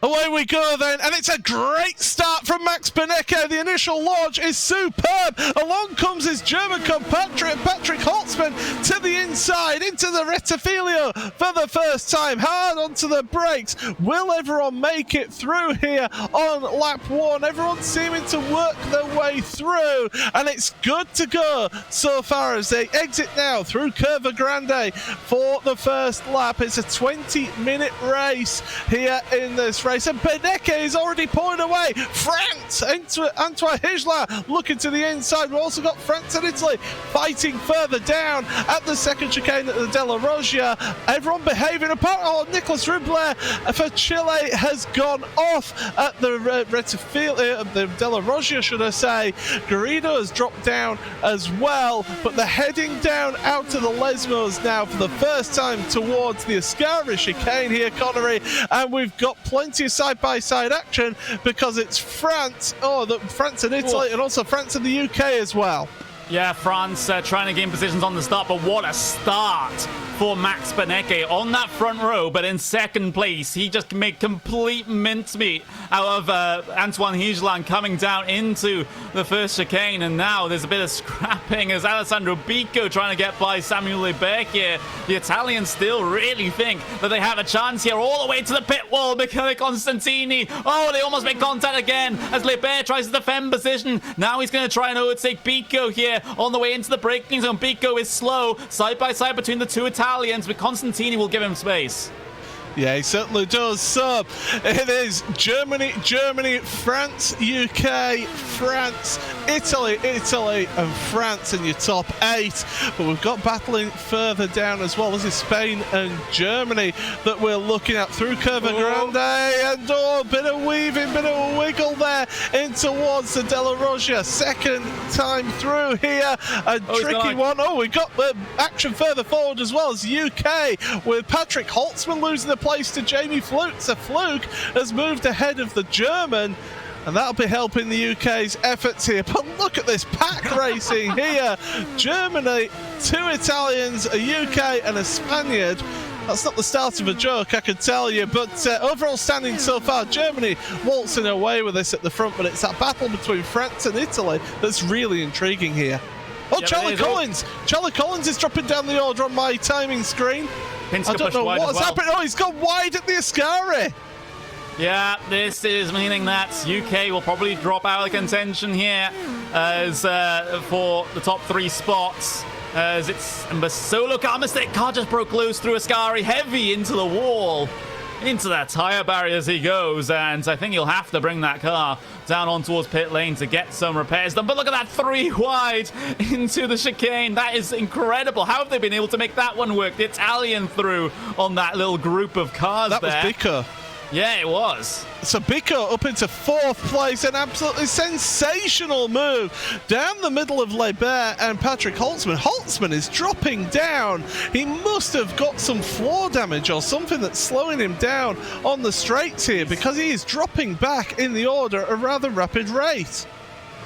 Away we go then, and it's a great start from Max Benecke. The initial launch is superb. Along comes his German compatriot Patrick Holtzmann to the inside, into the Rettifilio for the first time. Hard onto the brakes. Will everyone make it through here on lap 1? Everyone seeming to work their way through, and it's good to go so far as they exit now through Curva Grande for the first lap. It's a 20-minute race here in this race. And Benecke is already pulling away. France into Antoine Hijla looking to the inside. We've also got France and Italy fighting further down at the second chicane at the Della Roggia. Everyone behaving apart. Oh, Nicolas Rubler for Chile has gone off at the the Della Roggia, should I say. Garrido has dropped down as well, but they're heading down out to the Lesmos now for the first time towards the Ascari chicane here, Connery, and we've got plenty of side-by-side action because it's France, France and Italy, and also France and the UK as well. Yeah, France trying to gain positions on the start, but what a start for Max Benecke on that front row, but in second place. He just made complete mincemeat out of Antoine Hijlan coming down into the first chicane, and now there's a bit of scrapping as Alessandro Bico trying to get by Samuel Lebec here. The Italians still really think that they have a chance here all the way to the pit wall. Michele Constantini, they almost make contact again as Lebec tries to defend position. Now he's going to try and overtake Bico here on the way into the braking zone. Bico is slow, side by side between the two Italians, but Constantini will give him space. Yeah, he certainly does. So it is Germany, France, UK, France, Italy, and France in your top 8. But we've got battling further down as well. This is Spain and Germany that we're looking at through Curva Grande. And a bit of weaving, bit of a wiggle there in towards the Della Roggia. Second time through here. A tricky one. We got action further forward as well as UK with Patrick Holtzmann losing the place to Jamie Fluke. So Fluke has moved ahead of the German, and that'll be helping the UK's efforts here. But look at this pack racing here. Germany, 2 Italians, a UK and a Spaniard. That's not the start of a joke, I can tell you. But overall standing so far, Germany waltzing away with this at the front, but it's that battle between France and Italy that's really intriguing here. Charlie Collins! Charlie Collins is dropping down the order on my timing screen. I don't know what's happening. He's gone wide at the Ascari. Yeah, this is meaning that UK will probably drop out of contention here as for the top 3 spots. As it's a solo car mistake. Car just broke loose through Ascari, heavy into the wall. Into that tyre barrier as he goes, and I think he'll have to bring that car down on towards pit lane to get some repairs done. But look at that, 3 wide into the chicane. That is incredible. How have they been able to make that one work? The Italian through on that little group of cars there. That was Bico. Yeah, it was. So Bico up into 4th place, an absolutely sensational move down the middle of Leber and Patrick Holtzmann. Holtzmann is dropping down. He must have got some floor damage or something that's slowing him down on the straights here, because he is dropping back in the order at a rather rapid rate.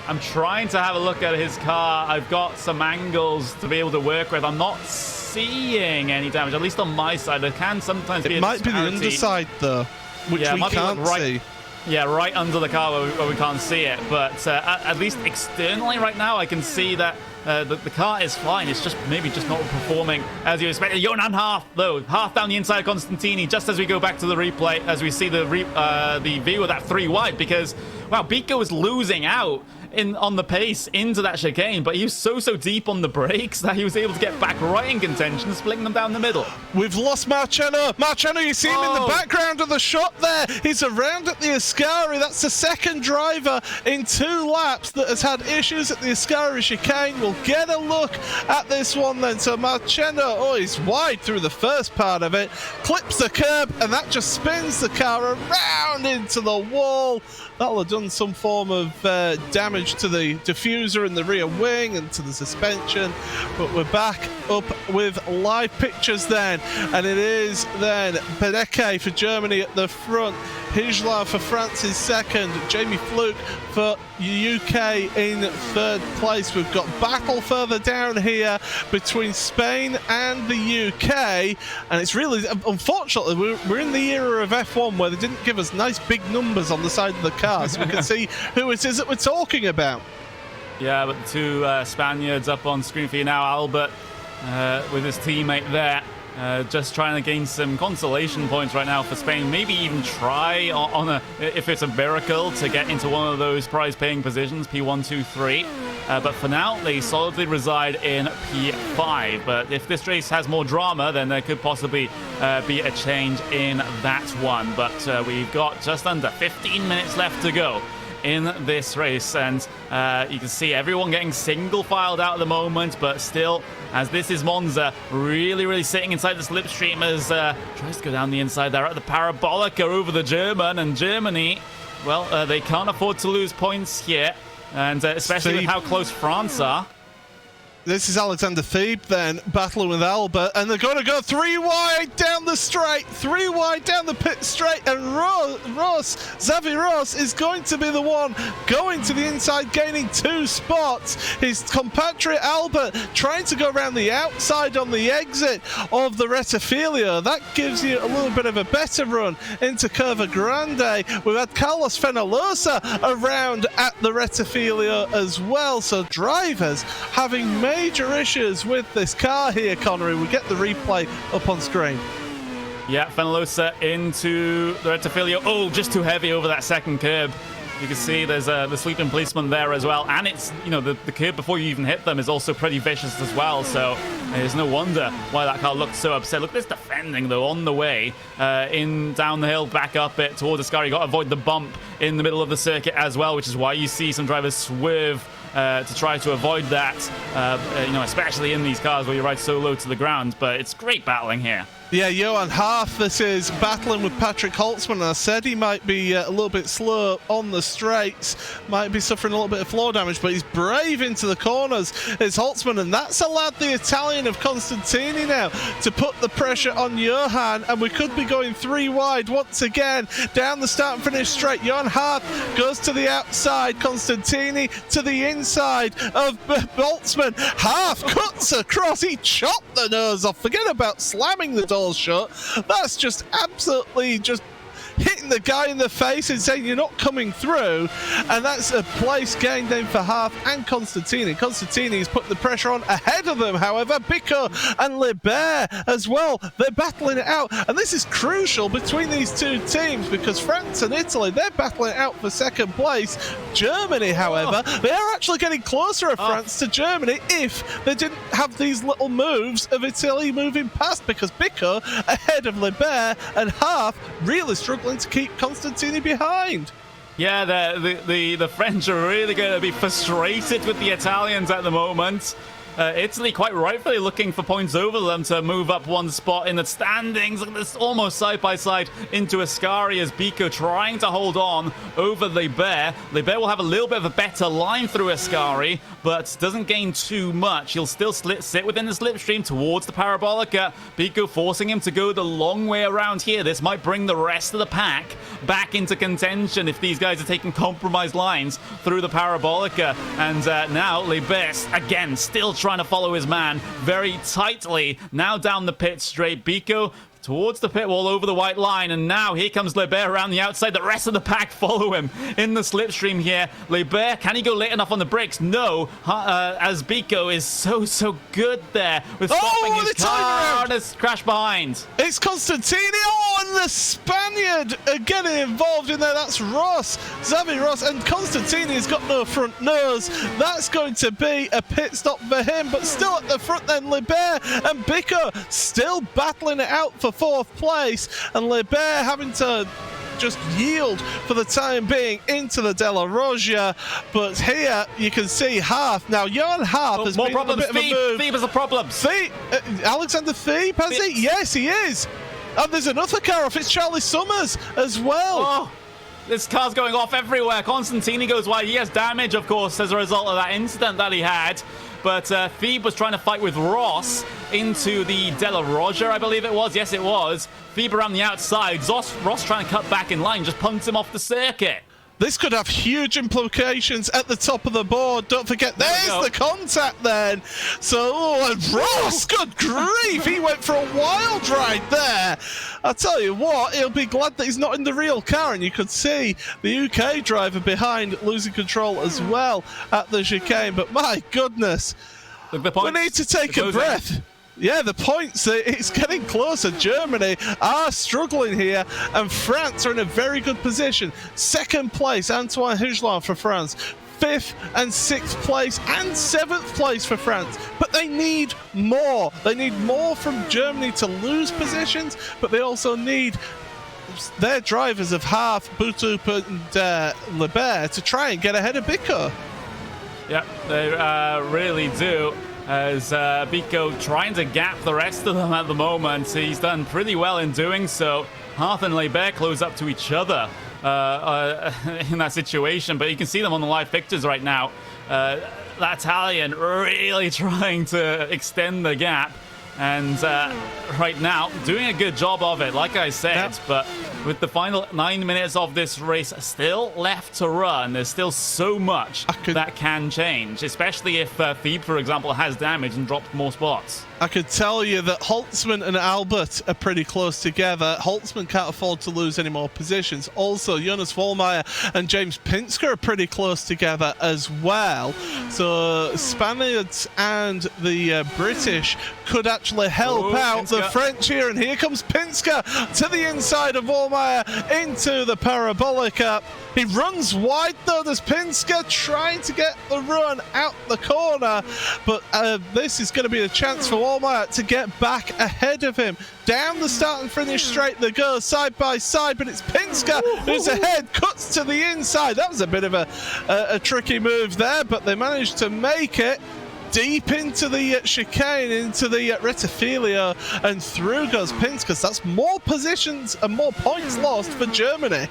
I'm trying to have a look at his car. I've got some angles to be able to work with. I'm not seeing any damage, at least on my side. There can sometimes be a disparity. It might be the underside though, which we can't see. Yeah, right under the car where we can't see it. But at least externally right now, I can see that the car is flying. It's just maybe just not performing as you expected. Jonan Half, though. Half down the inside of Constantini, just as we go back to the replay, as we see the view of that 3 wide, because, wow, Bico is losing out on the pace into that chicane, but he was so deep on the brakes that he was able to get back right in contention, splitting them down the middle. We've lost Marciano. Marciano, you see him in the background of the shot there. He's around at the Ascari. That's the second driver in 2 laps that has had issues at the Ascari chicane. We'll get a look at this one then. So Marciano, he's wide through the first part of it, clips the curb, and that just spins the car around into the wall. That'll have done some form of damage to the diffuser in the rear wing and to the suspension. But we're back up with live pictures then. And it is then Beneke for Germany at the front. Hijlar for France is second. Jamie Fluke for UK in third place. We've got battle further down here between Spain and the UK. And it's really, unfortunately, we're in the era of F1 where they didn't give us nice big numbers on the side of the car so we can see who it is that we're talking about. Yeah, but the 2 Spaniards up on screen for you now. Albert with his teammate there. Just trying to gain some consolation points right now for Spain. Maybe even try if it's a miracle, to get into one of those prize-paying positions, P1, 2, 3. But for now, they solidly reside in P5. But if this race has more drama, then there could possibly be a change in that one. But we've got just under 15 minutes left to go in this race, and you can see everyone getting single filed out at the moment, but still, as this is Monza, really sitting inside the slipstream as tries to go down the inside there at the Parabolica over the German, and Germany, well, they can't afford to lose points here, and especially with how close France are. This is Alexander Thebe then battling with Albert, and they're going to go 3 wide down the straight, 3 wide down the pit straight, and Xavi Ross is going to be the one going to the inside, gaining 2 spots. His compatriot Albert trying to go around the outside on the exit of the Rettifilio. That gives you a little bit of a better run into Curva Grande. We've had Carlos Fenalosa around at the Rettifilio as well, so drivers having major issues with this car here, Connery. We get the replay up on screen. Yeah, Fenalosa into the Rettifilio. Oh, just too heavy over that second curb. You can see there's the sleeping policeman there as well, and it's, you know, the curb before you even hit them is also pretty vicious as well, so there's no wonder why that car looked so upset. Look, this defending though on the way in down the hill, back up it towards the Ascari. You got to avoid the bump in the middle of the circuit as well, which is why you see some drivers swerve to try to avoid that, you know, especially in these cars where you ride so low to the ground. But it's great battling here. Yeah, Johan Haaf, this is battling with Patrick Holtzman, and I said he might be a little bit slow on the straights, might be suffering a little bit of floor damage, but he's brave into the corners, is Holtzman, and that's allowed the Italian of Constantini now to put the pressure on Johan, and we could be going 3 wide once again down the start and finish straight. Johan Haaf goes to the outside, Constantini to the inside of Holtzman. Haaf cuts across, he chopped the nose off, forget about slamming the door shut. That's just absolutely just hitting the guy in the face and saying you're not coming through, and that's a place gained then for Haaf and Constantini. Constantini's put the pressure on ahead of them, however. Pico and Lebert as well, they're battling it out, and this is crucial between these 2 teams because France and Italy, they're battling it out for second place. Germany, however, they are actually getting closer of France to Germany if they didn't have these little moves of Italy moving past, because Pico ahead of Lebert and Haaf really struggling to keep Constantini behind. Yeah, the French are really going to be frustrated with the Italians at the moment. Italy quite rightfully looking for points over them to move up 1 spot in the standings. Look at this, almost side by side into Ascari as Bico trying to hold on over Lebert. Lebert will have a little bit of a better line through Ascari, but doesn't gain too much. He'll still sit within the slipstream towards the Parabolica. Bico forcing him to go the long way around here. This might bring the rest of the pack back into contention if these guys are taking compromised lines through the Parabolica. And now Lebert, again, still trying to follow his man very tightly. Now down the pit straight. Bico towards the pit wall over the white line, and now here comes Lebert around the outside. The rest of the pack follow him in the slipstream here. Lebert, can he go late enough on the brakes? No, as Biko is so good there with stopping his car and has crashed behind. It's Constantino and the Spaniard getting involved in there. That's Ross, Xavi Ross, and Constantino's got no front nose. That's going to be a pit stop for him, but still at the front then Lebert and Biko still battling it out for 4th place, and Lebert having to just yield for the time being into the Della Rogia. But here you can see Half. Now Johan Half has more been problems. a bit of a move. Thieb is a problem. Alexander Thieb, has he? Yes, he is. And there's another car off. It's Charlie Summers as well. Oh, this car's going off everywhere. Constantini goes wide. He has damage, of course, as a result of that incident that he had. But Thieb was trying to fight with Ross into the Della Rogia, I believe it was. Yes, it was. Thieb around the outside. Ross trying to cut back in line, just punts him off the circuit. This could have huge implications at the top of the board. Don't forget, there's the contact then. So, and Ross, good grief, he went for a wild ride there. I'll tell you what, he'll be glad that he's not in the real car. And you could see the UK driver behind losing control as well at the chicane. But my goodness, we need to take a breath. Yeah, the points, it's getting closer. Germany are struggling here, and France are in a very good position. 2nd place, Antoine Hugelin for France. 5th and 6th place and 7th place for France. But they need more. They need more from Germany to lose positions, but they also need their drivers of Half, Butup and Lebert to try and get ahead of Biko. Yeah, they really do. As Biko trying to gap the rest of them at the moment. He's done pretty well in doing so. Half and Lebert close up to each other in that situation, but you can see them on the live pictures right now. That Italian really trying to extend the gap, and right now doing a good job of it, like I said. But with the final 9 minutes of this race still left to run, there's still so much that can change, especially if Thieb, for example, has damage and dropped more spots. I could tell you that Holtzman and Albert are pretty close together. Holtzman can't afford to lose any more positions. Also, Jonas Vollmeyer and James Pinsker are pretty close together as well. So Spaniards and the British could actually help out Pinsker. The French here. And here comes Pinsker to the inside of Vollmeyer into the parabolica. He runs wide though. There's Pinsker trying to get the run out the corner, but this is going to be a chance for Vollmeyer to get back ahead of him. Down the start and finish straight they go, side by side, but it's Pinsker who's ahead, cuts to the inside. That was a bit of a tricky move there, but they managed to make it deep into the chicane, into the Rettifilio, and through goes Pinsker. That's more positions and more points lost for Germany.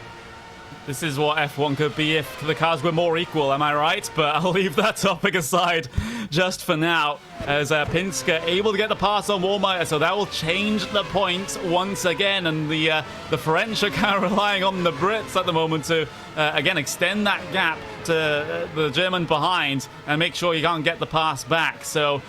This is what F1 could be if the cars were more equal, am I right? But I'll leave that topic aside just for now, as Pinsker able to get the pass on Vollmeyer, so that will change the points once again. And the French are kind of relying on the Brits at the moment to, again, extend that gap to the German behind and make sure you can't get the pass back. So,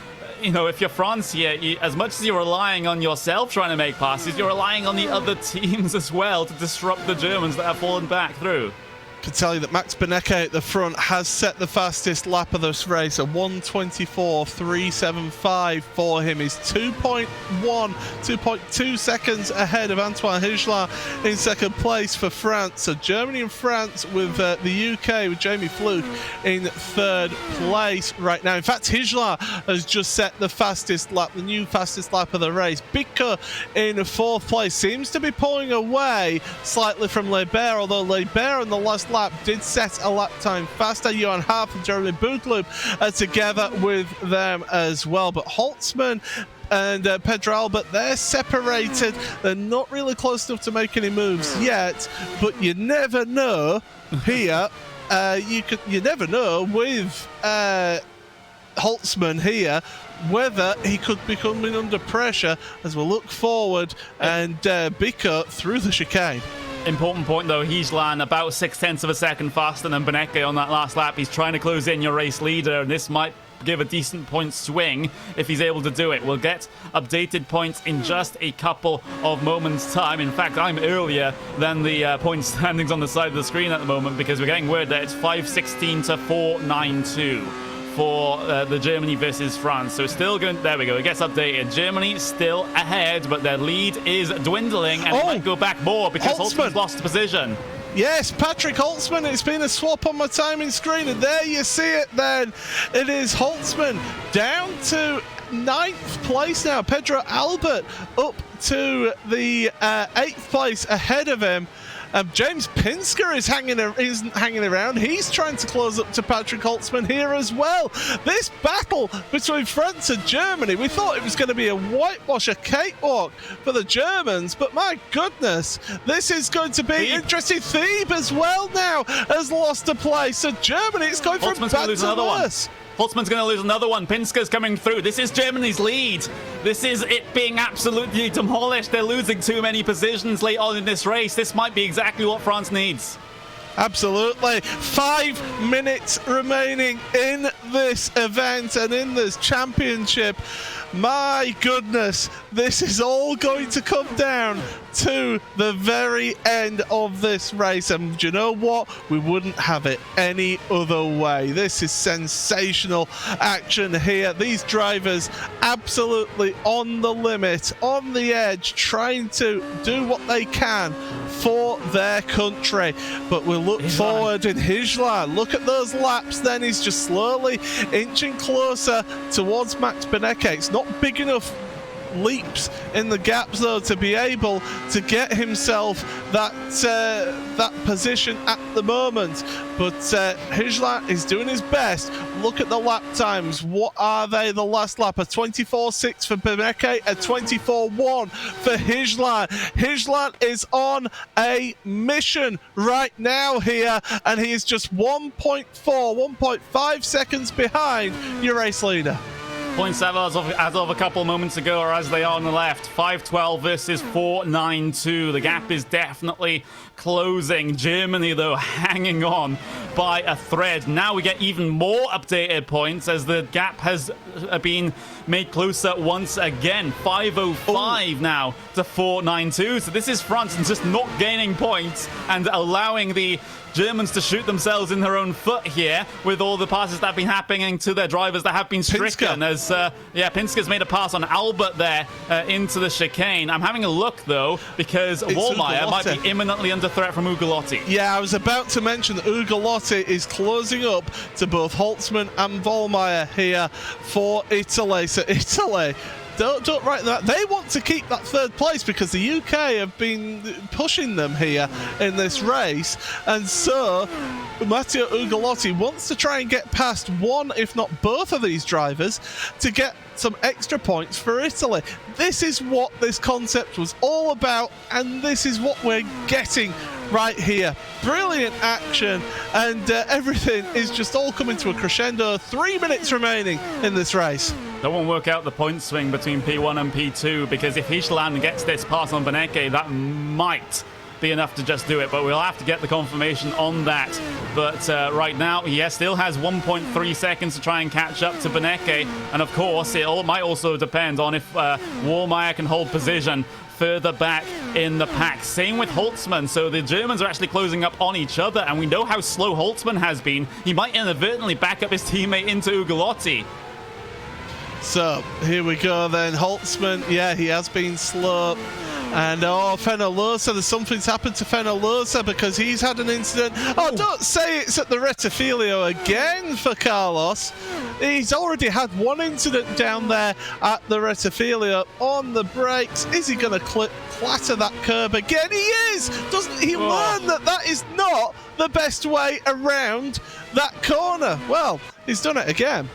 you know, if you're France here, as much as you're relying on yourself trying to make passes, you're relying on the other teams as well to disrupt the Germans that have fallen back through. I can tell you that Max Benecke at the front has set the fastest lap of this race, a 1:24.375 for him. He's 2.2 seconds ahead of Antoine Hugelin in 2nd place for France. So Germany and France with the UK with Jamie Fluke in 3rd place right now. In fact, Hugelin has just set the fastest lap, the new fastest lap of the race. Biko in 4th place seems to be pulling away slightly from Lebert, although Lebert in the last lap did set a lap time faster. Johan Half and Jeremy Bootloop are together with them as well. But Holtzman and Pedro Albert, they're separated. They're not really close enough to make any moves yet, but you never know here. You never know with Holtzman here whether he could be coming under pressure as we look forward, and Biko through the chicane. Important point though, Hugelin about 0.6 of a second faster than Benecke on that last lap. He's trying to close in your race leader, and this might give a decent point swing if he's able to do it. We'll get updated points in just a couple of moments' time. In fact, I'm earlier than the point standings on the side of the screen at the moment because we're getting word that it's 5:16 to 4:92 for the Germany versus France. So still going, there we go, it gets updated. Germany still ahead, but their lead is dwindling and it might go back more because Holtzman's lost position. Yes, Patrick Holtzman. It's been a swap on my timing screen, and there you see it then. It is Holtzman down to 9th place now. Pedro Albert up to the 8th place ahead of him. James Pinsker isn't hanging around. He's trying to close up to Patrick Holtzman here as well. This battle between France and Germany, we thought it was going to be a whitewash, a cakewalk for the Germans, but my goodness, this is going to be interesting. Thebe as well now has lost a place. So Germany, it's going from bad to worse. Holtzman's going to lose another one. Pinsker's coming through. This is Germany's lead. This is it being absolutely demolished. They're losing too many positions late on in this race. This might be exactly what France needs. Absolutely. 5 minutes remaining in this event and in this championship. My goodness, this is all going to come down to the very end of this race, and do you know what? We wouldn't have it any other way. This is sensational action here. These drivers absolutely on the limit, on the edge, trying to do what they can for their country. But we'll look forward in Hijlan. Look at those laps then. He's just slowly inching closer towards Max Benecke. It's not big enough leaps in the gaps though to be able to get himself that position at the moment, but Hijlan is doing his best. Look at the lap times. What are they? The last lap, a 24.6 for Benecke, a 24.1 for Hijlan. Hijlan is on a mission right now here, and he is just 1.5 seconds behind your race leader. Points as of a couple of moments ago are as they are on the left. 5:12 versus 4:92. The gap is definitely closing. Germany, though, hanging on by a thread. Now we get even more updated points as the gap has been made closer once again. 5:05 now to 4:92. So this is France and just not gaining points and allowing the Germans to shoot themselves in their own foot here with all the passes that have been happening to their drivers that have been stricken. As Pinsker's made a pass on Albert there into the chicane. I'm having a look though because Wallmeyer might be imminently under threat from Ugolotti. Yeah, I was about to mention that Ugolotti is closing up to both Holtzman and Wallmeyer here for Italy. So Italy, don't write that. They want to keep that third place because the UK have been pushing them here in this race, and so Matteo Ugolotti wants to try and get past one, if not both of these drivers, to get some extra points for Italy. This is what this concept was all about, and this is what we're getting right here. Brilliant action, and everything is just all coming to a crescendo. 3 minutes remaining in this race. That won't work out the point swing between P1 and P2 because if Hijlan gets this pass on Benecke, that might be enough to just do it, but we'll have to get the confirmation on that. But right now, he still has 1.3 seconds to try and catch up to Benecke, and of course, it might also depend on if Wallmeyer can hold position further back in the pack. Same with Holtzman, so the Germans are actually closing up on each other, and we know how slow Holtzman has been. He might inadvertently back up his teammate into Ugolotti. So here we go then. Holtzman, yeah, he has been slow. And Fenolosa, something's happened to Fenolosa because he's had an incident. Oh, don't say it's at the Rettifilio again for Carlos. He's already had one incident down there at the Rettifilio on the brakes. Is he going to clatter that curb again? He is! Doesn't he learn that that is not the best way around that corner? Well, he's done it again.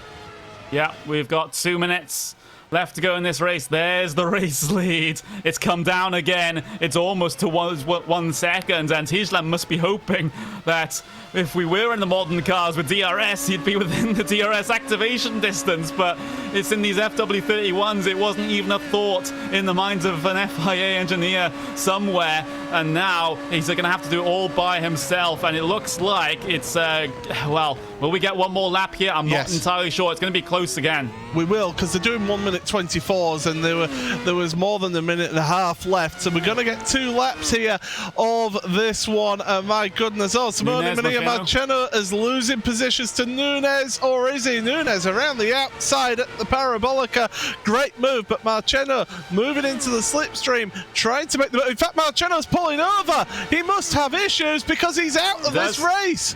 Yeah, we've got 2 minutes left to go in this race. There's the race lead. It's come down again. It's almost to 1 second, and Hijlan must be hoping that if we were in the modern cars with DRS, he'd be within the DRS activation distance, but it's in these FW31s. It wasn't even a thought in the minds of an FIA engineer somewhere. and now he's going to have to do it all by himself, and it looks like it's, well, will we get one more lap here? I'm not entirely sure. It's going to be close again. We will, because they're doing 1 minute 24s, and there was more than a minute and a half left, so we're going to get 2 laps here of this one. My goodness, Simone Marcheno is losing positions to Nunes, or is he? Nunes around the outside at the Parabolica. Great move, but Marcheno moving into the slipstream, trying to make the... In fact, Marcheno's pulling over. He must have issues because he's out of this race.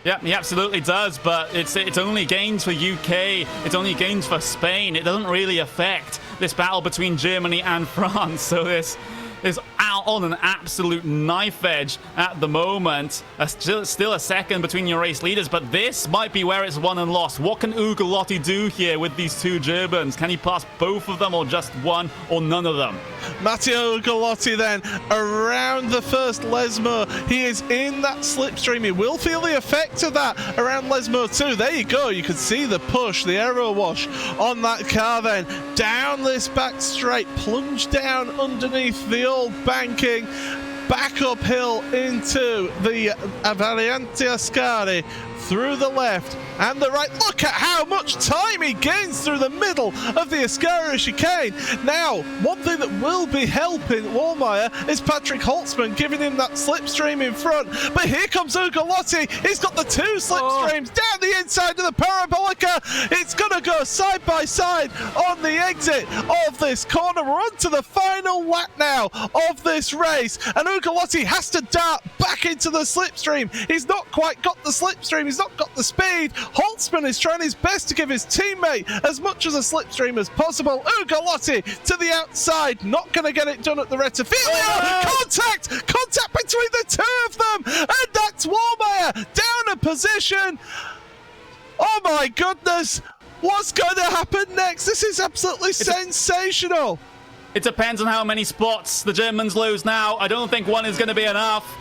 Yeah, he absolutely does, but it's only gains for UK, it's only gains for Spain. It doesn't really affect this battle between Germany and France, so this is out on an absolute knife edge at the moment. Still a second between your race leaders, but this might be where it's won and lost. What can Ugolotti do here with these 2 Germans? Can he pass both of them, or just one, or none of them? Matteo Ugolotti then around the first Lesmo. He is in that slipstream. He will feel the effect of that around Lesmo 2. There you go. You can see the push, the aero wash on that car then. Down this back straight, plunge down underneath the old banking, back uphill into the Variante Ascari, through the left and the right. Look at how much time he gains through the middle of the Ascari chicane. Now, one thing that will be helping Wallmeyer is Patrick Holtzman, giving him that slipstream in front. But here comes Ugolotti. He's got the 2 slipstreams down the inside of the Parabolica. It's going to go side by side on the exit of this corner. We're on to the final lap now of this race, and Ugolotti has to dart back into the slipstream. He's not quite got the slipstream. He's not got the speed. Holtzman is trying his best to give his teammate as much as a slipstream as possible. Ugolotti to the outside, not going to get it done at the Rettifilio. Contact between the 2 of them, and that's Wallmeyer down a position. Oh my goodness, what's going to happen next? This is absolutely sensational. It depends on how many spots the Germans lose now. I don't think 1 is going to be enough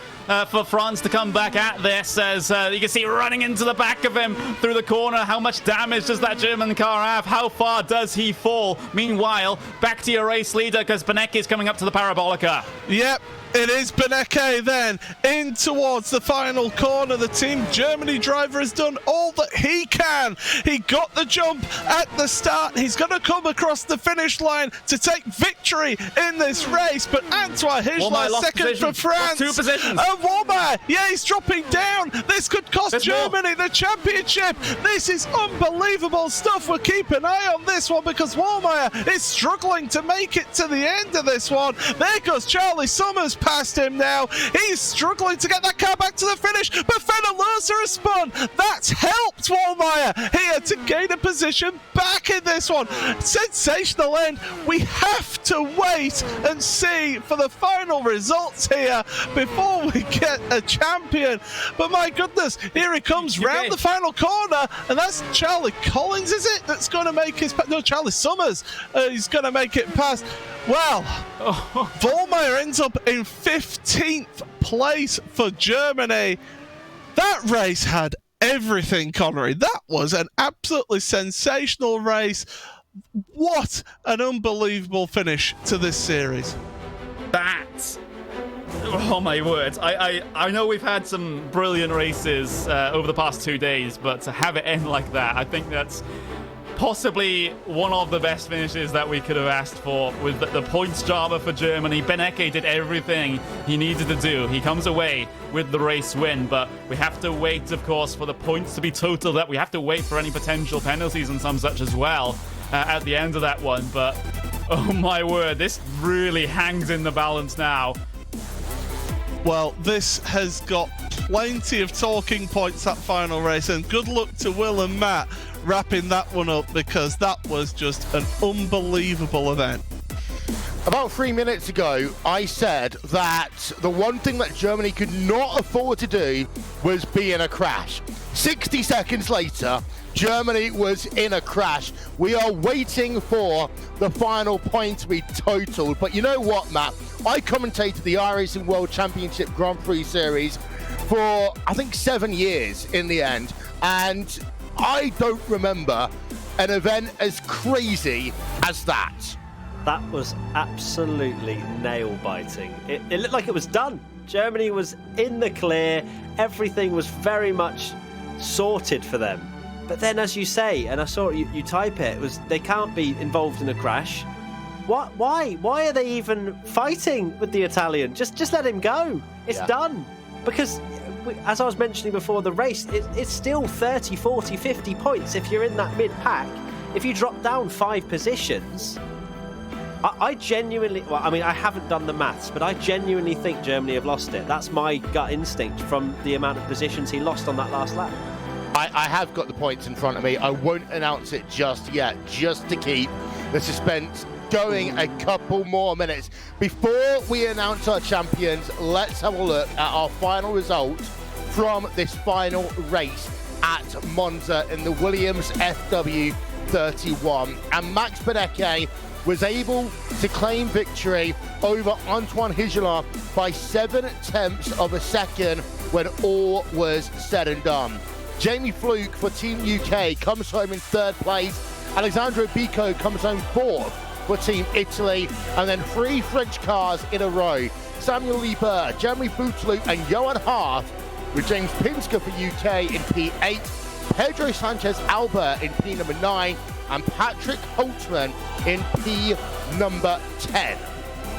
for France to come back at this, as you can see running into the back of him through the corner. How much damage does that German car have? How far does he fall? Meanwhile, back to your race leader, because Benecke is coming up to the Parabolica. Yep. It is Benecke then in towards the final corner. The Team Germany driver has done all that he can. He got the jump at the start. He's going to come across the finish line to take victory in this race. But Antoine Hichler second for France. 2 positions. And Wallmeyer, yeah, he's dropping down. This could cost Germany the championship. This is unbelievable stuff. We'll keep an eye on this one, because Wallmeyer is struggling to make it to the end of this one. There goes Charlie Summers past him now. He's struggling to get that car back to the finish, but Fenalosa has spun. That's helped Wallmeyer here to gain a position back in this one. Sensational end. We have to wait and see for the final results here before we get a champion. But my goodness, here he comes round the final corner, and that's Charlie Collins, is it? That's going to make his... No, Charlie Summers. He's going to make it past... Well, Wallmeyer ends up in 15th place for Germany. That race had everything, Connery. That was an absolutely sensational race. What an unbelievable finish to this series. Oh my word. I know we've had some brilliant races over the past 2 days, but to have it end like that, I think that's possibly one of the best finishes that we could have asked for, with the points drama for Germany. Benecke did everything he needed to do. He comes away with the race win, but we have to wait, of course, for the points to be totaled up. We have to wait for any potential penalties and some such as well at the end of that one. But oh my word, this really hangs in the balance now. Well, this has got plenty of talking points, that final race, and good luck to Will and Matt wrapping that one up, because that was just an unbelievable event. About 3 minutes ago, I said that the one thing that Germany could not afford to do was be in a crash. 60 seconds later, Germany was in a crash. We are waiting for the final point to be totaled. But you know what, Matt? I commentated the iRacing World Championship Grand Prix Series for, I think, 7 years in the end. And I don't remember an event as crazy as that. That was absolutely nail-biting. It looked like it was done. Germany was in the clear. Everything was very much sorted for them. But then, as you say, and I saw you type it, was they can't be involved in a crash. What? Why? Why are they even fighting with the Italian? Just let him go. It's done. Because, as I was mentioning before the race, it's still 30, 40, 50 points if you're in that mid-pack. If you drop down 5 positions, I genuinely... Well, I mean, I haven't done the maths, but I genuinely think Germany have lost it. That's my gut instinct from the amount of positions he lost on that last lap. I have got the points in front of me. I won't announce it just yet, just to keep the suspense going a couple more minutes. Before we announce our champions, let's have a look at our final results from this final race at Monza in the Williams FW31. And Max Benecke was able to claim victory over Antoine Higelin by 7/10 of a second when all was said and done. Jamie Fluke for Team UK comes home in 3rd place. Alessandro Bico comes home 4th for Team Italy. And then 3 French cars in a row. Samuel Liebherr, Jeremy Bouteloup and Johan Hart, with James Pinsker for UK in P8, Pedro Sanchez Albert in P number 9, and Patrick Holtzman in P number 10.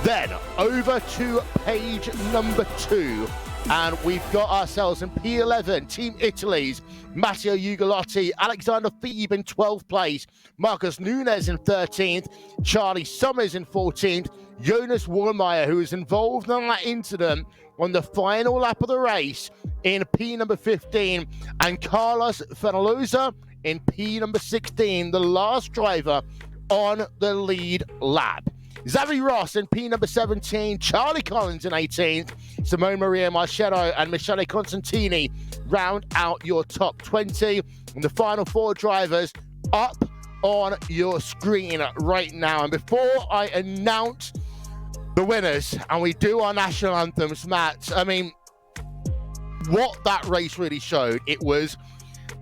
Then over to page number 2. And we've got ourselves in P11, Team Italy's Matteo Ugolotti, Alexander Feeb in 12th place, Marcus Nunes in 13th, Charlie Summers in 14th, Jonas Wallmeyer, who was involved in that incident on the final lap of the race, in P number 15, and Carlos Fenalosa in P number 16, the last driver on the lead lap. Xavi Ross in P number 17, Charlie Collins in 18th, Simone Maria Marchetto and Michele Constantini round out your top 20. And the final 4 drivers up on your screen right now. And before I announce the winners and we do our national anthems, Matt, I mean, what that race really showed, it was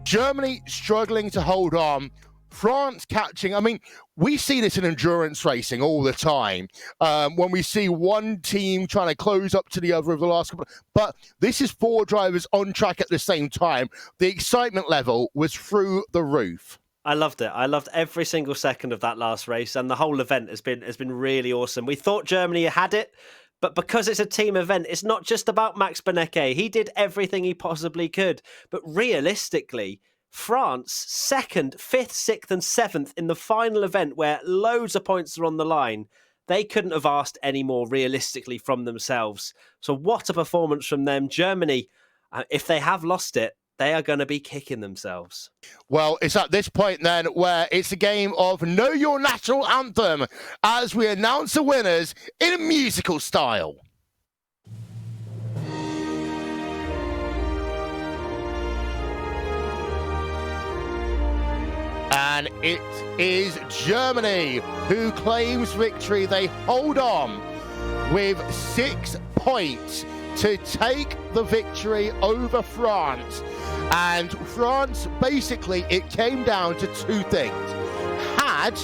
Germany struggling to hold on, France catching. I mean, we see this in endurance racing all the time when we see one team trying to close up to the other over the last couple. But this is 4 drivers on track at the same time. The excitement level was through the roof. I loved it. I loved every single second of that last race, and the whole event has been really awesome. We thought Germany had it, but because it's a team event, it's not just about Max Benecke. He did everything he possibly could, but realistically, France, 2nd, 5th, 6th and 7th in the final event where loads of points are on the line. They couldn't have asked any more realistically from themselves. So what a performance from them. Germany, if they have lost it, they are going to be kicking themselves. Well, it's at this point then where it's a game of Know Your National Anthem as we announce the winners in a musical style. And it is Germany who claims victory. They hold on with 6 points to take the victory over France. And France, basically, it came down to 2 things. Had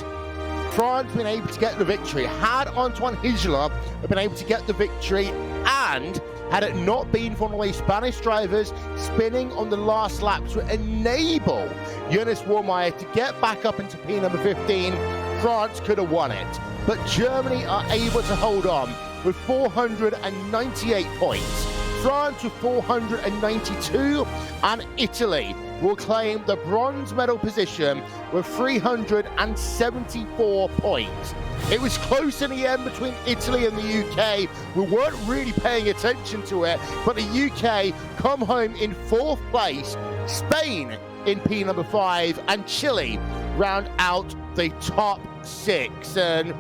France been able to get the victory, had Antoine Higelin been able to get the victory, and had it not been for one of the Spanish drivers spinning on the last lap to enable Jonas Wallmeyer to get back up into P number 15, France could have won it. But Germany are able to hold on with 498 points. France with 492, and Italy will claim the bronze medal position with 374 points. It was close in the end between Italy and the UK. We weren't really paying attention to it, but the UK come home in 4th place, Spain in P number 5, and Chile round out the top 6. And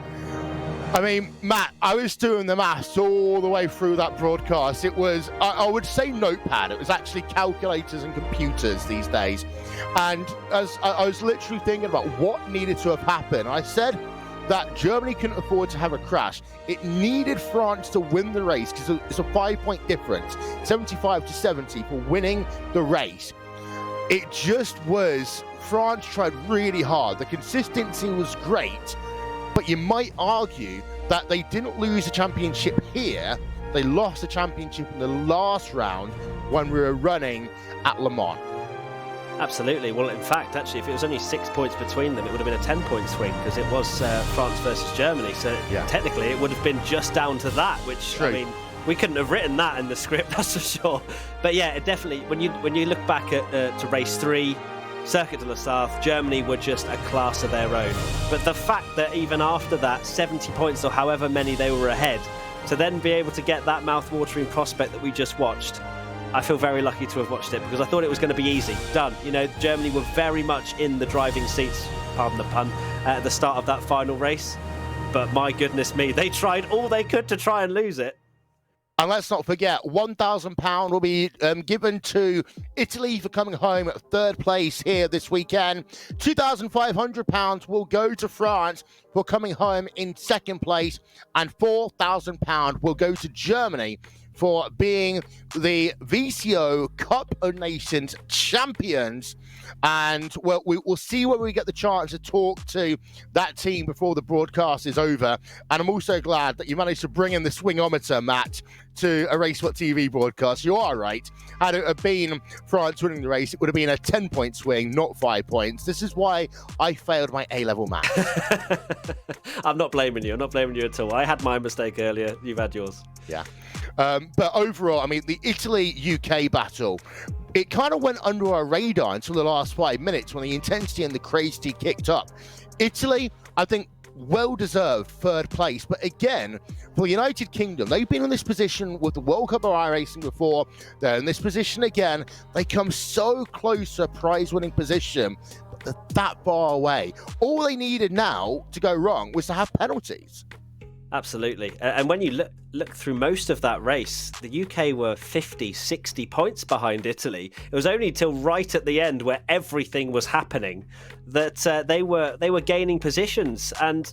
I mean, Matt, I was doing the maths all the way through that broadcast. It was, I would say notepad. It was actually calculators and computers these days. And as I was literally thinking about what needed to have happened, I said that Germany couldn't afford to have a crash. It needed France to win the race because it's a 5-point difference, 75 to 70 for winning the race. It just was, France tried really hard. The consistency was great. But you might argue that they didn't lose the championship here. They lost the championship in the last round when we were running at Le Mans. Absolutely. Well, in fact, actually, if it was only 6 points between them, it would have been a 10-point swing because it was France versus Germany. So technically, it would have been just down to that, which, True. I mean, we couldn't have written that in the script, that's for sure. But yeah, it definitely, when you look back at to race 3, Circuit de la Sarthe, Germany were just a class of their own. But the fact that even after that, 70 points or however many they were ahead, to then be able to get that mouth-watering prospect that we just watched, I feel very lucky to have watched it because I thought it was going to be easy. Done. You know, Germany were very much in the driving seats, pardon the pun, at the start of that final race. But my goodness me, they tried all they could to try and lose it. And let's not forget, £1,000 will be given to Italy for coming home at 3rd place here this weekend. £2,500 will go to France for coming home in 2nd place. And £4,000 will go to Germany for being the VCO Cup of Nations champions. And well, we'll see when we get the chance to talk to that team before the broadcast is over. And I'm also glad that you managed to bring in the swingometer, Matt, to a Racewhat TV broadcast. You are right. Had it have been France winning the race, it would have been a 10-point swing, not 5 points. This is why I failed my A-level math. I'm not blaming you. I'm not blaming you at all. I had my mistake earlier. You've had yours. Yeah. But overall, I mean, the Italy-UK battle, it kind of went under our radar until the last 5 minutes when the intensity and the crazy kicked up. Italy, I think, well-deserved 3rd place. But again, for the United Kingdom, they've been in this position with the World Cup of iRacing before. They're in this position again. They come so close to a prize-winning position, but they're that far away. All they needed now to go wrong was to have penalties. Absolutely. And when you look through most of that race, the UK were 50, 60 points behind Italy. It was only till right at the end where everything was happening that they were gaining positions. And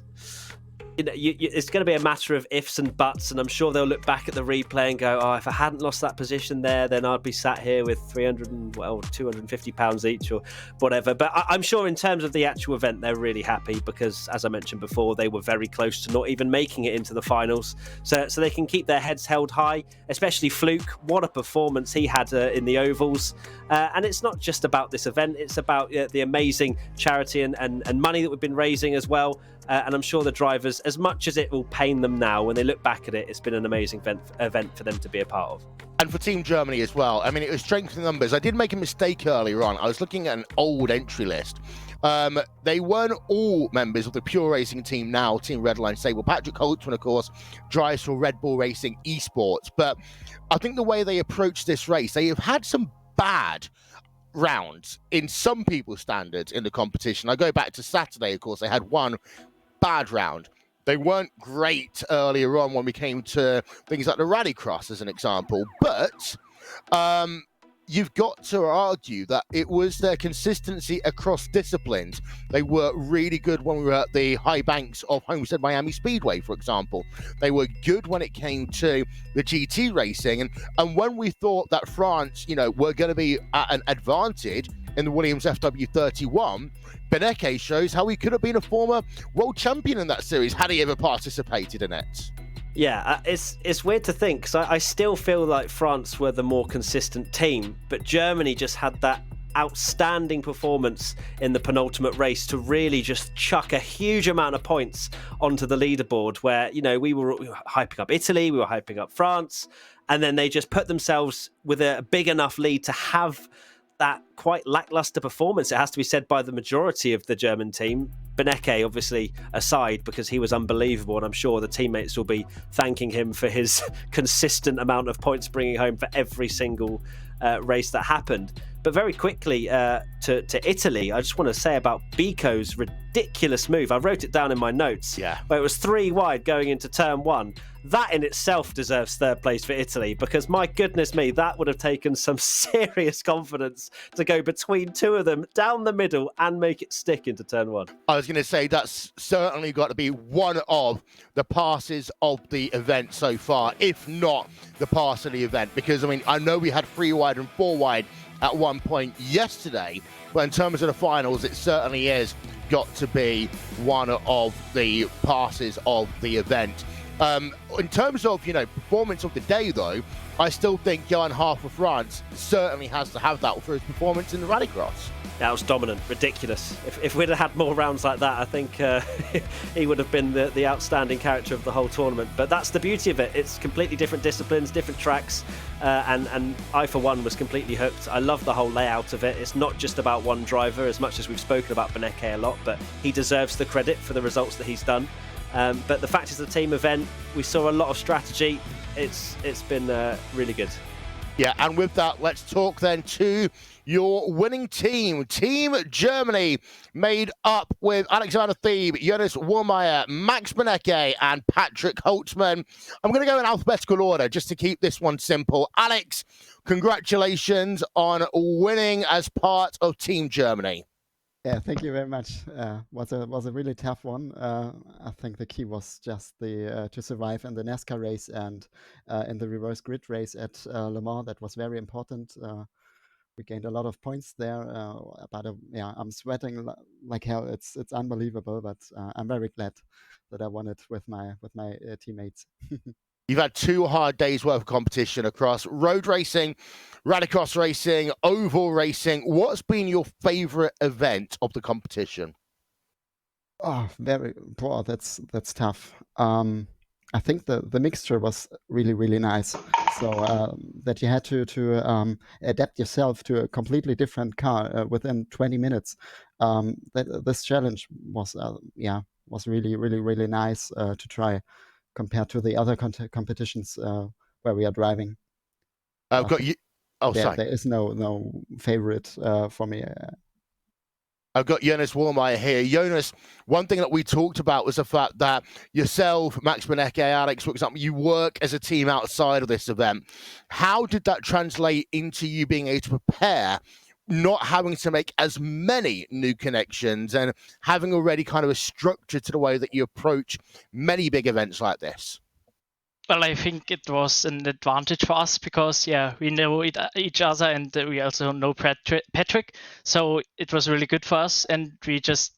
you know, it's going to be a matter of ifs and buts, and I'm sure they'll look back at the replay and go, oh, if I hadn't lost that position there, then I'd be sat here with £250 each or whatever. But I'm sure in terms of the actual event, they're really happy because, as I mentioned before, they were very close to not even making it into the finals. So they can keep their heads held high, especially Fluke. What a performance he had in the ovals. And it's not just about this event, it's about the amazing charity and money that we've been raising as well. And I'm sure the drivers, as much as it will pain them now, when they look back at it, it's been an amazing event for them to be a part of. And for Team Germany as well. I mean, it was strength in numbers. I did make a mistake earlier on. I was looking at an old entry list. They weren't all members of the Pure Racing team now, Team Redline Sable. Patrick Holtzman, of course, drives for Red Bull Racing Esports. But I think the way they approached this race, they have had some bad rounds in some people's standards in the competition. I go back to Saturday, of course, they had one bad round. They weren't great earlier on when we came to things like the Rallycross, as an example. But you've got to argue that it was their consistency across disciplines. They were really good when we were at the high banks of Homestead Miami Speedway, for example. They were good when it came to the GT racing. And when we thought that France, were going to be at an advantage in the Williams FW31, Beneke shows how he could have been a former world champion in that series had he ever participated in it. Yeah, it's weird to think because I still feel like France were the more consistent team, but Germany just had that outstanding performance in the penultimate race to really just chuck a huge amount of points onto the leaderboard where, we were hyping up Italy, we were hyping up France, and then they just put themselves with a big enough lead to have that quite lackluster performance, it has to be said, by the majority of the German team. Beneke, obviously, aside, because he was unbelievable, and I'm sure the teammates will be thanking him for his consistent amount of points bringing home for every single race that happened. But very quickly to Italy, I just want to say about Bico's ridiculous move. I wrote it down in my notes. Yeah. Where it was 3 wide going into turn 1. That in itself deserves 3rd place for Italy because, my goodness me, that would have taken some serious confidence to go between 2 of them down the middle and make it stick into turn 1. I was going to say that's certainly got to be one of the passes of the event so far, if not the pass of the event. Because, I know we had 3 wide and 4 wide at one point yesterday, but in terms of the finals, it certainly is got to be one of the passes of the event. In terms of, performance of the day, though, I still think Johan Harper France certainly has to have that for his performance in the Rallycross. That was dominant, ridiculous. If we'd have had more rounds like that, I think he would have been the outstanding character of the whole tournament. But that's the beauty of it. It's completely different disciplines, different tracks, and I, for one, was completely hooked. I love the whole layout of it. It's not just about one driver, as much as we've spoken about Beneke a lot, but he deserves the credit for the results that he's done. But the fact it's a team event, we saw a lot of strategy. It's been really good. Yeah, and with that, let's talk then to your winning team. Team Germany, made up with Alexander Thieb, Jonas Wollmeyer, Max Beneke, and Patrick Holtzman. I'm going to go in alphabetical order just to keep this one simple. Alex, congratulations on winning as part of Team Germany. Yeah, thank you very much. Was a really tough one. I think the key was just to survive in the NASCAR race and in the reverse grid race at Le Mans. That was very important. We gained a lot of points there, but I'm sweating like hell. It's unbelievable, but I'm very glad that I won it with my teammates. You've had 2 hard days worth of competition across road racing, rallycross racing, oval racing. What's been your favorite event of the competition? Oh, very poor. That's tough. I think the mixture was really, really nice. So that you had to adapt yourself to a completely different car within 20 minutes. This challenge was really, really, really nice to try, compared to the other competitions where we are driving. I've got you. Oh, sorry. There is no favorite for me. I've got Jonas Wollmeyer here. Jonas, one thing that we talked about was the fact that yourself, Max Beneke, Alex, for example, you work as a team outside of this event. How did that translate into you being able to prepare, not having to make as many new connections and having already kind of a structure to the way that you approach many big events like this? Well, I think it was an advantage for us because, we know each other, and we also know Patrick. So it was really good for us, and we just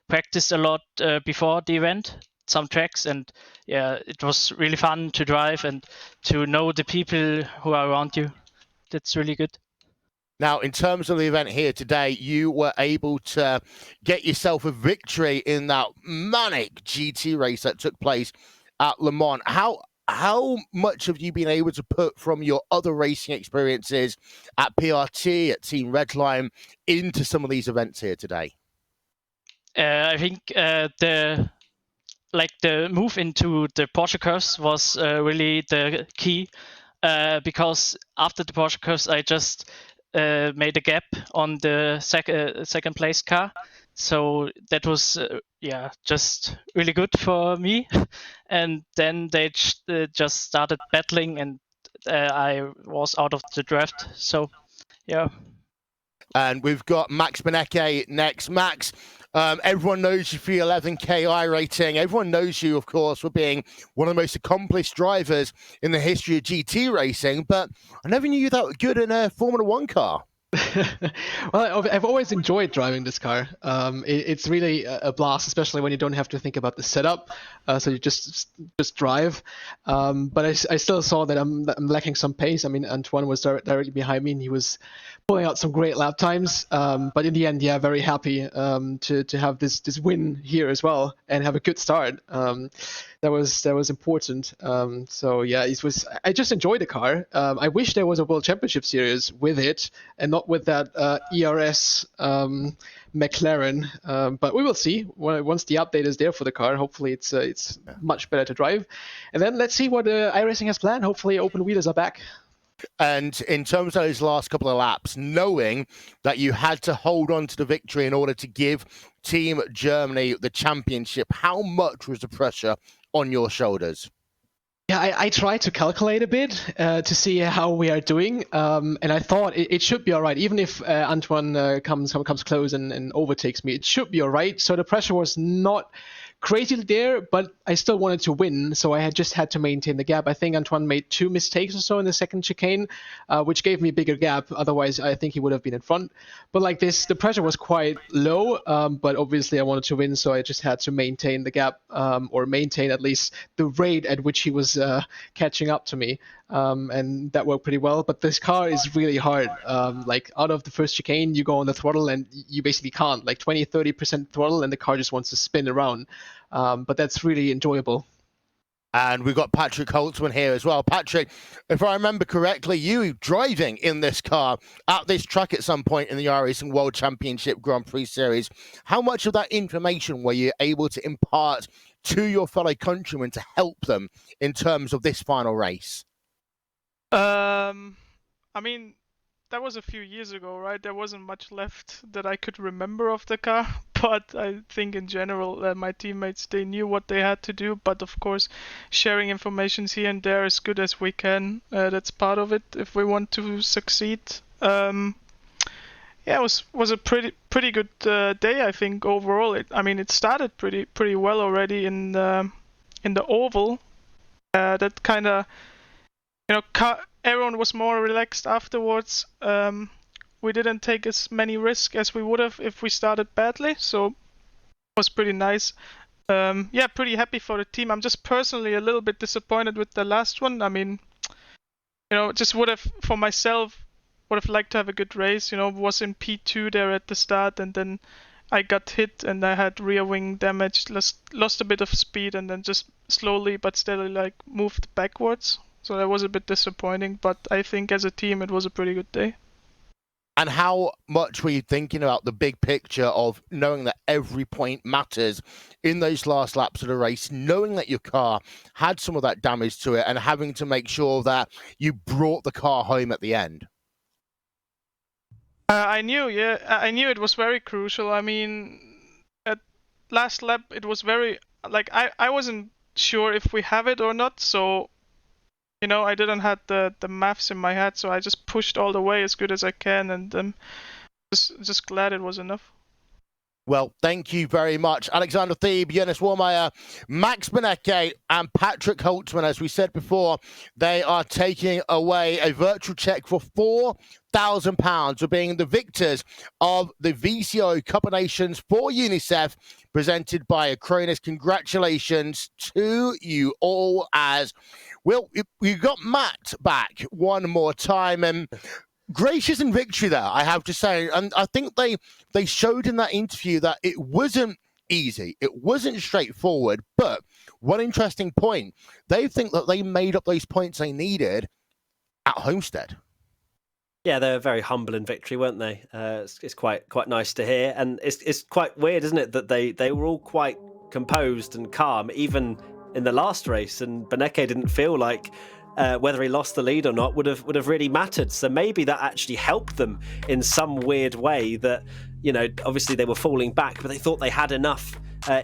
practiced a lot before the event, some tracks, and it was really fun to drive and to know the people who are around you. That's really good. Now, in terms of the event here today, you were able to get yourself a victory in that manic GT race that took place at Le Mans. How much have you been able to put from your other racing experiences at PRT, at Team Redline, into some of these events here today? I think the move into the Porsche curves was really the key, because after the Porsche curves, I just made a gap on the second place car. So that was just really good for me. And then they just started battling, and I was out of the draft. So yeah. And we've got Max Beneke next. Max, everyone knows you for your 11K iRating. Everyone knows you, of course, for being one of the most accomplished drivers in the history of GT racing. But I never knew you that good in a Formula One car. Well, I've always enjoyed driving this car. It's really a blast, especially when you don't have to think about the setup. So you just drive. But I still saw that I'm lacking some pace. I mean, Antoine was directly behind me, and he was pulling out some great lap times. But in the end, very happy to have this win here as well and have a good start. That was important. So it was. I just enjoyed the car. I wish there was a World Championship Series with it, and not with that ERS McLaren. But we will see once the update is there for the car. Hopefully, it's much better to drive. And then let's see what iRacing has planned. Hopefully, open wheelers are back. And in terms of those last couple of laps, knowing that you had to hold on to the victory in order to give Team Germany the championship, how much was the pressure on your shoulders? Yeah, I tried to calculate a bit to see how we are doing, and I thought it should be all right. Even if Antoine comes close and overtakes me, it should be all right. So the pressure was not crazy there, but I still wanted to win, so I had to maintain the gap. I think Antoine made 2 mistakes or so in the second chicane, which gave me a bigger gap. Otherwise, I think he would have been in front. But like this, the pressure was quite low, but obviously I wanted to win, so I just had to maintain the gap, or maintain at least the rate at which he was catching up to me. And that worked pretty well. But this car is really hard. Like out of the first chicane, you go on the throttle and you basically can't, like 20-30% throttle, and the car just wants to spin around. But that's really enjoyable. And we've got Patrick Holtzman here as well. Patrick, if I remember correctly, you driving in this car at this track at some point in the iRacing World Championship Grand Prix Series. How much of that information were you able to impart to your fellow countrymen to help them in terms of this final race? I mean, that was a few years ago, right? There wasn't much left that I could remember of the car, but I think in general, my teammates, they knew what they had to do. But of course, sharing information here and there as good as we can. That's part of it if we want to succeed. Yeah, it was a pretty good day, I think, overall. It started pretty well already in the oval. That kind of, everyone was more relaxed afterwards. We didn't take as many risks as we would have if we started badly, so it was pretty nice. Yeah, pretty happy for the team. I'm just personally a little bit disappointed with the last one. I mean, just would have, for myself, would have liked to have a good race. Was in P2 there at the start, and then I got hit and I had rear wing damage, lost a bit of speed, and then just slowly but steadily moved backwards. So that was a bit disappointing, but I think as a team it was a pretty good day. And how much were you thinking about the big picture of knowing that every point matters in those last laps of the race, knowing that your car had some of that damage to it and having to make sure that you brought the car home at the end? I knew it was very crucial. I mean, at last lap it was very, I wasn't sure if we have it or not, so I didn't have the maths in my head, so I just pushed all the way as good as I can, and just glad it was enough. Well, thank you very much, Alexander Thieb, Jonas Warmeyer, Max Benecke, and Patrick Holtzman. As we said before, they are taking away a virtual check for £4,000 for being the victors of the VCO Cup of Nations for UNICEF, presented by Acronis. Congratulations to you all. As well, we got Matt back one more time, and gracious in victory there, I have to say. And I think they showed in that interview that it wasn't easy. It wasn't straightforward. But one interesting point, they think that they made up those points they needed at Homestead. Yeah, they were very humble in victory, weren't they? It's quite nice to hear. And it's quite weird, isn't it, that they were all quite composed and calm, even in the last race. And Benecke didn't feel like whether he lost the lead or not would have really mattered. So maybe that actually helped them in some weird way, that, obviously they were falling back, but they thought they had enough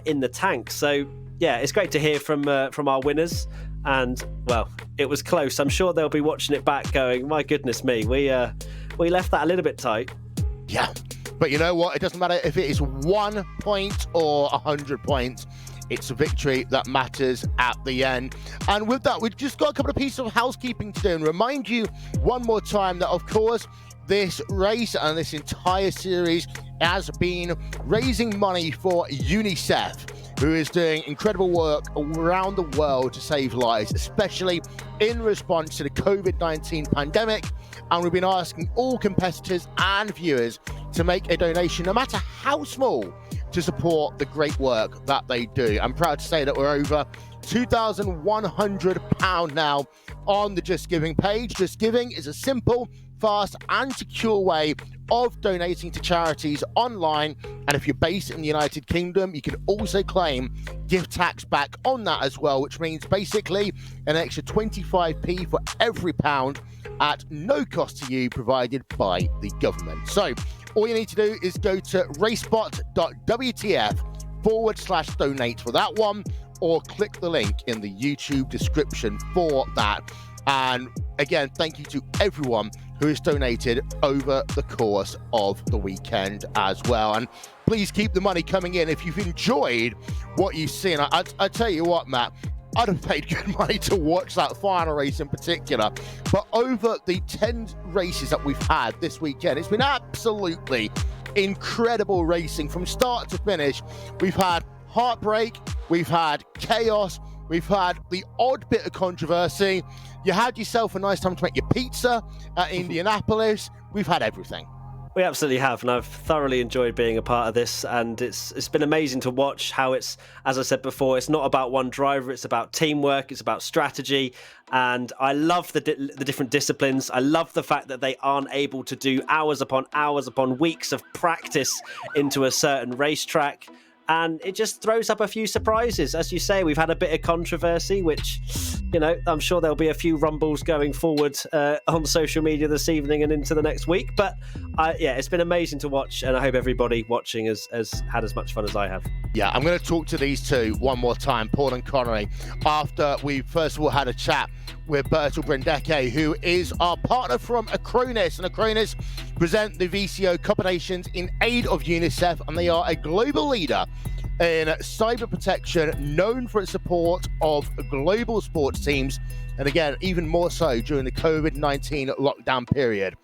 in the tank. So yeah, it's great to hear from our winners. And well, it was close. I'm sure they'll be watching it back going, my goodness me, we left that a little bit tight. Yeah, but you know what? It doesn't matter if it is 1 point or 100 points. It's a victory that matters at the end. And with that, we've just got a couple of pieces of housekeeping to do, and remind you one more time that, of course, this race and this entire series has been raising money for UNICEF, who is doing incredible work around the world to save lives, especially in response to the COVID-19 pandemic. And we've been asking all competitors and viewers to make a donation, no matter how small, to support the great work that they do. I'm proud to say that we're over £2,100 now on the Just Giving page. Just Giving is a simple, fast and secure way of donating to charities online. And if you're based in the United Kingdom, you can also claim gift tax back on that as well, which means basically an extra 25p for every pound at no cost to you, provided by the government. So all you need to do is go to racebot.wtf/donate for that one, or click the link in the YouTube description for that. And again, thank you to everyone who has donated over the course of the weekend as well. And please keep the money coming in if you've enjoyed what you've seen. I tell you what, Matt, I'd have paid good money to watch that final race in particular. But over the 10 races that we've had this weekend, it's been absolutely incredible racing from start to finish. We've had heartbreak, we've had chaos, we've had the odd bit of controversy. You had yourself a nice time to make your pizza at Indianapolis. We've had everything. We absolutely have, and I've thoroughly enjoyed being a part of this, and it's been amazing to watch how it's, as I said before, it's not about one driver, it's about teamwork, it's about strategy, and I love the different disciplines. I love the fact that they aren't able to do hours upon weeks of practice into a certain racetrack, and it just throws up a few surprises. As you say, we've had a bit of controversy, which, you know, I'm sure there'll be a few rumbles going forward on social media this evening and into the next week. But yeah, it's been amazing to watch, and I hope everybody watching has had as much fun as I have. Yeah, I'm going to talk to these two one more time, Paul and Connery, after we first of all had a chat with Bertil Brendeke, who is our partner from Acronis. And Acronis present the VCO combinations in aid of UNICEF, and they are a global leader in cyber protection, known for its support of global sports teams, and again, even more so during the COVID-19 lockdown period.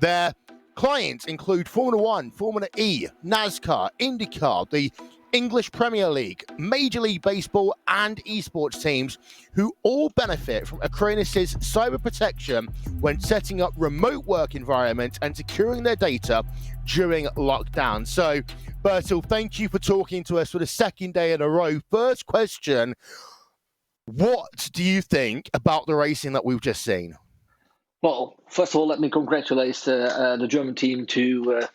Their clients include Formula One, Formula E, NASCAR, IndyCar, the English Premier League, Major League Baseball, and esports teams, who all benefit from Acronis' cyber protection when setting up remote work environments and securing their data during lockdown. So, Bertil, thank you for talking to us for the second day in a row. First question, what do you think about the racing that we've just seen? Well, first of all, let me congratulate the German team to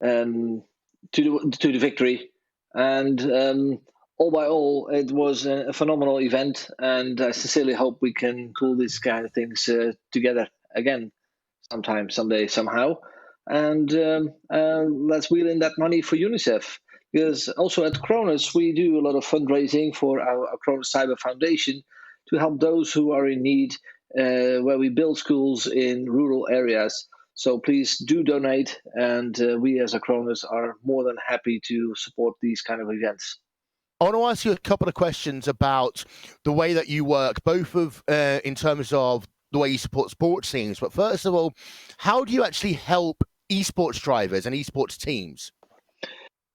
the victory, and all by all, it was a phenomenal event, and I sincerely hope we can pull these kind of things together again sometime, someday, somehow. And let's wheel in that money for UNICEF, because also at Acronis we do a lot of fundraising for our Acronis Cyber Foundation to help those who are in need, where we build schools in rural areas. So please do donate, and we as Acronis are more than happy to support these kind of events. I want to ask you a couple of questions about the way that you work, both of in terms of the way you support sports teams. But first of all, how do you actually help esports drivers and esports teams?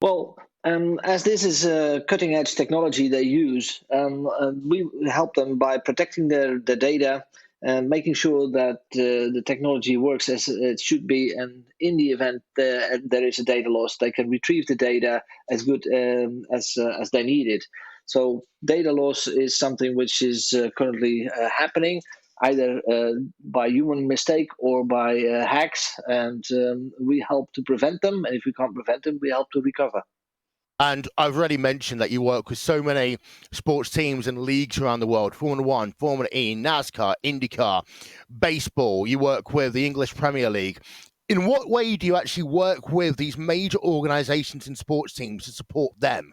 Well, as this is cutting edge technology they use, we help them by protecting their data and making sure that the technology works as it should be. And in the event there is a data loss, they can retrieve the data as good as they need it. So data loss is something which is currently happening, either by human mistake or by hacks, and we help to prevent them. And if we can't prevent them, we help to recover. And I've already mentioned that you work with so many sports teams and leagues around the world: Formula One, Formula E, NASCAR, IndyCar, baseball. You work with the English Premier League. In what way do you actually work with these major organizations and sports teams to support them?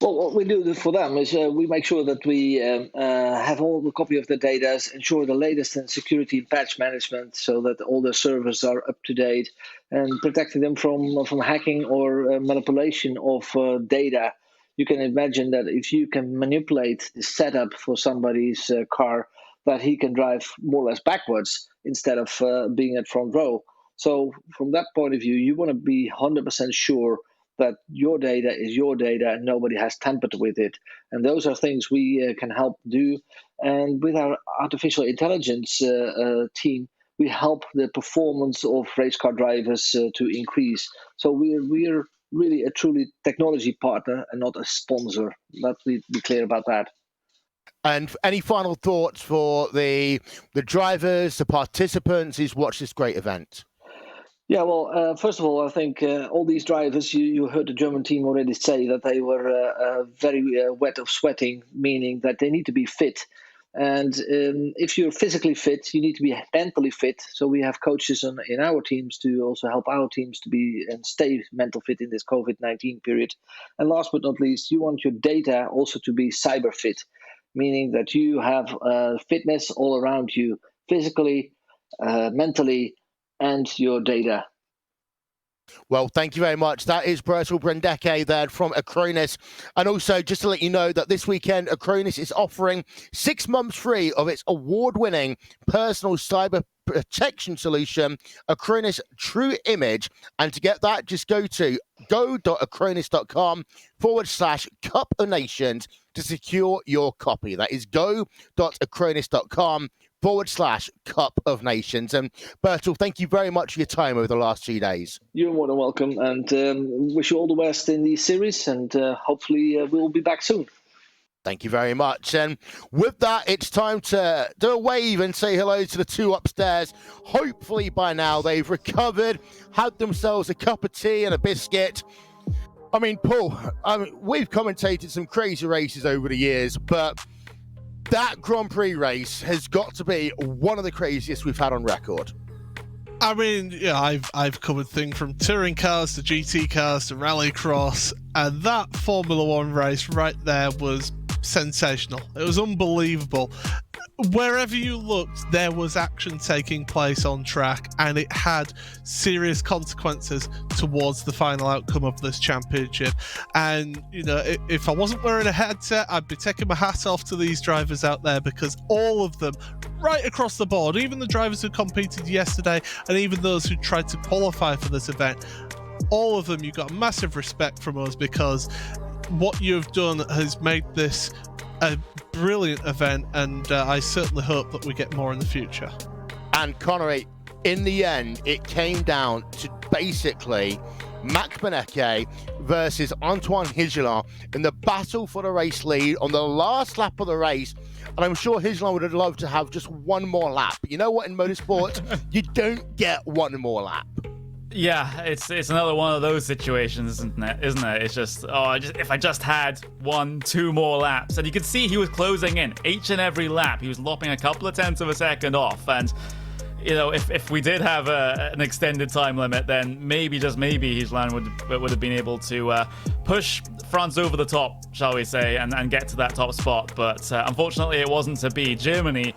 Well, what we do for them is we make sure that we have all the copy of the data, ensure the latest in security patch management so that all the servers are up to date, and protecting them from hacking or manipulation of data. You can imagine that if you can manipulate the setup for somebody's car, that he can drive more or less backwards instead of being at front row. So from that point of view, you want to be 100% sure that your data is your data and nobody has tampered with it. And those are things we can help do. And with our artificial intelligence team, we help the performance of race car drivers to increase. So we're really a truly technology partner and not a sponsor. Let's be clear about that. And any final thoughts for the drivers, the participants who's watched this great event? Yeah, well, first of all, I think all these drivers, you heard the German team already say that they were very wet of sweating, meaning that they need to be fit. And if you're physically fit, you need to be mentally fit. So we have coaches in our teams to also help our teams to be and stay mental fit in this COVID-19 period. And last but not least, you want your data also to be cyber fit, meaning that you have fitness all around you, physically, mentally, and your data. Well, thank you very much. That is Bertil Brendeke there from Acronis. And also, just to let you know that this weekend, Acronis is offering 6 months free of its award-winning personal cyber protection solution, Acronis True Image. And to get that, just go to go.acronis.com/Cup of Nations to secure your copy. That is go.acronis.com/Cup of Nations. And Bertil, thank you very much for your time over the last 2 days. You're more than welcome, and wish you all the best in the series, and hopefully we'll be back soon. Thank you very much. And with that, it's time to do a wave and say hello to the two upstairs. Hopefully by now they've recovered, had themselves a cup of tea and a biscuit. I mean, Paul, we've commentated some crazy races over the years, but that Grand Prix race has got to be one of the craziest we've had on record. I mean, yeah, I've covered things from touring cars to GT cars to Rallycross, and that Formula One race right there was sensational. It was unbelievable. Wherever you looked, there was action taking place on track, and it had serious consequences towards the final outcome of this championship. And, you know, if I wasn't wearing a headset, I'd be taking my hat off to these drivers out there, because all of them, right across the board, even the drivers who competed yesterday, and even those who tried to qualify for this event, all of them, you got massive respect from us, because what you've done has made this a brilliant event, and I certainly hope that we get more in the future. And Connery, in the end, it came down to basically Mac Beneke versus Antoine Higelin in the battle for the race lead on the last lap of the race. And I'm sure Higelin would have loved to have just one more lap. But you know what, in motorsport, you don't get one more lap. Yeah, it's another one of those situations, isn't it? It's just, if I just had 1-2 more laps. And you could see he was closing in each and every lap. He was lopping a couple of tenths of a second off. And, you know, if we did have an extended time limit, then maybe, just maybe, Higelin would have been able to push France over the top, shall we say, and get to that top spot. But unfortunately, it wasn't to be. Germany,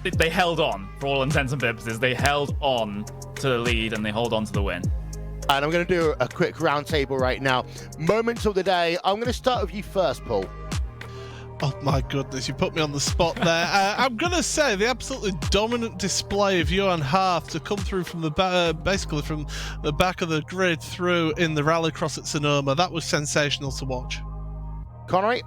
they held on, for all intents and purposes. They held on to the lead, and they hold on to the win. And I'm going to do a quick roundtable right now. Moments of the day. I'm going to start with you first, Paul. Oh my goodness, you put me on the spot there. I'm going to say the absolutely dominant display of Johan Haaf to come through from the basically from the back of the grid through in the Rallycross at Sonoma. That was sensational to watch. Connery?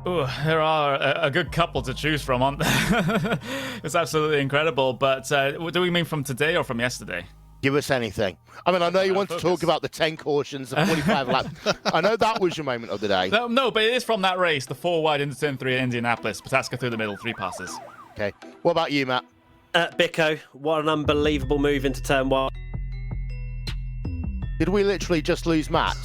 Ooh, there are a good couple to choose from, aren't there? It's absolutely incredible. But do we mean from today or from yesterday? Give us anything. I mean, I know you want to talk about the 10 cautions, the 45 laps. I know that was your moment of the day. No, but it is from that race, the 4 wide into turn 3 at Indianapolis. Pataska through the middle, 3 passes. Okay. What about you, Matt? Bicco, what an unbelievable move into turn 1. Did we literally just lose Matt?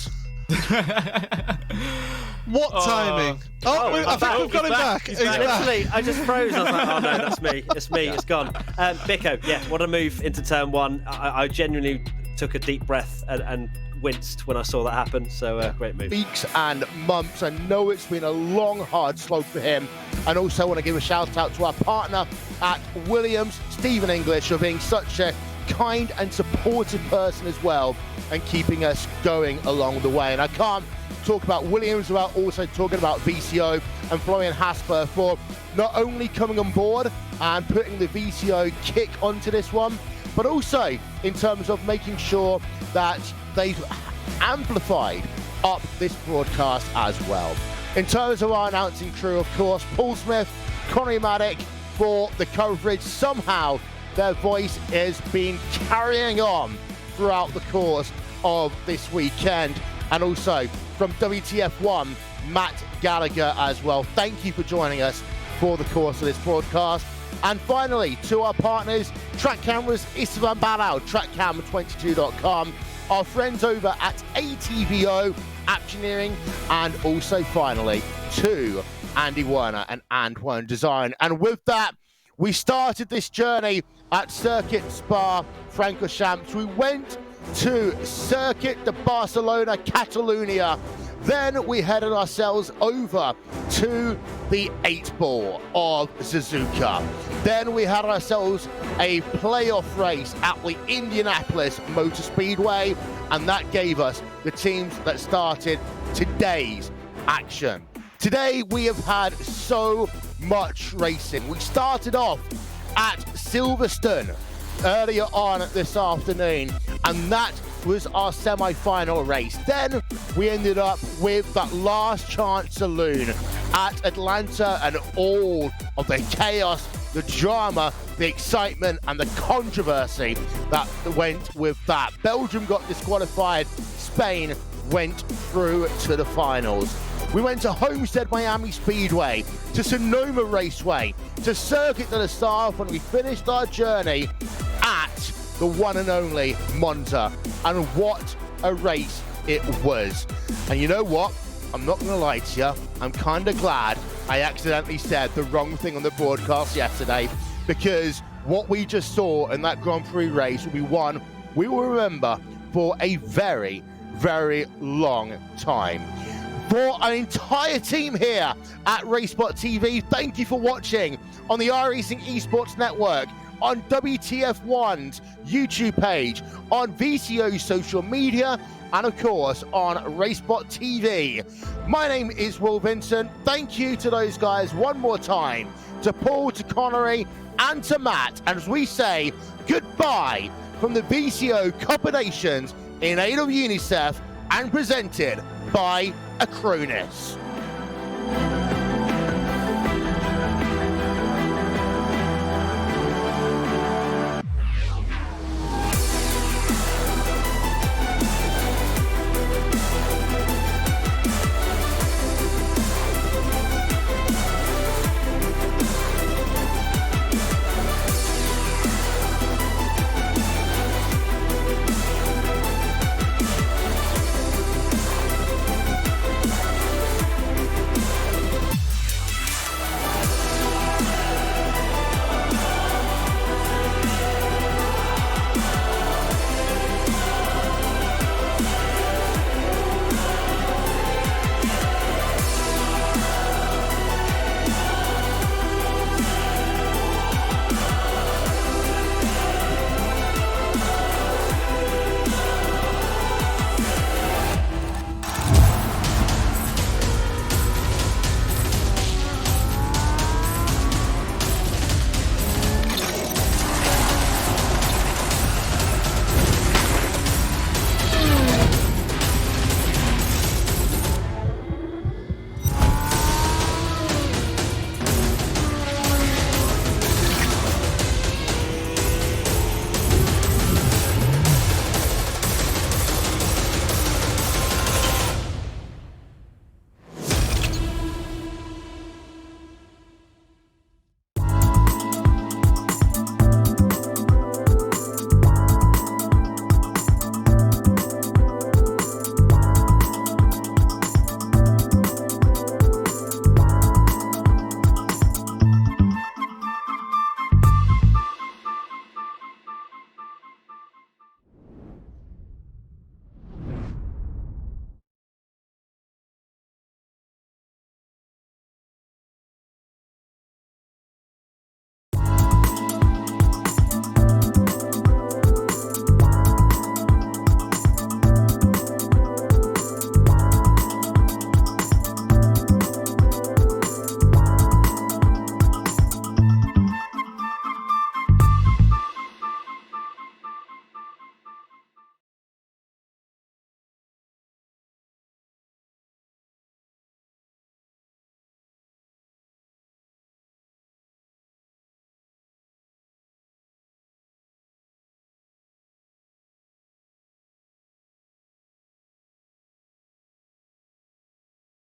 What timing? I think we've got him back. He's back. Literally, I just froze. I was like, oh no, that's me. It's me. It's gone. Bicco, yeah, what a move into turn 1. I genuinely took a deep breath and winced when I saw that happen. So great move. Weeks and months. I know it's been a long, hard slog for him. And also want to give a shout out to our partner at Williams, Stephen English, for being such a kind and supportive person as well, and keeping us going along the way. And I can't talk about Williams without also talking about VCO and Florian Hasper for not only coming on board and putting the VCO kick onto this one, but also in terms of making sure that they've amplified up this broadcast as well. In terms of our announcing crew, of course, Paul Smith, Connery Maddock for the coverage. Somehow their voice has been carrying on throughout the course of this weekend. And also from WTF1, Matt Gallagher as well. Thank you for joining us for the course of this broadcast. And finally, to our partners, Track Cameras, Istvan Barau, TrackCam22.com, our friends over at ATVO, Aptioneering, and also finally to Andy Werner and Antoine Design. And with that, we started this journey at Circuit Spa-Francorchamps. We went to Circuit de Barcelona, Catalonia, Then we headed ourselves over to the 8 Ball of Suzuka. Then we had ourselves a playoff race at the Indianapolis Motor Speedway, and that gave us the teams that started today's action. Today we have had so much racing. We started off at Silverstone earlier on this afternoon, and that was our semi-final race. Then we ended up with that last chance saloon at Atlanta, and all of the chaos, the drama, the excitement, and the controversy that went with that. Belgium got disqualified. Spain went through to the finals. We went to Homestead Miami Speedway, to Sonoma Raceway, to Circuit de la South, and we finished our journey at the one and only Monza. And what a race it was. And you know what? I'm not going to lie to you. I'm kind of glad I accidentally said the wrong thing on the broadcast yesterday, because what we just saw in that Grand Prix race will be one we will remember for a very, very long time. For our entire team here at RaceSpot TV, thank you for watching on the iRacing Esports Network, on WTF1's YouTube page, on VCO social media, and of course on RaceSpot TV. My name is Will Vincent. Thank you to those guys one more time, to Paul, to Connery, and to Matt. And as we say goodbye from the VCO Cup of Nations in aid of UNICEF and presented by Acronis.